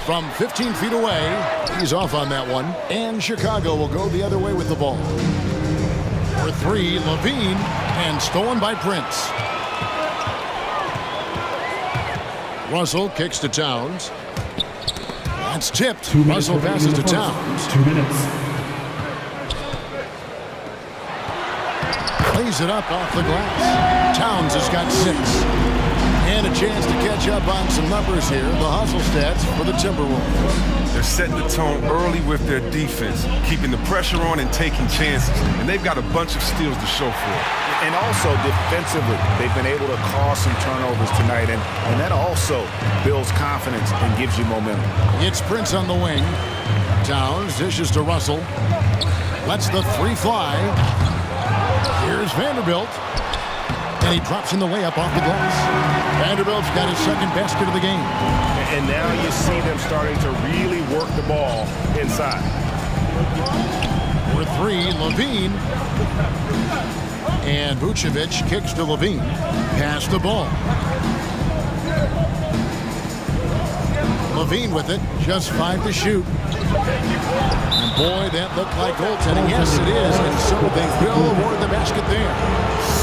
From 15 feet away, he's off on that one. And Chicago will go the other way with the ball. For 3, LaVine, and stolen by Prince. Russell kicks to Towns. That's tipped. Russell passes to Towns. 2 minutes. Plays it up off the glass. Towns has got 6. And a chance to catch up on some numbers here. The hustle stats for the Timberwolves. They're setting the tone early with their defense, keeping the pressure on and taking chances. And they've got a bunch of steals to show for it. And also defensively, they've been able to cause some turnovers tonight. And that also builds confidence and gives you momentum. It's Prince on the wing. Towns dishes to Russell. Lets the 3 fly. Here's Vanderbilt. And he drops in the layup off the glass. Vanderbilt's got his second basket of the game. And now you see them starting to really work the ball inside. For 3, LaVine. And Vucevic kicks to LaVine. Pass the ball. LaVine with it. Just 5 to shoot. And boy, that looked like goaltending. Yes, it is. And so they will award the basket there.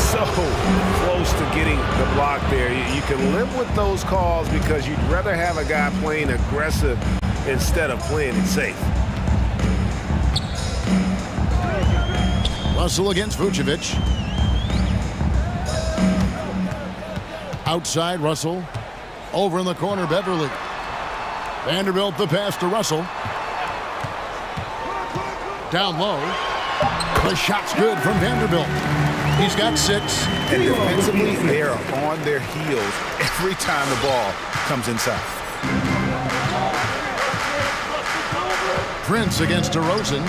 So close to getting the block there. You can live with those calls because you'd rather have a guy playing aggressive instead of playing it safe. Russell against Vucevic. Outside Russell. Over in the corner, Beverly. Vanderbilt the pass to Russell. Down low. The shot's good from Vanderbilt. He's got 6. And defensively, they are on their heels every time the ball comes inside. Prince against DeRozan.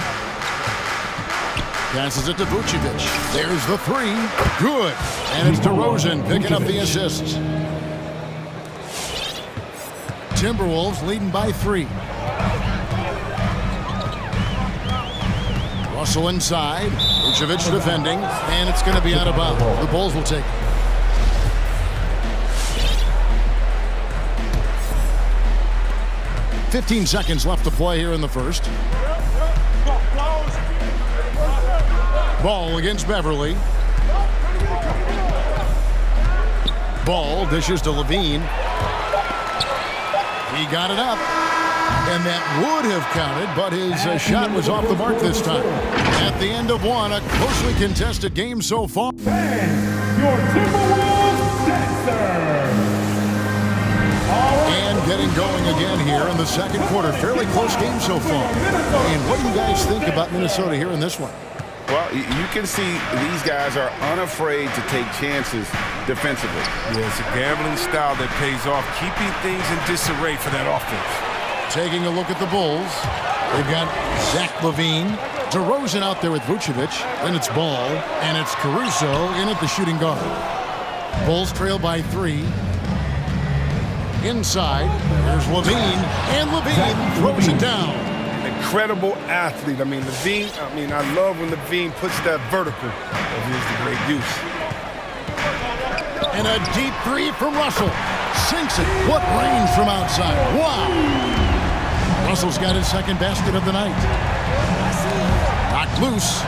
Passes it to Vucevic. There's the three. Good. And it's DeRozan picking up the assists. Timberwolves leading by 3. Russell inside. Vucevic defending. And it's going to be out of bounds. The Bulls will take it. 15 seconds left to play here in the first. Ball against Beverly. Ball dishes to Levine. He got it up. And that would have counted, but his shot was off the mark this time. At the end of one, a closely contested game so far. Your Timberwolves dancer. And getting going again here in the second quarter. Fairly close game so far. And what do you guys think about Minnesota here in this one? Well, you can see these guys are unafraid to take chances defensively. Yeah, it's a gambling style that pays off, keeping things in disarray for that offense. Taking a look at the Bulls. They've got Zach LaVine. DeRozan out there with Vucevic. Then it's Ball. And it's Caruso in at the shooting guard. Bulls trail by 3. Inside, there's Levine, and Levine throws it down. Incredible athlete. I mean, Levine, I love when Levine puts that vertical of his to great use. And a deep 3 from Russell. Sinks it. What range from outside. Wow. Russell's got his second basket of the night. Knocked loose.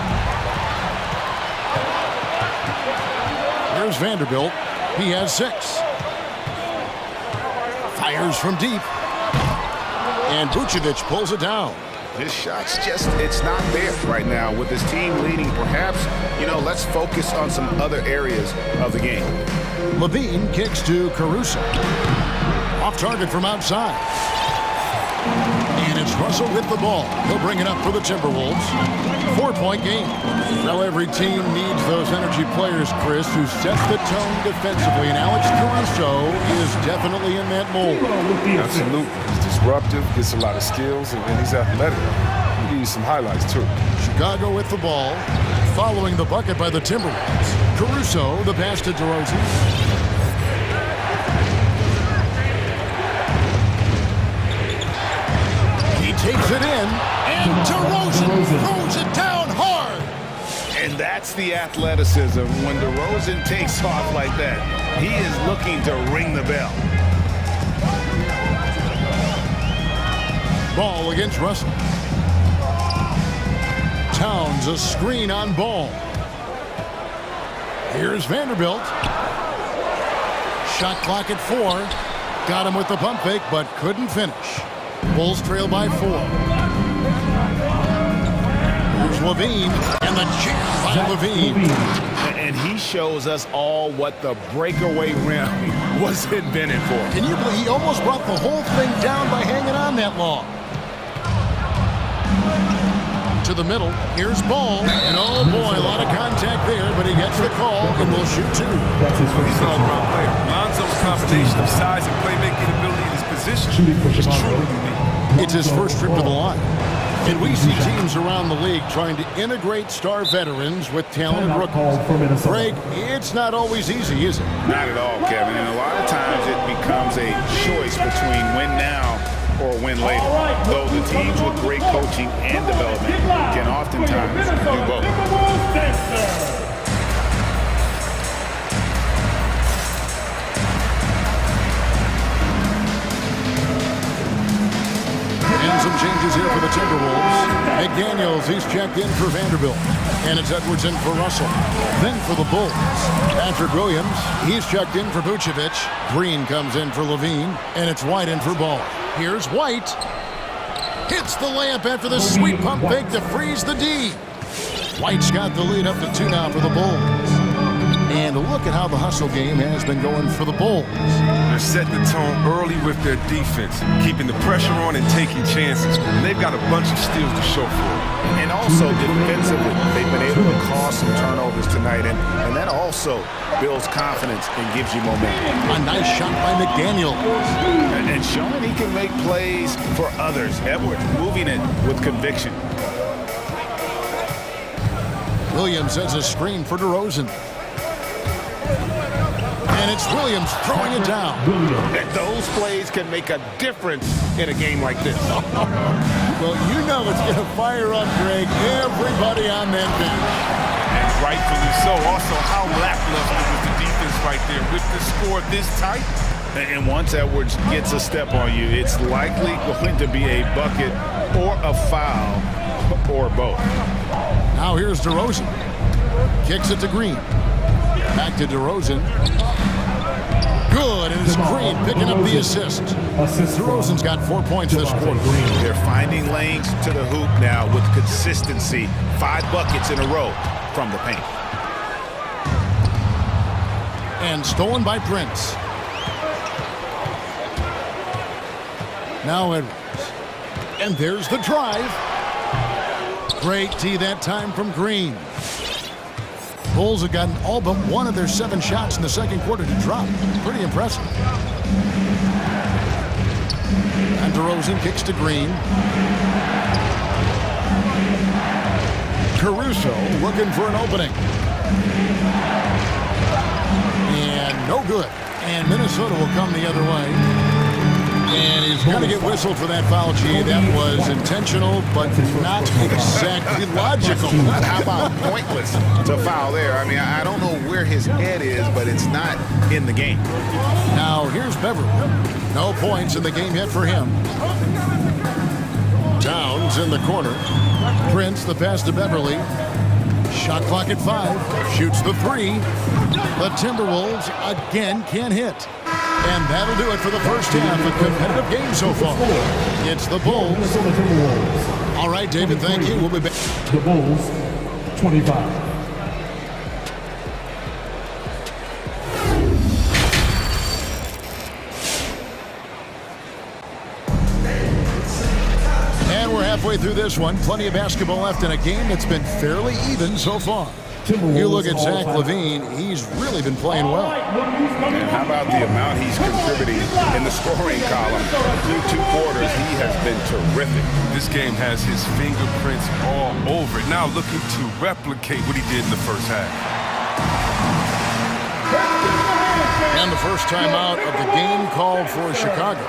There's Vanderbilt. He has 6. Fires from deep. And Vucevic pulls it down. His shot's just, it's not there right now with his team leading. Perhaps, let's focus on some other areas of the game. Levine kicks to Caruso. Off target from outside. And it's Russell with the ball. He'll bring it up for the Timberwolves. 4-point game. Well, every team needs those energy players, Chris, who set the tone defensively. And Alex Caruso is definitely in that mold. Absolutely. He's disruptive, gets a lot of skills, and he's athletic. We'll give you some highlights, too. Chicago with the ball. Following the bucket by the Timberwolves. Caruso, the pass to DeRozan. Takes it in, and DeRozan throws it down hard. And that's the athleticism. When DeRozan takes off like that, he is looking to ring the bell. Ball against Russell. Towns a screen on Ball. Here's Vanderbilt. Shot clock at 4. Got him with the pump fake, but couldn't finish. Bulls trail by 4. Here's Levine, and the jam by Levine. And he shows us all what the breakaway rim was invented for. Can you believe he almost brought the whole thing down by hanging on that long? To the middle, here's Ball, and oh boy, a lot of contact there, but he gets the call, and will shoot 2. He's an all-around player. Lonzo's combination of size and playmaking ability in his position is truly unique. It's his first trip to the line. And we see teams around the league trying to integrate star veterans with talented rookies. Greg, it's not always easy, is it? Not at all, Kevin. And a lot of times it becomes a choice between win now or win later. Though the teams with great coaching and development can oftentimes do both. Some changes here for the Timberwolves. McDaniels, he's checked in for Vanderbilt. And it's Edwards in for Russell. Then for the Bulls, Patrick Williams, he's checked in for Vucevic. Green comes in for Levine. And it's White in for Ball. Here's White. Hits the layup after the sweet pump fake to freeze the D. White's got the lead up to 2 now for the Bulls. And look at how the hustle game has been going for the Bulls. They're setting the tone early with their defense, keeping the pressure on and taking chances. And they've got a bunch of steals to show for it. And also defensively, they've been able to cause some turnovers tonight, and that also builds confidence and gives you momentum. A nice shot by McDaniel. And showing he can make plays for others. Edwards moving it with conviction. Williams has a screen for DeRozan. And it's Williams throwing it down. And those plays can make a difference in a game like this. Well, you know it's going to fire up, Greg, everybody on that bench. And rightfully so. Also, how lackluster was the defense right there with the score this tight? And once Edwards gets a step on you, it's likely going to be a bucket or a foul or both. Now here's DeRozan. Kicks it to Green. Back to DeRozan. Good, and it's Green picking up the assist. DeRozan's got 4 points this quarter. They're finding lanes to the hoop now with consistency. 5 buckets in a row from the paint. And stolen by Prince. Now Edwards. And there's the drive. Great tee that time from Green. Bulls have gotten all but one of their 7 shots in the second quarter to drop. Pretty impressive. And DeRozan kicks to Green. Caruso looking for an opening. And no good. And Minnesota will come the other way. And he's going to get whistled for that foul, G. That was intentional, but not exactly logical. How about pointless to foul there? I mean, I don't know where his head is, but it's not in the game. Now, here's Beverly. No points in the game yet for him. Towns in the corner. Prince, the pass to Beverly. Shot clock at 5. Shoots the 3. The Timberwolves again can't hit. And that'll do it for the first half. A competitive game so far. It's the Bulls. All right, David, thank you. We'll be back. The Bulls, 25. Halfway through this one, plenty of basketball left in a game that's been fairly even so far. You look at Zach LaVine, he's really been playing well. And how about the amount he's contributing in the scoring column? Through 2 quarters, he has been terrific. This game has his fingerprints all over it. Now looking to replicate what he did in the first half. And the first time out of the game called for Chicago.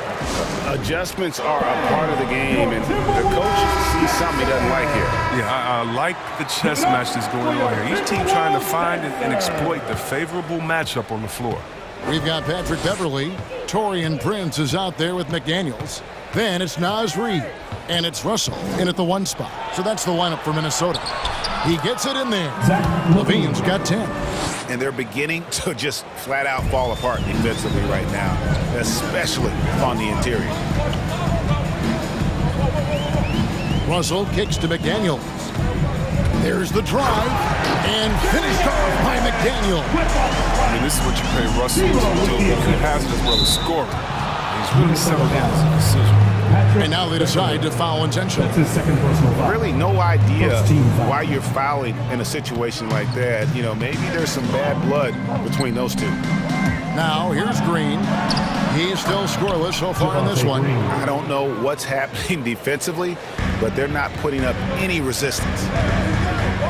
Adjustments are a part of the game, and the coach sees something he doesn't like here. Yeah, I like the chess match that's going on here. Each team trying to find and exploit the favorable matchup on the floor. We've got Patrick Beverly. Taurean Prince is out there with McDaniels. Then it's Naz Reid. And it's Russell in at the 1 spot. So that's the lineup for Minnesota. He gets it in there. LaVine's got 10. And they're beginning to just flat out fall apart defensively right now, especially on the interior. Russell kicks to McDaniels. There's the drive, and finished off by McDaniel. I mean, this is what you pay Russell to do. He has it as well as scoring. He's really settled in as a decision. And now they decide to foul intentionally. That's his second personal foul. Really no idea why you're fouling in a situation like that. You know, maybe there's some bad blood between those two. Now, here's Green. He's still scoreless so far in this one. I don't know what's happening defensively, but they're not putting up any resistance.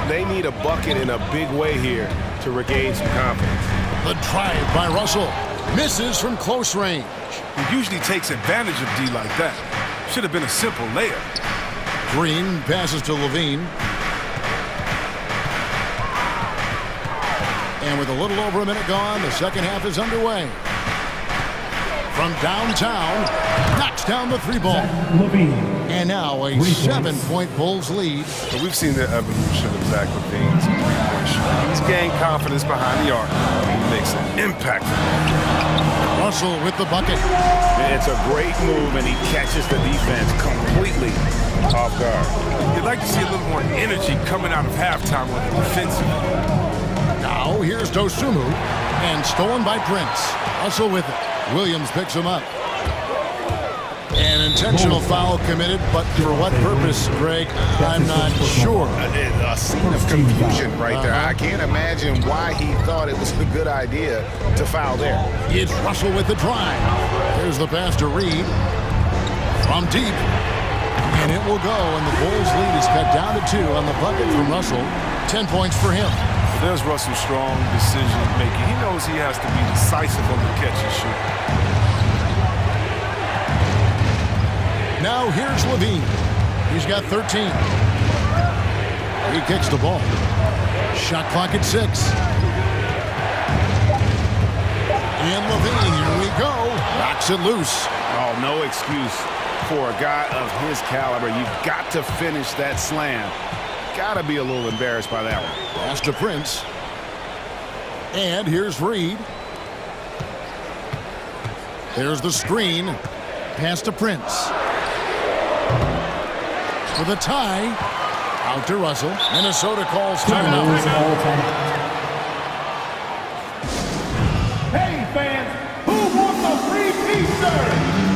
They need a bucket in a big way here to regain some confidence. The drive by Russell. Misses from close range. He usually takes advantage of D like that. Should have been a simple layup. Green passes to LaVine. And with a little over a minute gone, the second half is underway. From downtown, knocks down the 3-ball. And now a 7-point Bulls lead. So we've seen the evolution of Zach LaVine's three-point shot. He's gained confidence behind the arc. He makes an impact. Russell with the bucket. It's a great move, and he catches the defense completely off guard. You'd like to see a little more energy coming out of halftime on the defensive. Now Now here's Dosumu, and stolen by Prince. Russell with it. Williams picks him up. An intentional foul committed, but for what purpose, Greg, I'm not sure. A scene of confusion right there. I can't imagine why he thought it was a good idea to foul there. It's Russell with the drive. There's the pass to Reed. From deep. And it will go, and the Bulls' lead is cut down to 2 on the bucket from Russell. 10 points for him. There's Russell's strong decision making. He knows he has to be decisive on the catch and shoot. Now here's Levine. He's got 13. He kicks the ball. Shot clock at 6. And Levine, here we go. Knocks it loose. Oh, no excuse for a guy of his caliber. You've got to finish that slam. Got to be a little embarrassed by that one. Pass to Prince. And here's Reed. There's the screen. Pass to Prince. For the tie. Out to Russell. Minnesota calls timeout. Hey fans, who wants a free pizza?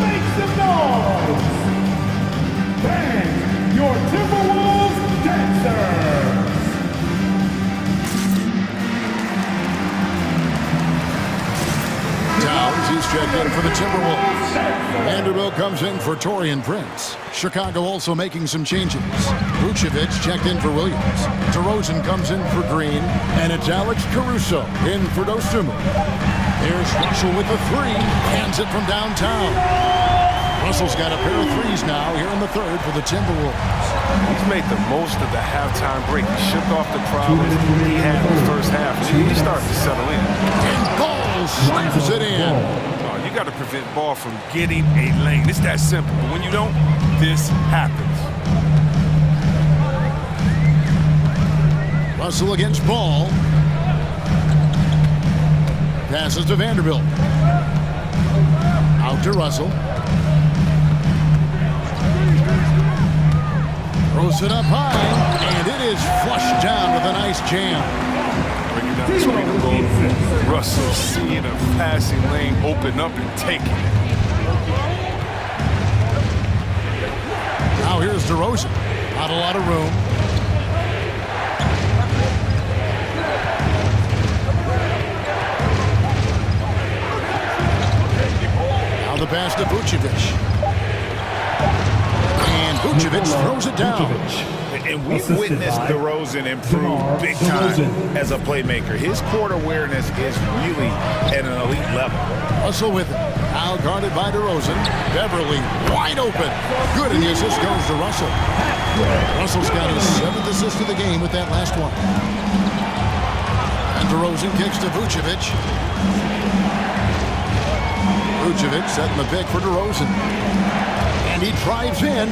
Make some noise! Fans, your Timberwolves dancers! Towns, he's checked in for the Timberwolves. Vanderbilt comes in for Taurean Prince. Chicago also making some changes. Vucevic checked in for Williams. DeRozan comes in for Green. And it's Alex Caruso in for Dosumu. There's Russell with the 3. Hands it from downtown. Russell's got a pair of threes now here in the third for the Timberwolves. He's made the most of the halftime break. He shook off the problems he had in the first half. He's starting to settle in. And Ball slams it in. You got to prevent Ball from getting a lane. It's that simple. But when you don't, this happens. Russell against Ball. Passes to Vanderbilt. Out to Russell. Throws it up high, and it is flushed down with a nice jam. Bringing down the screen of goal. Russell seeing a passing lane open up and taking it. Now here's DeRozan. Not a lot of room. Now the pass to Vucevic. And Vucevic throws it down. And we've witnessed DeRozan improve big time as a playmaker. His court awareness is really at an elite level. Russell with it. Now guarded by DeRozan. Beverly wide open. Good, and the assist goes to Russell. Russell's got his 7th assist of the game with that last one. And DeRozan kicks to Vucevic. Vucevic setting the pick for DeRozan. And he drives in.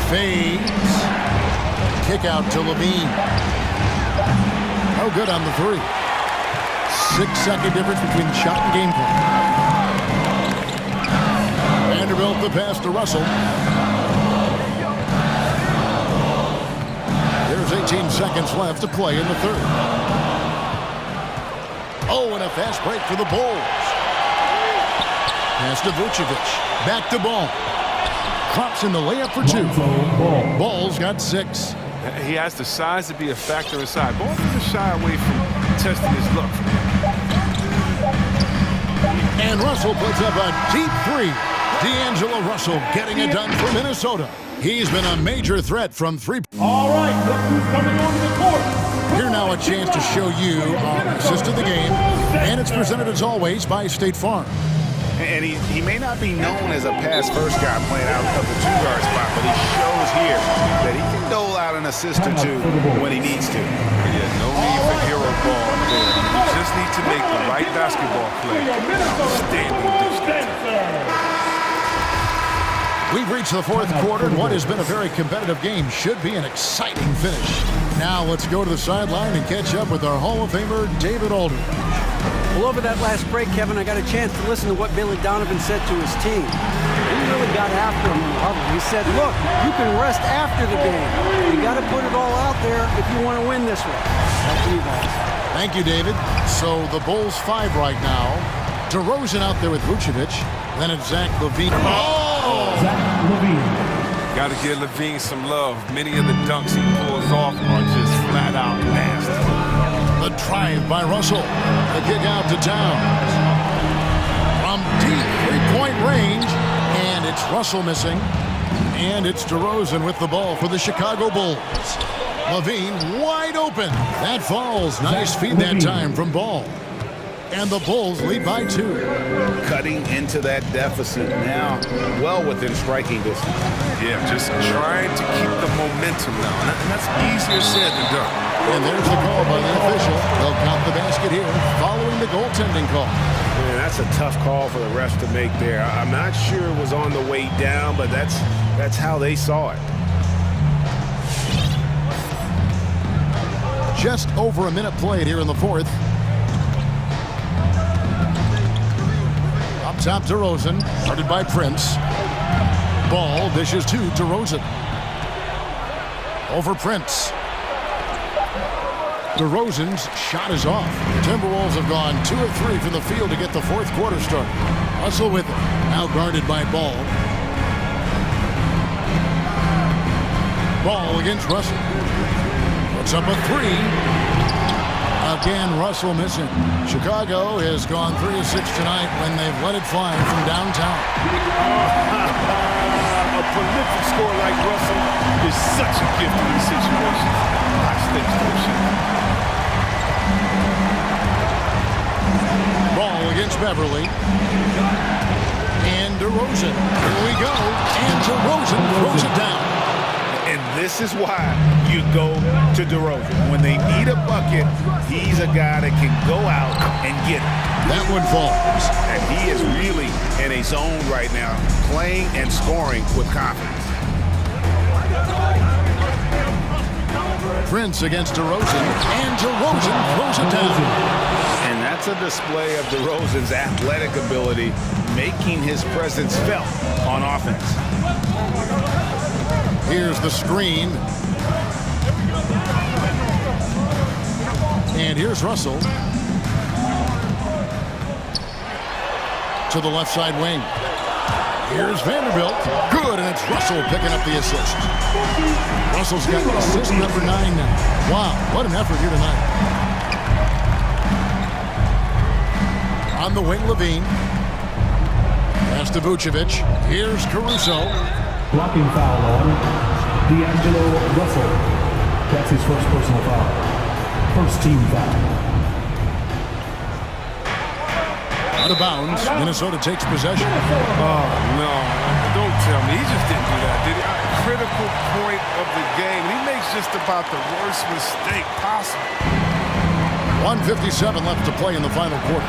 Fades. Kick out to Levine. No good on the 3. 6-second difference between shot and game plan. Vanderbilt the pass to Russell. There's 18 seconds left to play in the third. Oh, and a fast break for the Bulls. Pass to Vucevic. Back to Ball. Crops in the layup for 2. Ball's got 6. He has the size to be a factor inside. Ball doesn't shy away from testing his luck. And Russell puts up a deep 3. D'Angelo Russell getting it done for Minnesota. He's been a major threat from 3. All right, look who's coming onto the court. Here now a chance to show you our assist of the game. And it's presented as always by State Farm. And he may not be known as a pass-first guy playing out of the 2-guard spot, but he shows here that he can dole out an assist or 2 when he needs to. Yeah, no need for hero ball there. You just need to make the right basketball play. Outstanding distance. We've reached the 4th quarter, and what has been a very competitive game should be an exciting finish. Now let's go to the sideline and catch up with our Hall of Famer, David Aldridge. Well, over that last break, Kevin, I got a chance to listen to what Billy Donovan said to his team. He really got after him in the huddle. He said, look, you can rest after the game. You got to put it all out there if you want to win this one. Back to you guys. Thank you, David. So the Bulls 5 right now. DeRozan out there with Vucevic. Then it's Zach LaVine. Oh! Zach LaVine. Got to give LaVine some love. Many of the dunks he pulls off are just flat out nasty. The drive by Russell. The kick out to Towns. From deep three-point range. And it's Russell missing. And it's DeRozan with the ball for the Chicago Bulls. LaVine wide open. That falls. Nice feed that time from Ball. And the Bulls lead by 2. Cutting into that deficit now, well within striking distance. Yeah, just trying to keep the momentum now. And that's easier said than done. And there's the call by the official. They'll count the basket here following the goaltending call. Man, that's a tough call for the refs to make there. I'm not sure it was on the way down, but that's how they saw it. Just over a minute played here in the fourth. Up top, DeRozan, guarded by Prince. Ball dishes to DeRozan. Over Prince. DeRozan's shot is off. The Timberwolves have gone 2 of 3 from the field to get the fourth quarter started. Russell with it. Now guarded by Ball. Ball against Russell. Puts up a 3. Again, Russell missing. Chicago has gone 3 of 6 tonight when they've let it fly from downtown. A prolific scorer like Russell is such a gift in these situations. High stakes motion. Ball against Beverly. And DeRozan. Here we go. And DeRozan throws it down. And this is why you go to DeRozan. When they need a bucket, he's a guy that can go out and get it. That one falls. And he is really in a zone right now, playing and scoring with confidence. Prince against DeRozan, and DeRozan throws it down. And that's a display of DeRozan's athletic ability, making his presence felt on offense. Here's the screen. And here's Russell. To the left side wing. Here's Vanderbilt. Good, and it's Russell picking up the assist. Russell's got assist number 9 now. Wow, what an effort here tonight. On the wing, LaVine. Pass to Vucevic. Here's Caruso. Blocking foul on D'Angelo Russell. That's his first personal foul. First team foul. Out of bounds. Minnesota takes possession. Oh, no. Don't tell me. He just didn't do that, did he? Critical point of the game. He makes just about the worst mistake possible. 1:57 left to play in the final quarter.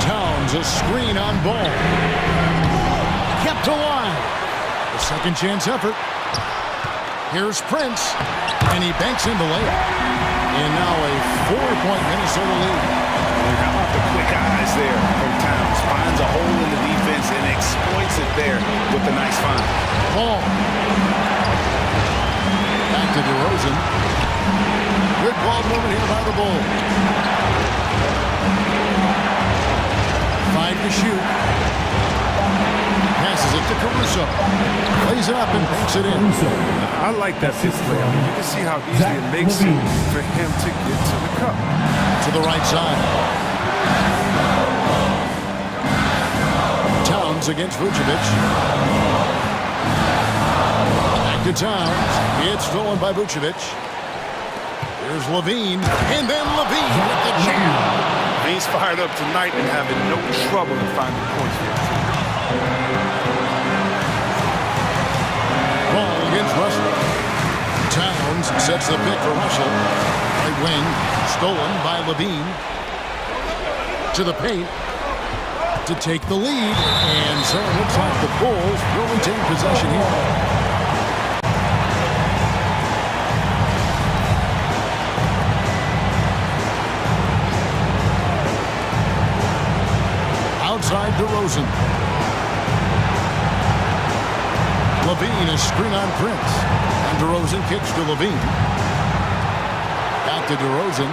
Towns, a screen on Ball. Kept alive. A second chance effort. Here's Prince, and he banks in the layup. And now a 4-point Minnesota lead. How about the quick eyes there from Towns? Finds a hole in the defense and exploits it there with a nice find. Ball. Back to DeRozan. Good ball movement here by the Bulls. 5 to shoot. Passes it to Caruso. Plays it up and banks it in. I like that display. I mean, you can see how easy it makes it for him to get to the cup. To the right side. Towns against Vucevic. Back to Towns. It's stolen by Vucevic. Here's LaVine. And then LaVine with the jam. He's fired up tonight and having no trouble in finding points for him. Ball against Russell. Towns sets the pick for Russell. Right wing, stolen by LaVine. To the paint to take the lead. And so it looks like the Bulls will retain possession here. DeRozan. Levine is screen on Prince. And DeRozan kicks to Levine. Back to DeRozan.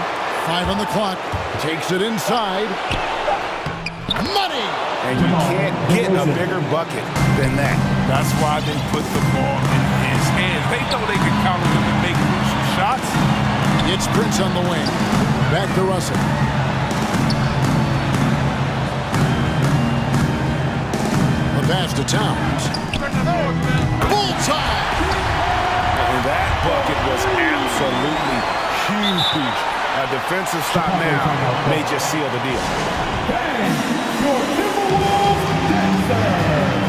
5 on the clock. Takes it inside. Money! And you can't get a bigger bucket than that. That's why they put the ball in his hands. They know they can count on him and make crucial shots. It's Prince on the wing. Back to Russell. The pass to Towns. Bullseye! And that bucket was absolutely huge. A defensive stop now may just seal the deal. Your Timberwolves Dancers.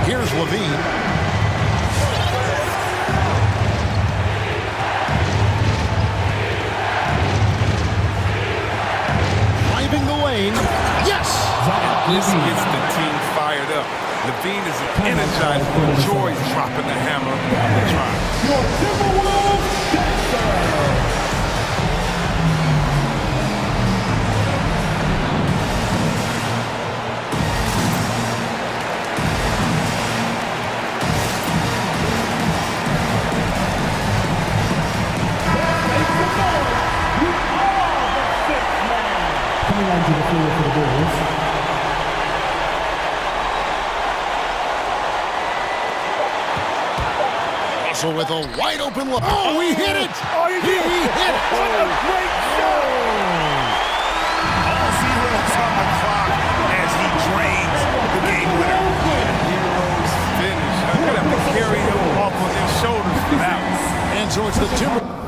Here's Levine. Driving the lane. Yes! This gets the team fired up. Levine is energized with joy dropping the hammer on the drive. Your Timberwolves Dancers. To the field for the Bulls. Russell with a wide open look. Oh, he hit it! He hit it! What a great shot! All 0 on the clock as he drains the game winner. Heroes finish. I'm going to have to carry him off on his shoulders for that one. And so it's the Timberwolves.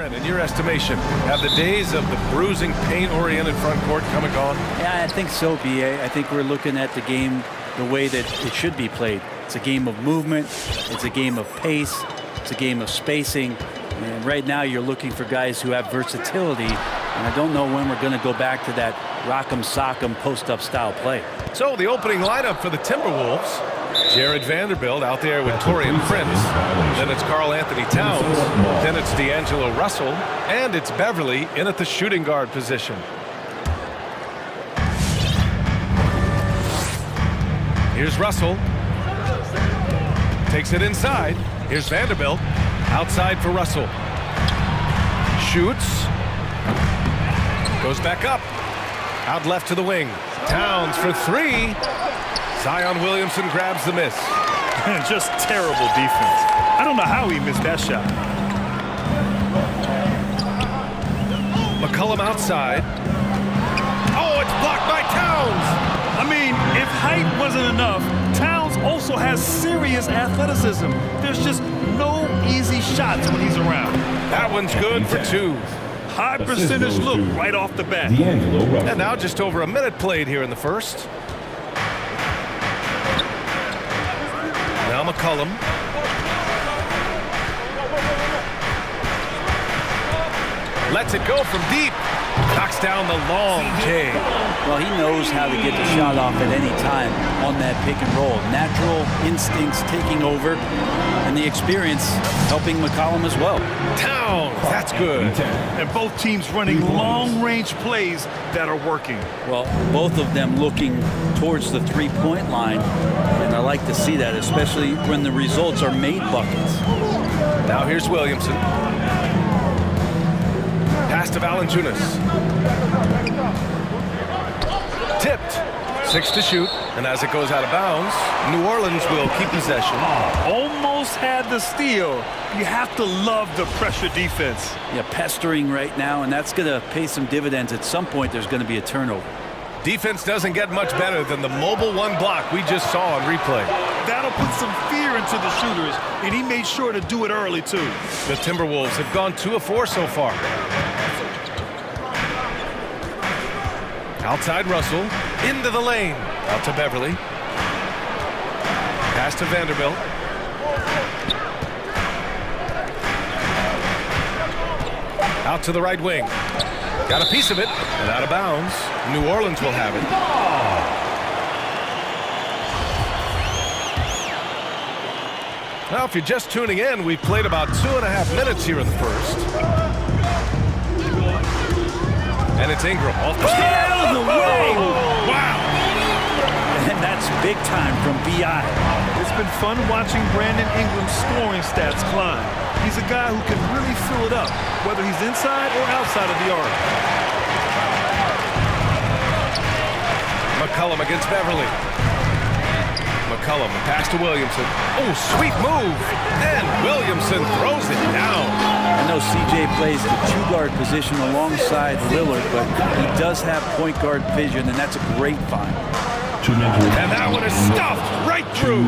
Ben, in your estimation, have the days of the bruising, paint-oriented front court come and gone? Yeah, I think so, B.A. I think we're looking at the game the way that it should be played. It's a game of movement. It's a game of pace. It's a game of spacing. And right now you're looking for guys who have versatility. And I don't know when we're going to go back to that rock'em sock'em post-up style play. So the opening lineup for the Timberwolves. Jared Vanderbilt out there with Taurean Prince. Then it's Karl Anthony Towns. Then it's D'Angelo Russell. And it's Beverly in at the shooting guard position. Here's Russell. Takes it inside. Here's Vanderbilt. Outside for Russell. Shoots. Goes back up. Out left to the wing. Towns for three. Zion Williamson grabs the miss. Just terrible defense. I don't know how he missed that shot. McCollum outside. Oh, it's blocked by Towns. I mean, if height wasn't enough, Towns also has serious athleticism. There's just no easy shots when he's around. That one's good for two. High percentage look right off the bat. And now just over a minute played here in the first. Now McCollum. Lets it go from deep. Knocks down the long J. Well, he knows how to get the shot off at any time on that pick and roll. Natural instincts taking over, and the experience helping McCollum as well. Towns, that's good. And both teams running long-range plays that are working. Well, both of them looking towards the three-point line, and I like to see that, especially when the results are made buckets. Now here's Williamson. Pass to Valanciunas. Tipped. 6 to shoot. And as it goes out of bounds, New Orleans will keep possession. Almost had the steal. You have to love the pressure defense. Yeah, pestering right now, and that's going to pay some dividends. At some point, there's going to be a turnover. Defense doesn't get much better than the mobile one block we just saw on replay. That'll put some fear into the shooters, and he made sure to do it early, too. The Timberwolves have gone 2 of 4 so far. Outside Russell, into the lane. Out to Beverly. Pass to Vanderbilt. Out to the right wing. Got a piece of it, and out of bounds. New Orleans will have it. Now, if you're just tuning in, we've played about 2.5 minutes here in the first. And it's Ingram off the Out of the way! Wow! And that's big time from B.I. It's been fun watching Brandon Ingram's scoring stats climb. He's a guy who can really fill it up, whether he's inside or outside of the arc. McCollum against Beverly. McCollum, pass to Williamson. Oh, sweet move! And Williamson throws it down. I know CJ plays the two-guard position alongside Lillard, but he does have point guard vision, and that's a great find. And that one is stuffed right through.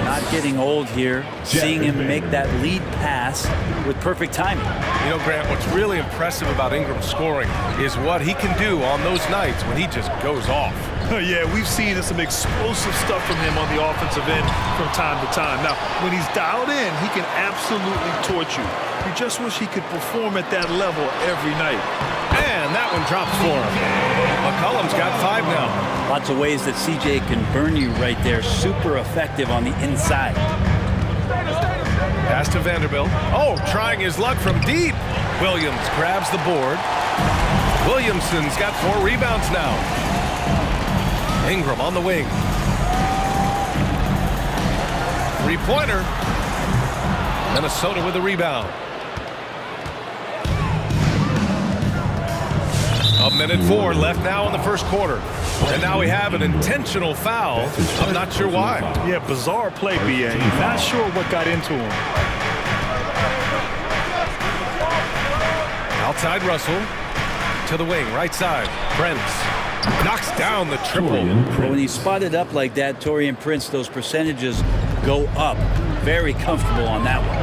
Not getting old here, seeing him make that lead pass with perfect timing. You know, Grant, what's really impressive about Ingram's scoring is what he can do on those nights when he just goes off. Yeah, we've seen some explosive stuff from him on the offensive end from time to time. Now, when he's dialed in, he can absolutely torch you. You just wish he could perform at that level every night. And that one drops for him. McCollum's got 5 now. Lots of ways that CJ can burn you right there. Super effective on the inside. Pass to Vanderbilt. Oh, trying his luck from deep. Williams grabs the board. Williamson's got 4 rebounds now. Ingram on the wing. 3-pointer. Minnesota with the rebound. 1:04 left now in the first quarter. And now we have an intentional foul. I'm not sure why. Yeah, bizarre play, B.A. Not sure what got into him. Outside Russell. To the wing, right side. Prince. Knocks down the triple. When he's spotted up like that, Taurean Prince, those percentages go up. Very comfortable on that one.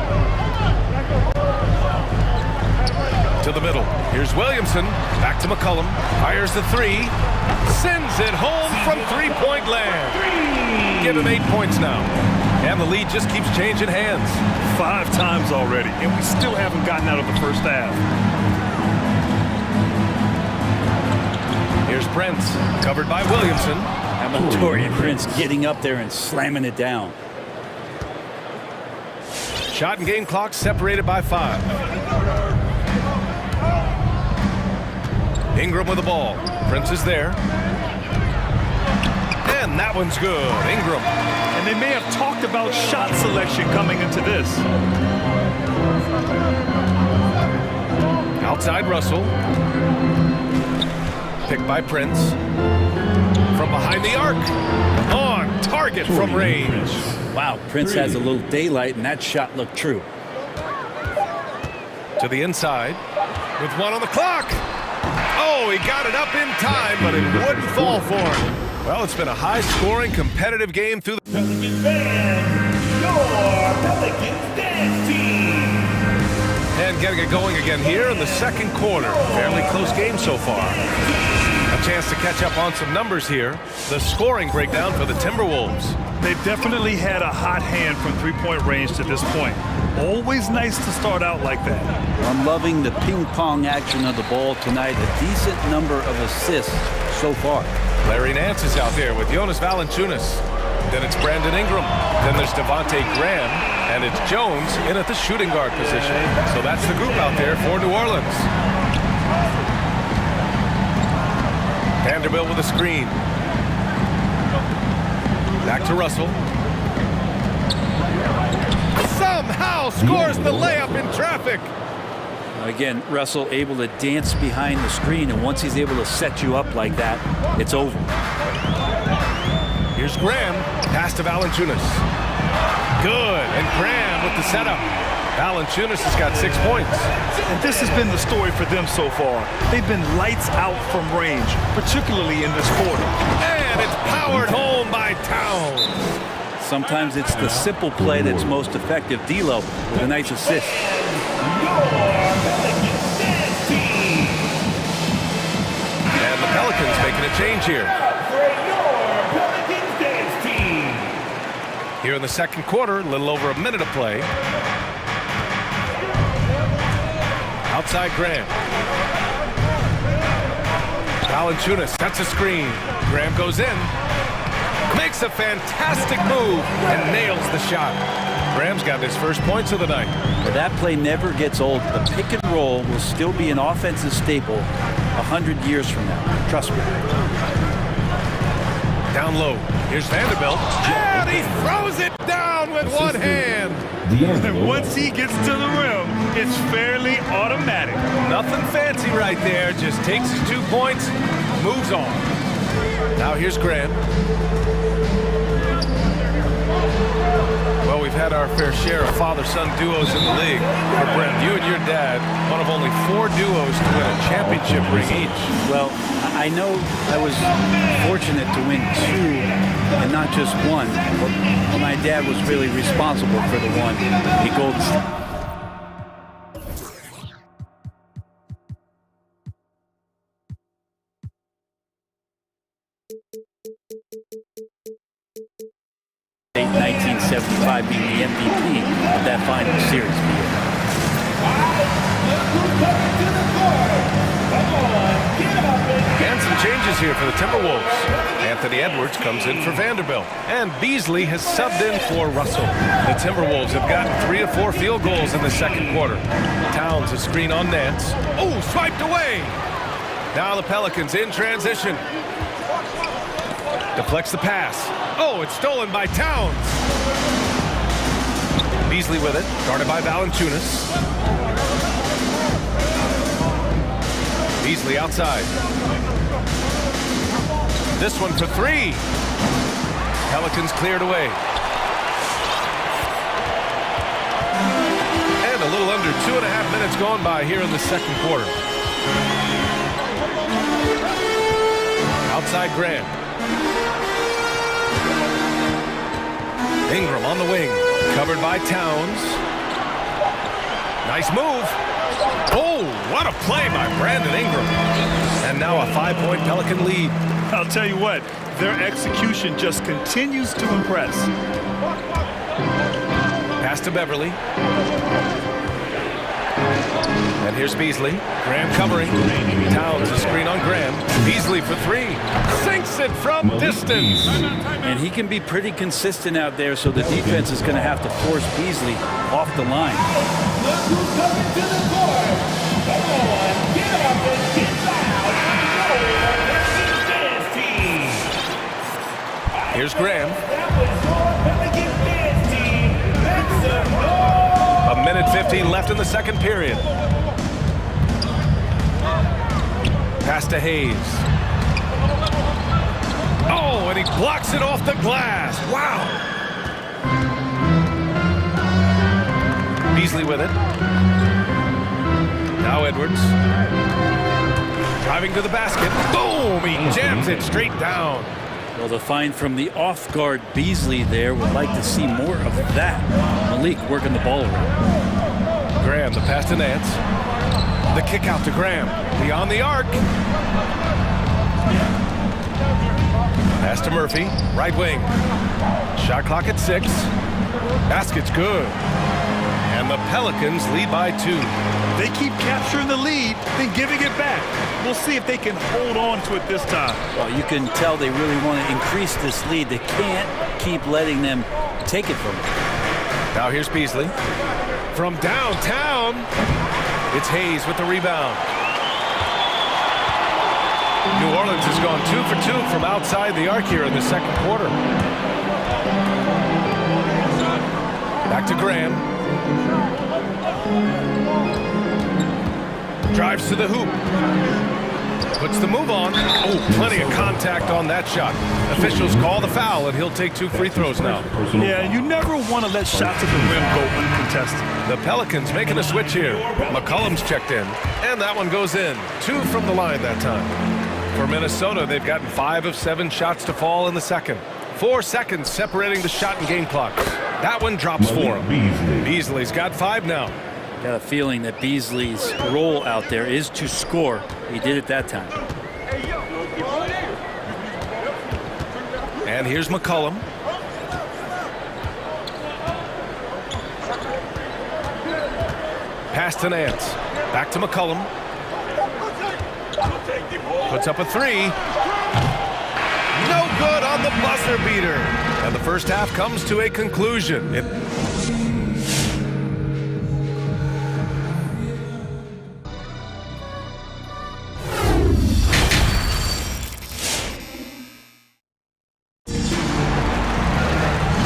To the middle. Here's Williamson. Back to McCollum. Fires the three. Sends it home from three-point land. Give him 8 points now. And the lead just keeps changing hands. 5 times already, and we still haven't gotten out of the first half. Here's Prince, covered by Williamson. How about Torian Prince getting up there and slamming it down? Shot and game clock separated by 5. Ingram with the ball. Prince is there. And that one's good. Ingram. And they may have talked about shot selection coming into this. Outside Russell. Picked by Prince. From behind the arc. On target from range. Wow, Prince has a little daylight, and that shot looked true. To the inside. With 1 on the clock. Oh, he got it up in time, but it wouldn't fall for him. Well, it's been a high-scoring, competitive game through the... Pelicans fans, your Pelicans dance team. And getting it going again here in the second quarter. Fairly close game so far. A chance to catch up on some numbers here. The scoring breakdown for the Timberwolves. They've definitely had a hot hand from three-point range to this point. Always nice to start out like that. I'm loving the ping-pong action of the ball tonight. A decent number of assists so far. Larry Nance is out there with Jonas Valanciunas. Then it's Brandon Ingram. Then there's Devontae Graham. And it's Jones in at the shooting guard position. So that's the group out there for New Orleans. Vanderbilt with a screen. Back to Russell. Somehow scores the layup in traffic. Again, Russell able to dance behind the screen, and once he's able to set you up like that, it's over. Here's Graham. Pass to Valanciunas. Good. And Graham with the setup. Valanciunas has got 6 points. And this has been the story for them so far. They've been lights out from range, particularly in this quarter. And it's powered home by Towns. Sometimes it's the simple play that's most effective. D'Lo with a nice assist. And the Pelicans making a change here. Here in the second quarter, a little over a minute of play. Outside Graham. Valanciunas, that's a screen. Graham goes in. Makes a fantastic move and nails the shot. Graham's got his first points of the night. Well, that play never gets old. The pick and roll will still be an offensive staple 100 years from now. Trust me. Down low. Here's Vanderbilt. And he throws it down with one hand. And once he gets to the rim, it's fairly automatic. Nothing fancy right there. Just takes his 2 points, moves on. Now here's Graham. Well, we've had our fair share of father-son duos in the league. For Brent, you and your dad, one of only 4 duos to win a championship ring each. Well, I know I was fortunate to win 2 and not just 1. But my dad was really responsible for the one in Golden State. 1975 being the MVP of that final series. And some changes here for the Timberwolves. Anthony Edwards comes in for Vanderbilt. And Beasley has subbed in for Russell. The Timberwolves have gotten 3 of 4 field goals in the second quarter. Towns a screen on Nance. Oh, swiped away. Now the Pelicans in transition. Deflects the pass. Oh, it's stolen by Towns. Beasley with it, guarded by Valanciunas. Beasley outside. This one for 3. Pelicans cleared away. And a little under 2.5 minutes gone by here in the second quarter. Outside Graham. Ingram on the wing, covered by Towns. Nice move. Oh, what a play by Brandon Ingram. And now a 5-point Pelican lead. I'll tell you what, their execution just continues to impress. Pass to Beverly. And here's Beasley. Graham covering. Towns a screen on Graham. Beasley for three. Sinks it from distance. And he can be pretty consistent out there, so the defense is going to have to force Beasley off the line. Look who's coming to the court. Come on, get up and get loud. Your dance team. Here's Graham. That was your Pelican dance team. Make some noise. A minute 15 left in the second period. Pass to Hayes. Oh, and he blocks it off the glass. Wow. Beasley with it. Now Edwards. Driving to the basket. Boom! He jams it straight down. Well, the find from the off-guard Beasley there. Would like to see more of that. Malik working the ball around. Graham, the pass to Nance. The kick out to Graham. Beyond the arc. Pass to Murphy. Right wing. Shot clock at 6. Basket's good. And the Pelicans lead by 2. They keep capturing the lead, then giving it back. We'll see if they can hold on to it this time. Well, you can tell they really want to increase this lead. They can't keep letting them take it from them. Now here's Beasley. From downtown, it's Hayes with the rebound. New Orleans has gone 2 for 2 from outside the arc here in the second quarter. Back to Graham. Drives to the hoop. Puts the move on. Oh, plenty of contact on that shot. Officials call the foul, and he'll take 2 free throws now. Yeah, you never want to let shots at the rim go uncontested. The Pelicans making a switch here. McCollum's checked in, and that one goes in. 2 from the line that time. For Minnesota, they've gotten 5 of 7 shots to fall in the second. 4 seconds separating the shot and game clock. That one drops for him. Beasley's got 5 now. Got a feeling that Beasley's role out there is to score. He did it that time. And here's McCollum. Pass to Nance. Back to McCollum. Puts up a 3. No good on the buzzer beater. And the first half comes to a conclusion.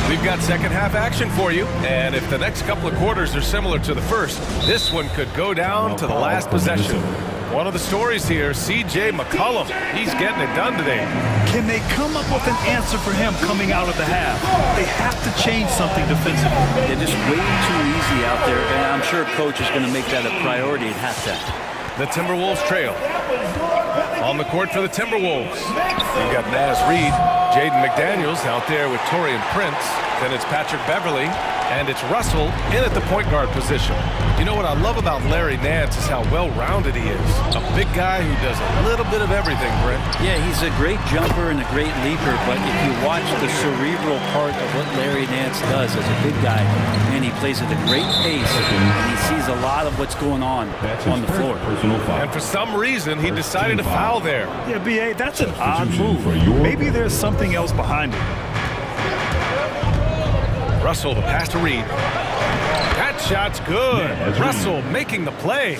We've got second half action for you, and if the next couple of quarters are similar to the first, this one could go down to the last possession. One of the stories here, C.J. McCollum. He's getting it done today. Can they come up with an answer for him coming out of the half? They have to change something defensively. They're just way too easy out there, and I'm sure coach is going to make that a priority at halftime. The Timberwolves trail. On the court for the Timberwolves. You've got Naz Reid, Jaden McDaniels out there with Torian Prince. Then it's Patrick Beverly, and it's Russell in at the point guard position. You know what I love about Larry Nance is how well-rounded he is. A big guy who does a little bit of everything, Brent. Yeah, he's a great jumper and a great leaper, but if you watch the cerebral part of what Larry Nance does as a big guy, man, he plays at a great pace, and he sees a lot of what's going on the floor. And for some reason, he decided to foul there. Yeah, B.A., that's an odd move. Maybe there's something else behind it. Russell, the pass to Reed. That shot's good. Russell making the play.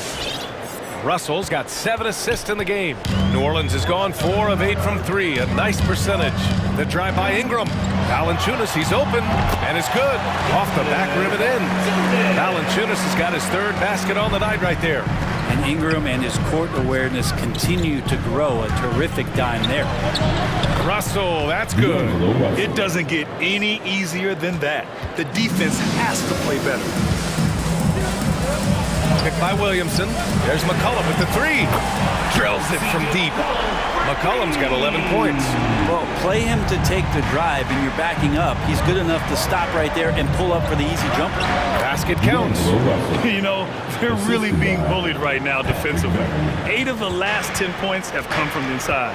Russell's got 7 assists in the game. New Orleans has gone 4 of 8 from 3, a nice percentage. The drive by Ingram. Valanciunas, he's open, and it's good. Off the back rim and in. Valanciunas has got his 3rd basket on the night right there. And Ingram and his court awareness continue to grow. A terrific dime there. Russell, that's good. It doesn't get any easier than that. The defense has to play better. Picked by Williamson. There's McCollum with the three. Drills it from deep. McCollum's got 11 points. Well, play him to take the drive and you're backing up. He's good enough to stop right there and pull up for the easy jumper. Basket counts. You know, they're really being bullied right now defensively. 8 of the last 10 points have come from inside.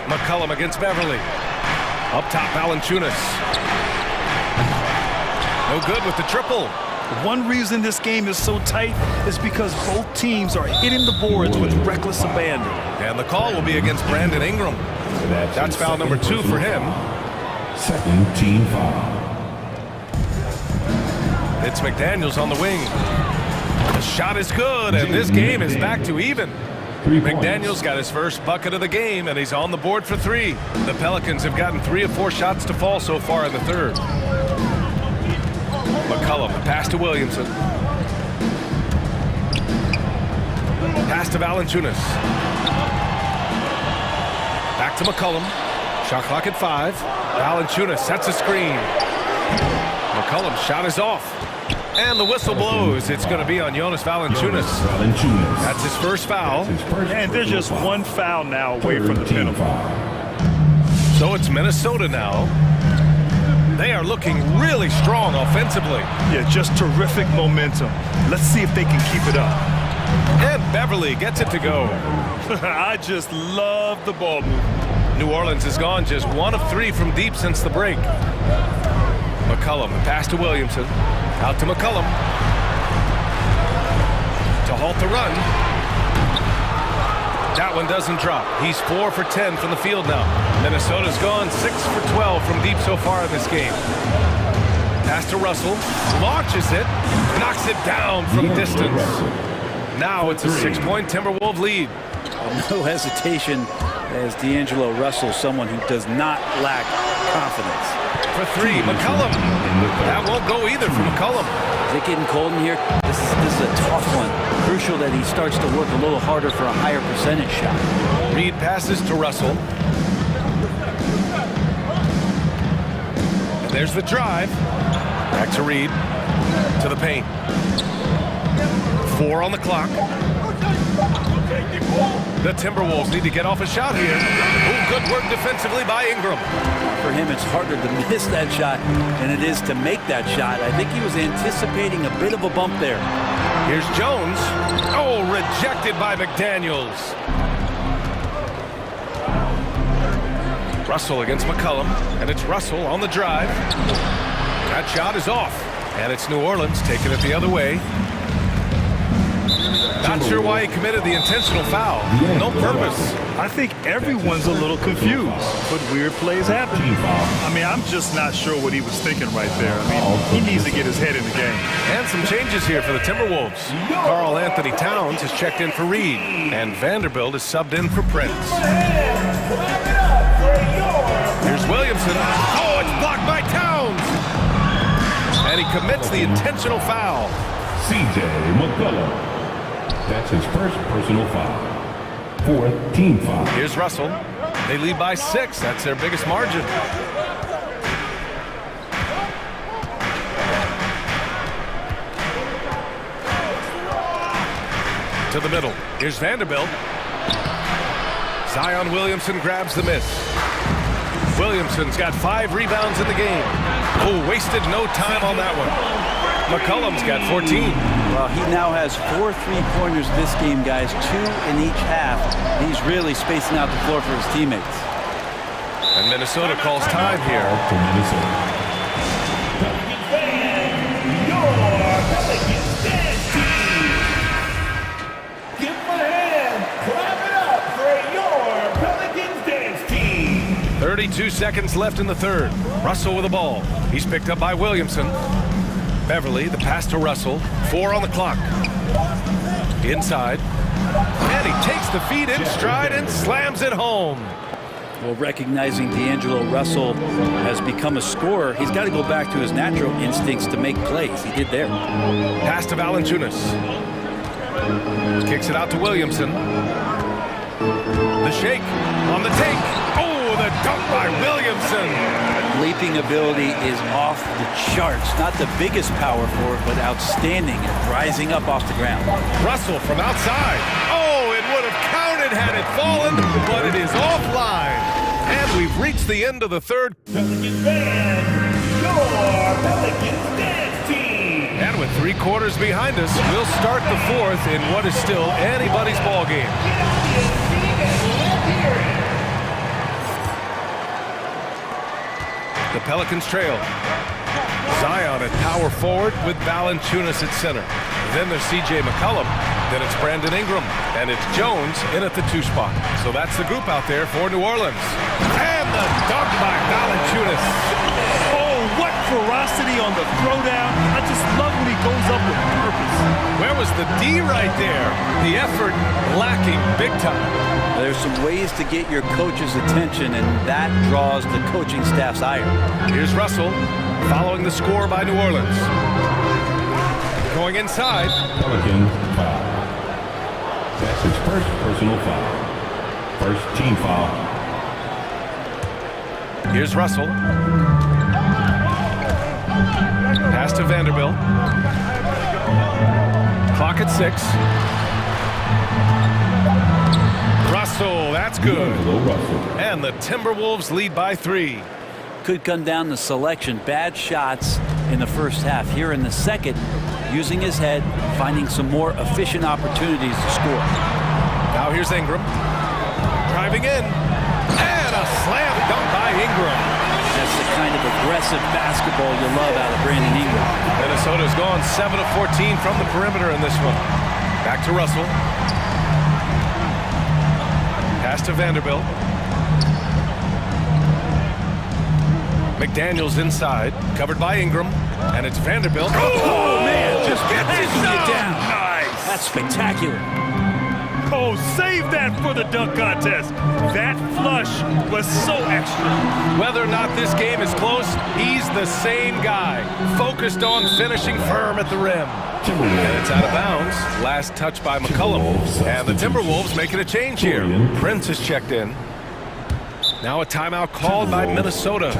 McCollum against Beverly. Up top, Valanciunas. No good with the triple. One reason this game is so tight is because both teams are hitting the boards with reckless abandon. And the call will be against Brandon Ingram. That's foul number 2 for him. Second team foul. It's McDaniels on the wing. The shot is good, and this game is back to even. McDaniels got his first bucket of the game, and he's on the board for 3. The Pelicans have gotten 3 of 4 shots to fall so far in the third. McCollum, pass to Williamson. Pass to Valanciunas. Back to McCollum. Shot clock at 5. Valanciunas sets a screen. McCollum's shot is off. And the whistle blows. It's going to be on Jonas Valanciunas. That's his first foul. And they're just one foul now away from the penalty. So it's Minnesota now. They are looking really strong offensively. Yeah, just terrific momentum. Let's see if they can keep it up. And Beverly gets it to go. I just love the ball move. New Orleans has gone just 1 of 3 from deep since the break. McCollum, pass to Williamson. Out to McCollum. To halt the run. That one doesn't drop. He's 4 for 10 from the field now. Minnesota's gone 6 for 12 from deep so far in this game. Pass to Russell. Launches it. Knocks it down from distance. Now it's a 6-point Timberwolves lead. No hesitation as D'Angelo Russell, someone who does not lack confidence. For 3, McCollum. That won't go either for McCollum. Is it getting cold in here? This is a tough one. Crucial that he starts to work a little harder for a higher percentage shot. Reed passes to Russell. And there's the drive. Back to Reed. To the paint. 4 on the clock. The Timberwolves need to get off a shot here. Oh, good work defensively by Ingram. For him, it's harder to miss that shot than it is to make that shot. I think he was anticipating a bit of a bump there. Here's Jones. Oh, rejected by McDaniels. Russell against McCollum, and it's Russell on the drive. That shot is off, and it's New Orleans taking it the other way. Not sure why he committed the intentional foul. No purpose. I think everyone's a little confused, but weird plays happen. I mean, I'm just not sure what he was thinking right there. I mean, he needs to get his head in the game. And some changes here for the Timberwolves. Karl Anthony Towns has checked in for Reed, and Vanderbilt is subbed in for Prince. Here's Williamson. Oh, it's blocked by Towns. And he commits the intentional foul. C.J. McCollum. That's his first personal foul. 4th team foul. Here's Russell. They lead by 6. That's their biggest margin. To the middle. Here's Vanderbilt. Zion Williamson grabs the miss. Williamson's got 5 rebounds in the game. Oh, wasted no time on that one. McCollum's got 14. Well, he now has 4 3-pointers this game, guys, 2 in each half. He's really spacing out the floor for his teammates. And Minnesota calls time here. For Minnesota. Give him a hand. Clap it up for your Pelicans dance team. 32 seconds left in the third. Russell with the ball. He's picked up by Williamson. Beverly, the pass to Russell. 4 on the clock. Inside. And he takes the feed in stride and slams it home. Well, recognizing D'Angelo Russell has become a scorer, he's got to go back to his natural instincts to make plays. He did there. Pass to Valanciunas. Kicks it out to Williamson. The shake on the take. Oh, the dunk by Williamson. Leaping ability is off the charts. Not the biggest power forward, but outstanding at rising up off the ground. Russell from outside. Oh, it would have counted had it fallen, but it is offline. And we've reached the end of the third. Pelicans band, your Pelicans dance team. And with 3 quarters behind us, we'll start the fourth in what is still anybody's ball game. The Pelicans trail. Zion at power forward with Valanciunas at center. Then there's C.J. McCollum. Then it's Brandon Ingram. And it's Jones in at the 2 spot. So that's the group out there for New Orleans. And the dunk by Valanciunas. Oh, what ferocity on the throwdown. I just love when he goes up with purpose. Where was the D right there? The effort lacking big time. There's some ways to get your coach's attention, and that draws the coaching staff's ire. Here's Russell following the score by New Orleans. Going inside. Pelicans foul. That's his first personal foul. First team foul. Here's Russell. Pass to Vanderbilt. Clock at 6. Russell, that's good. And the Timberwolves lead by 3. Could come down to selection. Bad shots in the first half. Here in the second, using his head, finding some more efficient opportunities to score. Now here's Ingram. Driving in. And a slam dunk by Ingram. That's the kind of aggressive basketball you love out of Brandon Ingram. Minnesota's gone 7 of 14 from the perimeter in this one. Back to Russell. Pass to Vanderbilt. McDaniels inside, covered by Ingram, and it's Vanderbilt. Oh, man, just Taking it down. Nice. That's spectacular. Oh, save that for the dunk contest. That flush was so extra. Whether or not this game is close, he's the same guy, focused on finishing firm at the rim. And it's out of bounds. Last touch by McCollum. And the Timberwolves making a change here. Prince has checked in. Now a timeout called by Minnesota.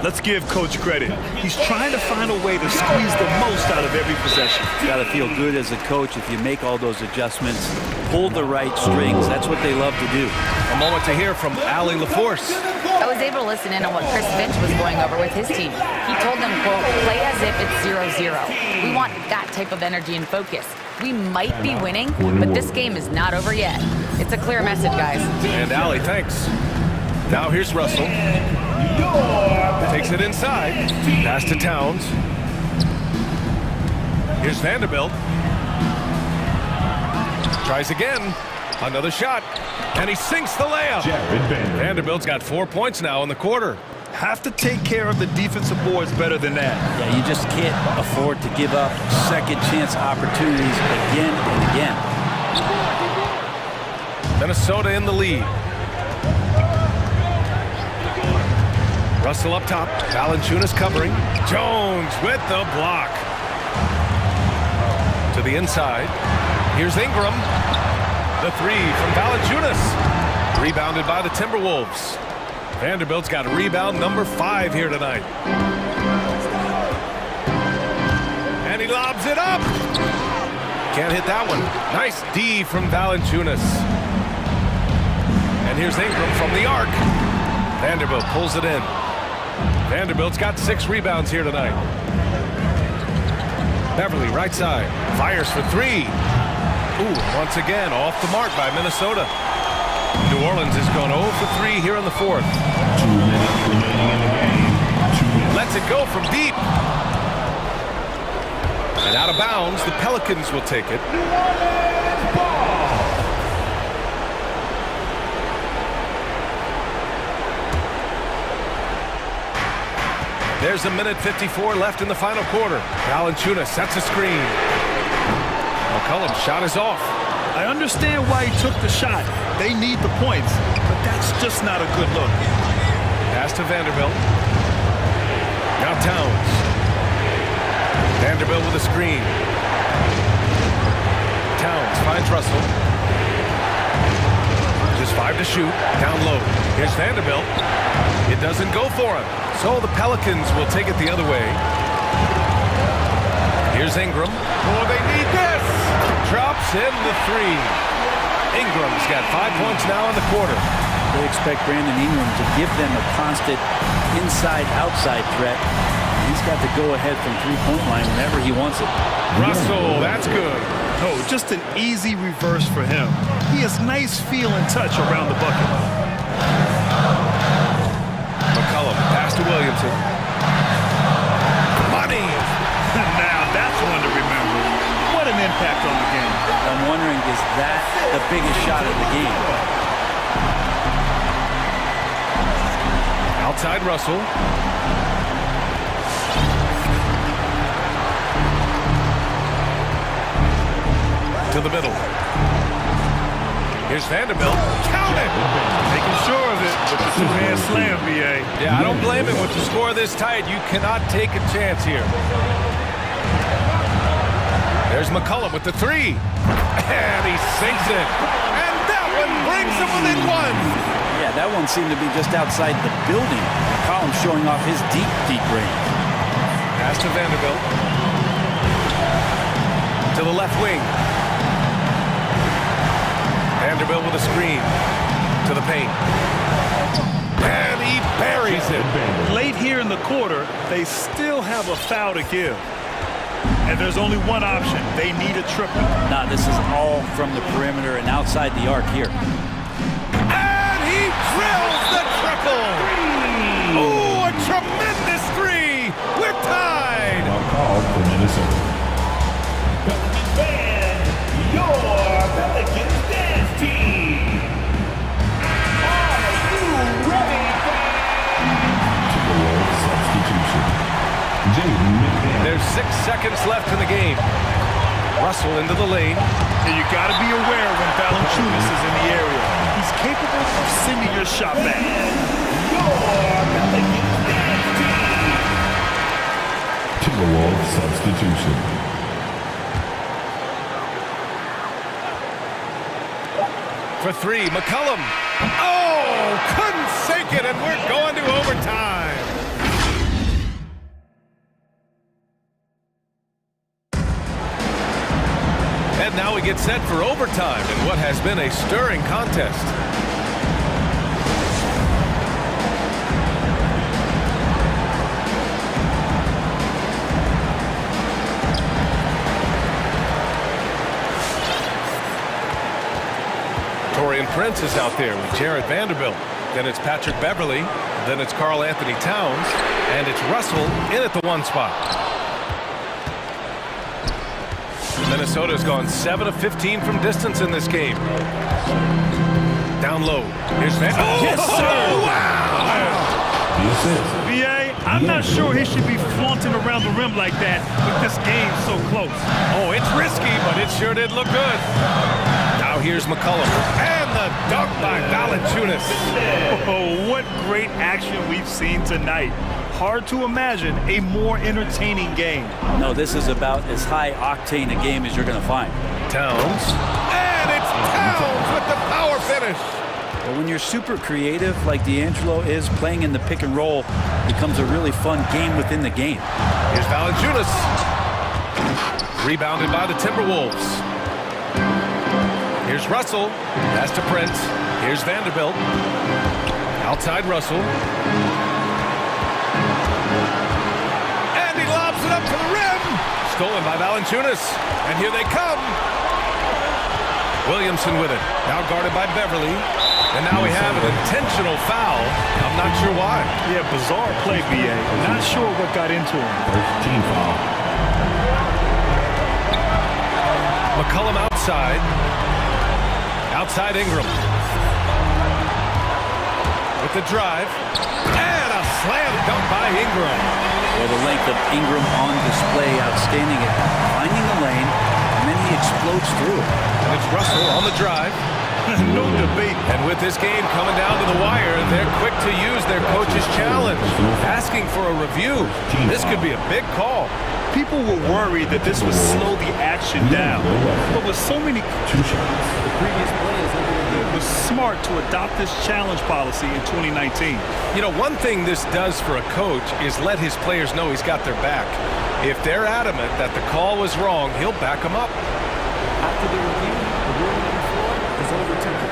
Let's give Coach credit. He's trying to find a way to squeeze the most out of every possession. Got to feel good as a coach if you make all those adjustments, pull the right strings. That's what they love to do. A moment to hear from Allie LaForce. I was able to listen in on what Chris Finch was going over with his team. He told them, quote, play as if it's 0-0. We want that type of energy and focus. We might be winning, but this game is not over yet. It's a clear message, guys. And Allie, thanks. Now here's Russell. Takes it inside. Pass to Towns. Here's Vanderbilt. Tries again. Another shot. And he sinks the layup. Vanderbilt's got 4 points now in the quarter. Have to take care of the defensive boards better than that. Yeah, you just can't afford to give up second chance opportunities again and again. Minnesota in the lead. Russell up top. Valanciunas covering. Jones with the block. To the inside. Here's Ingram. The 3 from Valanciunas. Rebounded by the Timberwolves. Vanderbilt's got rebound number 5 here tonight. And he lobs it up. Can't hit that one. Nice D from Valanciunas. And here's Ingram from the arc. Vanderbilt pulls it in. Vanderbilt's got 6 rebounds here tonight. Beverly, right side. Fires for 3. Ooh, once again, off the mark by Minnesota. New Orleans has gone 0 for 3 here in the fourth. 2 minutes remaining in the game. 2 minutes. Lets it go from deep. And out of bounds, the Pelicans will take it. There's a minute 54 left in the final quarter. Valanciunas sets a screen. McCollum's shot is off. I understand why he took the shot. They need the points, but that's just not a good look. Pass to Vanderbilt. Now Towns. Vanderbilt with a screen. Towns finds Russell. To There's 5 to shoot. Down low. Here's Vanderbilt. It doesn't go for him. So the Pelicans will take it the other way. Here's Ingram. Oh, they need this. Drops in the 3. Ingram's got 5 points now in the quarter. They expect Brandon Ingram to give them a constant inside-outside threat. He's got to go ahead from three-point line whenever he wants it. Russell, that's good. No, just an easy reverse for him. He has nice feel and touch around the bucket. McCollum, pass to Williamson. Money! Now that's one to remember. What an impact on the game. I'm wondering, is that the biggest shot of the game? Outside Russell. To the middle. Here's Vanderbilt. Count it! Making sure of it with the two-hand slam, BA. Yeah, I don't blame him. With the score this tight, you cannot take a chance here. There's McCollum with the 3. And he sinks it. And that one brings him within 1. Yeah, that one seemed to be just outside the building. McCollum showing off his deep, deep range. Pass to Vanderbilt. To the left wing. Vanderbilt with a screen. To the paint. And he buries it. Late here in the quarter, they still have a foul to give. And there's only one option. They need a triple. Nah, this is all from the perimeter and outside the arc here. And he drills the triple. Oh, a tremendous 3. We're tied. Now called for Minnesota. And your Pelicans dance team. Are you ready, Substitution. Jaden McDaniel. There's 6 seconds left in the game. Russell into the lane. And you got to be aware when Valanciunas is in the area. He's capable of sending your shot back. Timberwolves substitution. For 3, McCollum. Oh, couldn't sink it, and we're going to overtime. And now we get set for overtime in what has been a stirring contest. Taurean Prince is out there with Jared Vanderbilt. Then it's Patrick Beverly. Then it's Karl Anthony Towns. And it's Russell in at the 1 spot. Minnesota's gone 7 of 15 from distance in this game. Down low. Here's Vanderbilt. Yes, sir! Wow! BA, I'm not sure he should be flaunting around the rim like that with this game so close. Oh, it's risky, but it sure did look good. Now here's McCollum. And the dunk by Valanciunas. Oh, what great action we've seen tonight. Hard to imagine a more entertaining game. No, this is about as high-octane a game as you're going to find. Towns. And it's Towns with the power finish. But when you're super creative like D'Angelo is, playing in the pick and roll becomes a really fun game within the game. Here's Valanciunas. Rebounded by the Timberwolves. Here's Russell. Pass to Prince. Here's Vanderbilt. Outside Russell. And he lobs it up to the rim. Stolen by Valanciunas. And here they come. Williamson with it. Now guarded by Beverly. And now we have an intentional foul. I'm not sure why. Yeah, bizarre play, BA. Not sure what got into him. First team foul. McCollum outside. Outside Ingram. With the drive. And a slam dunk by Ingram. Well, the length of Ingram on display, outstanding at finding the lane, and then he explodes through it. And it's Russell on the drive. No debate. And with this game coming down to the wire, they're quick to use their coach's challenge, asking for a review. This could be a big call. people were worried that this would slow the action down. But with so many the previous players, it was smart to adopt this challenge policy in 2019. You know, one thing this does for a coach is let his players know he's got their back. If they're adamant that the call was wrong, he'll back them up. After the review, the ruling on the floor is overturned.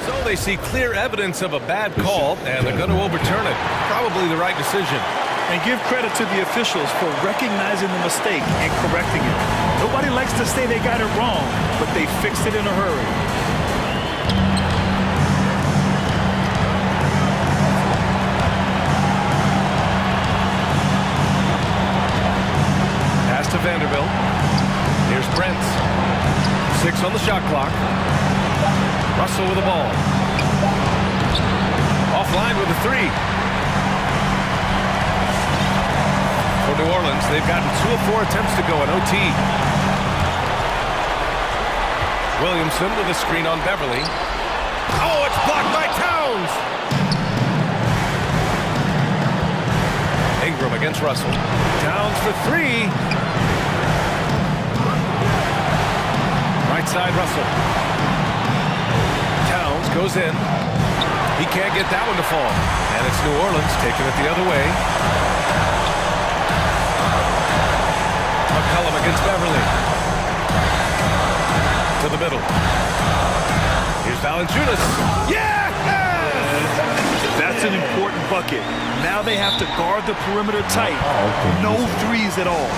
So they see clear evidence of a bad call, and they're going to overturn it. Probably the right decision. And give credit to the officials for recognizing the mistake and correcting it. Nobody likes to say they got it wrong, but they fixed it in a hurry. Pass to Vanderbilt. Here's Prince. 6 on the shot clock. Russell with the ball. Offline with a 3. For New Orleans, they've gotten 2 of 4 attempts to go in OT. Williamson with a screen on Beverly. Oh, it's blocked by Towns! Ingram against Russell. Towns for 3. Right side, Russell. Towns goes in. He can't get that one to fall. And it's New Orleans taking it the other way. McCollum against Beverly. To the middle. Here's Valanciunas. Yeah! That's an important bucket. Now they have to guard the perimeter tight. No threes at all.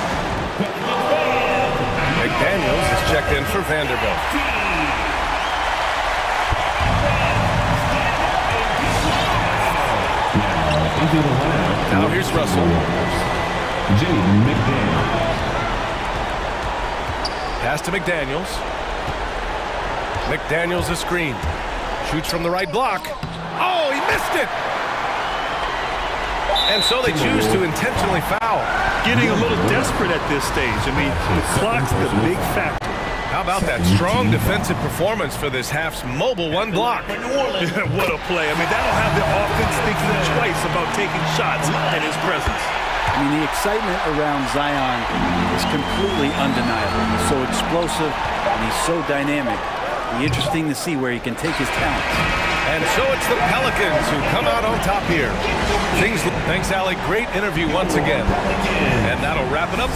McDaniels is checked in for Vanderbilt. Now here's Russell. Pass to McDaniels. McDaniels a screen. Shoots from the right block. Oh, he missed it! And so they choose to intentionally foul. Getting a little desperate at this stage. I mean, the clock's the big factor. How about that strong defensive performance for this half's mobile 1 block? What a play. I mean, that'll have the offense thinking twice about taking shots in his presence. I mean, the excitement around Zion is completely undeniable. He's so explosive and he's so dynamic. It'll be interesting to see where he can take his talents. And so it's the Pelicans who come out on top here. Thanks, Allie. Great interview once again. And that'll wrap it up.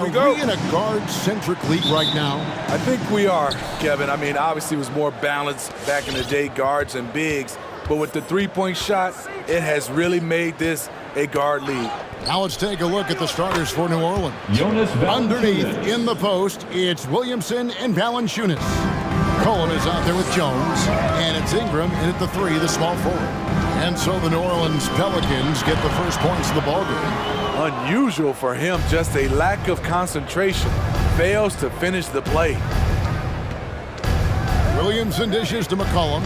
we go. Are we in a guard-centric league right now? I think we are, Kevin. I mean, obviously it was more balanced back in the day, guards and bigs. But with the three-point shot, it has really made this a guard league. Now let's take a look at the starters for New Orleans. Underneath, in the post, it's Williamson and Valanciunas. Cullen is out there with Jones, and it's Ingram in at the 3, the small forward. And so the New Orleans Pelicans get the first points of the ballgame. Unusual for him, just a lack of concentration. Fails to finish the play. Williamson dishes to McCollum,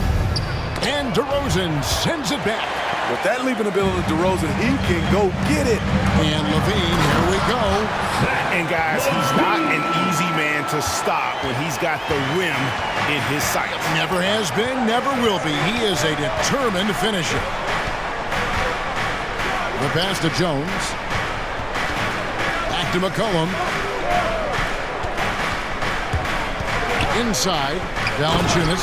and DeRozan sends it back. With that leaping ability of DeRozan, he can go get it. And LaVine, here we go. And guys, he's not an easy man to stop when he's got the rim in his sights. Never has been, never will be. He is a determined finisher. The pass to Jones. Back to McCollum. Inside, Valanciunas.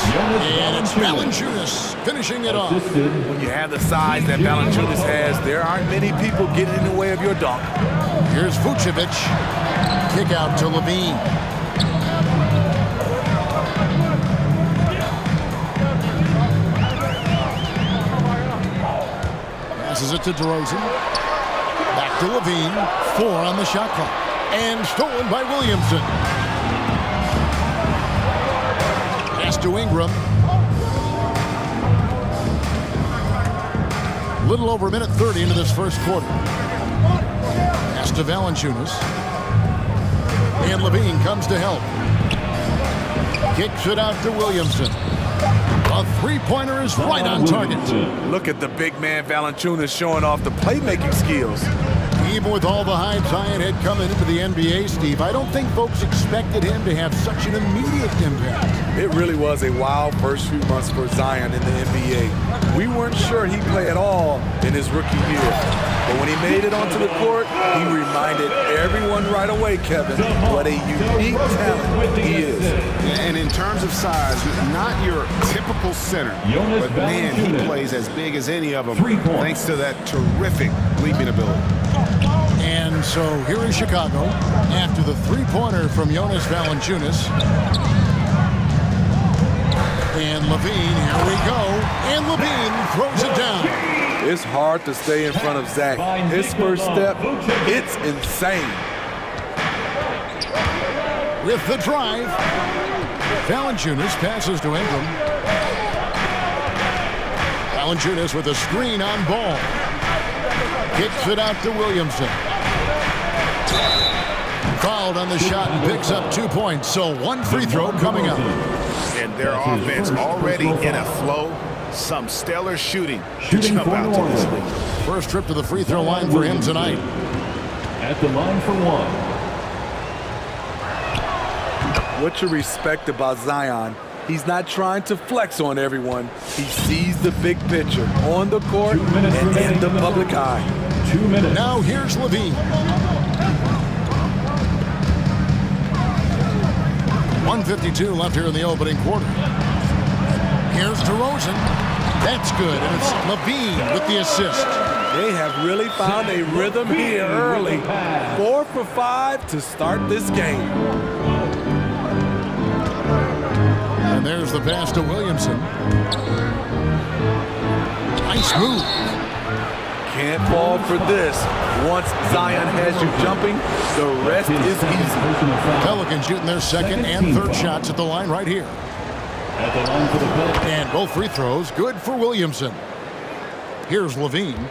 And it's Valanciunas finishing it off. When you have the size that Valanciunas has, there aren't many people getting in the way of your dunk. Here's Vucevic. Kick out to LaVine. Passes it to DeRozan. Back to LaVine. 4 on the shot clock. And stolen by Williamson. Pass to Ingram. Little over a minute 30 into this first quarter. Pass to Valanciunas. And LaVine comes to help. Kicks it out to Williamson. A three-pointer is right on target. Look at the big man Valanciunas showing off the playmaking skills. Even with all the hype Zion had coming into the NBA, Steve, I don't think folks expected him to have such an immediate impact. It really was a wild first few months for Zion in the NBA. We weren't sure he'd play at all in his rookie year. But when he made it onto the court, he reminded everyone right away, Kevin, what a unique talent he is. And in terms of size, not your typical center, but man, he plays as big as any of them thanks to that terrific leaping ability. And so here is Chicago after the three-pointer from Jonas Valanciunas. And LaVine, here we go. And LaVine throws it down. It's hard to stay in front of Zach. His first step, it's insane. With the drive, Valanciunas passes to Ingram. Valanciunas with a screen on ball. Kicks it out to Williamson. Fouled on the shot and picks up 2 points. So one free throw coming up. And their offense already in a flow. Some stellar shooting to jump out to this league. First trip to the free throw line for him tonight. At the line for one. What you respect about Zion, he's not trying to flex on everyone. He sees the big picture on the court and in the public eye. 2 minutes. Now here's LaVine. 1:52 left here in the opening quarter. Here's DeRozan. That's good, and it's LaVine with the assist. They have really found a rhythm here early. 4 for 5 to start this game. And there's the pass to Williamson. Nice move. Can't fall for this. Once Zion has you jumping, the rest is easy. Pelicans shooting their second and third shots at the line right here. At the line for the Pelicans. And both free throws good for Williamson. Here's LaVine.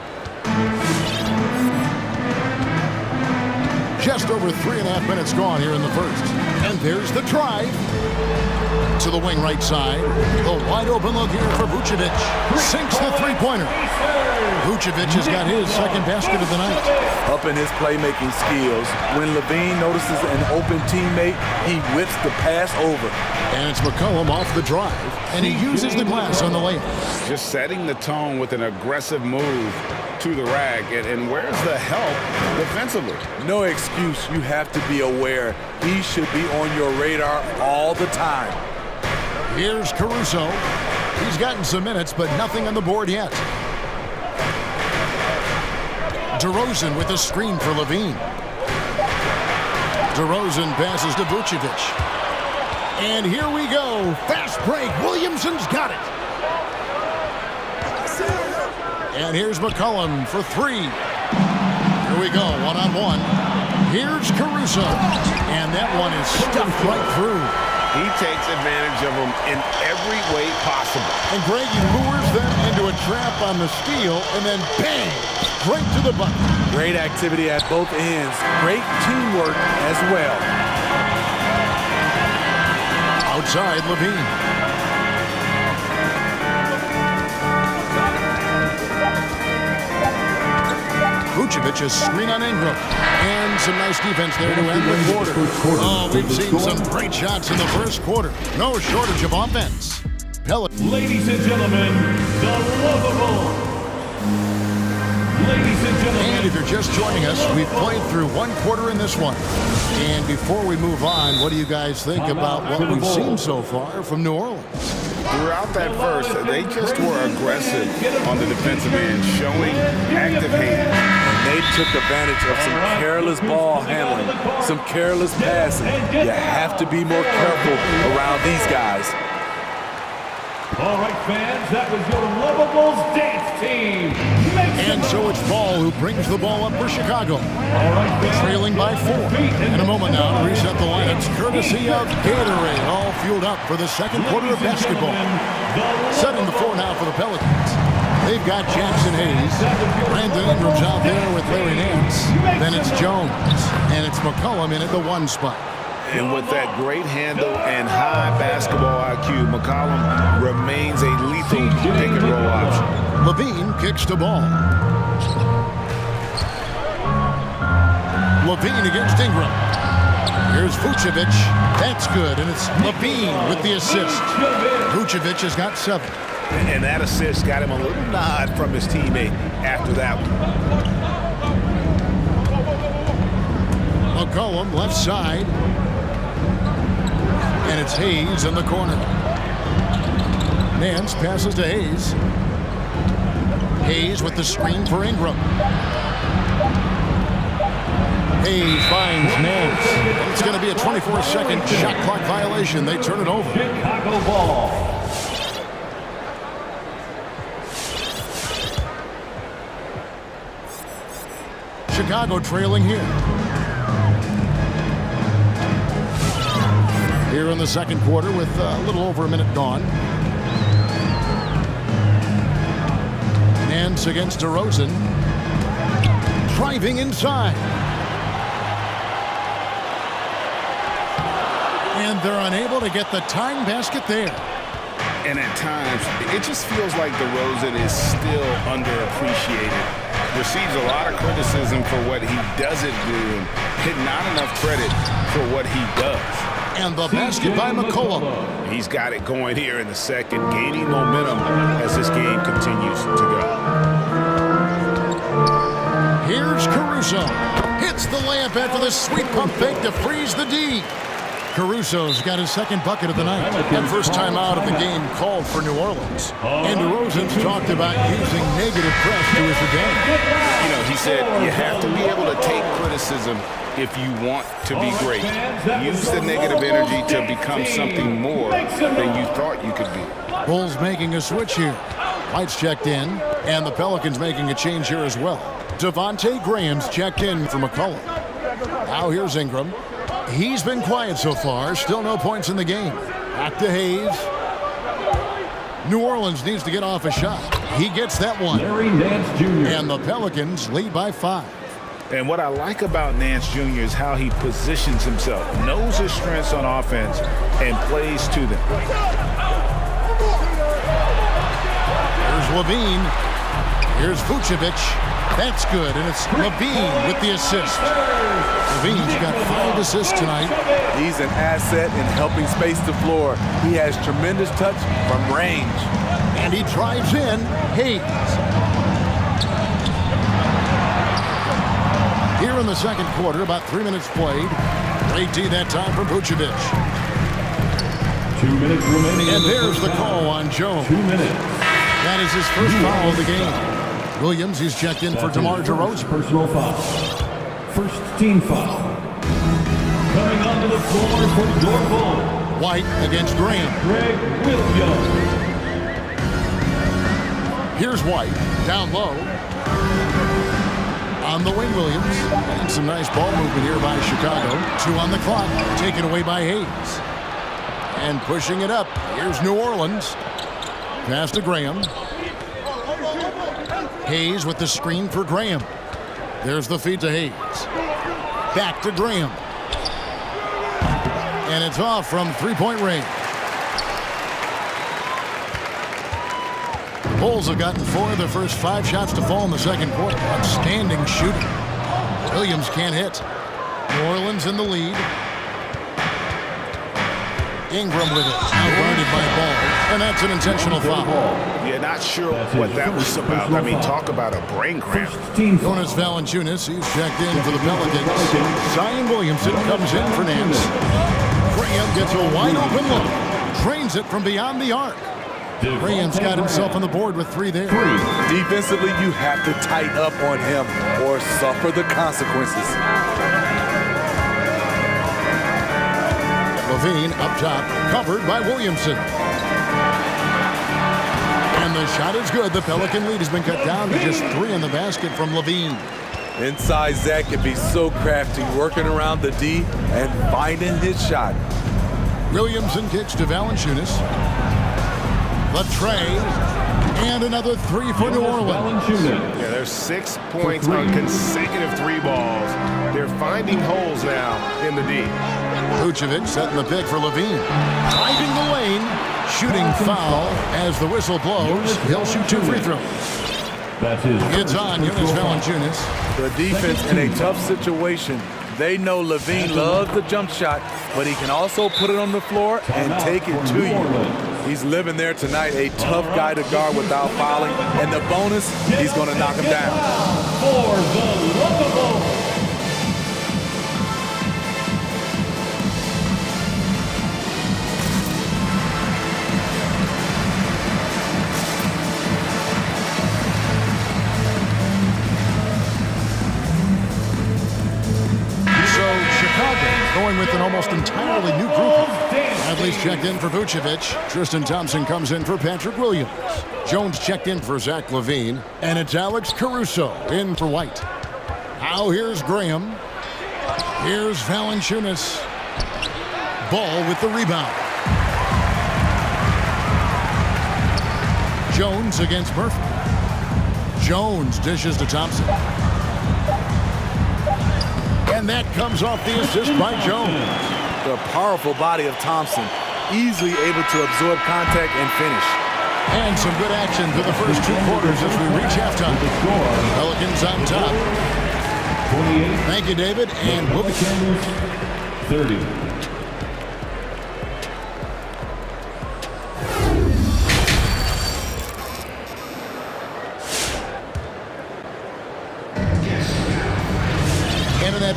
Just over 3.5 minutes gone here in the first. And there's the drive. To the wing right side. The wide open look here for Vucevic. Sinks the three-pointer. Vucevic has got his second basket of the night. Up in his playmaking skills. When LaVine notices an open teammate, he whips the pass over. And it's McCollum off the drive. And he uses the glass on the layup. Just setting the tone with an aggressive move to the rack. And where's the help defensively? No excuse. You have to be aware. He should be on your radar all the time. Here's Caruso. He's gotten some minutes, but nothing on the board yet. DeRozan with a screen for LaVine. DeRozan passes to Vucevic. And here we go. Fast break. Williamson's got it. And here's McCollum for three. Here we go, one-on-one. Here's Caruso. And that one is stuffed right through. He takes advantage of them in every way possible. And Greg, he lures them into a trap on the steal, and then bang, straight to the bucket. Great activity at both ends. Great teamwork as well. Outside, Levine. Vucevic, a screen on Ingram. And some nice defense there to end the quarter. Oh, we've seen some great shots in the first quarter. No shortage of offense. Ladies and gentlemen, the lovable. Ladies and gentlemen. And if you're just joining us, we've played through one quarter in this one. And before we move on, what do you guys think about what we've seen so far from New Orleans? Throughout that first, they just were aggressive on the defensive end, showing active hands. They took advantage of some careless ball handling, some careless passing. You have to be more careful around these guys. All right, fans, that was your Lovables dance team. And so it's Ball who brings the ball up for Chicago. Trailing by 4. In a moment now to reset the lineups, courtesy of Gatorade, all fueled up for the second quarter of basketball. 7-4 now for the Pelicans. They've got Jackson Hayes. Brandon Ingram's out there with Larry Nance. Then it's Jones. And it's McCollum in at the 1 spot. And with that great handle and high basketball IQ, McCollum remains a lethal pick-and-roll option. Levine kicks the ball. Levine against Ingram. Here's Vucevic. That's good, and it's Levine with the assist. Vucevic has got 7. And that assist got him a little nod from his teammate after that one. McCollum left side. And it's Hayes in the corner. Nance passes to Hayes. Hayes with the screen for Ingram. Hayes finds Nance. It's going to be a 24-second shot clock violation. They turn it over. Chicago ball. Chicago trailing here. Here in the second quarter with a little over a minute gone. Nance against DeRozan. Driving inside. And they're unable to get the tying basket there. And at times, it just feels like DeRozan is still underappreciated. Receives a lot of criticism for what he doesn't do and not enough credit for what he does. And the basket by McCollum. He's got it going here in the second, gaining momentum as this game continues to go. Here's Caruso. Hits the layup after the sweet pump fake to freeze the D. Caruso's got his second bucket of the night. And first time out of the game called for New Orleans. And DeRozan's talked about using negative press to his advantage. You know, he said you have to be able to take criticism if you want to be great. Use the negative energy to become something more than you thought you could be. Bulls making a switch here. White's checked in, and the Pelicans making a change here as well. Devontae Graham's checked in for McCollum. Now here's Ingram. He's been quiet so far. Still no points in the game. Back to Hayes. New Orleans needs to get off a shot. He gets that one. Larry Nance Jr. And the Pelicans lead by 5. And what I like about Nance Jr. is how he positions himself, knows his strengths on offense, and plays to them. Here's Levine. Here's Vucevic. That's good, and it's Levine with the assist. Levine's got 5 assists tonight. He's an asset in helping space the floor. He has tremendous touch from range. And he drives in. Hayes. Here in the second quarter, about 3 minutes played. Great D that time from Vucevic. 2 minutes remaining. And there's the call on Jones. 2 minutes. That is his first foul of the game. Williams, he's checked in for DeMar DeRozan. Personal foul. First team foul. floor for your ball. White against Graham. Greg Williams. Here's White, down low. On the wing, Williams. And some nice ball movement here by Chicago. 2 on the clock, taken away by Hayes. And pushing it up, here's New Orleans. Pass to Graham. Hayes with the screen for Graham. There's the feed to Hayes. Back to Graham. And it's off from three-point range. Bulls have gotten 4 of their first 5 shots to fall in the second quarter. Outstanding shooting. Williams can't hit. New Orleans in the lead. Ingram with it. Outguarded by Ball. And that's an intentional foul. Yeah, not sure what that was about. I mean, talk about a brain cramp. Jonas Valanciunas, he's checked in for the Pelicans. Zion Williamson comes in for Nance. Graham gets a wide open look. Drains it from beyond the arc. Graham's got himself on the board with 3 there. Defensively, you have to tighten up on him or suffer the consequences. Levine up top, covered by Williamson. And the shot is good. The Pelican lead has been cut down to just 3 in the basket from Levine. Inside, Zach can be so crafty, working around the D and finding his shot. Williamson kicks to Valanciunas. The tray, and another 3 for New Orleans. Yeah, there's 6 points on consecutive 3 balls. They're finding holes now in the D. Vucevic setting the pick for Levine. Driving the lane, shooting foul as the whistle blows. He'll shoot 2 free throws. It's on Jonas Valanciunas. The defense in a tough situation. They know Levine loves the jump shot, but he can also put it on the floor and take it to you. He's living there tonight, a tough guy to guard without fouling. And the bonus, he's going to knock him down. For the Locables. Going with an almost entirely new group. Bradley's checked in for Vucevic. Tristan Thompson comes in for Patrick Williams. Jones checked in for Zach Levine. And it's Alex Caruso in for White. Now here's Graham. Here's Valanciunas. Ball with the rebound. Jones against Murphy. Jones dishes to Thompson. And that comes off the assist by Jones. The powerful body of Thompson, easily able to absorb contact and finish. And some good action through the first 2 quarters as we reach halftime. Pelicans on top. Thank you, David, and we'll be 30.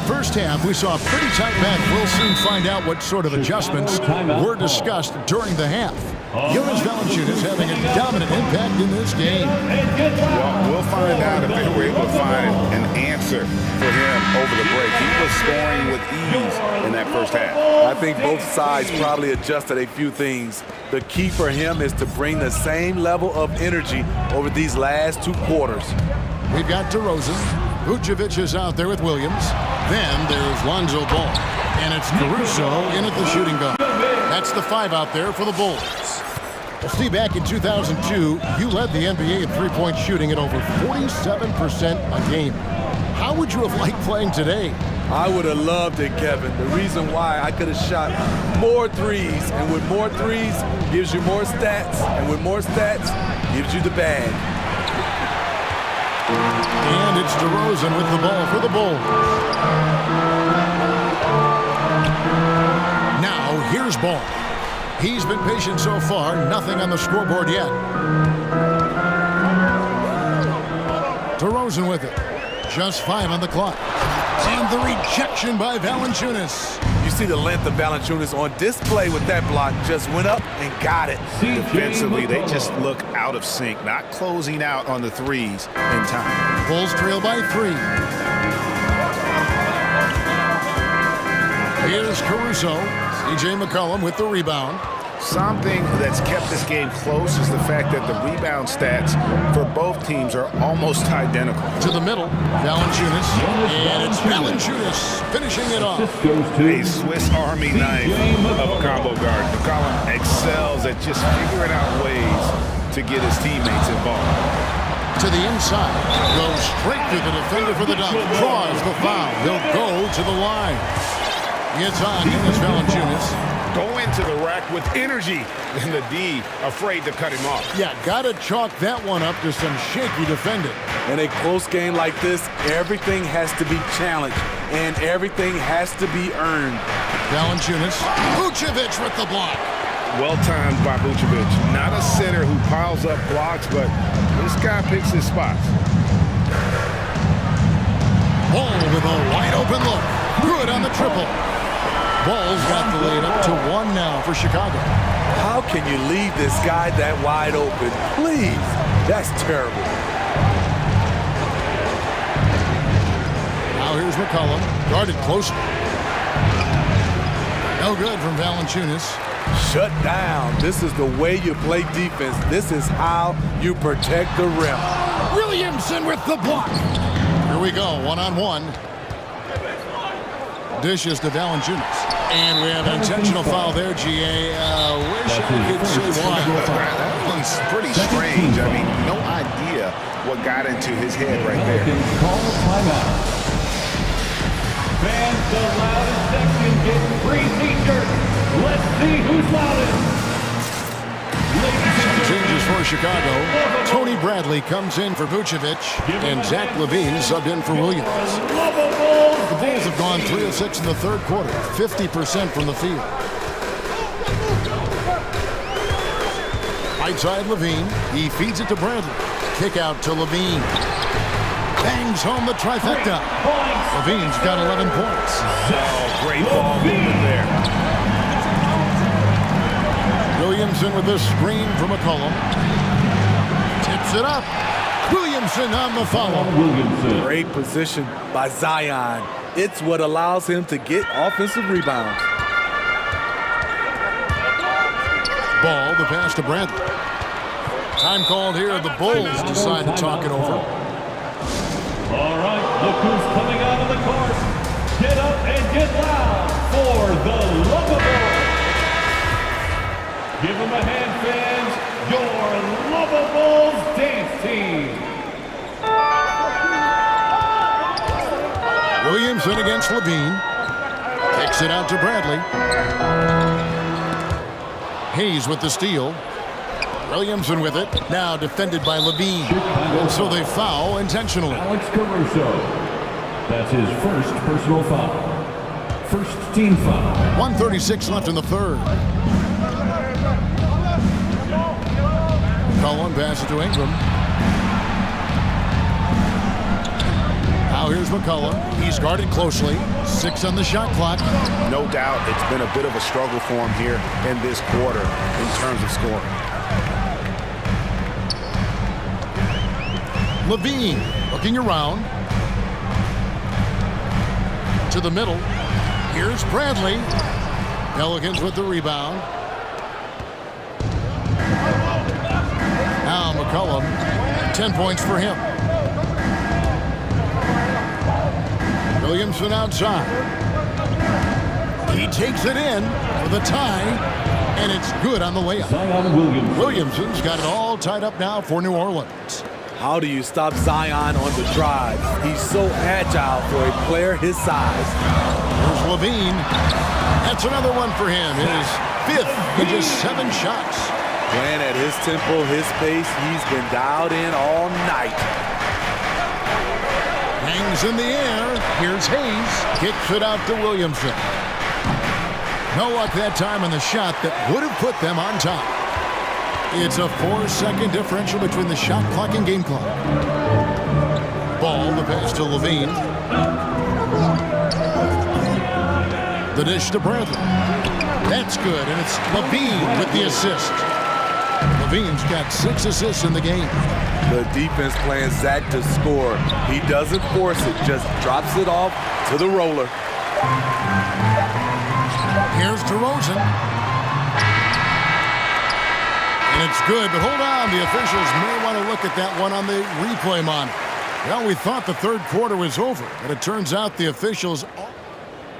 First half, we saw a pretty tight match. We'll soon find out what sort of adjustments were discussed during the half. Jonas Valanciunas having a dominant impact in this game. Well, we'll find out if they were able to find an answer for him over the break. He was scoring with ease in that first half. I think both sides probably adjusted a few things. The key for him is to bring the same level of energy over these last 2 quarters. We've got DeRozan. Vucevic is out there with Williams. Then there's Lonzo Ball. And it's Caruso in at the shooting guard. That's the 5 out there for the Bulls. Well, Steve, back in 2002, you led the NBA in 3-point shooting at over 47% a game. How would you have liked playing today? I would have loved it, Kevin. The reason why, I could have shot more threes. And with more threes, gives you more stats. And with more stats, gives you the bag. And it's DeRozan with the ball for the Bulls. Now, here's Ball. He's been patient so far, nothing on the scoreboard yet. DeRozan with it. Just 5 on the clock. And the rejection by Valanciunas. You see the length of Valanciunas on display with that block. Just went up and got it. Defensively, they just look out of sync, not closing out on the threes in time. Bulls trail by 3. Here's Caruso. C.J. McCollum with the rebound. Something that's kept this game close is the fact that the rebound stats for both teams are almost identical. To the middle, Valanciunas, and it's Valanciunas finishing it off. A Swiss Army knife of a combo guard. McCollum excels at just figuring out ways to get his teammates involved. To the inside, goes straight to the defender for the dunk, draws the foul. He'll go to the line. Gets on, Dennis Valanciunas. Go into the rack with energy, and the D afraid to cut him off. Yeah, gotta chalk that one up to some shaky defending. In a close game like this, everything has to be challenged, and everything has to be earned. Valanciunas, Vucevic with the block. Well timed by Vucevic. Not a center who piles up blocks, but this guy picks his spots. Ball with a wide open look. Good on the triple. Ball's got the lead up to 1 now for Chicago. How can you leave this guy that wide open? Please. That's terrible. Now here's McCollum. Guarded closely. No good from Valanciunas. Shut down. This is the way you play defense. This is how you protect the rim. Williamson with the block. Here we go, one-on-one. Dishes to Valanciunas. And we have an intentional foul there, G.A. Wish I could say why. That one's pretty strange. I mean, no idea what got into his head right there. Call timeout. Fans, the loudest section gets free t-shirts. Let's see who's loudest. Changes for Chicago. Tony Bradley comes in for Vucevic, and Zach LaVine subbed in for Williams. The Bulls have gone 3 of 6 in the third quarter, 50% from the field. Right side LaVine, he feeds it to Bradley. Kick out to LaVine. Bangs home the trifecta. LaVine's got 11 points. Oh, great ball movement there. Williamson with the screen from McCollum. Tips it up. Williamson on the follow. Great position by Zion. It's what allows him to get offensive rebounds. Ball, the pass to Bradley. Time called here. The Bulls decide to talk it over. All right, look who's coming out of the court. Get up and get loud for the lovable. Give them a hand, fans. Your Lovables dance team. Williamson against LaVine. Kicks it out to Bradley. Hayes with the steal. Williamson with it. Now defended by LaVine. And so they foul intentionally. Alex Caruso. That's his first personal foul. First team foul. 1:36 left in the third. McCollum passes to Ingram. Now here's McCollum. He's guarded closely. 6 on the shot clock. No doubt it's been a bit of a struggle for him here in this quarter in terms of scoring. LaVine looking around. To the middle. Here's Bradley. Pelicans with the rebound. Now McCollum, 10 points for him. Williamson outside. He takes it in for the tie, and it's good on the layup. Williamson's got it all tied up now for New Orleans. How do you stop Zion on the drive? He's so agile for a player his size. There's LaVine. That's another one for him. His 5th in just 7 shots. Playing at his tempo, his pace, he's been dialed in all night. Hangs in the air. Here's Hayes. Kicks it out to Williamson. No luck that time on the shot that would have put them on top. It's a 4-second differential between the shot clock and game clock. Ball, the pass to LaVine. The dish to Bradley. That's good, and it's LaVine with the assist. LaVine's got 6 assists in the game. The defense playing Zach to score. He doesn't force it, just drops it off to the roller. Here's DeRozan. And it's good, but hold on. The officials may want to look at that one on the replay monitor. Well, we thought the third quarter was over, but it turns out the officials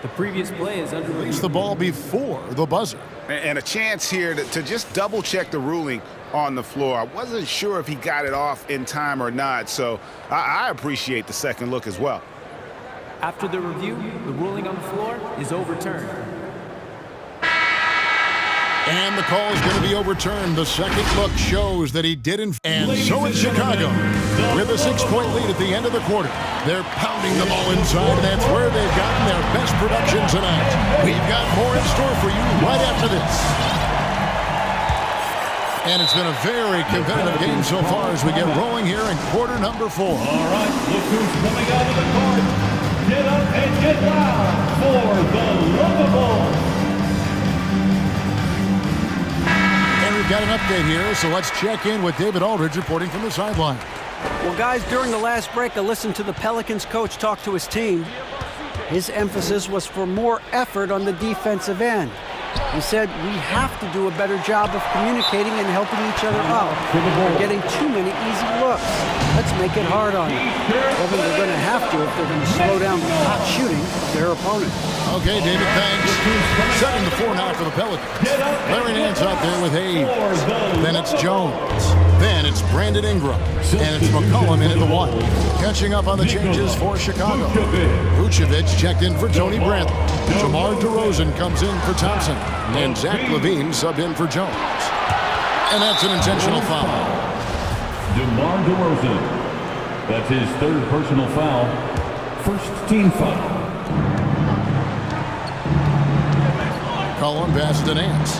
The previous play is under released the ball before the buzzer. And a chance here to just double-check the ruling on the floor. I wasn't sure if he got it off in time or not, so I appreciate the second look as well. After the review, the ruling on the floor is overturned. And the call is going to be overturned. The second look shows that he didn't. And so is Chicago with a 6-point lead at the end of the quarter. They're pounding the ball inside, and that's where they've gotten their best production tonight. We've got more in store for you right after this. And it's been a very competitive game so far as we get rolling here in quarter number 4. All right, look who's coming out of the court. Get up and get loud for the Lovable. And we've got an update here, so let's check in with David Aldridge reporting from the sideline. Well, guys, during the last break, I listened to the Pelicans coach talk to his team. His emphasis was for more effort on the defensive end. He said, we have to do a better job of communicating and helping each other out. We're getting too many easy looks. Let's make it hard on them. Well, they're going to have to if they're going to slow down the hot shooting of their opponent. Okay, David, thanks. 7-4 now for the Pelicans. Larry Nance out there with Hayes. Then it's Jones. Then it's Brandon Ingram. And it's McCollum in at the 1. Catching up on the changes for Chicago. Vucevic checked in for Tony Bradley. DeMar DeRozan comes in for Thompson. And Zach LaVine subbed in for Jones. And that's an intentional foul. DeMar DeRozan. That's his third personal foul. First team foul. McCollum passes to Nance.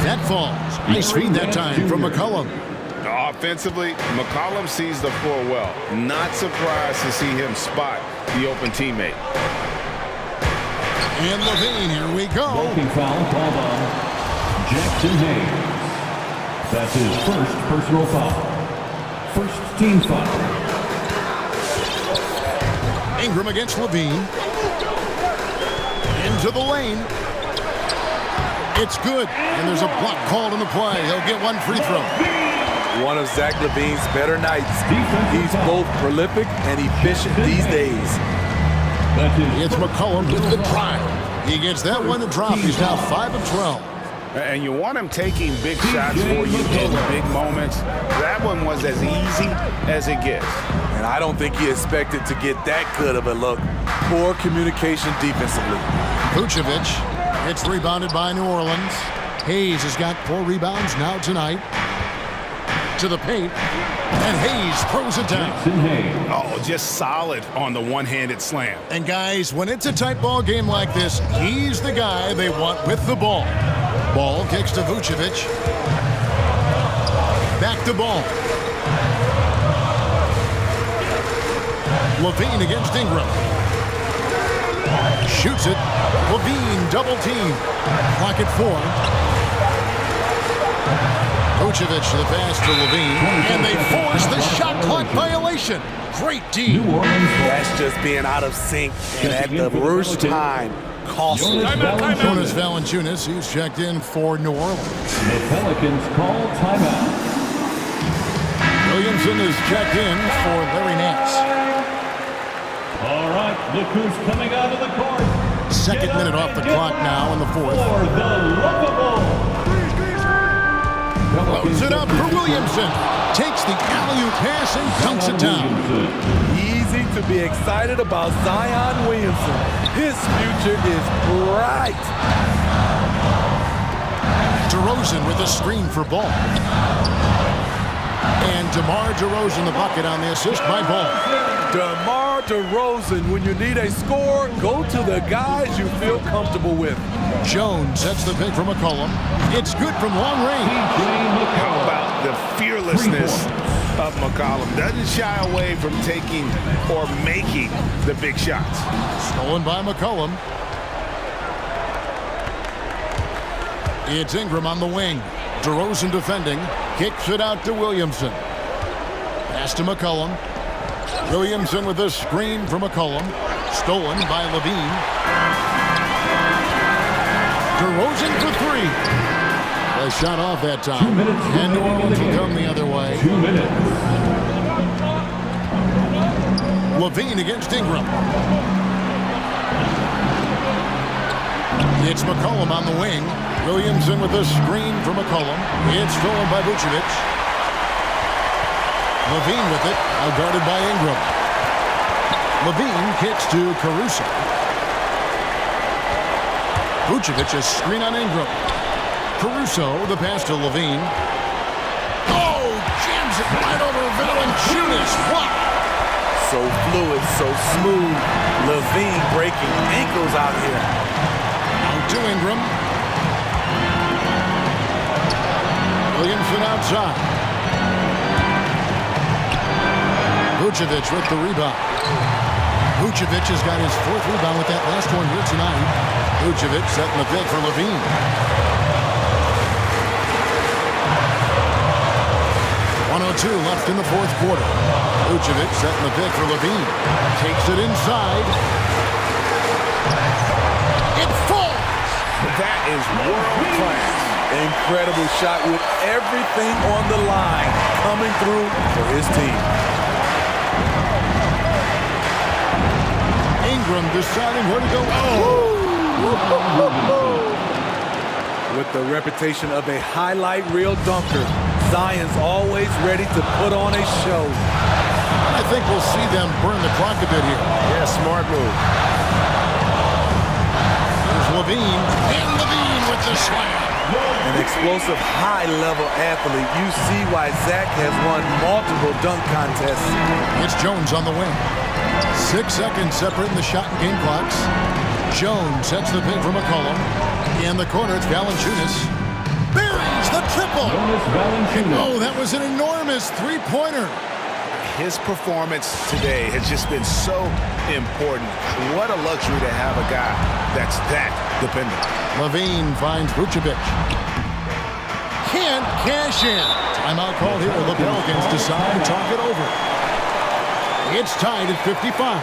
That falls. Nice feed that time from McCollum. Offensively, McCollum sees the floor well. Not surprised to see him spot the open teammate. And LaVine, here we go. Blocking foul called on Jackson Hayes. That's his first personal foul. First team foul. Ingram against LaVine. Into the lane. It's good. And there's a block called on the play. He'll get one free throw. One of Zach LaVine's better nights. He's both prolific and efficient these days. It's McCollum with the drive. He gets that one to drop. He's now 5 of 12. And you want him taking big shots for you in big moments. That one was as easy as it gets. And I don't think he expected to get that good of a look. Poor communication defensively. Vucevic, it's rebounded by New Orleans. Hayes has got 4 rebounds now tonight. To the paint, and Hayes throws it down. Oh, just solid on the one-handed slam. And guys, when it's a tight ball game like this, he's the guy they want with the ball. Ball kicks to Vucevic. Back to ball. LaVine against Ingram. Shoots it. LaVine double team. Clock at 4. Vucevic to the pass to LaVine, and they force the shot clock violation. Great D. That's just being out of sync and at the worst time. Costly. Jonas Valanciunas, he's checked in for New Orleans. The Pelicans call timeout. Williamson is checked in for Larry Nance. All right, look who's coming out of the court. Second minute off the clock now in the 4th. For the Lovable. Loads it up for Williamson. Takes the alley-oop pass and dunks it down. Easy to be excited about Zion Williamson. His future is bright. DeRozan with a screen for Ball. And DeMar DeRozan the bucket on the assist by Ball. DeMar DeRozan, when you need a score, go to the guys you feel comfortable with. Jones sets the pick from McCollum. It's good from long range. How about the fearlessness of McCollum? Doesn't shy away from taking or making the big shots. Stolen by McCollum. It's Ingram on the wing. DeRozan defending. Kicks it out to Williamson. Pass to McCollum. Williamson with a screen from McCollum. Stolen by LaVine. DeRozan for three. A shot off that time. And New Orleans will come the other way. 2 minutes. Levine against Ingram. It's McCollum on the wing. Williamson with a screen for McCollum. It's stolen by Vucevic. Levine with it, guarded by Ingram. Levine kicks to Caruso. Vucevic, a screen on Ingram. Caruso, the pass to Levine. Oh, jams it right over Valanciunas. What? So fluid, so smooth. Levine breaking ankles out here. Out to Ingram. Williamson outside. Vucevic with the rebound. Vucevic has got his fourth rebound with that last one here tonight. Vucevic setting the pick for Levine. .102 left in the fourth quarter. Vucevic setting the pick for Levine. Takes it inside. It falls! That is world class. Incredible shot with everything on the line coming through for his team. Ingram deciding where to go. With the reputation of a highlight reel dunker, Zion's always ready to put on a show. I think we'll see them burn the clock a bit here. Yeah, smart move. There's Levine. And Levine with the slam. An explosive high-level athlete. You see why Zach has won multiple dunk contests. It's Jones on the wing. 6 seconds separating the shot and game clocks. Jones sets the pick for McCollum. In the corner, it's Valanciunas. Buries the triple. Oh, that was an enormous three-pointer. His performance today has just been so important. What a luxury to have a guy that's that dependent. Levine finds Vucevic. Can't cash in. Timeout called here. The Pelicans decide to talk it over. It's tied at 55.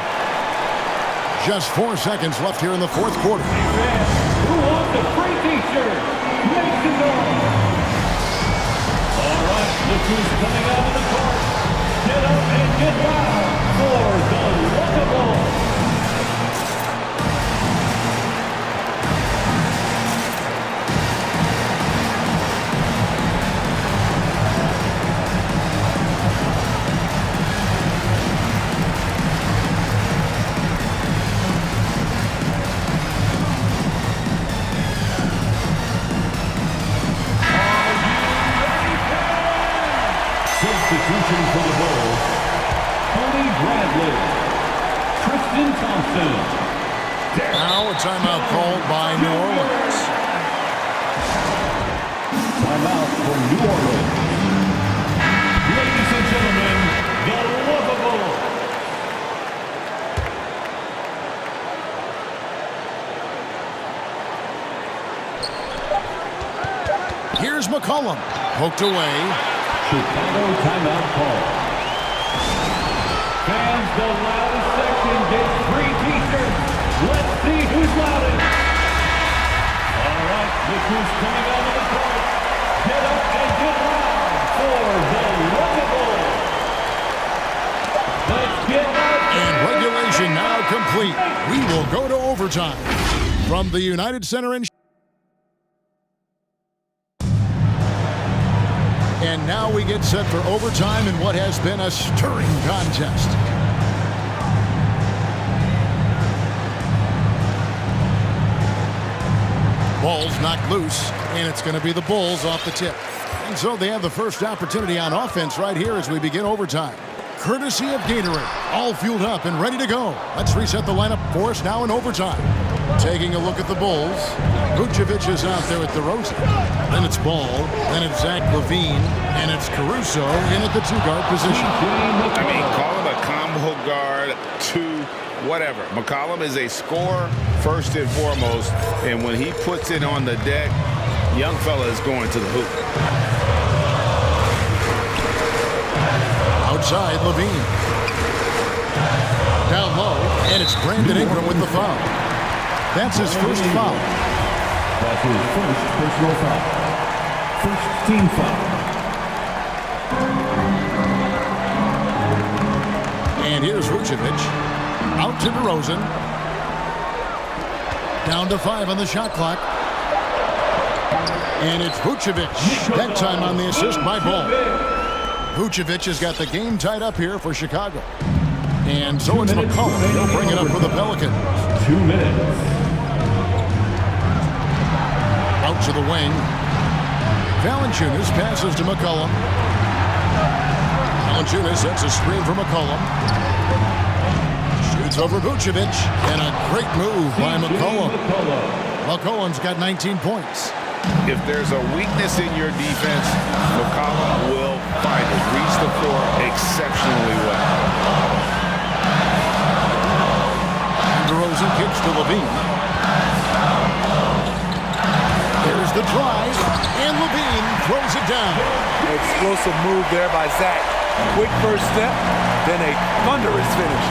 Just 4 seconds left here in the fourth quarter. Who wants a free t-shirt? Make some noise. All right, look who's coming out of the court. Get up and get loud for the Lookable. Substitution for the Bulls, Tony Bradley, Tristan Thompson. Now a timeout called by New Orleans. Timeout for New Orleans. Ladies and gentlemen, the Lookable. Here's McCollum. Poked away. Chicago timeout call. Fans, the loudest section gets free t-shirts. Let's see who's loudest. All right, look who's coming out of the court. Get up and get loud for the Lookable. Let's get loud. And regulation now complete. We will go to overtime. From the United Center in And now we get set for overtime in what has been a stirring contest. Ball's knocked loose, and it's going to be the Bulls off the tip. And so they have the first opportunity on offense right here as we begin overtime. Courtesy of Gatorade, all fueled up and ready to go. Let's reset the lineup for us now in overtime. Taking a look at the Bulls, Vucevic is out there at DeRozan. Then it's Ball, then it's Zach LaVine, and it's Caruso in at the two-guard position. I mean, call him a combo guard, two, whatever. McCollum is a scorer first and foremost, and when he puts it on the deck, young fella is going to the hoop. Outside, LaVine. Down low, and it's Brandon Ingram with the foul. That's his first foul. That's his first personal foul. First team foul. And here's Vucevic. Out to DeRozan. Down to 5 on the shot clock. And it's Vucevic. That time on the assist by Ball. Vucevic has got the game tied up here for Chicago. And so it's McCollum. He'll bring it up for the Pelicans. 2 minutes. Out to the wing. Valanciunas passes to McCollum. Valanciunas sets a screen for McCollum. Shoots over Vucevic. And a great move by McCollum. McCollum's got 19 points. If there's a weakness in your defense, McCollum will find it. Reads the floor exceptionally well. DeRozan kicks to Levine. There's the drive, and Levine throws it down. Explosive move there by Zach. Quick first step, then a thunderous finish.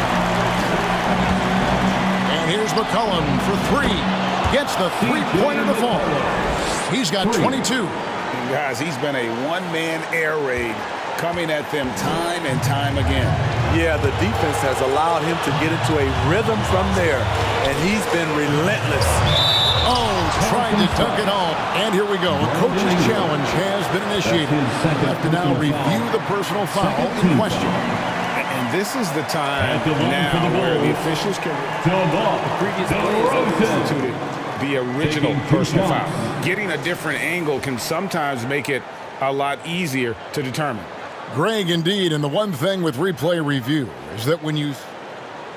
And here's McCollum for 3. Gets the three-pointer to fall. He's got 22. And guys, he's been a one-man air raid coming at them time and time again. Yeah, the defense has allowed him to get into a rhythm from there, and he's been relentless. Oh, trying to dunk it home. And here we go. A coach's challenge has been initiated. We have to now review the personal foul in question. And this is the time now where the officials can the previous players instituted the original personal foul. Getting a different angle can sometimes make it a lot easier to determine. Greg, indeed, and the one thing with replay review is that when you...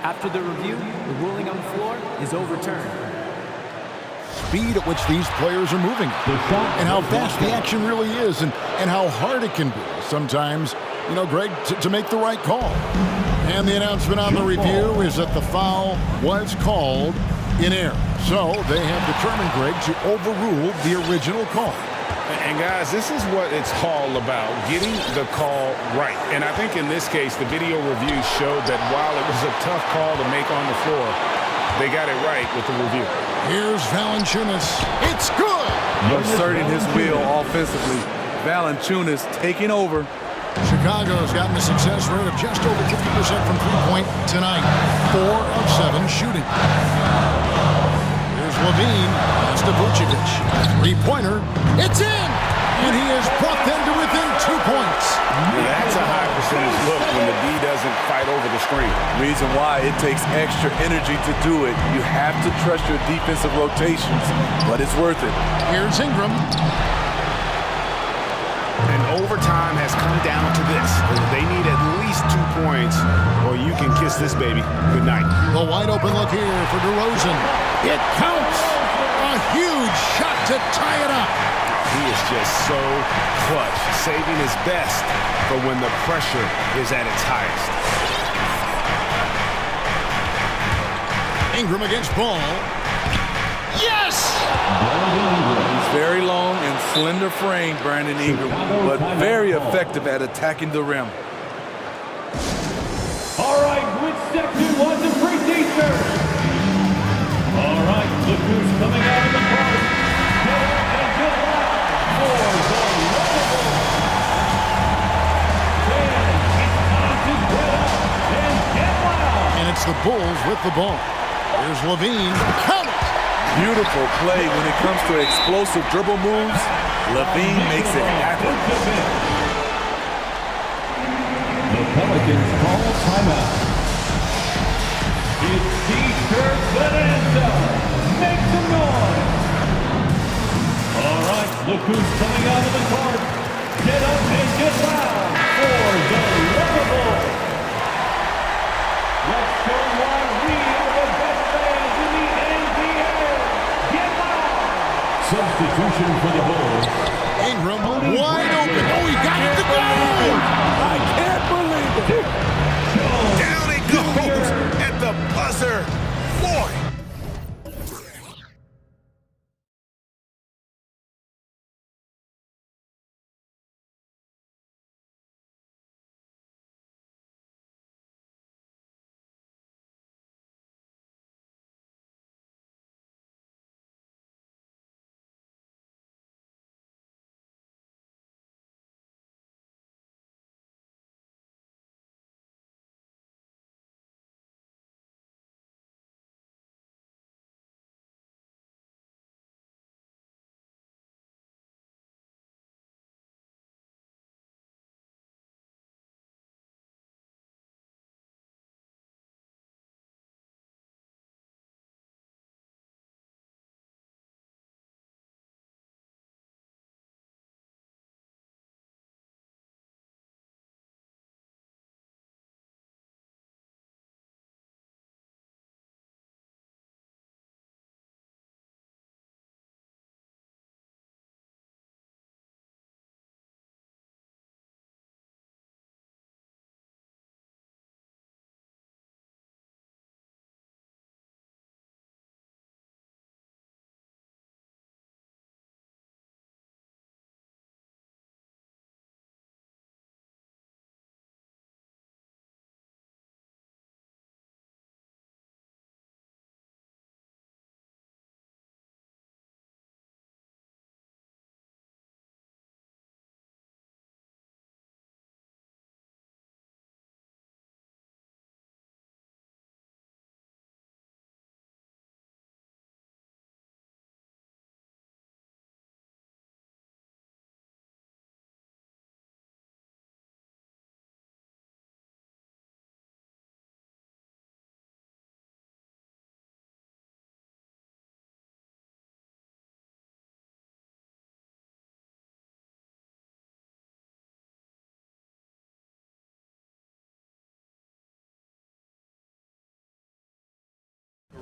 After the review, the ruling on the floor is overturned. Speed at which these players are moving and how fast the action really is and how hard it can be sometimes, you know, Greg, to make the right call. And the announcement on the review is that the foul was called in error. So they have determined, Greg, to overrule the original call. And guys, this is what it's all about, getting the call right. And I think in this case, the video review showed that while it was a tough call to make on the floor, they got it right with the review. Here's Valanciunas. It's good! Asserting his will offensively. Valanciunas taking over. Chicago's gotten a success rate of just over 50% from three-point tonight. 4 of 7 shooting. Here's Levine. That's to Vucevic. Three-pointer. It's in! And he has brought them to within 2 points. That's a high percentage look when the D doesn't fight over the screen. Reason why it takes extra energy to do it. You have to trust your defensive rotations, but it's worth it. Here's Ingram. And overtime has come down to this. They need at least 2 points, or you can kiss this baby goodnight. The wide open look here for DeRozan. It counts. A huge shot to tie it up. He is just so clutch, saving his best for when the pressure is at its highest. Ingram against Ball. Yes! He's very long and slender frame, Brandon Ingram, but very effective at attacking the rim. All right, which section was the free teacher? All right, look who's coming out of the park. Get up and get loud for the Rebels. Then it's time to get up and get loud. And it's the Bulls with the ball. Here's Levine. Count it! Beautiful play when it comes to explosive dribble moves. Levine makes it happen. The Pelicans call timeout. It's T-shirt Bonanza. Make some noise. All right, look who's coming out of the court. Get up and get loud for the Rebels. Let's show why we are the best fans in the NBA. Get loud. Substitution for the Bulls. Ingram wide open. Oh, he got it to go! I can't believe it. Down it goes at the buzzer. Boy.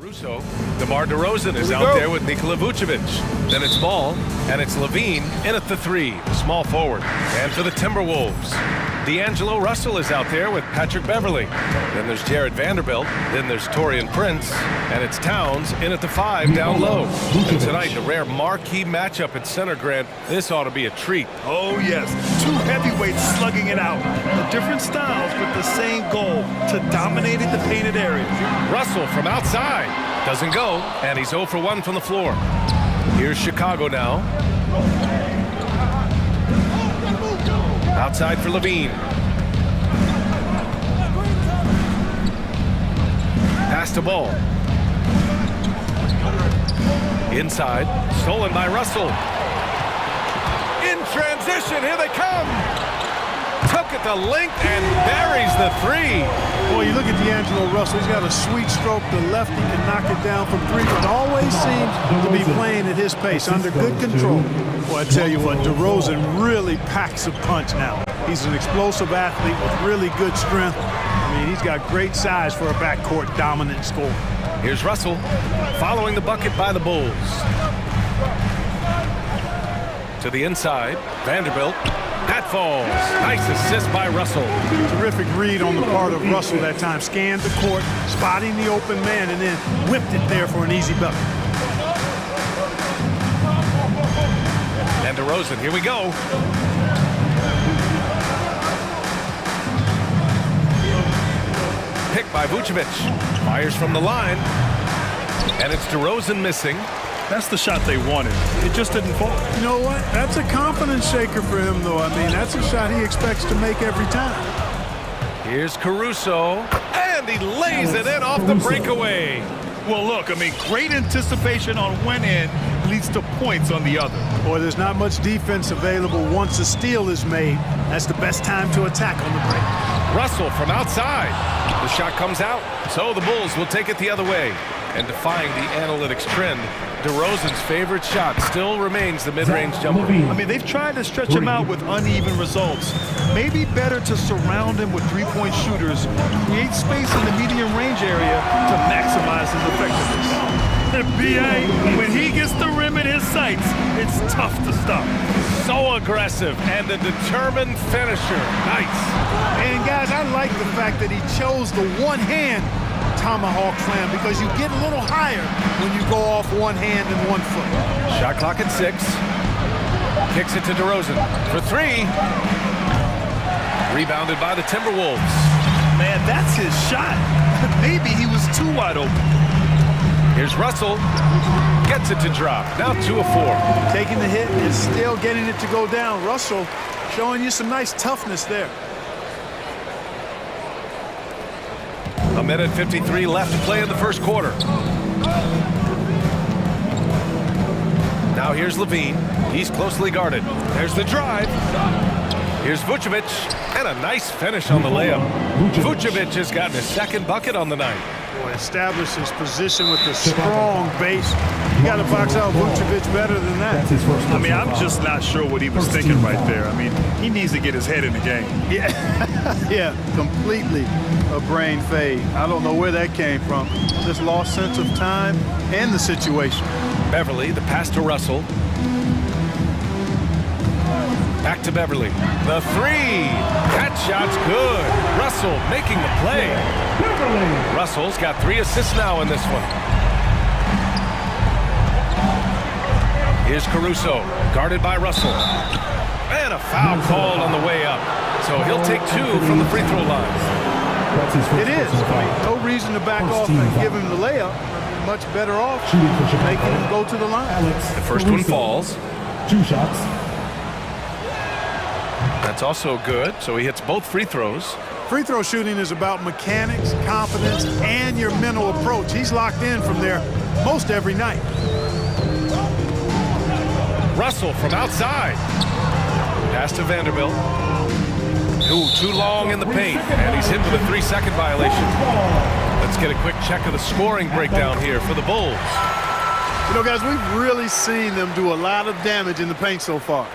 Caruso. DeMar DeRozan is out there with Nikola Vucevic. Then it's Ball, and it's Levine in at the 3, the small forward. And for the Timberwolves, D'Angelo Russell is out there with Patrick Beverly. Then there's Jared Vanderbilt. Then there's Taurean Prince. And it's Towns in at the 5 down low. And tonight, the rare marquee matchup at center, Grant. This ought to be a treat. Oh, yes. Two heavyweights slugging it out. Different styles, but the same goal, to dominate in the painted area. Russell from outside. Doesn't go, and he's 0 for 1 from the floor. Here's Chicago now. Outside for Levine. Pass to Ball. Inside, stolen by Russell. In transition, here they come. Took it to length and buries the 3. Boy, you look at D'Angelo Russell, he's got a sweet stroke. The lefty can knock it down from 3, but always seems to be playing at his pace, under good control. Boy, I tell you what, DeRozan really packs a punch now. He's an explosive athlete with really good strength. I mean, he's got great size for a backcourt dominant scorer. Here's Russell, following the bucket by the Bulls. To the inside, Vanderbilt. That falls. Nice assist by Russell. Terrific read on the part of Russell that time. Scanned the court, spotting the open man, and then whipped it there for an easy bucket. And DeRozan, here we go. Picked by Vucevic. Fires from the line. And it's DeRozan missing. That's the shot they wanted. It just didn't fall. You know what? That's a confidence shaker for him, though. I mean, that's a shot he expects to make every time. Here's Caruso. And he lays it in off the breakaway. Well, look, I mean, great anticipation on one end leads to points on the other. Boy, there's not much defense available once a steal is made. That's the best time to attack on the break. Russell from outside. The shot comes out, so the Bulls will take it the other way. And defying the analytics trend, DeRozan's favorite shot still remains the mid-range jumper. I mean, they've tried to stretch him out with uneven results. Maybe better to surround him with three-point shooters, create space in the medium range area to maximize his effectiveness. BA, when he gets the rim in his sights, it's tough to stop. So aggressive and a determined finisher. Nice. And guys, I like the fact that he chose the one-hand tomahawk slam because you get a little higher when you go off one hand and 1 foot. Shot clock at 6. Kicks it to DeRozan for 3. Rebounded by the Timberwolves. Man, that's his shot. Maybe he was too wide open. Here's Russell. Gets it to drop. Now 2 of 4. Taking the hit and still getting it to go down. Russell showing you some nice toughness there. A minute 53 left to play in the first quarter. Now here's Levine. He's closely guarded. There's the drive. Here's Vucevic. And a nice finish on the layup. Vucevic has gotten his second bucket on the night. Boy, established his position with a strong base. You got to box out Vucevic better than that. I mean, I'm just not sure what he was thinking right there. I mean, he needs to get his head in the game. Yeah, yeah, completely a brain fade. I don't know where that came from. Just lost sense of time and the situation. Beverly, the pass to Russell. Back to Beverly. The 3. That shot's good. Russell making the play. Russell's got 3 assists now in this one. Here's Caruso, guarded by Russell. And a foul called on the way up. So he'll take 2 from the free throw line. It is. I mean, no reason to back off and give him the layup. Much better off making him go to the line. The first one falls. 2 shots. That's also good, so he hits both free throws. Free throw shooting is about mechanics, confidence, and your mental approach. He's locked in from there most every night. Russell from outside. Pass to Vanderbilt. Too long in the paint, and he's hit with a 3-second violation. Let's get a quick check of the scoring breakdown here for the Bulls. You know, guys, we've really seen them do a lot of damage in the paint so far.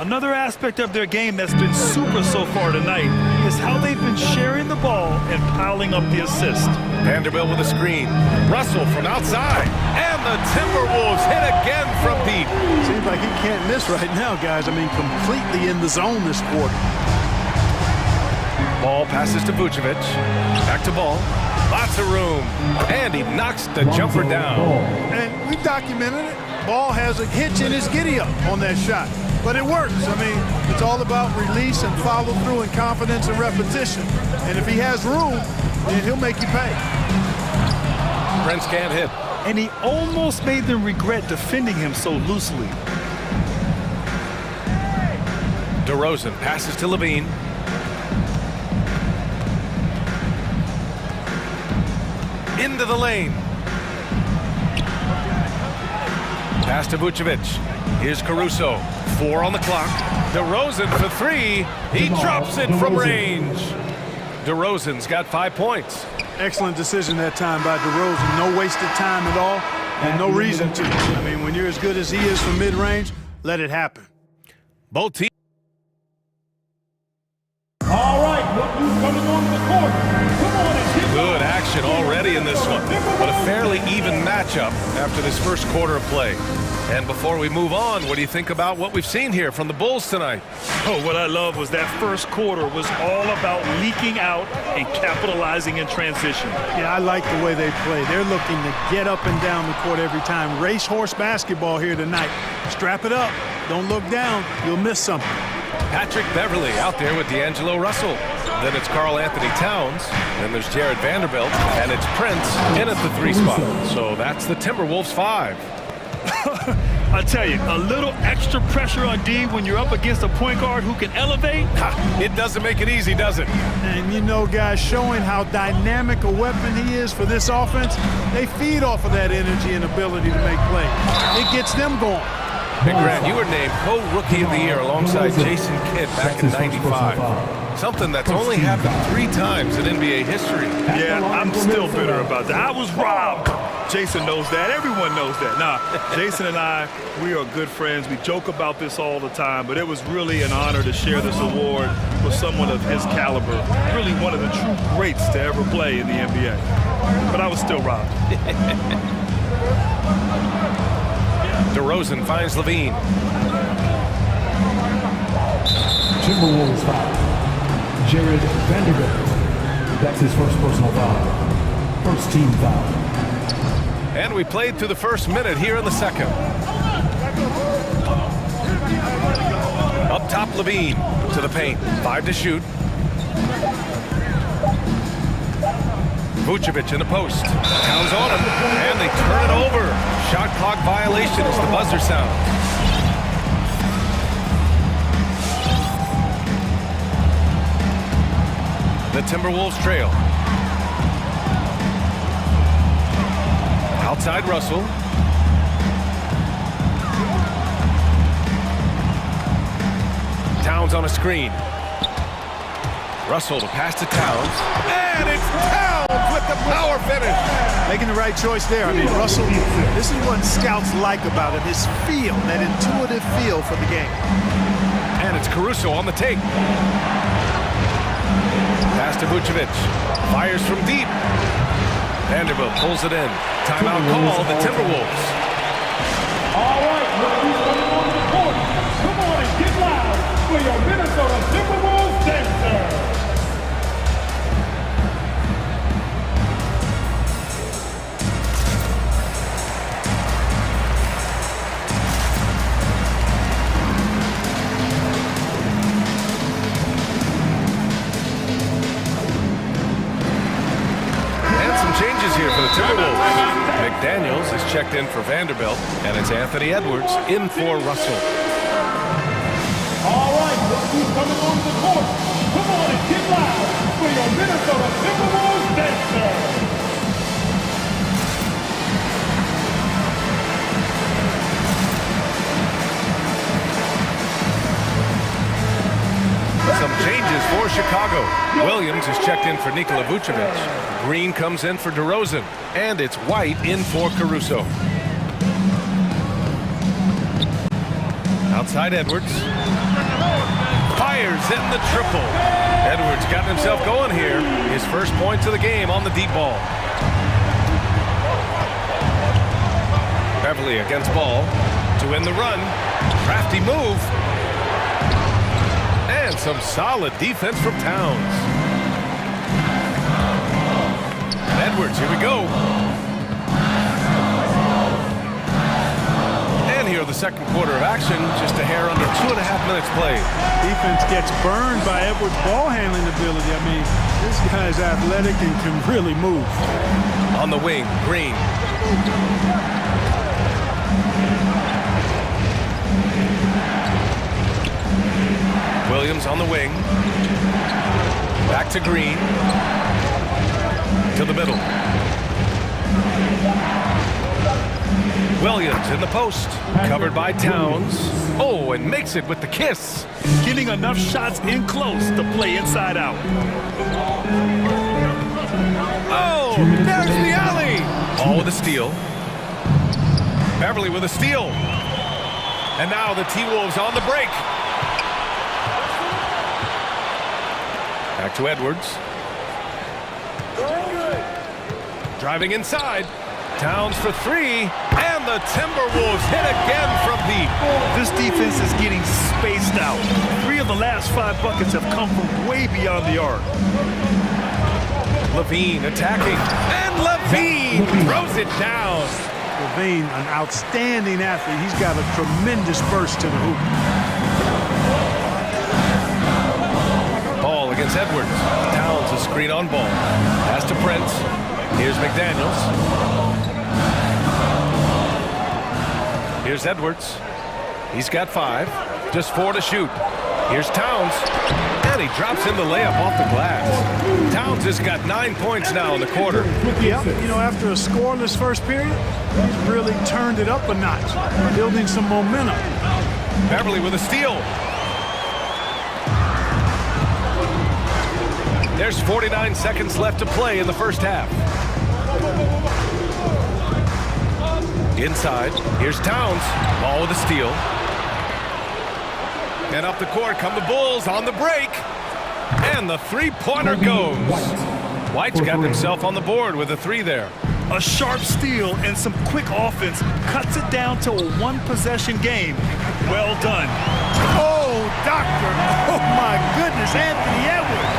Another aspect of their game that's been super so far tonight is how they've been sharing the ball and piling up the assist. Vanderbilt with a screen. Russell from outside. And the Timberwolves hit again from deep. Seems like he can't miss right now, guys. I mean, completely in the zone this quarter. Ball passes to Vucevic. Back to Ball. Lots of room. And he knocks the jumper down. And we documented it. Ball has a hitch in his giddy-up on that shot. But it works. I mean, it's all about release and follow through and confidence and repetition. And if he has room, then he'll make you pay. Prince can't hit. And he almost made them regret defending him so loosely. DeRozan passes to Levine. Into the lane. Pass to Vucevic. Here's Caruso. 4 on the clock. DeRozan for 3. He drops it from range. DeRozan's got 5 points. Excellent decision that time by DeRozan. No wasted time at all, and no reason to. I mean, when you're as good as he is from mid-range, let it happen. Both teams. All right, look who's coming onto the court. Come on and get Good action already in this one, but a fairly even matchup after this first quarter of play. And before we move on, what do you think about what we've seen here from the Bulls tonight? Oh, what I love was that first quarter was all about leaking out and capitalizing in transition. Yeah, I like the way they play. They're looking to get up and down the court every time. Racehorse basketball here tonight. Strap it up. Don't look down. You'll miss something. Patrick Beverly out there with D'Angelo Russell. Then it's Karl Anthony Towns. Then there's Jared Vanderbilt. And it's Prince in at the 3 spot. So that's the Timberwolves 5. I tell you, a little extra pressure on D when you're up against a point guard who can elevate. It doesn't make it easy, does it? And you know, guys, showing how dynamic a weapon he is for this offense, they feed off of that energy and ability to make plays. It gets them going. Big Red, you were named co-rookie of the year alongside Jason Kidd back in '95. Something that's only happened 3 times in NBA history. Yeah, I'm still bitter about that. I was robbed. Jason knows that. Everyone knows that. Nah, Jason and I, we are good friends. We joke about this all the time, but it was really an honor to share this award with someone of his caliber. Really one of the true greats to ever play in the NBA. But I was still robbed. DeRozan finds Levine. Timberwolves foul. Jared Vanderbilt. That's his first personal foul. First team foul. And we played through the first minute here in the second. Up top, Levine to the paint. 5 to shoot. Vucevic in the post. Towns on him, and they turn it over. Shot clock violation as the buzzer sounds. The Timberwolves trail. Outside Russell. Towns on a screen. Russell to pass to Towns. And it's Towns with the power finish. Making the right choice there. I mean, Russell, this is what scouts like about him, his feel, that intuitive feel for the game. And it's Caruso on the take. Pass to Vucevic. Fires from deep. Vanderbilt pulls it in. Timeout call, the Timberwolves. All right, look who's coming on the court. Come on and get loud for your Minnesota Timberwolves dancer. Changes here for the Timberwolves. McDaniels is checked in for Vanderbilt, and it's Anthony Edwards in for Russell. All right, look who's coming on the court. Come on and get loud for your Minnesota Timberwolves dancer. Some changes for Chicago. Williams is checked in for Nikola Vucevic. Green comes in for DeRozan. And it's White in for Caruso. Outside Edwards. fires in the triple. Edwards got himself going here. His first points of the game on the deep ball. Beverly against ball to win the run. Crafty move. And some solid defense from Towns. Edwards, here we go. And here the second quarter of action, just a hair under 2.5 minutes played. Defense gets burned by Edwards' ball handling ability. I mean, this guy's athletic and can really move. On the wing, Green. Williams on the wing. Back to Green. To the middle. Williams in the post. Covered by Towns. Oh, and makes it with the kiss. Getting enough shots in close to play inside out. Oh, there's the alley. Ball with a steal. Beverly with a steal. And now the T-Wolves on the break. Back to Edwards. Driving inside. Towns for three. And the Timberwolves hit again from deep. This defense is getting spaced out. 3 of the last 5 buckets have come from way beyond the arc. Levine attacking. And Levine throws it down. Levine, an outstanding athlete. He's got a tremendous burst to the hoop. Ball against Edwards. Towns a screen on ball. Pass to Prince. Here's McDaniels. Here's Edwards. He's got 5. Just 4 to shoot. Here's Towns. And he drops in the layup off the glass. Towns has got 9 points now in the quarter. Yep, you know, after a scoreless first period, he's really turned it up a notch, building some momentum. Beverly with a steal. There's 49 seconds left to play in the first half. Inside, here's Towns. Ball with a steal. And up the court come the Bulls on the break. And the three-pointer goes. White's got himself on the board with a 3 there. A sharp steal and some quick offense cuts it down to a 1-possession game. Well done. Oh, doctor. Oh, my goodness. Anthony Edwards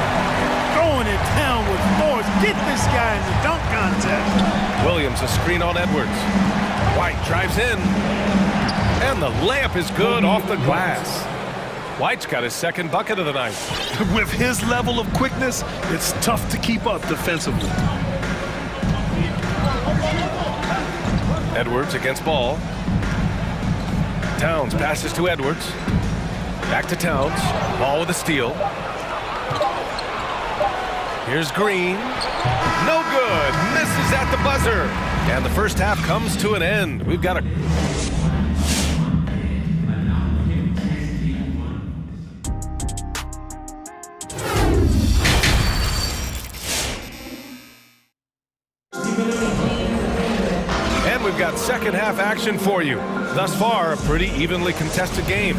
throwing it down with force. Get this guy in the dunk contest. Williams a screen on Edwards. White drives in. And the layup is good off the glass. White's got his second bucket of the night. With his level of quickness, it's tough to keep up defensively. Edwards against ball. Towns passes to Edwards. Back to Towns. Ball with a steal. Here's Green. No good. Misses at the buzzer. And the first half comes to an end. We've got a... And we've got second half action for you. Thus far, a pretty evenly contested game.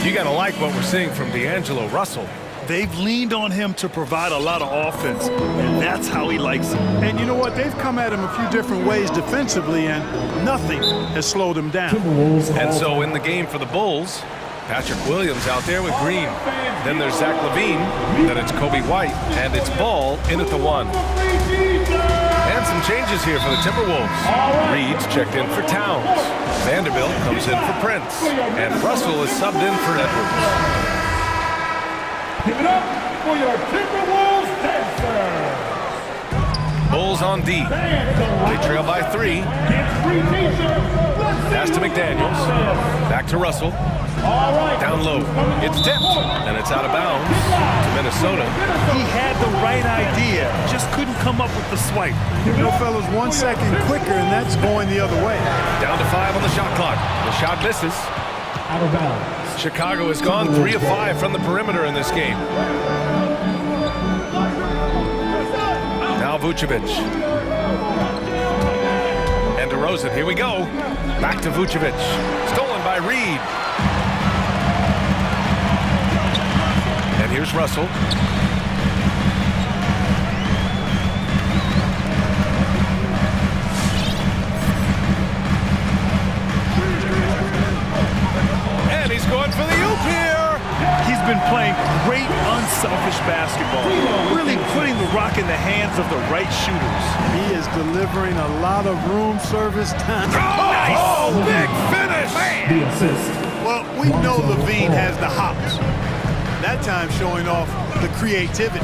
You gotta like what we're seeing from D'Angelo Russell. They've leaned on him to provide a lot of offense, and that's how he likes it. And you know what? They've come at him a few different ways defensively, and nothing has slowed him down. And so in the game for the Bulls, Patrick Williams out there with Green. Then there's Zach LaVine. Then it's Kobe White, and it's Ball in at the 1. And some changes here for the Timberwolves. Reed's checked in for Towns. Vanderbilt comes in for Prince. And Russell is subbed in for Edwards. Give it up for your Timberwolves dancers. Bulls on D. They trail by 3. Pass to McDaniels. Back to Russell. Down low. It's tipped. And it's out of bounds to Minnesota. He had the right idea. Just couldn't come up with the swipe. You know, fellas, 1 second quicker, and that's going the other way. Down to 5 on the shot clock. The shot misses. Out of bounds. Chicago has gone 3 of 5 from the perimeter in this game. Now Vucevic. And DeRozan, here we go. Back to Vucevic. Stolen by Reed. Here's Russell. And he's going for the oop here. He's been playing great, unselfish basketball, really putting the rock in the hands of the right shooters. He is delivering a lot of room service time. Nice! Oh, big finish! The assist. Well, we know Levine has the hops. That time showing off the creativity.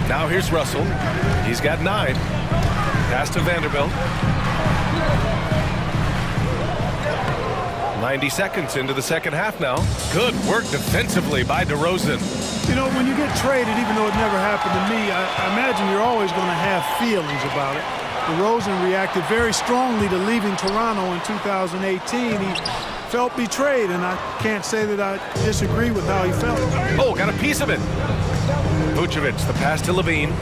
Now here's Russell. He's got 9. Pass to Vanderbilt. 90 seconds into the second half now. Good work defensively by DeRozan. You know, when you get traded, even though it never happened to me, I imagine you're always going to have feelings about it. DeRozan reacted very strongly to leaving Toronto in 2018. He felt betrayed, and I can't say that I disagree with how he felt. Oh, got a piece of it. Vucevic, the pass to Levine.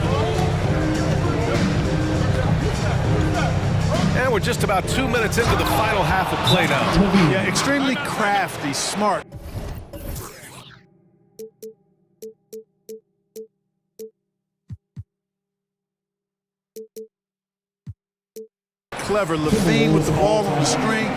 And we're just about 2 minutes into the final half of play now. Yeah, extremely crafty, smart. Clever Levine with the ball on the string,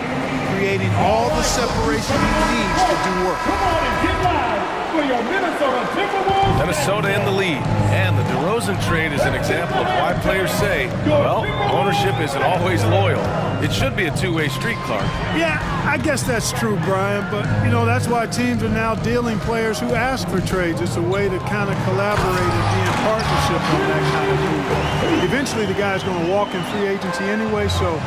creating all the separation he needs to do work. Come on and get live for your Minnesota Timberwolves. Minnesota in the lead. And the DeRozan trade is an example of why players say, well, ownership isn't always loyal. It should be a two-way street, Clark. Yeah, I guess that's true, Brian, but, you know, that's why teams are now dealing players who ask for trades. It's a way to kind of collaborate and be in partnership on that kind of move. Eventually, the guy's going to walk in free agency anyway, so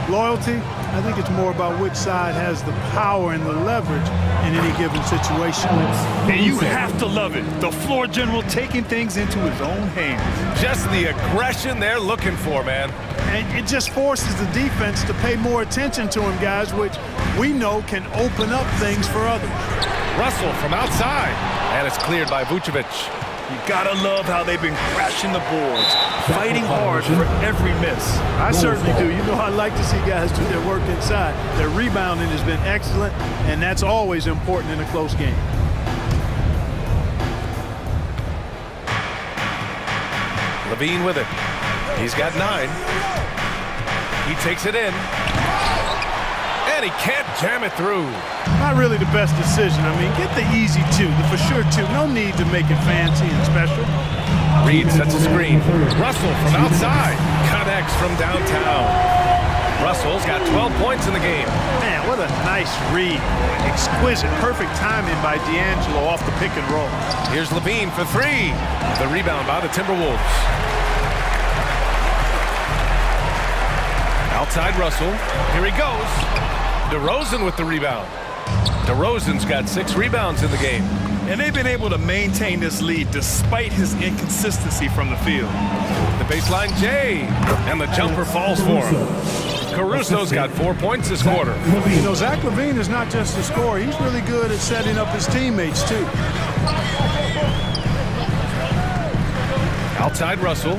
loyalty, I think it's more about which side has the power and the leverage in any given situation. And you have to love it. The floor general taking things into his own hands. Just the aggression they're looking for, man. And it just forces the defense to pay more attention to him, guys, which we know can open up things for others. Russell from outside. And it's cleared by Vucevic. You gotta love how they've been crashing the boards, fighting hard for every miss. I certainly do. You know, I like to see guys do their work inside. Their rebounding has been excellent, and that's always important in a close game. Levine with it. He's got 9. He takes it in. And he can't jam it through. Not really the best decision. I mean, get the easy 2, the for sure 2. No need to make it fancy and special. Reed sets a screen. Russell from outside. Connects from downtown. Russell's got 12 points in the game. Man, what a nice read. Exquisite, perfect timing by D'Angelo off the pick and roll. Here's Levine for 3. The rebound by the Timberwolves. Outside Russell. Here he goes. DeRozan with the rebound. DeRozan's got 6 rebounds in the game. And they've been able to maintain this lead despite his inconsistency from the field. The baseline J. And the jumper falls for him. Caruso's got 4 points this quarter. You know, Zach LaVine is not just a scorer. He's really good at setting up his teammates, too. Outside Russell.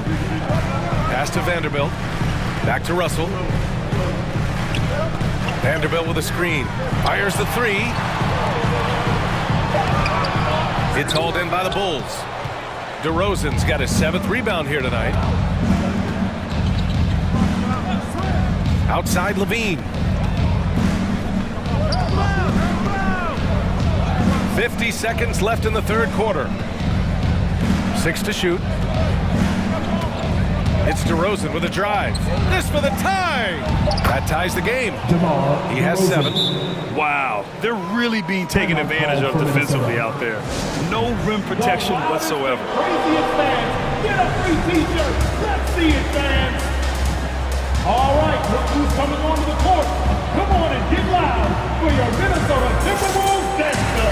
Pass to Vanderbilt. Back to Russell. Vanderbilt with a screen. Fires the 3. It's hauled in by the Bulls. DeRozan's got his 7th rebound here tonight. Outside Levine. 50 seconds left in the third quarter. 6 to shoot. It's DeRozan with a drive. This for the tie. That ties the game. He has 7. Wow, they're really being taken advantage of defensively out there. No rim protection whatsoever. Craziest fans, get a free t-shirt. Let's see it, fans. All right, look who's coming onto the court. Come on and get loud for your Minnesota Timberwolves dancer.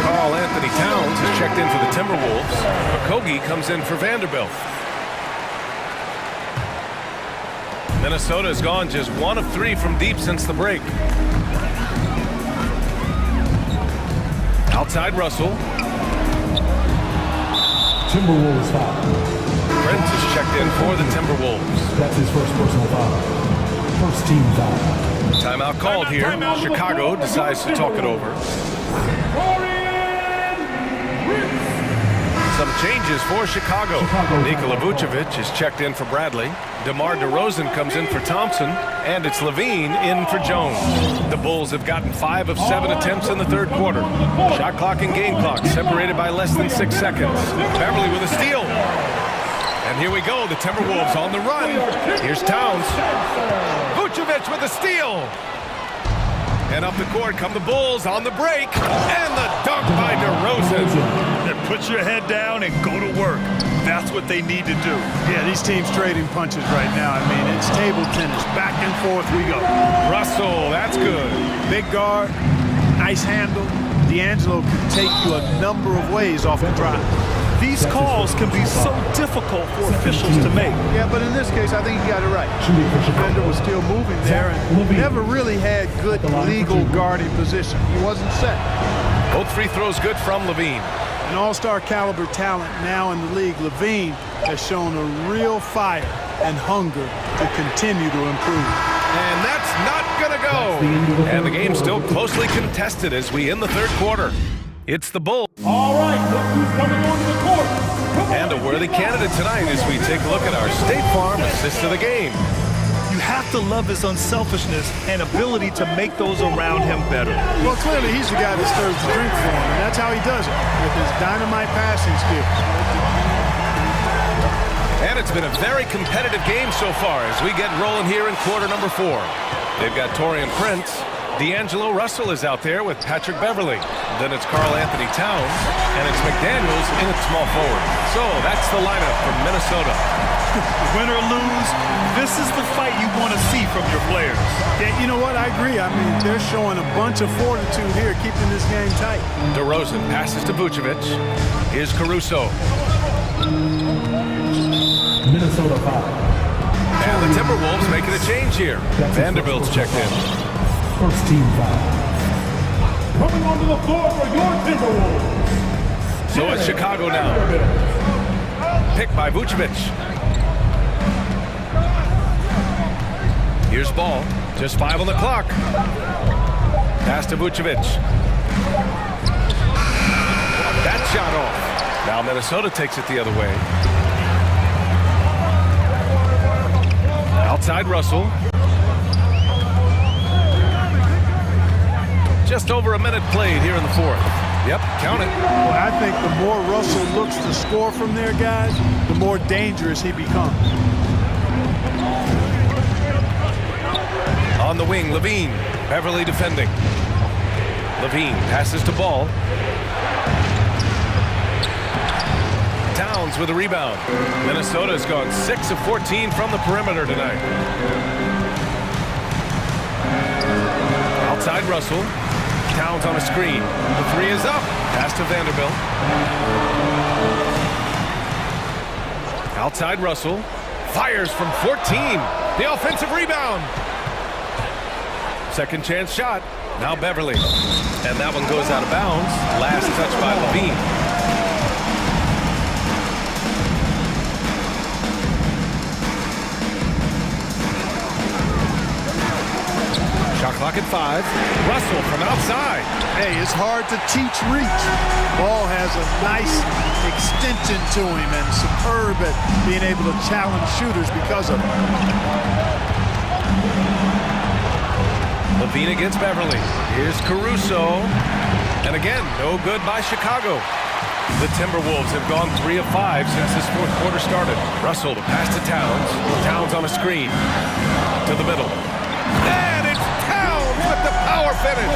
Carl Anthony Towns has checked in for the Timberwolves. Okogie comes in for Vanderbilt. Minnesota has gone just 1 of 3 from deep since the break. Outside Russell. Timberwolves foul. Prince is checked in for the Timberwolves. That's his first personal foul. First team foul. Timeout called here. Chicago decides to talk it over. Some changes for Chicago. Nikola Vucevic is checked in for Bradley. DeMar DeRozan comes in for Thompson. And it's Levine in for Jones. The Bulls have gotten 5 of 7 attempts in the third quarter. Shot clock and game clock separated by less than 6 seconds. Beverly with a steal. And here we go, the Timberwolves on the run. Here's Towns. Vucevic with a steal. And up the court come the Bulls on the break. And the dunk by DeRozan. And put your head down and go to work. That's what they need to do. Yeah, these teams trading punches right now. I mean, it's table tennis. Back and forth we go. Russell, that's good. Big guard, nice handle. D'Angelo can take you a number of ways off the drive. These calls can be so difficult for officials to make. Yeah, but in this case, I think he got it right. The defender was still moving there and never really had good legal guarding position. He wasn't set. Both free throws good from Levine. An all-star caliber talent now in the league. Levine has shown a real fire and hunger to continue to improve. And that's not gonna go. And the game's still closely contested as we end the third quarter. It's the Bulls. All right, look who's coming onto the court. And a worthy candidate tonight as we take a look at our State Farm assist of the game. You have to love his unselfishness and ability to make those around him better. Well, clearly he's the guy that stirs the drink for him, and that's how he does it, with his dynamite passing skills. And it's been a very competitive game so far as we get rolling here in quarter number 4. They've got Taurean Prince. D'Angelo Russell is out there with Patrick Beverly. Then it's Karl Anthony Towns, and it's McDaniels in at small forward. So that's the lineup from Minnesota. Win or lose, this is the fight you want to see from your players. Yeah, you know what? I agree. I mean, they're showing a bunch of fortitude here, keeping this game tight. DeRozan passes to Vucevic. Here's Caruso. Minnesota foul. And the Timberwolves making a change here. Vanderbilt's checked in. First team foul. Coming onto the floor for your Timberwolves. So it's Chicago now. Picked by Vucevic. Here's Ball. Just 5 on the clock. Pass to Vucevic. That shot off. Now Minnesota takes it the other way. Outside Russell. Just over a minute played here in the fourth. Yep, count it. Well, I think the more Russell looks to score from there, guys, the more dangerous he becomes. On the wing, Levine. Beverly defending. Levine passes to Ball. Towns with a rebound. Minnesota's gone 6 of 14 from the perimeter tonight. Outside Russell. Towns on a screen. The 3 is up. Pass to Vanderbilt. Outside Russell. Fires from 14. The offensive rebound. Second chance shot. Now Beverly. And that one goes out of bounds. Last touch by Levine. Shot clock at 5. Russell from outside. Hey, it's hard to teach reach. Ball has a nice extension to him and superb at being able to challenge shooters because of it. Levine against Beverly. Here's Caruso. And again, no good by Chicago. The Timberwolves have gone 3 of 5 since this fourth quarter started. Russell to pass to Towns. Towns on a screen. To the middle. And it's Towns with the power finish.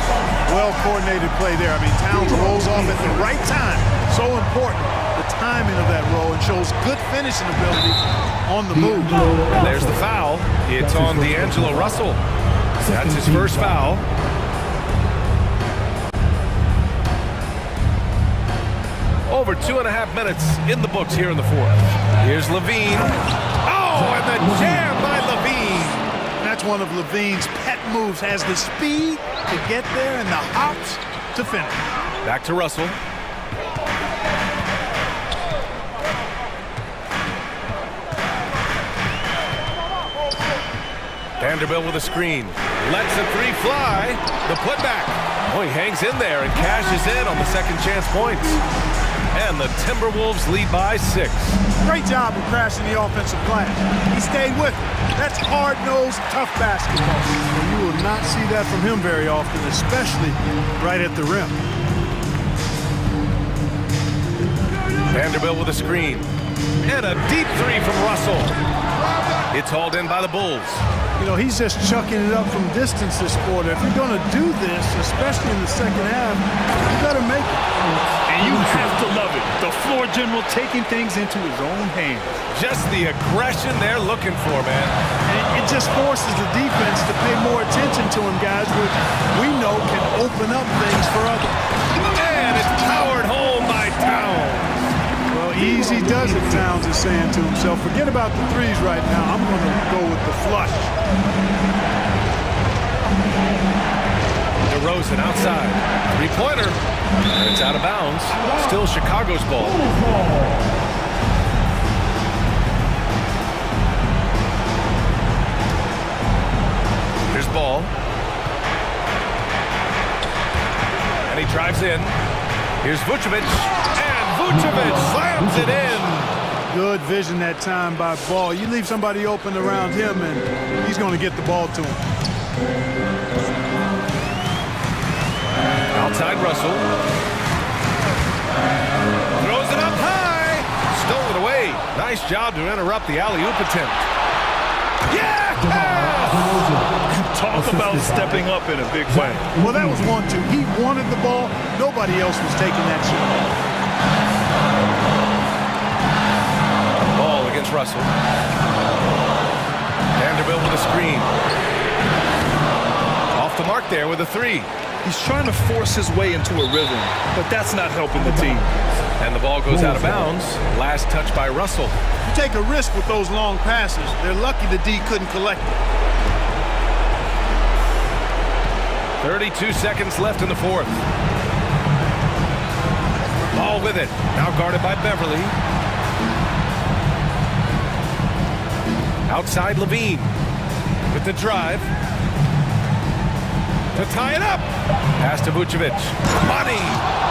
Well-coordinated play there. I mean, Towns rolls off at the right time. So important, the timing of that roll, and shows good finishing ability on the move. And there's the foul. It's on D'Angelo Russell. That's his first foul. Over 2.5 minutes in the books here in the fourth. Here's Levine. Oh, and the jam by Levine. That's one of Levine's pet moves. Has the speed to get there and the hops to finish. Back to Russell. Vanderbilt with a screen. Lets the three fly. The putback. Oh, he hangs in there and cashes in on the second chance points. And the Timberwolves lead by 6. Great job of crashing the offensive glass. He stayed with it. That's hard-nosed, tough basketball. You will not see that from him very often, especially right at the rim. Vanderbilt with a screen. And a deep three from Russell. It's hauled in by the Bulls. You know, he's just chucking it up from distance this quarter. If you're going to do this, especially in the second half, you better make it. And you have to love it. The floor general taking things into his own hands. Just the aggression they're looking for, man. And it just forces the defense to pay more attention to him, guys, which we know can open up things for others. And it's powered home by Towns. Well, easy does it, Towns is saying to himself. Forget about the threes right now. I'm going to go with the flush. DeRozan outside. Three-pointer. And it's out of bounds. Still Chicago's ball. Here's Ball. And he drives in. Here's Vucevic. Vucevic slams it in. Good vision that time by Ball. You leave somebody open around him, and he's going to get the ball to him. Outside Russell. Throws it up high. Stole it away. Nice job to interrupt the alley-oop attempt. Yeah! Talk about stepping up in a big way. Well, that was 1-2. He wanted the ball. Nobody else was taking that shot. Ball against Russell. Vanderbilt with a screen. Off the mark there with a three. He's trying to force his way into a rhythm, but that's not helping the team. And the ball goes out of bounds. Last touch by Russell. You take a risk with those long passes. They're lucky the D couldn't collect it. 32 seconds left in the fourth. Ball with it. Now guarded by Beverly. Outside Levine with the drive. To tie it up. Pass to Vucevic. Money.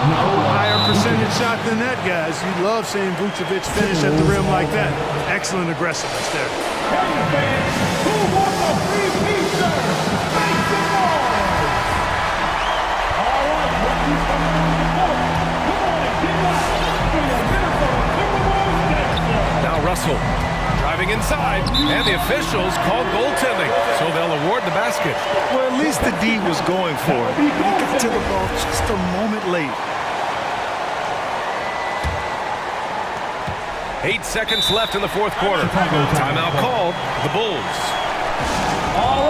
No higher percentage shot than that, guys. You love seeing Vucevic finish at the rim like that. Excellent aggressiveness there. Who wants a three-piece? Make some noise! All right, referees coming on the court. Come on and get loud for your Minnesota Timberwolves next. Now Russell driving inside, and the officials call goaltending, so they'll award the basket. Well, at least the D was going for it. He got to the ball just a moment late. 8 seconds left in the fourth quarter. Timeout called. The Bulls.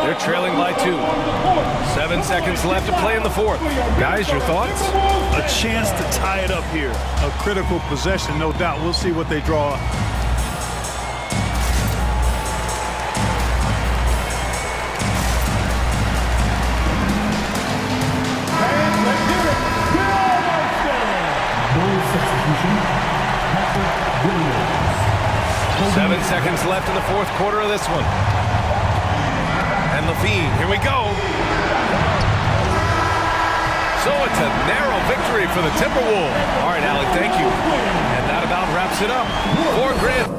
They're trailing by 2. 7 seconds left to play in the fourth. Guys, your thoughts? A chance to tie it up here. A critical possession, no doubt. We'll see what they draw up. Seven seconds left in the fourth quarter of this one. And Levine, here we go. So it's a narrow victory for the Timberwolves. All right, Alec, thank you. And that about wraps it up. For Grant.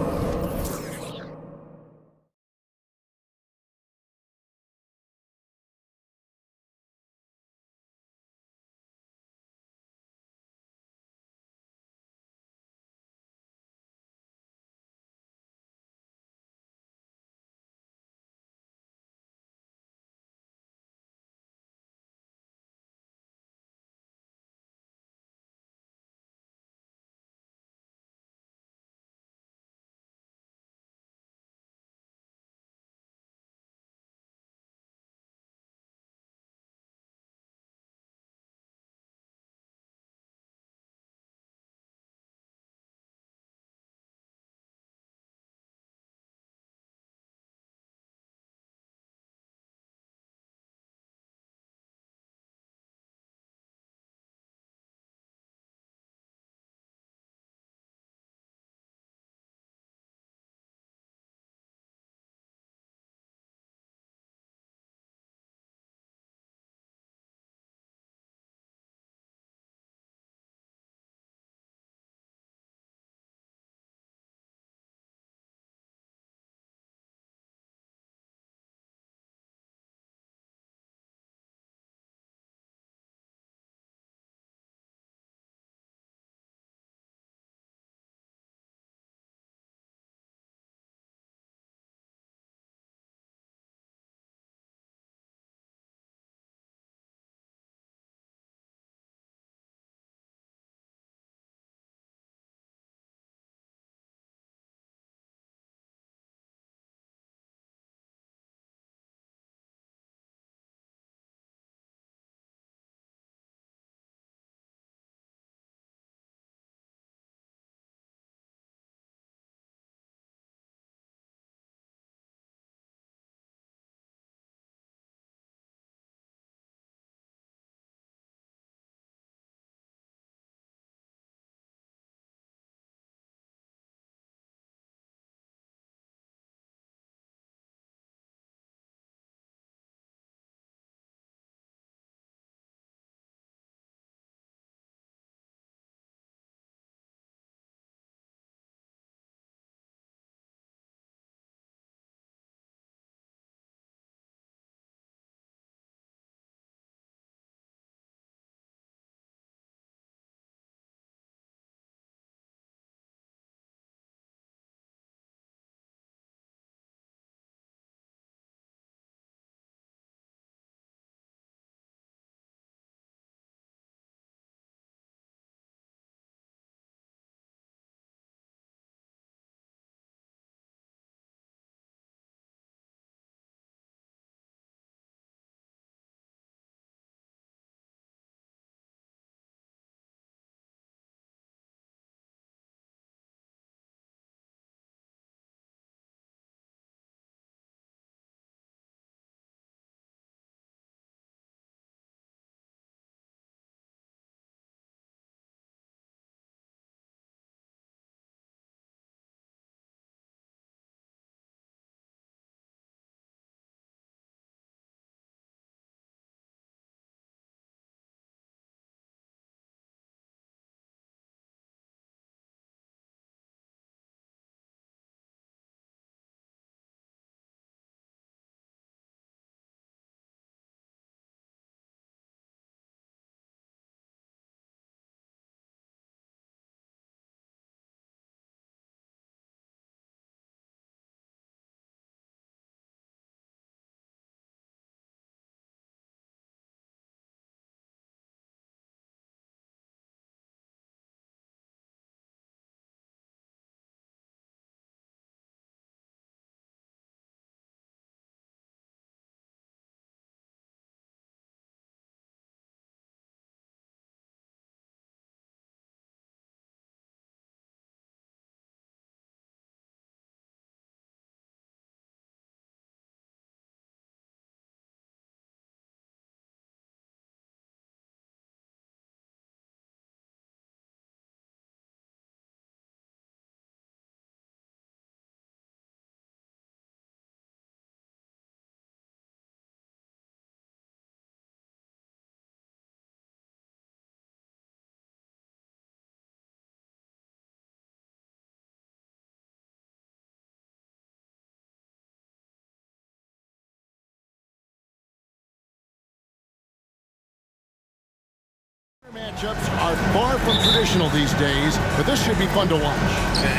Matchups are far from traditional these days, but this should be fun to watch.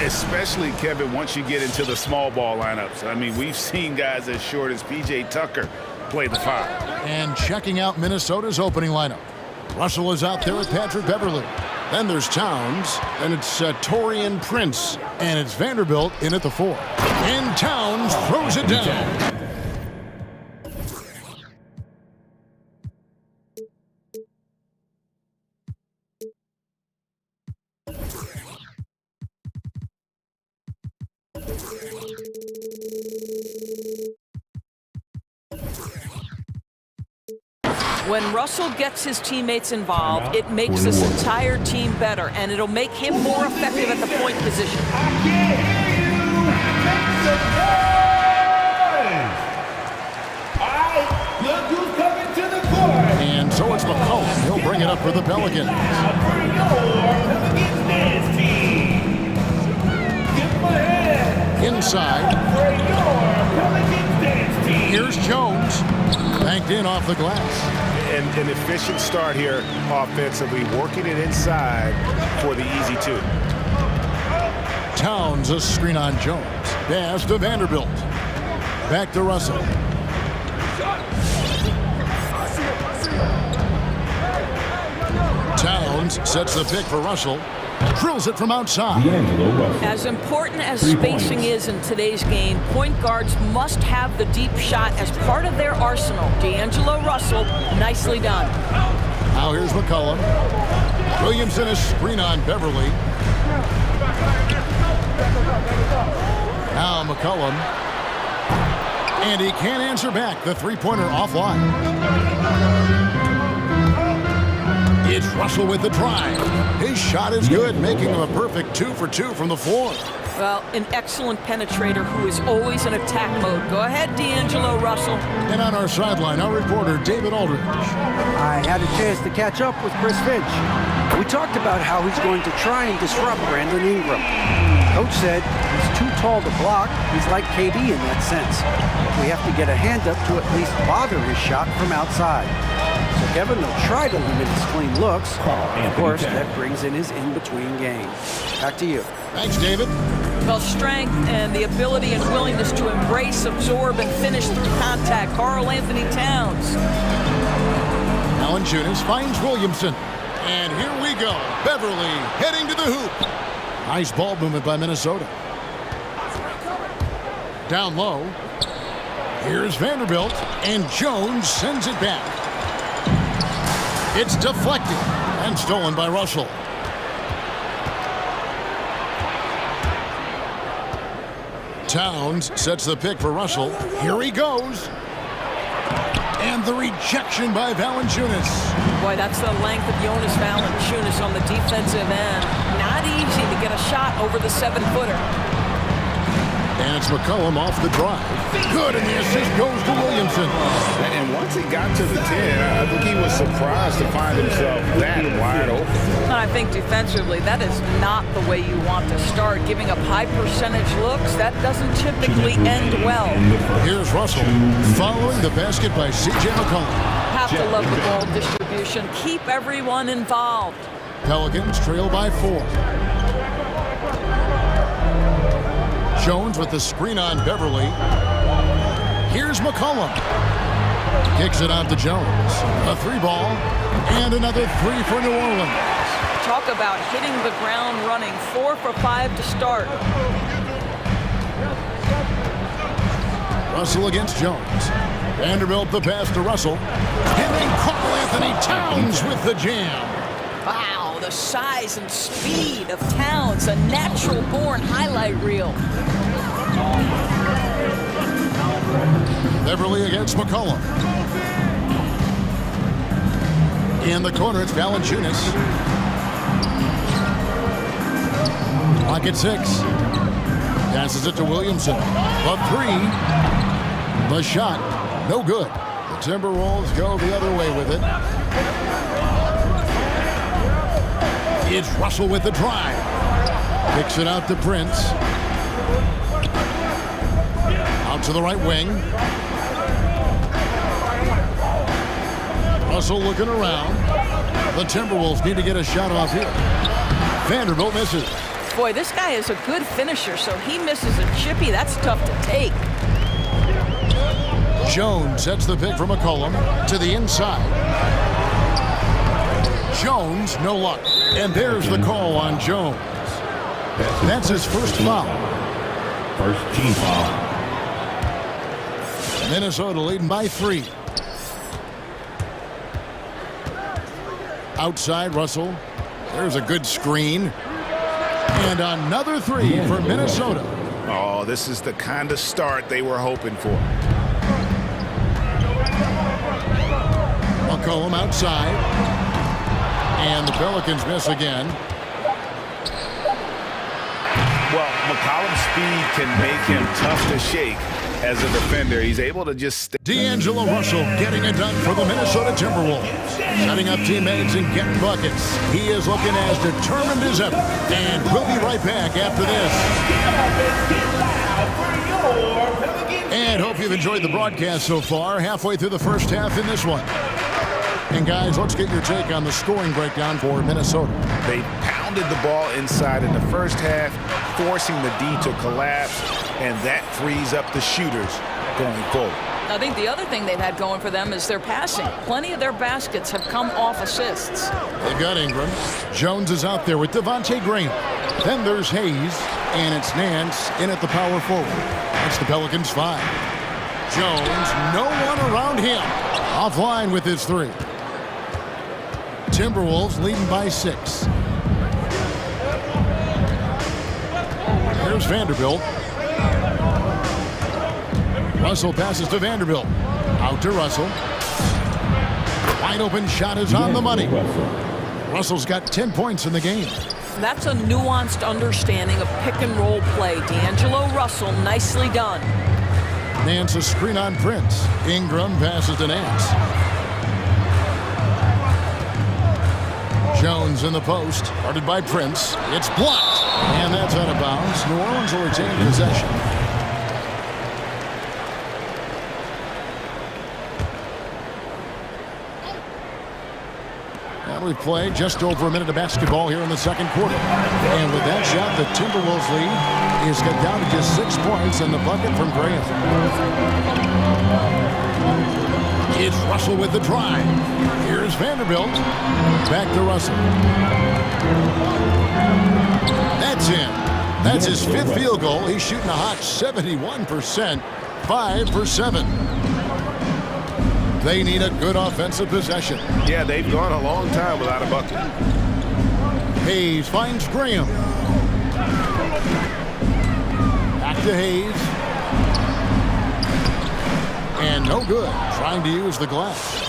Especially, Kevin, once you get into the small ball lineups. I mean, we've seen guys as short as P.J. Tucker play the 5. And checking out Minnesota's opening lineup. Russell is out there with Patrick Beverly. Then there's Towns, and it's Taurean Prince, and it's Vanderbilt in at the 4. And Towns throws it down. When Russell gets his teammates involved, it makes this entire team better, and it'll make him more effective at the point position. And so it's McCollum. He'll bring it up for the Pelicans. Inside. Here's Jones. Banked in off the glass. And an efficient start here offensively, working it inside for the easy 2. Towns, a screen on Jones. Pass to Vanderbilt. Back to Russell. Towns sets the pick for Russell. Drills it from outside. As important as spacing is in today's game, point guards must have the deep shot as part of their arsenal. D'Angelo Russell, nicely done. Now here's McCollum. Williamson a screen on Beverly. Now McCollum. And he can't answer back. The three-pointer offline. It's Russell with the drive. His shot is good, making him a perfect 2 for 2 from the floor. Well, an excellent penetrator who is always in attack mode. Go ahead, D'Angelo Russell. And on our sideline, our reporter, David Aldridge. I had a chance to catch up with Chris Finch. We talked about how he's going to try and disrupt Brandon Ingram. Coach said he's too tall to block. He's like KD in that sense. We have to get a hand up to at least bother his shot from outside. So Kevin will try to limit his clean looks. Of course, that brings in his in-between game. Back to you. Thanks, David. Well, strength and the ability and willingness to embrace, absorb, and finish through contact. Karl Anthony Towns. Valanciunas finds Williamson. And here we go. Beverly heading to the hoop. Nice ball movement by Minnesota. Down low. Here's Vanderbilt. And Jones sends it back. It's deflected and stolen by Russell. Towns sets the pick for Russell. Here he goes. And the rejection by Valanciunas. Boy, that's the length of Jonas Valanciunas on the defensive end. Not easy to get a shot over the 7-footer. And it's McCollum off the drive. Good, and the assist goes to Williamson. And once he got to the 10, I think he was surprised to find himself that wide open. I think defensively, that is not the way you want to start. Giving up high percentage looks, that doesn't typically end well. Here's Russell following the basket by C.J. McCollum. Have to love the ball distribution. Keep everyone involved. Pelicans trail by 4. Jones with the screen on Beverly. Here's McCollum. Kicks it out to Jones. A 3-ball and another 3 for New Orleans. Talk about hitting the ground running. 4 for 5 to start. Russell against Jones. Vanderbilt the pass to Russell. And then Karl Anthony Towns with the jam. Wow, the size and speed of Towns, a natural-born highlight reel. Beverly against McCollum. In the corner, it's Valanciunas. Clock at 6. Passes it to Williamson. A 3. The shot, no good. The Timberwolves go the other way with it. It's Russell with the drive. Kicks it out to Prince. Out to the right wing. Russell looking around. The Timberwolves need to get a shot off here. Vanderbilt misses. Boy, this guy is a good finisher, so he misses a chippy. That's tough to take. Jones sets the pick for McCollum to the inside. Jones, no luck. And there's the call on Jones. That's his first foul. First team foul. Minnesota leading by 3. Outside, Russell. There's a good screen. And another 3 for Minnesota. Oh, this is the kind of start they were hoping for. McCollum outside. And the Pelicans miss again. Well, McCollum's speed can make him tough to shake as a defender. He's able to just... D'Angelo Russell getting it done for the Minnesota Timberwolves. Setting up teammates and getting buckets. He is looking as determined as ever. And we'll be right back after this. And hope you've enjoyed the broadcast so far. Halfway through the first half in this one. And guys, let's get your take on the scoring breakdown for Minnesota. They pounded the ball inside in the first half, forcing the D to collapse, and that frees up the shooters going forward. I think the other thing they've had going for them is their passing. Plenty of their baskets have come off assists. They've got Ingram. Jones is out there with Devontae Graham. Then there's Hayes, and it's Nance in at the power forward. That's the Pelicans 5. Jones, no one around him. Offline with his 3. Timberwolves leading by 6. Here's Vanderbilt. Russell passes to Vanderbilt. Out to Russell. Wide open shot is on the money. Russell's got 10 points in the game. That's a nuanced understanding of pick and roll play. D'Angelo Russell, nicely done. Nance a screen on Prince. Ingram passes to Nance. Jones in the post, guarded by Prince. It's blocked, and that's out of bounds. New Orleans will retain possession. And we've played just over a minute of basketball here in the second quarter. And with that shot, the Timberwolves lead is cut down to just 6 points and the bucket from Graham. It's Russell with the drive. Here's Vanderbilt. Back to Russell. That's in. That's his 5th field goal. He's shooting a hot 71%. 5 for 7. They need a good offensive possession. Yeah, they've gone a long time without a bucket. Hayes finds Graham. Back to Hayes. And no good. Trying to use the glass.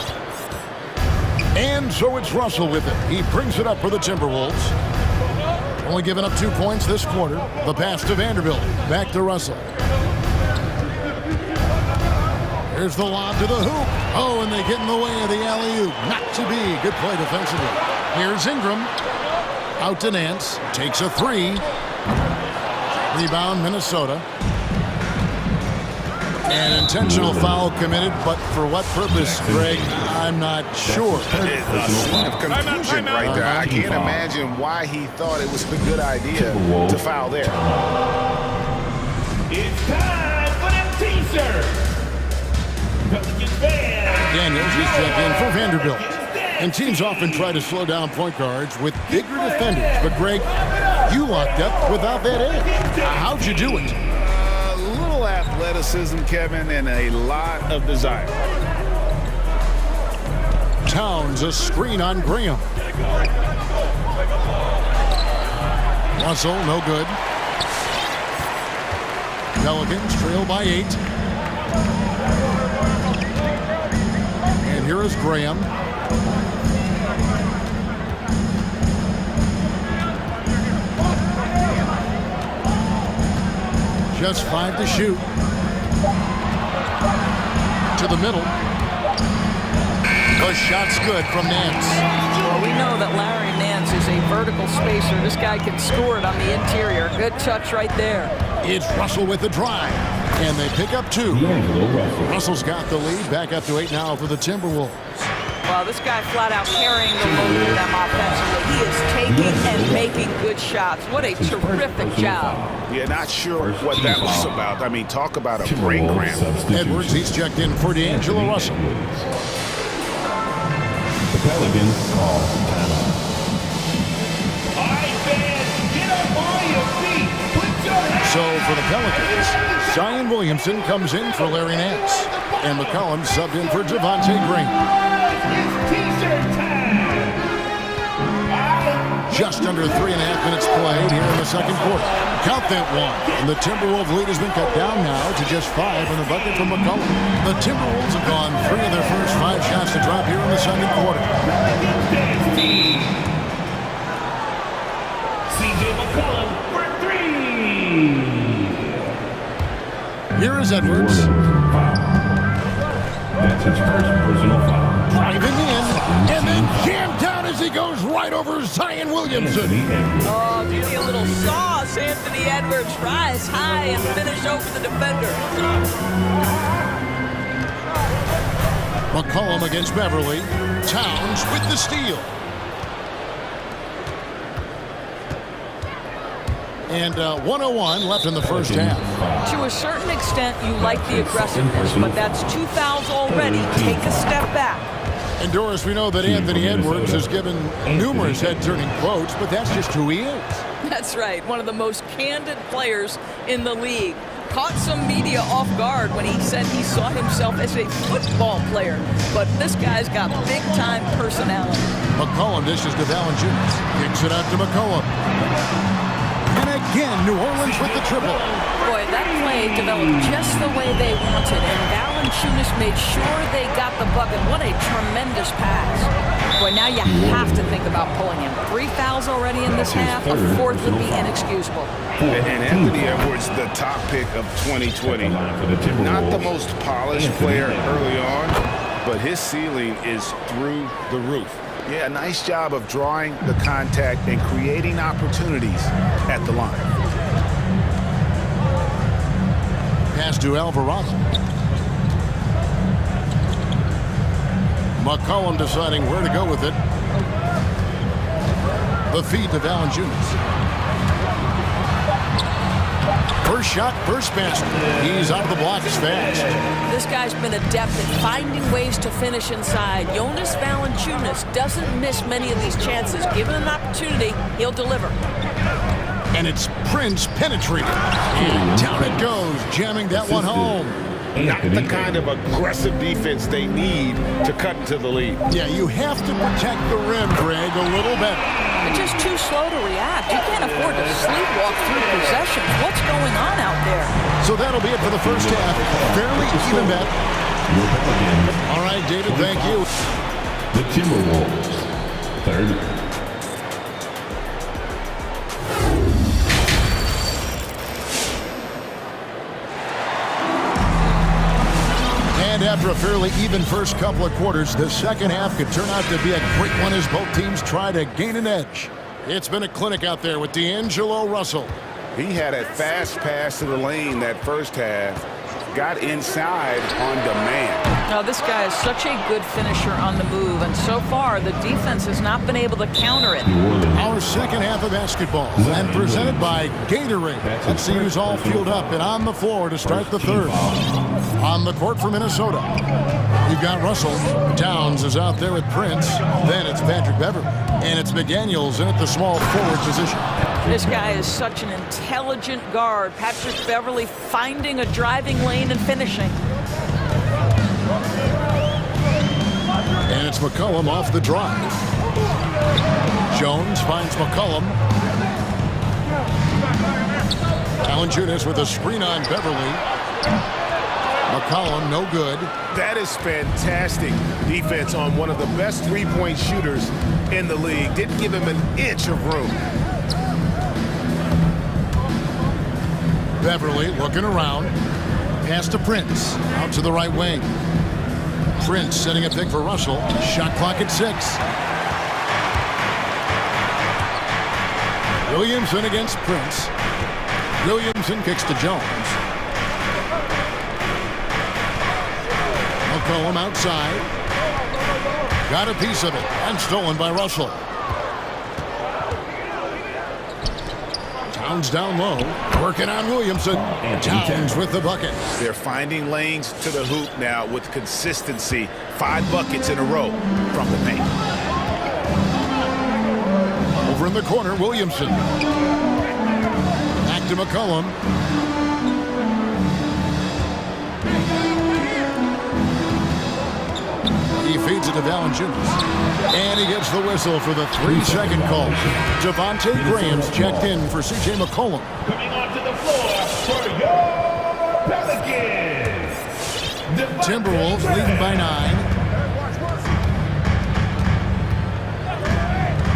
And so it's Russell with it. He brings it up for the Timberwolves. Only giving up 2 points this quarter. The pass to Vanderbilt. Back to Russell. Here's the lob to the hoop. Oh, and they get in the way of the alley-oop. Not to be. Good play defensively. Here's Ingram. Out to Nance. Takes a 3. Rebound, Minnesota. An intentional foul committed, but for what purpose, Greg, I'm not sure. It's a scene of confusion right there. I can't imagine why he thought it was a good idea to foul there. It's time for the teaser. Daniels is checked in for Vanderbilt. And teams often try to slow down point guards with bigger defenders. But, Greg, you locked up without that edge. How'd you do it? Athleticism, Kevin, and a lot of desire. Towns a screen on Graham. Russell, no good. Pelicans trail by 8. And here is Graham. Just 5 to shoot. To the middle. The shot's good from Nance. Well, we know that Larry Nance is a vertical spacer. This guy can score it on the interior. Good touch right there. It's Russell with the drive. And they pick up 2. Russell's got the lead. Back up to 8 now for the Timberwolves. Well, this guy flat out carrying the load for them offensively. He is taking and making good shots. What a terrific job. Yeah, not sure what that was about. I mean, talk about a brain cramp. Edwards, he's checked in for D'Angelo Russell. The Pelicans call timeout. All right, fans, get up on your feet. Put your hands. So for the Pelicans, Zion Williamson comes in for Larry Nance. And McCollum subbed in for Javonte Green. It's t-shirt time. Just under 3.5 minutes played here in the second quarter. Count that one. And the Timberwolves lead has been cut down now to just 5 in the bucket from McCollum. The Timberwolves have gone 3 of their first 5 shots to drop here in the second quarter. C.J. McCollum for 3. Here is Edwards. That's his first personal foul. Driving in, and then jammed down as he goes right over Zion Williamson. Oh, give me a little sauce, Anthony Edwards. Rise high and finish over the defender. McCollum against Beverly. Towns with the steal. And 1:01 left in the first half. To a certain extent, you like the aggressiveness, but that's 2 fouls already. Take a step back. And Doris, we know that Anthony Edwards has given numerous head-turning quotes, but that's just who he is. That's right, one of the most candid players in the league. Caught some media off guard when he said he saw himself as a football player, but this guy's got big-time personality. McCollum dishes to Valanciunas. Kicks it out to McCollum. And again, New Orleans with the triple. Boy, that play developed just the way they wanted, and Valanciunas made sure they got the bucket. What a tremendous pass. Boy, now you have to think about pulling him. 3 fouls already in this half. A 4th would be inexcusable. And Anthony Edwards, the top pick of 2020. Not the most polished player early on, but his ceiling is through the roof. Yeah, nice job of drawing the contact and creating opportunities at the line. Pass to Alvarado. McCollum deciding where to go with it. The feed to Valanciunas. First shot, first basket. He's out of the blocks fast. This guy's been adept at finding ways to finish inside. Jonas Valanciunas doesn't miss many of these chances. Given an opportunity, he'll deliver. And it's Prince penetrating. And down it goes, jamming that one home. Not the kind of aggressive defense they need to cut into the lead. Yeah, you have to protect the rim, Greg, a little better. They're just too slow to react. You can't afford to sleepwalk through possessions. What's going on out there? So that'll be it for the first half. Fairly even bet. All right, David, thank you. The Timberwolves, 30. And after a fairly even first couple of quarters, the second half could turn out to be a great one as both teams try to gain an edge. It's been a clinic out there with D'Angelo Russell. He had a fast pass to the lane that first half. Got inside on demand. Now, this guy is such a good finisher on the move, and so far, the defense has not been able to counter it. Our second half of basketball, and presented by Gatorade. Let's see who's all fueled up and on the floor to start the third. On the court for Minnesota, you've got Russell. Towns is out there with Prince. Then it's Patrick Beverly. And it's McDaniels in at the small forward position. This guy is such an intelligent guard. Patrick Beverly finding a driving lane and finishing. And it's McCollum off the drive. Jones finds McCollum. Valanciunas with a screen on Beverly. McCollum, no good. That is fantastic defense on one of the best three-point shooters in the league. Didn't give him an inch of room. Beverly looking around. Pass to Prince. Out to the right wing. Prince setting a pick for Russell. Shot clock at 6. Williamson against Prince. Williamson kicks to Jones. McCollum outside. Got a piece of it and stolen by Russell. Towns down low, working on Williamson. Towns with the bucket. They're finding lanes to the hoop now with consistency. 5 buckets in a row from the paint. Over in the corner, Williamson. Back to McCollum. He feeds it to Valanciunas. And he gets the whistle for the 3-second call. Devontae Graham's checked in for C.J. McCollum. Coming onto the floor for your Pelicans. Timberwolves leading by 9.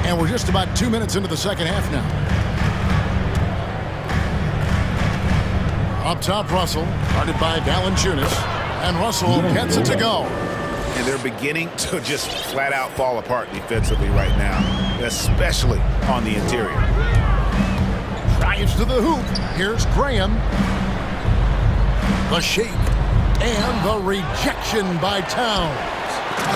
And we're just about 2 minutes into the second half now. Up top, Russell, guarded by Valanciunas. And Russell gets it to go. And they're beginning to just flat out fall apart defensively right now, especially on the interior. Drives to the hoop. Here's Graham. The shake and the rejection by Towns.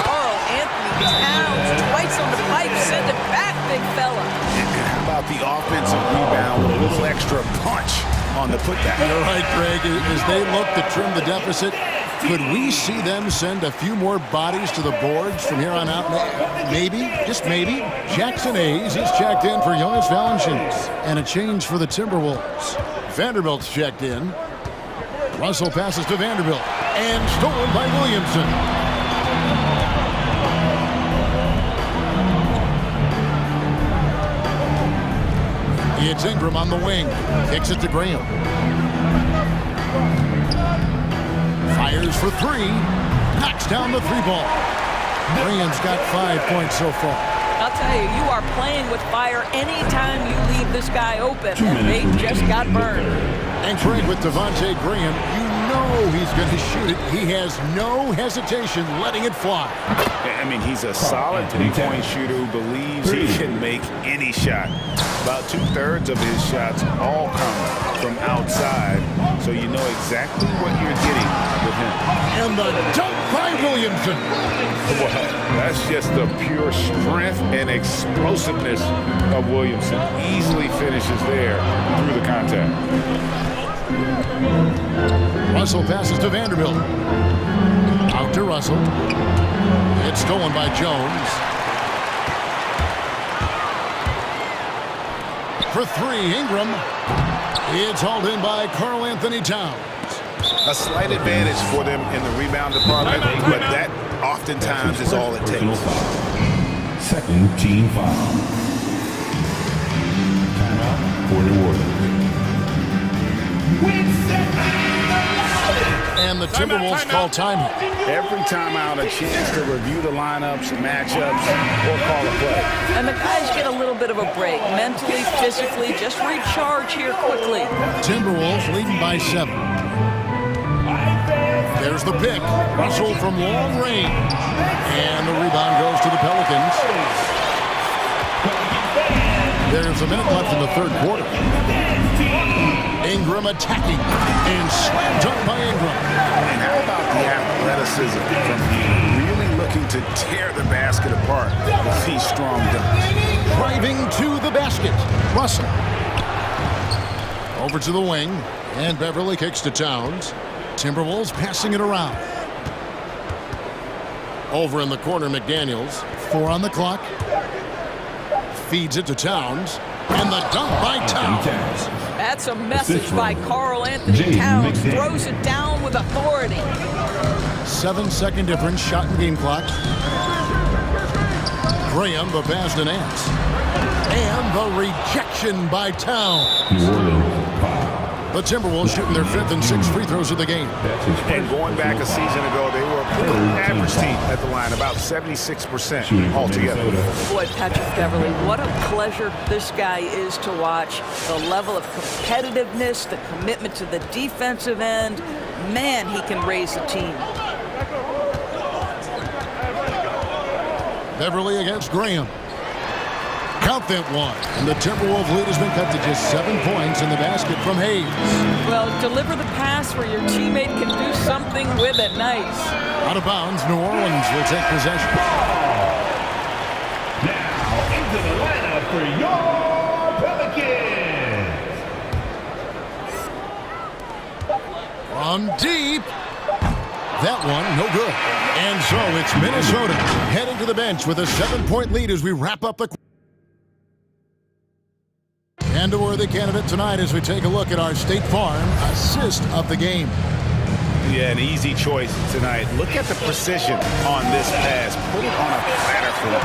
Carl Anthony Towns, twice on the pipe, send it back, big fella. And how about the offensive rebound with a little extra punch on the putback? You're right, Greg. As they look to trim the deficit, could we see them send a few more bodies to the boards from here on out? Maybe, just maybe. Jackson Hayes, he's checked in for Jonas Valanciunas. And a change for the Timberwolves. Vanderbilt's checked in. Russell passes to Vanderbilt. And stolen by Williamson. It's Ingram on the wing. Kicks it to Graham. Fires for 3. Knocks down the 3-ball. Graham's got 5 points so far. I'll tell you, you are playing with fire anytime you leave this guy open, and they just got burned. And Craig with Devontae Graham, you know he's going to shoot it. He has no hesitation letting it fly. I mean, he's a solid 3-point shooter who believes he can make any shot. About 2/3 of his shots all come from outside, so you know exactly what you're getting with him. And the dunk by Williamson. Well, that's just the pure strength and explosiveness of Williamson. Easily finishes there through the contact. Russell passes to Vanderbilt. Out to Russell. It's stolen by Jones. For 3, Ingram. It's hauled in by Karl Anthony Towns. A slight advantage for them in the rebound department, but that oftentimes is all it takes. Second team foul. Timeout for the Warriors. And the Timberwolves call timeout. Every timeout, a chance to review the lineups, matchups, or call a play. And the guys get a little bit of a break, mentally, physically, just recharge here quickly. Timberwolves leading by 7. There's the pick. Russell from long range. And the rebound goes to the Pelicans. There's a minute left in the third quarter. Ingram attacking. And slam dunk by Ingram. And how about the athleticism from him? Really looking to tear the basket apart with these strong dunks. Driving to the basket. Russell. Over to the wing. And Beverly kicks to Towns. Timberwolves passing it around. Over in the corner, McDaniels. 4 on the clock. Feeds it to Towns. And the dunk by Towns. That's a message by Karl Anthony Towns. Throws it down with authority. 7-second difference, shot and game clock. Graham, the pass to Nance. And the rejection by Towns. The Timberwolves shooting their 5th and 6th free throws of the game. And going back a season ago, they were a pretty average team at the line, about 76% altogether. Boy, Patrick Beverly, what a pleasure this guy is to watch. The level of competitiveness, the commitment to the defensive end. Man, he can raise a team. Beverly against Graham. Count that one. And the Timberwolves lead has been cut to just 7 points in the basket from Hayes. Well, deliver the pass where your teammate can do something with it. Nice. Out of bounds, New Orleans will take possession. for your Pelicans. From deep. That one, no good. And so it's Minnesota heading to the bench with a 7-point lead as we wrap up the... And a worthy candidate tonight as we take a look at our State Farm assist of the game. Yeah, an easy choice tonight. Look at the precision on this pass. Put it on a platter for him.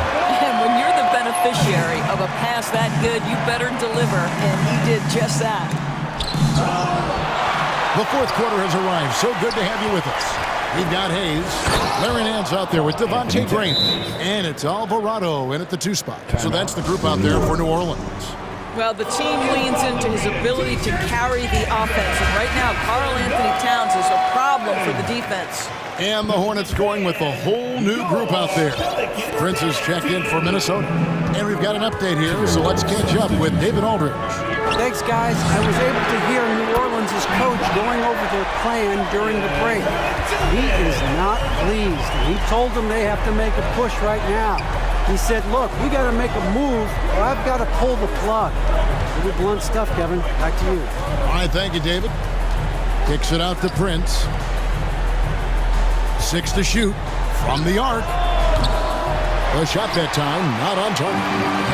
And when you're the beneficiary of a pass that good, you better deliver, and he did just that. The fourth quarter has arrived. So good to have you with us. We've got Hayes. Larry Nance out there with Devontae Green. And it's Alvarado in at the 2 spot. So that's the group out there for New Orleans. Well, the team leans into his ability to carry the offense. And right now, Karl Anthony Towns is a problem for the defense. And the Hornets going with a whole new group out there. Prince has checked in for Minnesota. And we've got an update here, so let's catch up with David Aldridge. Thanks, guys. I was able to hear New Orleans' coach going over their plan during the break. He is not pleased. He told them they have to make a push right now. He said, look, we got to make a move, or I've got to pull the plug. Pretty blunt stuff, Kevin. Back to you. All right, thank you, David. Kicks it out to Prince. 6 to shoot from the arc. A shot that time, not on target.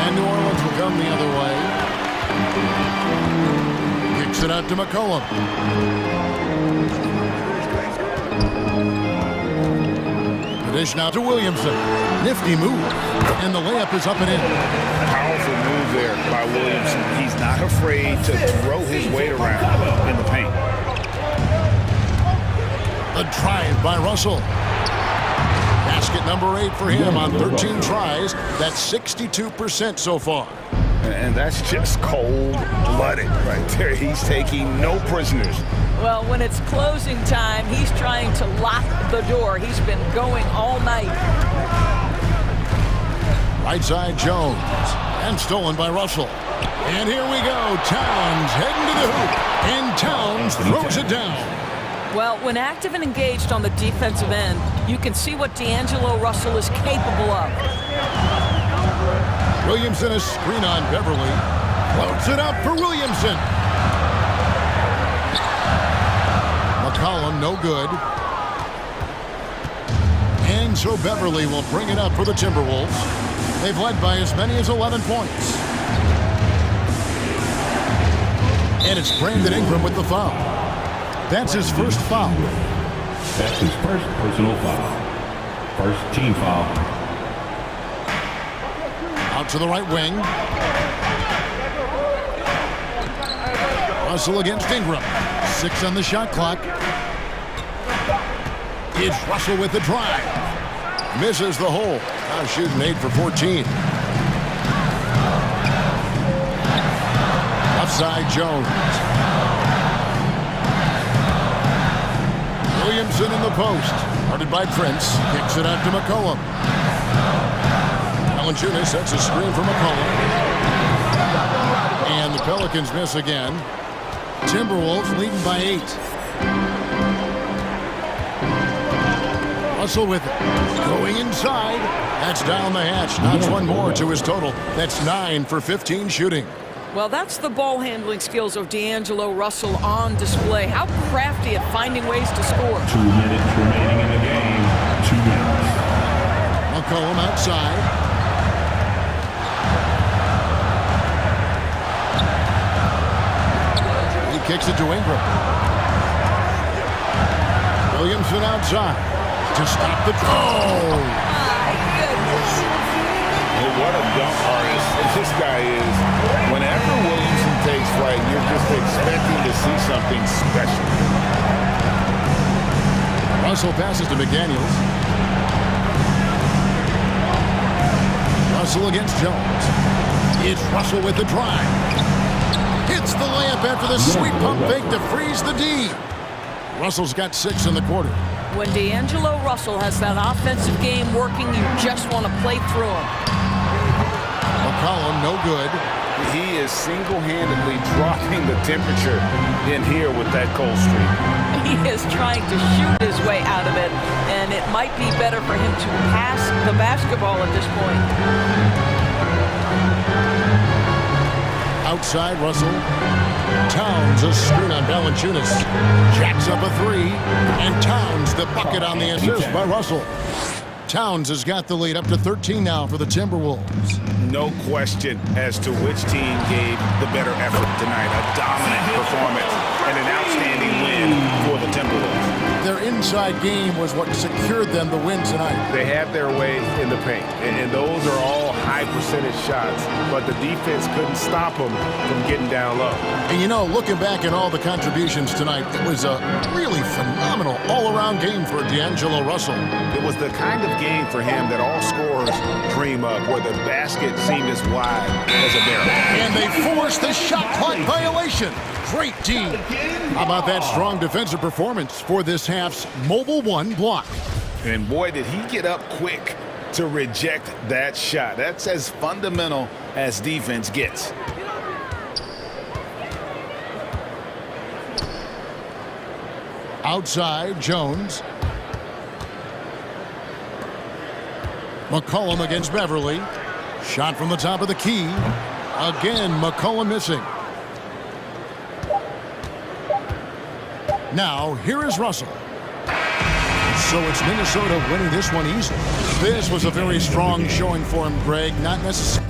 And New Orleans will come the other way. Kicks it out to McCollum. The dish now to Williamson. Nifty move. And the layup is up and in. Powerful move there by Williamson. He's not afraid to throw his weight around in the paint. A drive by Russell. Basket number 8 for him on 13 tries. That's 62% so far. And that's just cold-blooded right there. He's taking no prisoners. Well, when it's closing time, he's trying to lock the door. He's been going all night. Right side Jones. And stolen by Russell. And here we go. Towns heading to the hoop. And Towns throws it down. Well, when active and engaged on the defensive end, you can see what D'Angelo Russell is capable of. Williamson a screen on Beverly. Floats it up for Williamson. McCollum no good. And so Beverly will bring it up for the Timberwolves. They've led by as many as 11 points. And it's Brandon Ingram with the foul. That's his first foul. That's his first personal foul. First team foul. Out to the right wing. Russell against Ingram. 6 on the shot clock. It's Russell with the drive. Misses the hole. Now shooting 8 for 14. Offside Jones. Williamson in the post. Guarded by Prince. Kicks it out to McCollum. Valanciunas sets a screen for McCollum. And the Pelicans miss again. Timberwolves leading by 8. Russell with it. Going inside. That's down the hatch. Knocks one more to his total. That's 9 for 15 shooting. Well, that's the ball handling skills of D'Angelo Russell on display. How crafty at finding ways to score. 2 minutes remaining in the game. 2 minutes. McCollum outside. He kicks it to Ingram. Williamson outside to stop the throw. My goodness. Well, what a dunk artist this guy is. Whenever Williamson takes flight, you're just expecting to see something special. Russell passes to McDaniels. Russell against Jones. It's Russell with the drive. Hits the layup after the sweet pump fake to freeze the D. Russell's got 6 in the quarter. When D'Angelo Russell has that offensive game working, you just want to play through him. McCollum, no good. He is single-handedly dropping the temperature in here with that cold streak. He is trying to shoot his way out of it, and it might be better for him to pass the basketball at this point. Outside, Russell. Towns, a screen on Valanciunas. Jacks up a three. And Towns, the bucket on the assist by Russell. Towns has got the lead up to 13 now for the Timberwolves. No question as to which team gave the better effort tonight. A dominant performance and an outstanding win for the Timberwolves. Their inside game was what secured them the win tonight. They had their way in the paint, and those are all high percentage shots, but the defense couldn't stop them from getting down low. And you know, looking back at all the contributions tonight, it was a really phenomenal all-around game for D'Angelo Russell. It was the kind of game for him that all scorers dream of, where the basket seemed as wide as a barrel. And they forced the shot clock violation. Great D. How about that strong defensive performance for this half's Mobile One block? And boy, did he get up quick to reject that shot. That's as fundamental as defense gets. Outside, Jones. McCollum against Beverly. Shot from the top of the key. Again, McCollum missing. Now, here is Russell. So it's Minnesota winning this one easily. This was a very strong showing for him, Greg. Not necessarily.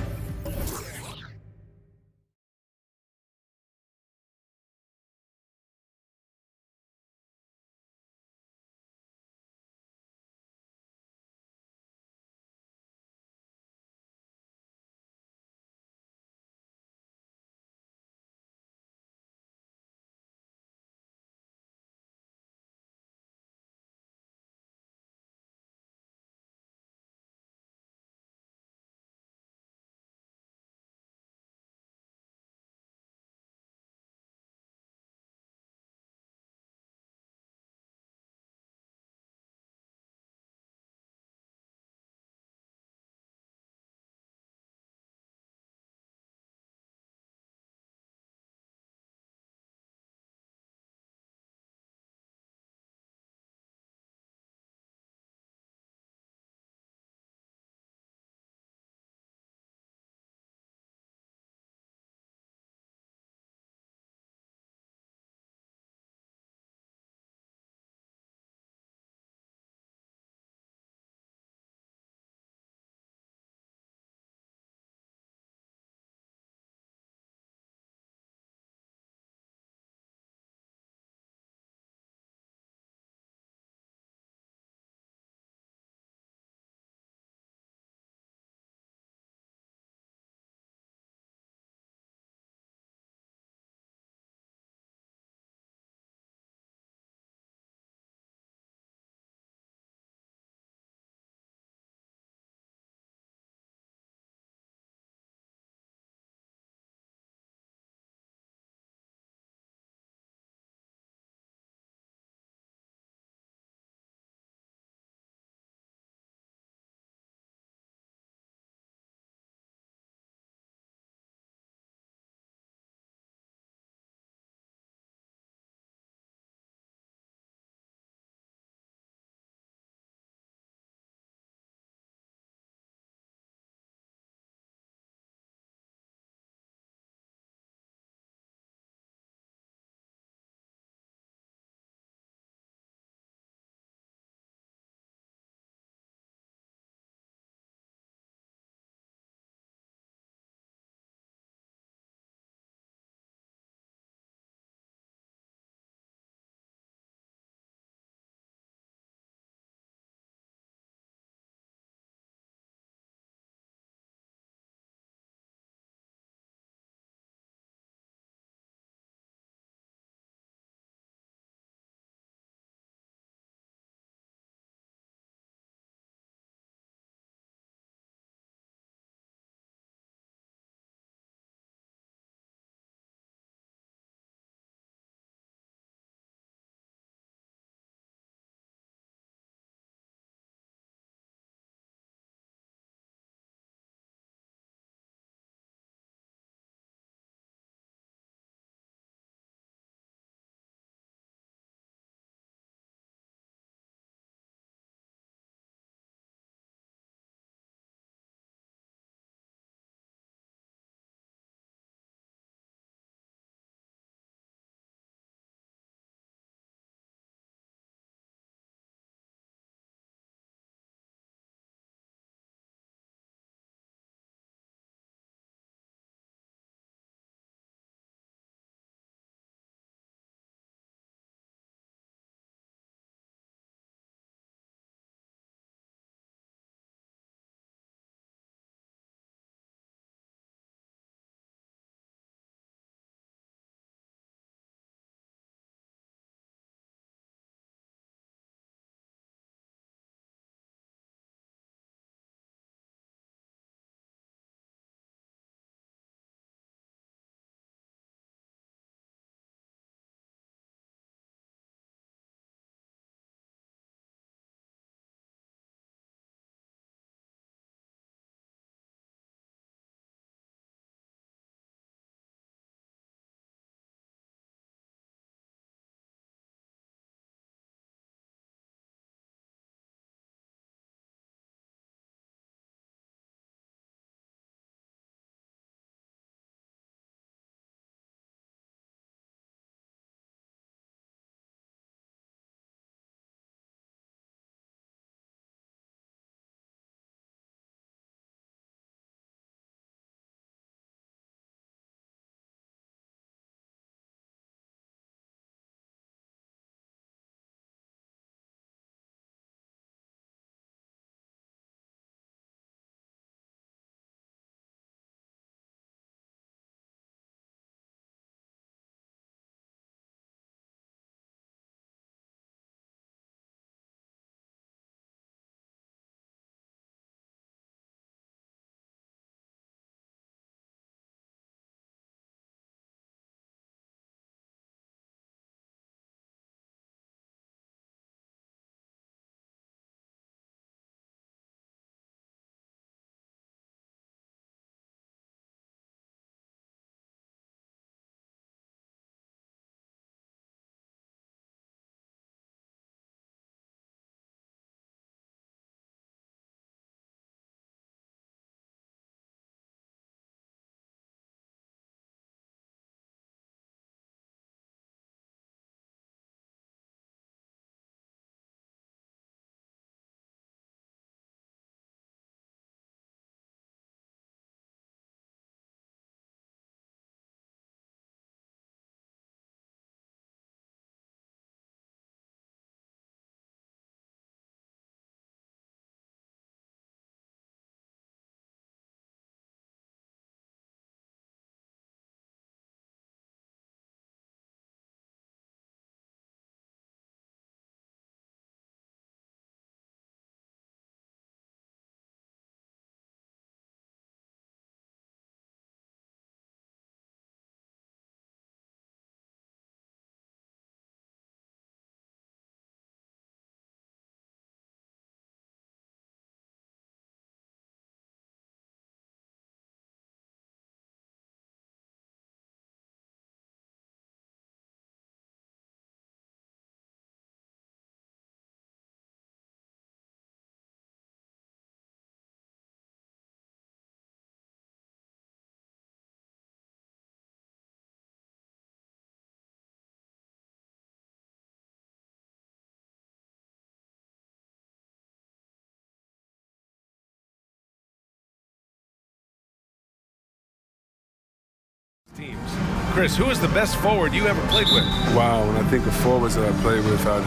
teams. Chris, who is the best forward you ever played with? Wow, when I think of forwards that I played with, I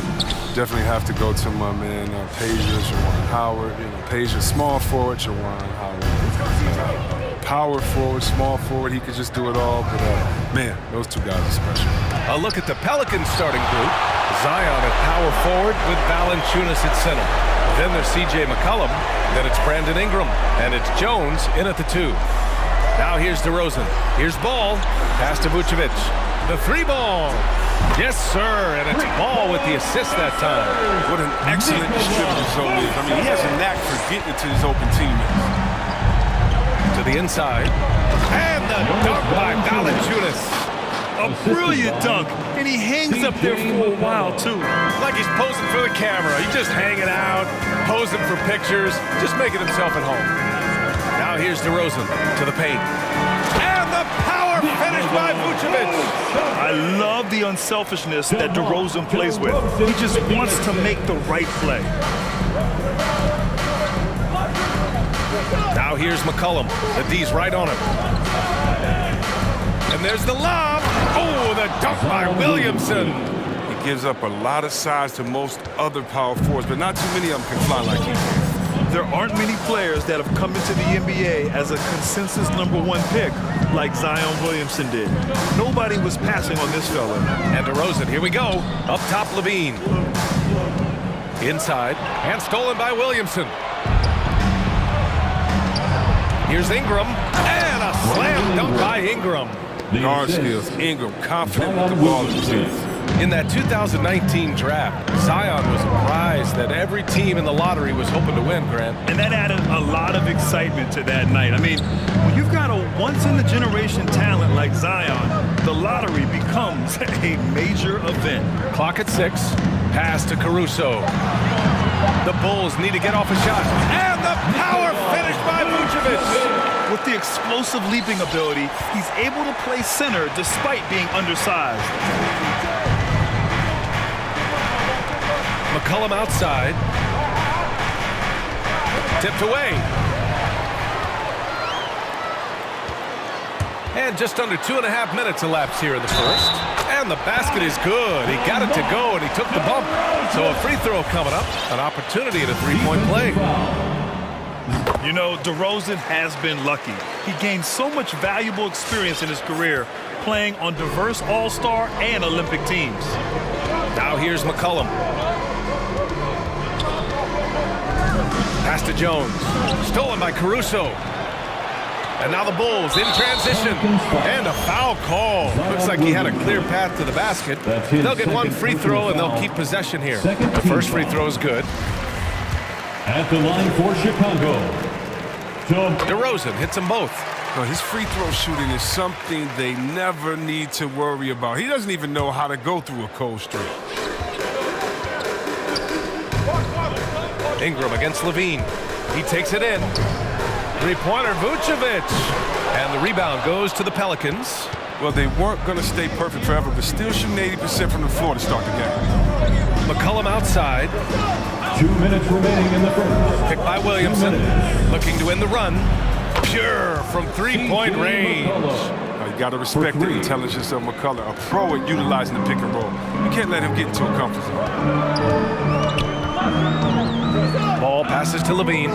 definitely have to go to my man Pager, Jawan Howard. You know, Pager, small forward, Jawan Howard. Power forward, small forward, he could just do it all. But man, those two guys are special. A look at the Pelicans starting group. Zion at power forward with Valanciunas at center. Then there's C.J. McCollum. Then it's Brandon Ingram. And it's Jones in at the 2. Now here's DeRozan. Here's Ball. Pass to Vucevic. The 3-ball. Yes, sir. And it's Ball with the assist that time. What an excellent distributor Zone is. I mean, he has a knack for getting it to his open teammates. To the inside. And the dunk by Valanciunas. A brilliant dunk, and he hangs up there for a while, too. Like he's posing for the camera. He's just hanging out, posing for pictures, just making himself at home. Now here's DeRozan to the paint. And the power finish by Vucevic. I love the unselfishness that DeRozan plays with. He just wants to make the right play. Now here's McCollum. The D's right on him. And there's the lob. Oh, the dunk by Williamson. He gives up a lot of size to most other power forwards, but not too many of them can fly like he can. There aren't many players that have come into the NBA as a consensus #1 pick like Zion Williamson did. Nobody was passing on this fella. And DeRozan, here we go. Up top, Levine. Inside, and stolen by Williamson. Here's Ingram, and a slam dunk by Ingram. Guard skills, Ingram, confident with the ball in his hands. In that 2019 draft, Zion was a prize that every team in the lottery was hoping to win, Grant. And that added a lot of excitement to that night. I mean, when you've got a once-in-a-generation talent like Zion, the lottery becomes a major event. Clock at 6, pass to Caruso. The Bulls need to get off a shot. And the power finish by Vucevic. With the explosive leaping ability, he's able to play center despite being undersized. McCollum outside. Tipped away. And just under 2.5 minutes elapsed here in the first. And the basket is good. He got it to go, and he took the bump. So a free throw coming up. An opportunity at a three-point play. You know, DeRozan has been lucky. He gained so much valuable experience in his career playing on diverse all-star and Olympic teams. Now here's McCollum. Pass to Jones. Stolen by Caruso. And now the Bulls in transition. And a foul call. Looks like he had a clear path to the basket. They'll get one free throw, and they'll keep possession here. The first free throw is good. At the line for Chicago, DeRozan hits them both. Well, his free throw shooting is something they never need to worry about. He doesn't even know how to go through a cold streak. Ingram against Levine. He takes it in. Three-pointer, Vucevic. And the rebound goes to the Pelicans. Well, they weren't going to stay perfect forever, but still shooting 80% from the floor to start the game. McCollum outside. 2 minutes remaining in the first. Picked by Williamson. Looking to end the run. Pure from three-point range. You got to respect the intelligence of McCollum, a pro at utilizing the pick and roll. You can't let him get into a comfort zone. Ball passes to Levine.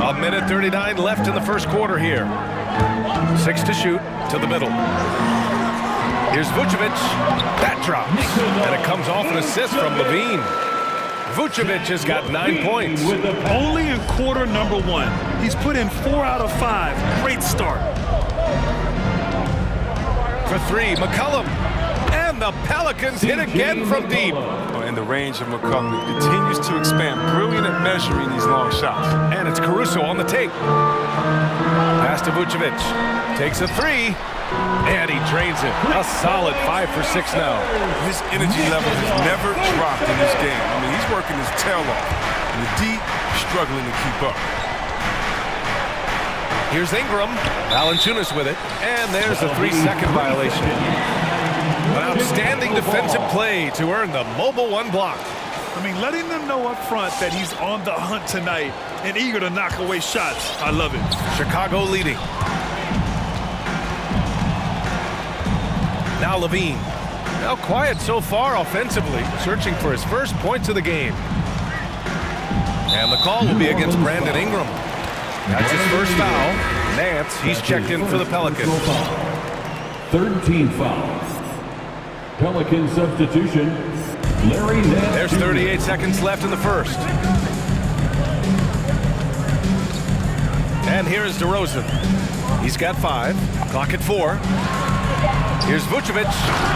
A minute 39 left in the first quarter here. 6 to shoot to the middle. Here's Vucevic. That drops. And it comes off an assist from Levine. Vucevic has got 9 points. Only in quarter #1. He's put in 4 out of 5. Great start. For 3, McCollum. And the Pelicans hit again from deep. And the range of McCollum continues to expand. Brilliant at measuring these long shots. And it's Caruso on the take. Pass to Vucevic. Takes a 3. And he drains it. A solid 5 for 6 now. His energy level has never dropped in this game. I mean, he's working his tail off. In the deep, struggling to keep up. Here's Ingram. Valanciunas with it. And there's a 3-second violation. An outstanding defensive play to earn the mobile 1 block. I mean, letting them know up front that he's on the hunt tonight and eager to knock away shots. I love it. Chicago leading. Now Levine. Now quiet so far offensively, searching for his first points of the game. And the call will be against Brandon Ingram. That's his first foul. Nance, he's checked in for the Pelicans. Third team foul. Pelican substitution, Larry Nance. There's 38 seconds left in the first. And here is DeRozan. He's got 5. Clock at 4. Here's Vucevic.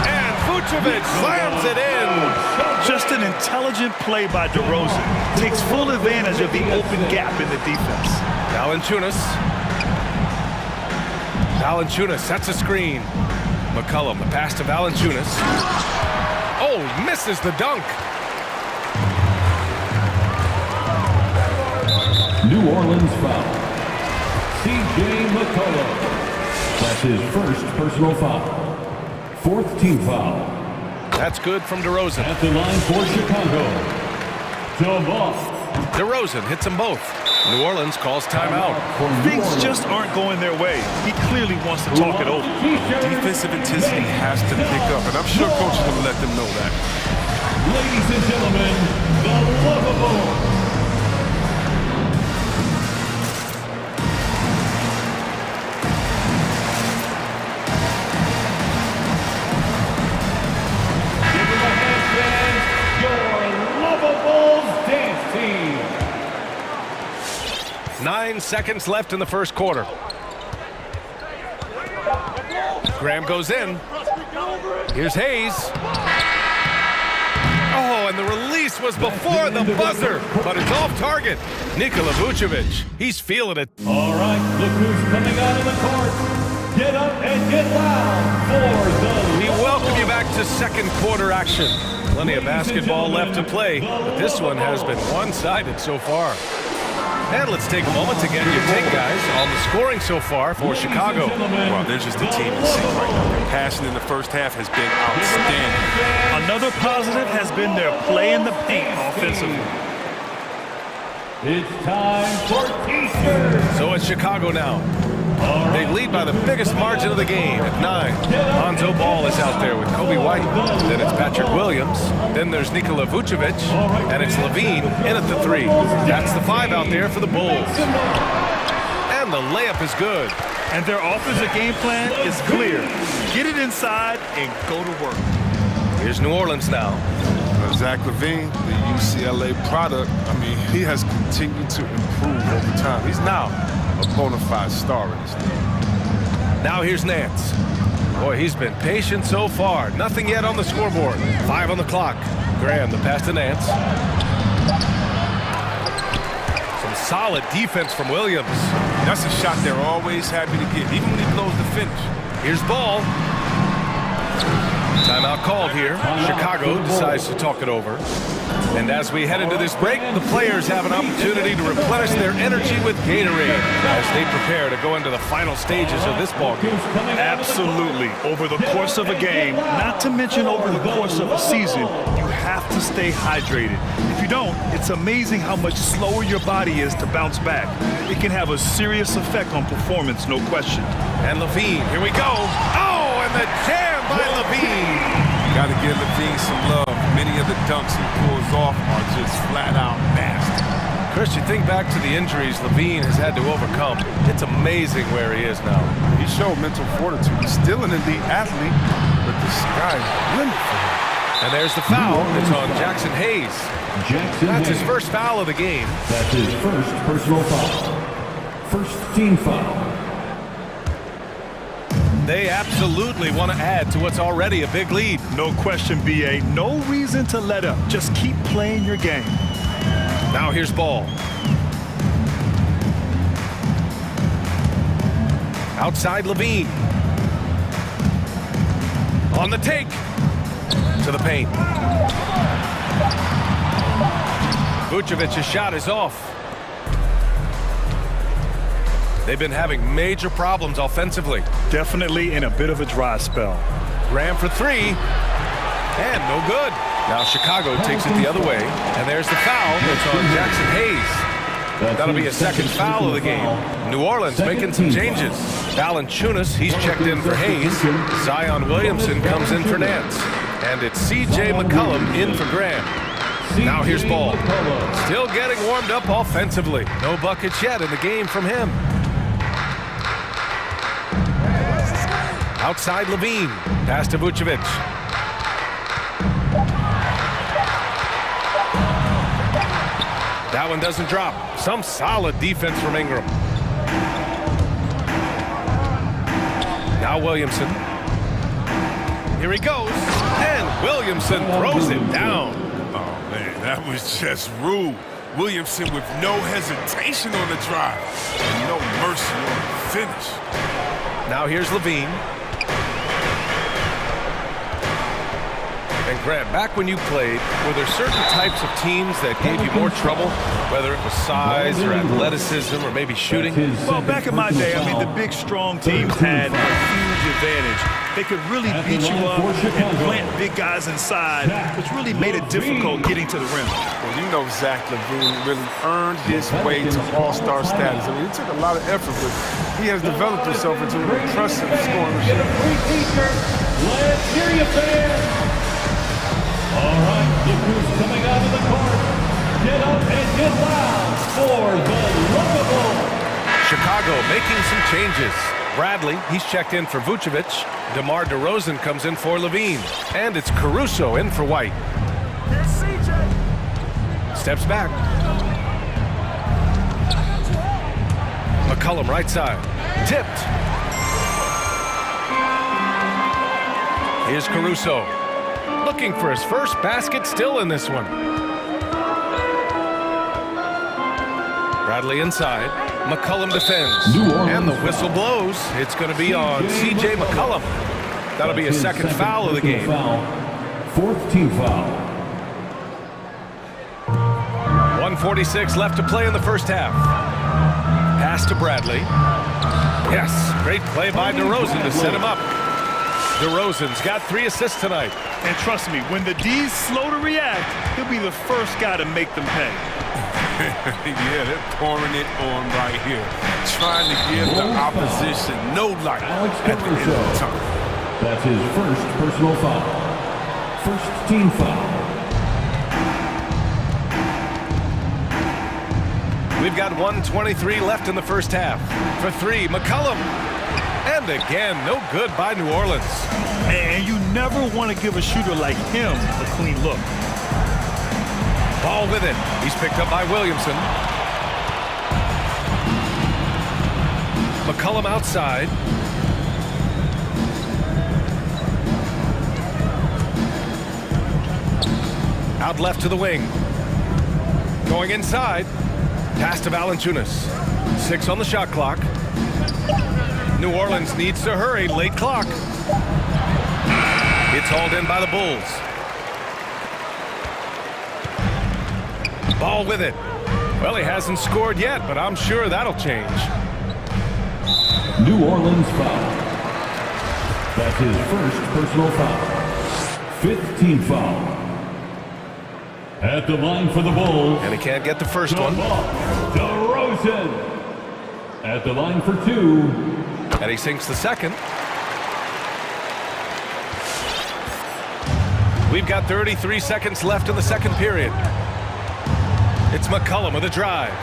And Vucevic slams it in. Just an intelligent play by DeRozan. Takes full advantage of the open gap in the defense. Valanciunas sets a screen. McCollum, the pass to Valanciunas. Oh, misses the dunk. New Orleans foul. C.J. McCollum. That's his first personal foul. Fourth team foul. That's good from DeRozan. At the line for Chicago, DeRozan hits them both. New Orleans calls timeout. Things just aren't going their way. He clearly wants to talk it over. Defensive intensity has to pick up, and I'm sure coach is going to let them know that. Ladies and gentlemen, the lovable. Dance team. 9 seconds left in the first quarter. Graham goes in. Here's Hayes. Oh, and the release was before the buzzer, but it's off target. Nikola Vucevic, he's feeling it. All right, look who's coming out of the court. Get up and get loud for the... We welcome you back to second quarter action. Plenty of basketball left to play, but this one has been one-sided so far. And let's take a moment to get your take, guys, on the scoring so far for Chicago. Well, they're just a team to see right now. Their passion in the first half has been outstanding. Another positive has been their play in the paint offensively. It's time for T-shirts. So it's Chicago now. They lead by the biggest margin of the game at 9. Lonzo Ball is out there with Kobe White. Then it's Patrick Williams. Then there's Nikola Vucevic. And it's Levine in at the 3. That's the 5 out there for the Bulls. And the layup is good. And their offensive game plan is clear. Get it inside and go to work. Here's New Orleans now. Zach LaVine, the UCLA product, I mean, he has continued to improve over time. He's now a bona fide star in this league. Now here's Nance. Boy, he's been patient so far. Nothing yet on the scoreboard. 5 on the clock. Graham, the pass to Nance. Some solid defense from Williams. That's a shot they're always happy to get, even when he blows the finish. Here's Ball. Timeout called here. Chicago decides to talk it over. And as we head into this break, the players have an opportunity to replenish their energy with Gatorade as they prepare to go into the final stages of this ballgame. Absolutely. Over the course of a game, not to mention over the course of a season, you have to stay hydrated. If you don't, it's amazing how much slower your body is to bounce back. It can have a serious effect on performance, no question. And Levine, here we go. Oh, and the jam by Levine. Got to give Levine some love. Many of the dunks he pulls off are just flat out nasty. Chris, you think back to the injuries Levine has had to overcome. It's amazing where he is now. He showed mental fortitude. He's still an elite athlete, but the sky's the limit for him. And there's the foul. It's on Jackson Hayes. That's his first foul of the game. That's his first personal foul. First team foul. They absolutely want to add to what's already a big lead. No question, B.A. No reason to let up. Just keep playing your game. Now here's Ball. Outside Levine. On the take. To the paint. Vucevic's shot is off. They've been having major problems offensively. Definitely in a bit of a dry spell. Graham for 3. And no good. Now Chicago takes it the other way, and there's the foul. It's on Jackson Hayes. That'll be a second foul of the game. New Orleans making some changes. Valanciunas, he's checked in for Hayes. Zion Williamson comes in for Nance. And it's C.J. McCollum in for Graham. Now here's Ball. Still getting warmed up offensively. No buckets yet in the game from him. Outside Levine. Pass to Vucevic. That one doesn't drop. Some solid defense from Ingram. Now Williamson. Here he goes. And Williamson throws it down. Oh, man, that was just rude. Williamson with no hesitation on the drive. And no mercy on the finish. Now here's Levine. And Grant, back when you played, were there certain types of teams that gave you more trouble, whether it was size or athleticism or maybe shooting? Well, back in my day, I mean, the big, strong teams had a huge advantage. They could really beat you up and plant big guys inside, which really made it difficult getting to the rim. Well, you know Zach LaVine really earned his way to all-star status. I mean, it took a lot of effort, but he has developed himself into an impressive scoring machine. Let's hear you, fans. All right, look who's coming out of the court. Get up and get loud for the lovable. Chicago making some changes. Bradley, he's checked in for Vucevic. DeMar DeRozan comes in for Levine. And it's Caruso in for White. Steps back. McCollum right side. Tipped. Here's Caruso. Looking for his first basket still in this one. Bradley inside. McCollum defends. And the whistle blows. It's going to be on C.J. McCollum. That'll be a second foul of the game. Fourth team foul. 1:46 left to play in the first half. Pass to Bradley. Yes, great play by DeRozan to set him up. DeRozan's got 3 assists tonight. And trust me, when the D's slow to react, he'll be the first guy to make them pay. Yeah, they're pouring it on right here. Trying to give the opposition no light at the end of the tunnel. That's his first personal foul. First team foul. We've got 1:23 left in the first half. For 3, McCollum. And again, no good by New Orleans. And you never want to give a shooter like him a clean look. Ball with it. He's picked up by Williamson. McCollum outside. Out left to the wing. Going inside. Pass to Valanciunas. 6 on the shot clock. New Orleans needs to hurry. Late clock. It's hauled in by the Bulls. Ball with it. Well, he hasn't scored yet, but I'm sure that'll change. New Orleans foul. That's his first personal foul. 5th team foul. At the line for the Bulls. And he can't get the first one. DeRozan. At the line for 2. And he sinks the second. We've got 33 seconds left in the second period. It's McCollum with a drive.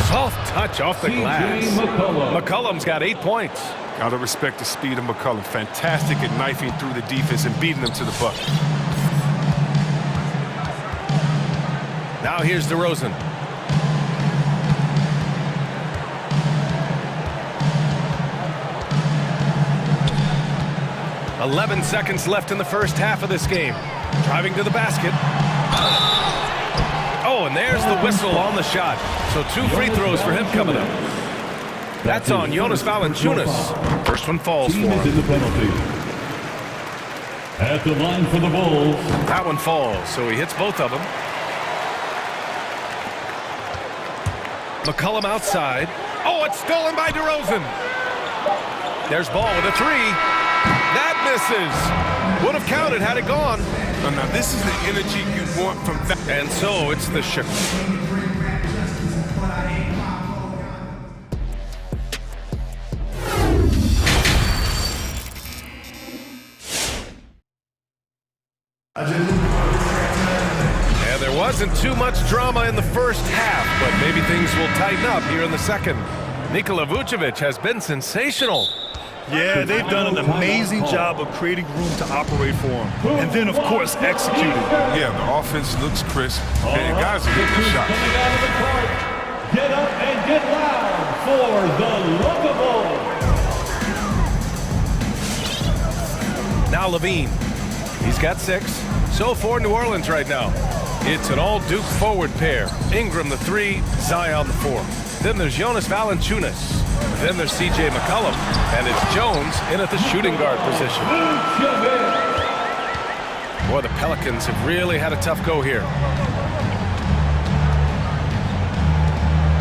Soft touch off the glass. McCollum's got 8 points. Gotta respect the speed of McCollum. Fantastic at knifing through the defense and beating them to the bucket. Now here's DeRozan. "11 seconds left in the first half of this game. Driving to the basket. Oh, and there's the whistle on the shot. So 2 free throws for him coming up. That's on Jonas Valanciunas. First one falls for him. At the line for the Bulls. That one falls, so he hits both of them. McCollum outside. Oh, it's stolen by DeRozan. There's Ball with a 3. That misses. Would have counted had it gone. Now this is the energy you want from that. And so it's the shift. And there wasn't too much drama in the first half, but maybe things will tighten up here in the second. Nikola Vucevic has been sensational. Yeah, they've done an amazing job of creating room to operate for him. And then, of course, executing. Yeah, the offense looks crisp, and guys are getting the shot. Coming out of the court, get up and get loud for the Lookable. Now Levine. He's got 6. So for New Orleans right now, it's an all-Duke forward pair. Ingram the 3, Zion the 4. Then there's Jonas Valanciunas. Then there's C.J. McCollum, and it's Jones in at the shooting guard position. Boy, the Pelicans have really had a tough go here.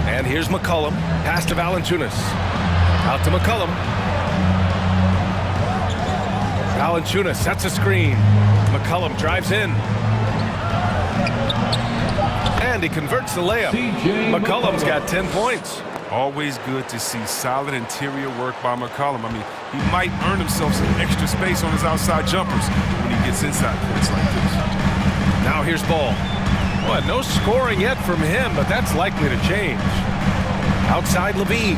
And here's McCollum, pass to Valanciunas. Out to McCollum. Valanciunas sets a screen. McCollum drives in. And he converts the layup. McCollum's got 10 points. Always good to see solid interior work by McCollum. I mean, he might earn himself some extra space on his outside jumpers when he gets inside points like this. Now here's Ball. Well, no scoring yet from him, but that's likely to change. Outside Levine.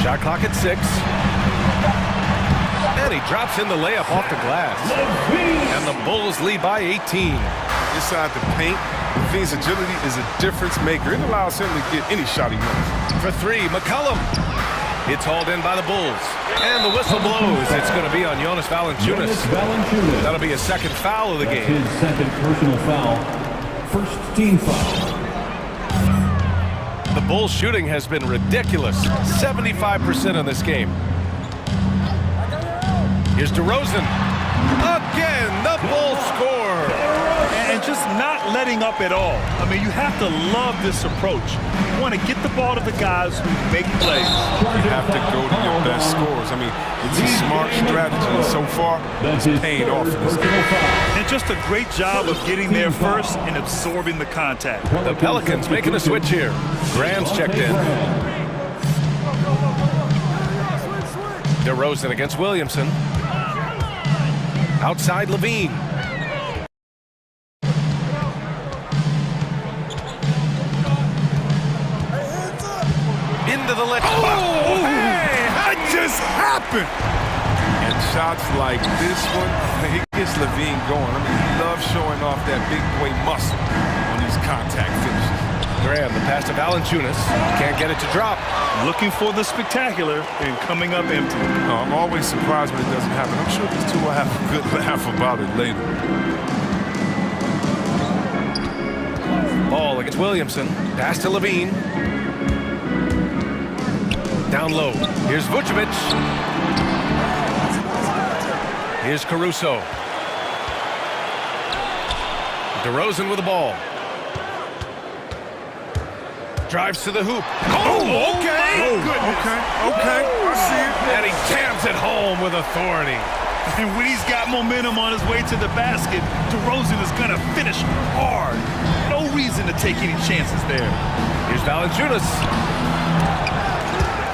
Shot clock at 6. And he drops in the layup off the glass. And the Bulls lead by 18. Inside the paint, Levine's agility is a difference maker. It allows him to get any shot he wants. For 3, McCollum. It's hauled in by the Bulls. And the whistle blows. It's going to be on Jonas Valanciunas. That'll be a second foul of the game. His second personal foul. First team foul. The Bulls shooting has been ridiculous. 75% in this game. Here's DeRozan. Again, the Bulls score. And just not letting up at all. I mean, you have to love this approach. You want to get the ball to the guys who make plays. You have to go to your best scorers. I mean, it's a smart strategy, and so far, it's paying off in this game. And just a great job of getting there first and absorbing the contact. The Pelicans making a switch here. Graham's checked in. DeRozan against Williamson. Outside Levine. Into the left. Oh, hey! That just happened! And shots like this one, he gets Levine going. I mean, he loves showing off that big boy muscle on these contact finishes. Graham, the pass to Valanciunas. Can't get it to drop. Looking for the spectacular and coming up empty. I'm always surprised when it doesn't happen. I'm sure these two will have a good laugh about it later. Ball against Williamson. Pass to Levine. Down low. Here's Vucevic. Here's Caruso. DeRozan with the ball. Drives to the hoop. Oh, okay. Okay. I see it. And he jams it home with authority. And when he's got momentum on his way to the basket, DeRozan is going to finish hard. No reason to take any chances there. Here's Valanciunas.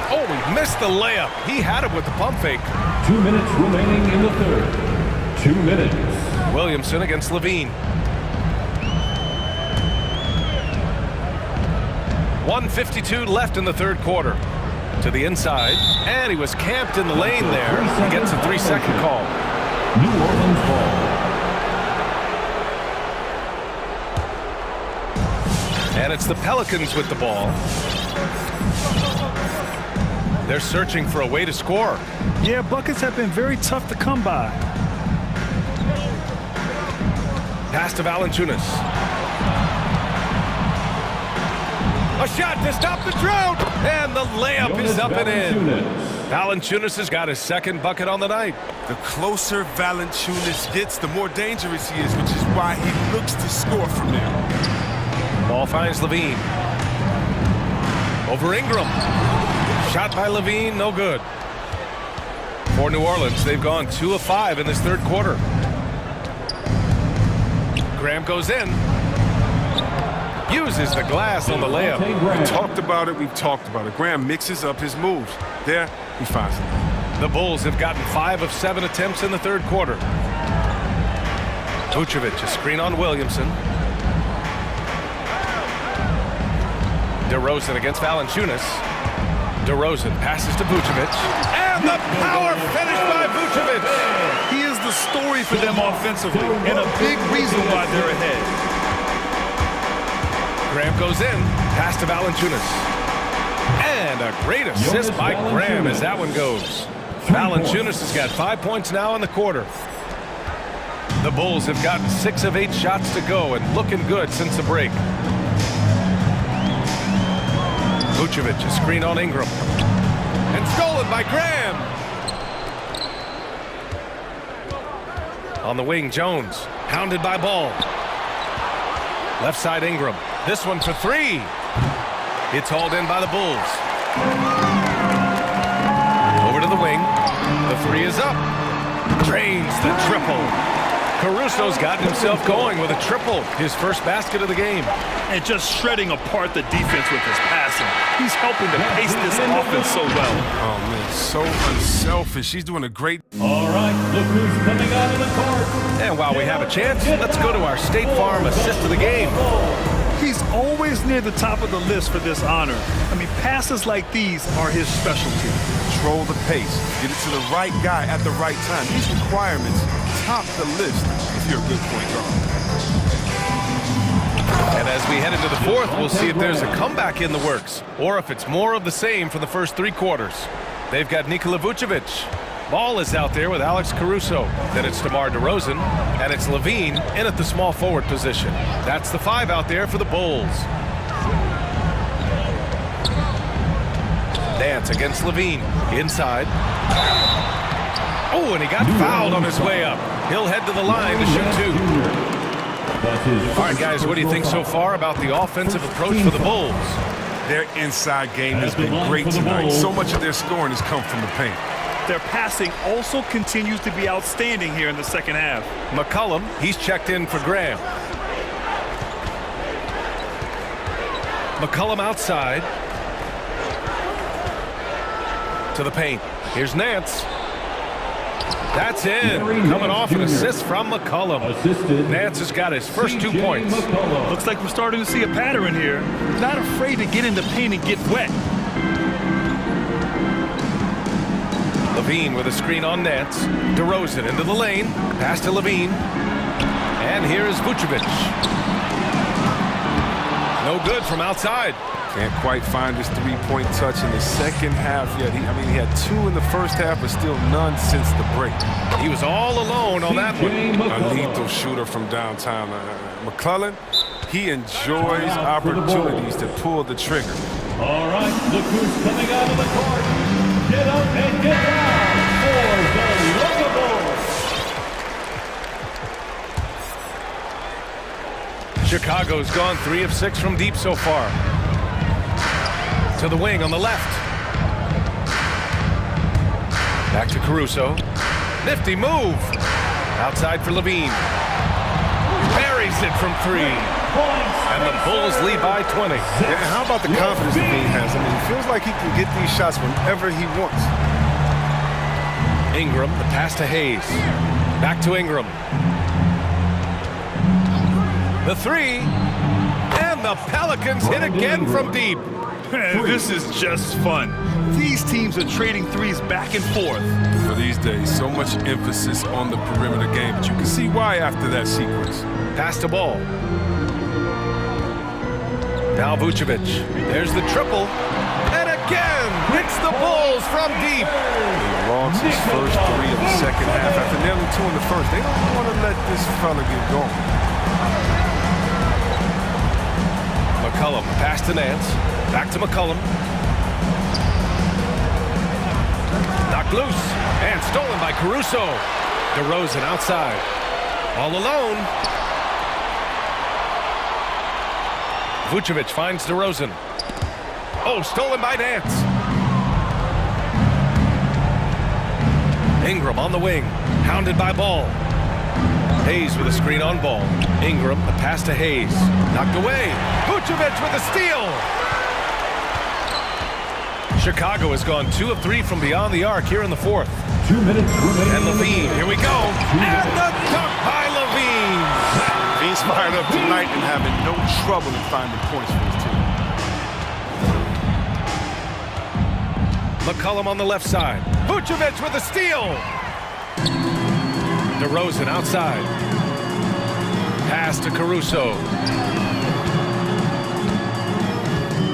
Oh, he missed the layup. He had it with the pump fake. 2 minutes remaining in the third. 2 minutes. Williamson against Levine. 1:52 left in the third quarter. To the inside, and he was camped in the lane there. He gets a 3-second call. New Orleans ball. And it's the Pelicans with the ball. They're searching for a way to score. Yeah, buckets have been very tough to come by. Pass to Valanciunas. A shot to stop the drought, and the layup is up and in. Valanciunas has got his second bucket on the night. The closer Valanciunas gets, the more dangerous he is, which is why he looks to score from there. Ball finds Levine. Over Ingram. Shot by Levine, no good. For New Orleans, they've gone 2 of 5 in this third quarter. Graham goes in. Uses the glass on the layup. We've talked about it. Graham mixes up his moves. There, he finds it. The Bulls have gotten 5 of 7 attempts in the third quarter. Vucevic, a screen on Williamson. DeRozan against Valanciunas. DeRozan passes to Vucevic. And the power finish by Vucevic. He is the story for them offensively, and a big reason why they're ahead. Graham goes in, pass to Valanciunas. And a great assist by Graham as that one goes. Valanciunas has got 5 points now in the quarter. The Bulls have gotten 6 of 8 shots to go and looking good since the break. Vucevic, a screen on Ingram. And stolen by Graham. On the wing, Jones, hounded by Ball. Left side, Ingram. This one for 3. It's hauled in by the Bulls. Over to the wing. The 3 is up. Drains the triple. Caruso's gotten himself going with a triple, his first basket of the game. And just shredding apart the defense with his passing. He's helping to pace this offense so well. Oh, man, so unselfish. He's doing a great... All right, look who's coming out of the court. And while we have a chance, let's go to our State Farm assist of the game. He's always near the top of the list for this honor. I mean, passes like these are his specialty. Control the pace. Get it to the right guy at the right time. These requirements top the list if you're a good point guard. And as we head into the fourth, we'll see if there's a comeback in the works or if it's more of the same for the first 3 quarters. They've got Nikola Vucevic. Ball is out there with Alex Caruso. Then it's DeMar DeRozan, and it's Levine in at the small forward position. That's the 5 out there for the Bulls. Dance against Levine. Inside. Oh, and he got fouled on his way up. He'll head to the line to shoot 2. All right, guys, what do you think so far about the offensive approach for the Bulls? Their inside game has been great tonight. So much of their scoring has come from the paint. Their passing also continues to be outstanding here in the second half. McCollum, he's checked in for Graham. McCollum outside. To the paint. Here's Nance. That's in. Coming off an assist from McCollum. Nance has got his first 2 points. Looks like we're starting to see a pattern here. Not afraid to get in the paint and get wet. Levine with a screen on Nance. DeRozan into the lane. Pass to Levine. And here is Vucevic. No good from outside. Can't quite find his 3-point touch in the second half yet. He had 2 in the first half, but still none since the break. He was all alone on that one. A lethal shooter from downtown. McClellan, he enjoys opportunities to pull the trigger. All right, look who's coming out of the court. Get up and get down for the Yoga Bulls. Chicago's gone 3 of 6 from deep so far. To the wing on the left. Back to Caruso. Nifty move. Outside for Levine. Buries it from 3. And the Bulls lead by 20. And how about the confidence Levine has? I mean, it feels like he can get these shots whenever he wants. Ingram, the pass to Hayes. Back to Ingram. The 3. And the Pelicans hit again from deep. This is just fun. These teams are trading threes back and forth. For these days, so much emphasis on the perimeter game, but you can see why after that sequence. Pass to Ball. Now Vucevic. There's the triple. And again, hits the Bulls from deep. He lost his first 3 of the second half after nailing 2 in the first. They don't want to let this fella get going. McCollum, pass to Nance. Back to McCollum. Knocked loose and stolen by Caruso. DeRozan outside. All alone. Vucevic finds DeRozan. Oh, stolen by Nance. Ingram on the wing, hounded by Ball. Hayes with a screen on Ball. Ingram, a pass to Hayes. Knocked away. Vucevic with a steal. Chicago has gone 2 of 3 from beyond the arc here in the fourth. 2 minutes remaining. And Levine, here we go. And the dunk by Levine. He's fired up tonight and having no trouble in finding points for his team. McCollum on the left side. Vucevic with a steal. DeRozan outside. Pass to Caruso.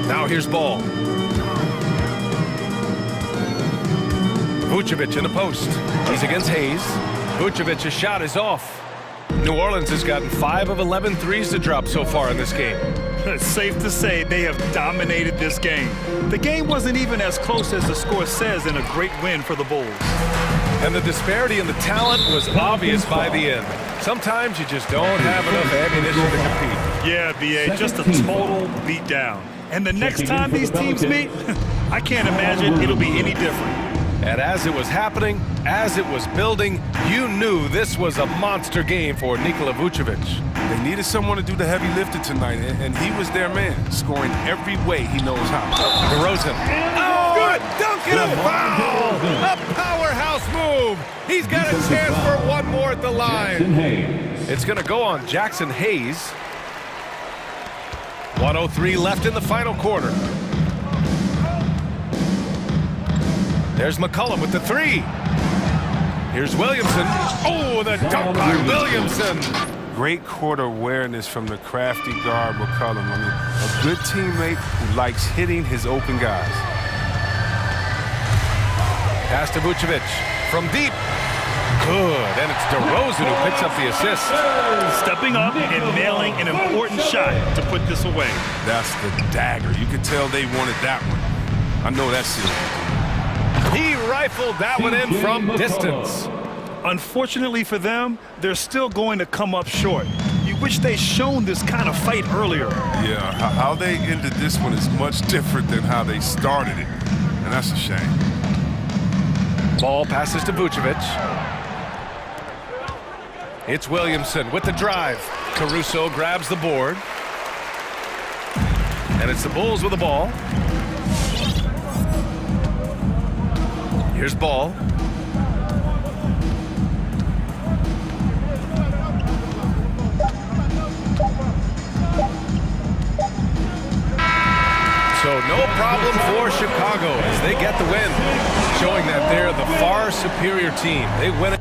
Now here's Ball. Vucevic in the post. He's against Hayes. Vucevic's shot is off. New Orleans has gotten 5 of 11 threes to drop so far in this game. It's safe to say they have dominated this game. The game wasn't even as close as the score says in a great win for the Bulls. And the disparity in the talent was obvious by the end. Sometimes you just don't have enough ammunition to compete. Yeah, B.A., just a total beatdown. And the next time these teams meet, I can't imagine it'll be any different. And as it was happening, as it was building, you knew this was a monster game for Nikola Vucevic. They needed someone to do the heavy lifting tonight, and he was their man, scoring every way he knows how. DeRozan. Oh, a dunk and a foul! A powerhouse move! He's got a chance for one more at the line. It's going to go on Jackson Hayes. 1:03 left in the final quarter. There's McCollum with the 3. Here's Williamson. Oh, the dunk by Williamson. Great court awareness from the crafty guard McCollum. I mean, a good teammate who likes hitting his open guys. Pass to Vucevic from deep. Good, and it's DeRozan who picks up the assist. Stepping up and nailing an important shot to put this away. That's the dagger. You could tell they wanted that one. I know that's it. He rifled that one in from distance. Unfortunately for them, they're still going to come up short. You wish they'd shown this kind of fight earlier. Yeah, how they ended this one is much different than how they started it. And that's a shame. Ball passes to Vucevic. It's Williamson with the drive. Caruso grabs the board. And it's the Bulls with the ball. Here's Ball. So no problem for Chicago as they get the win, showing that they're the far superior team. They win it.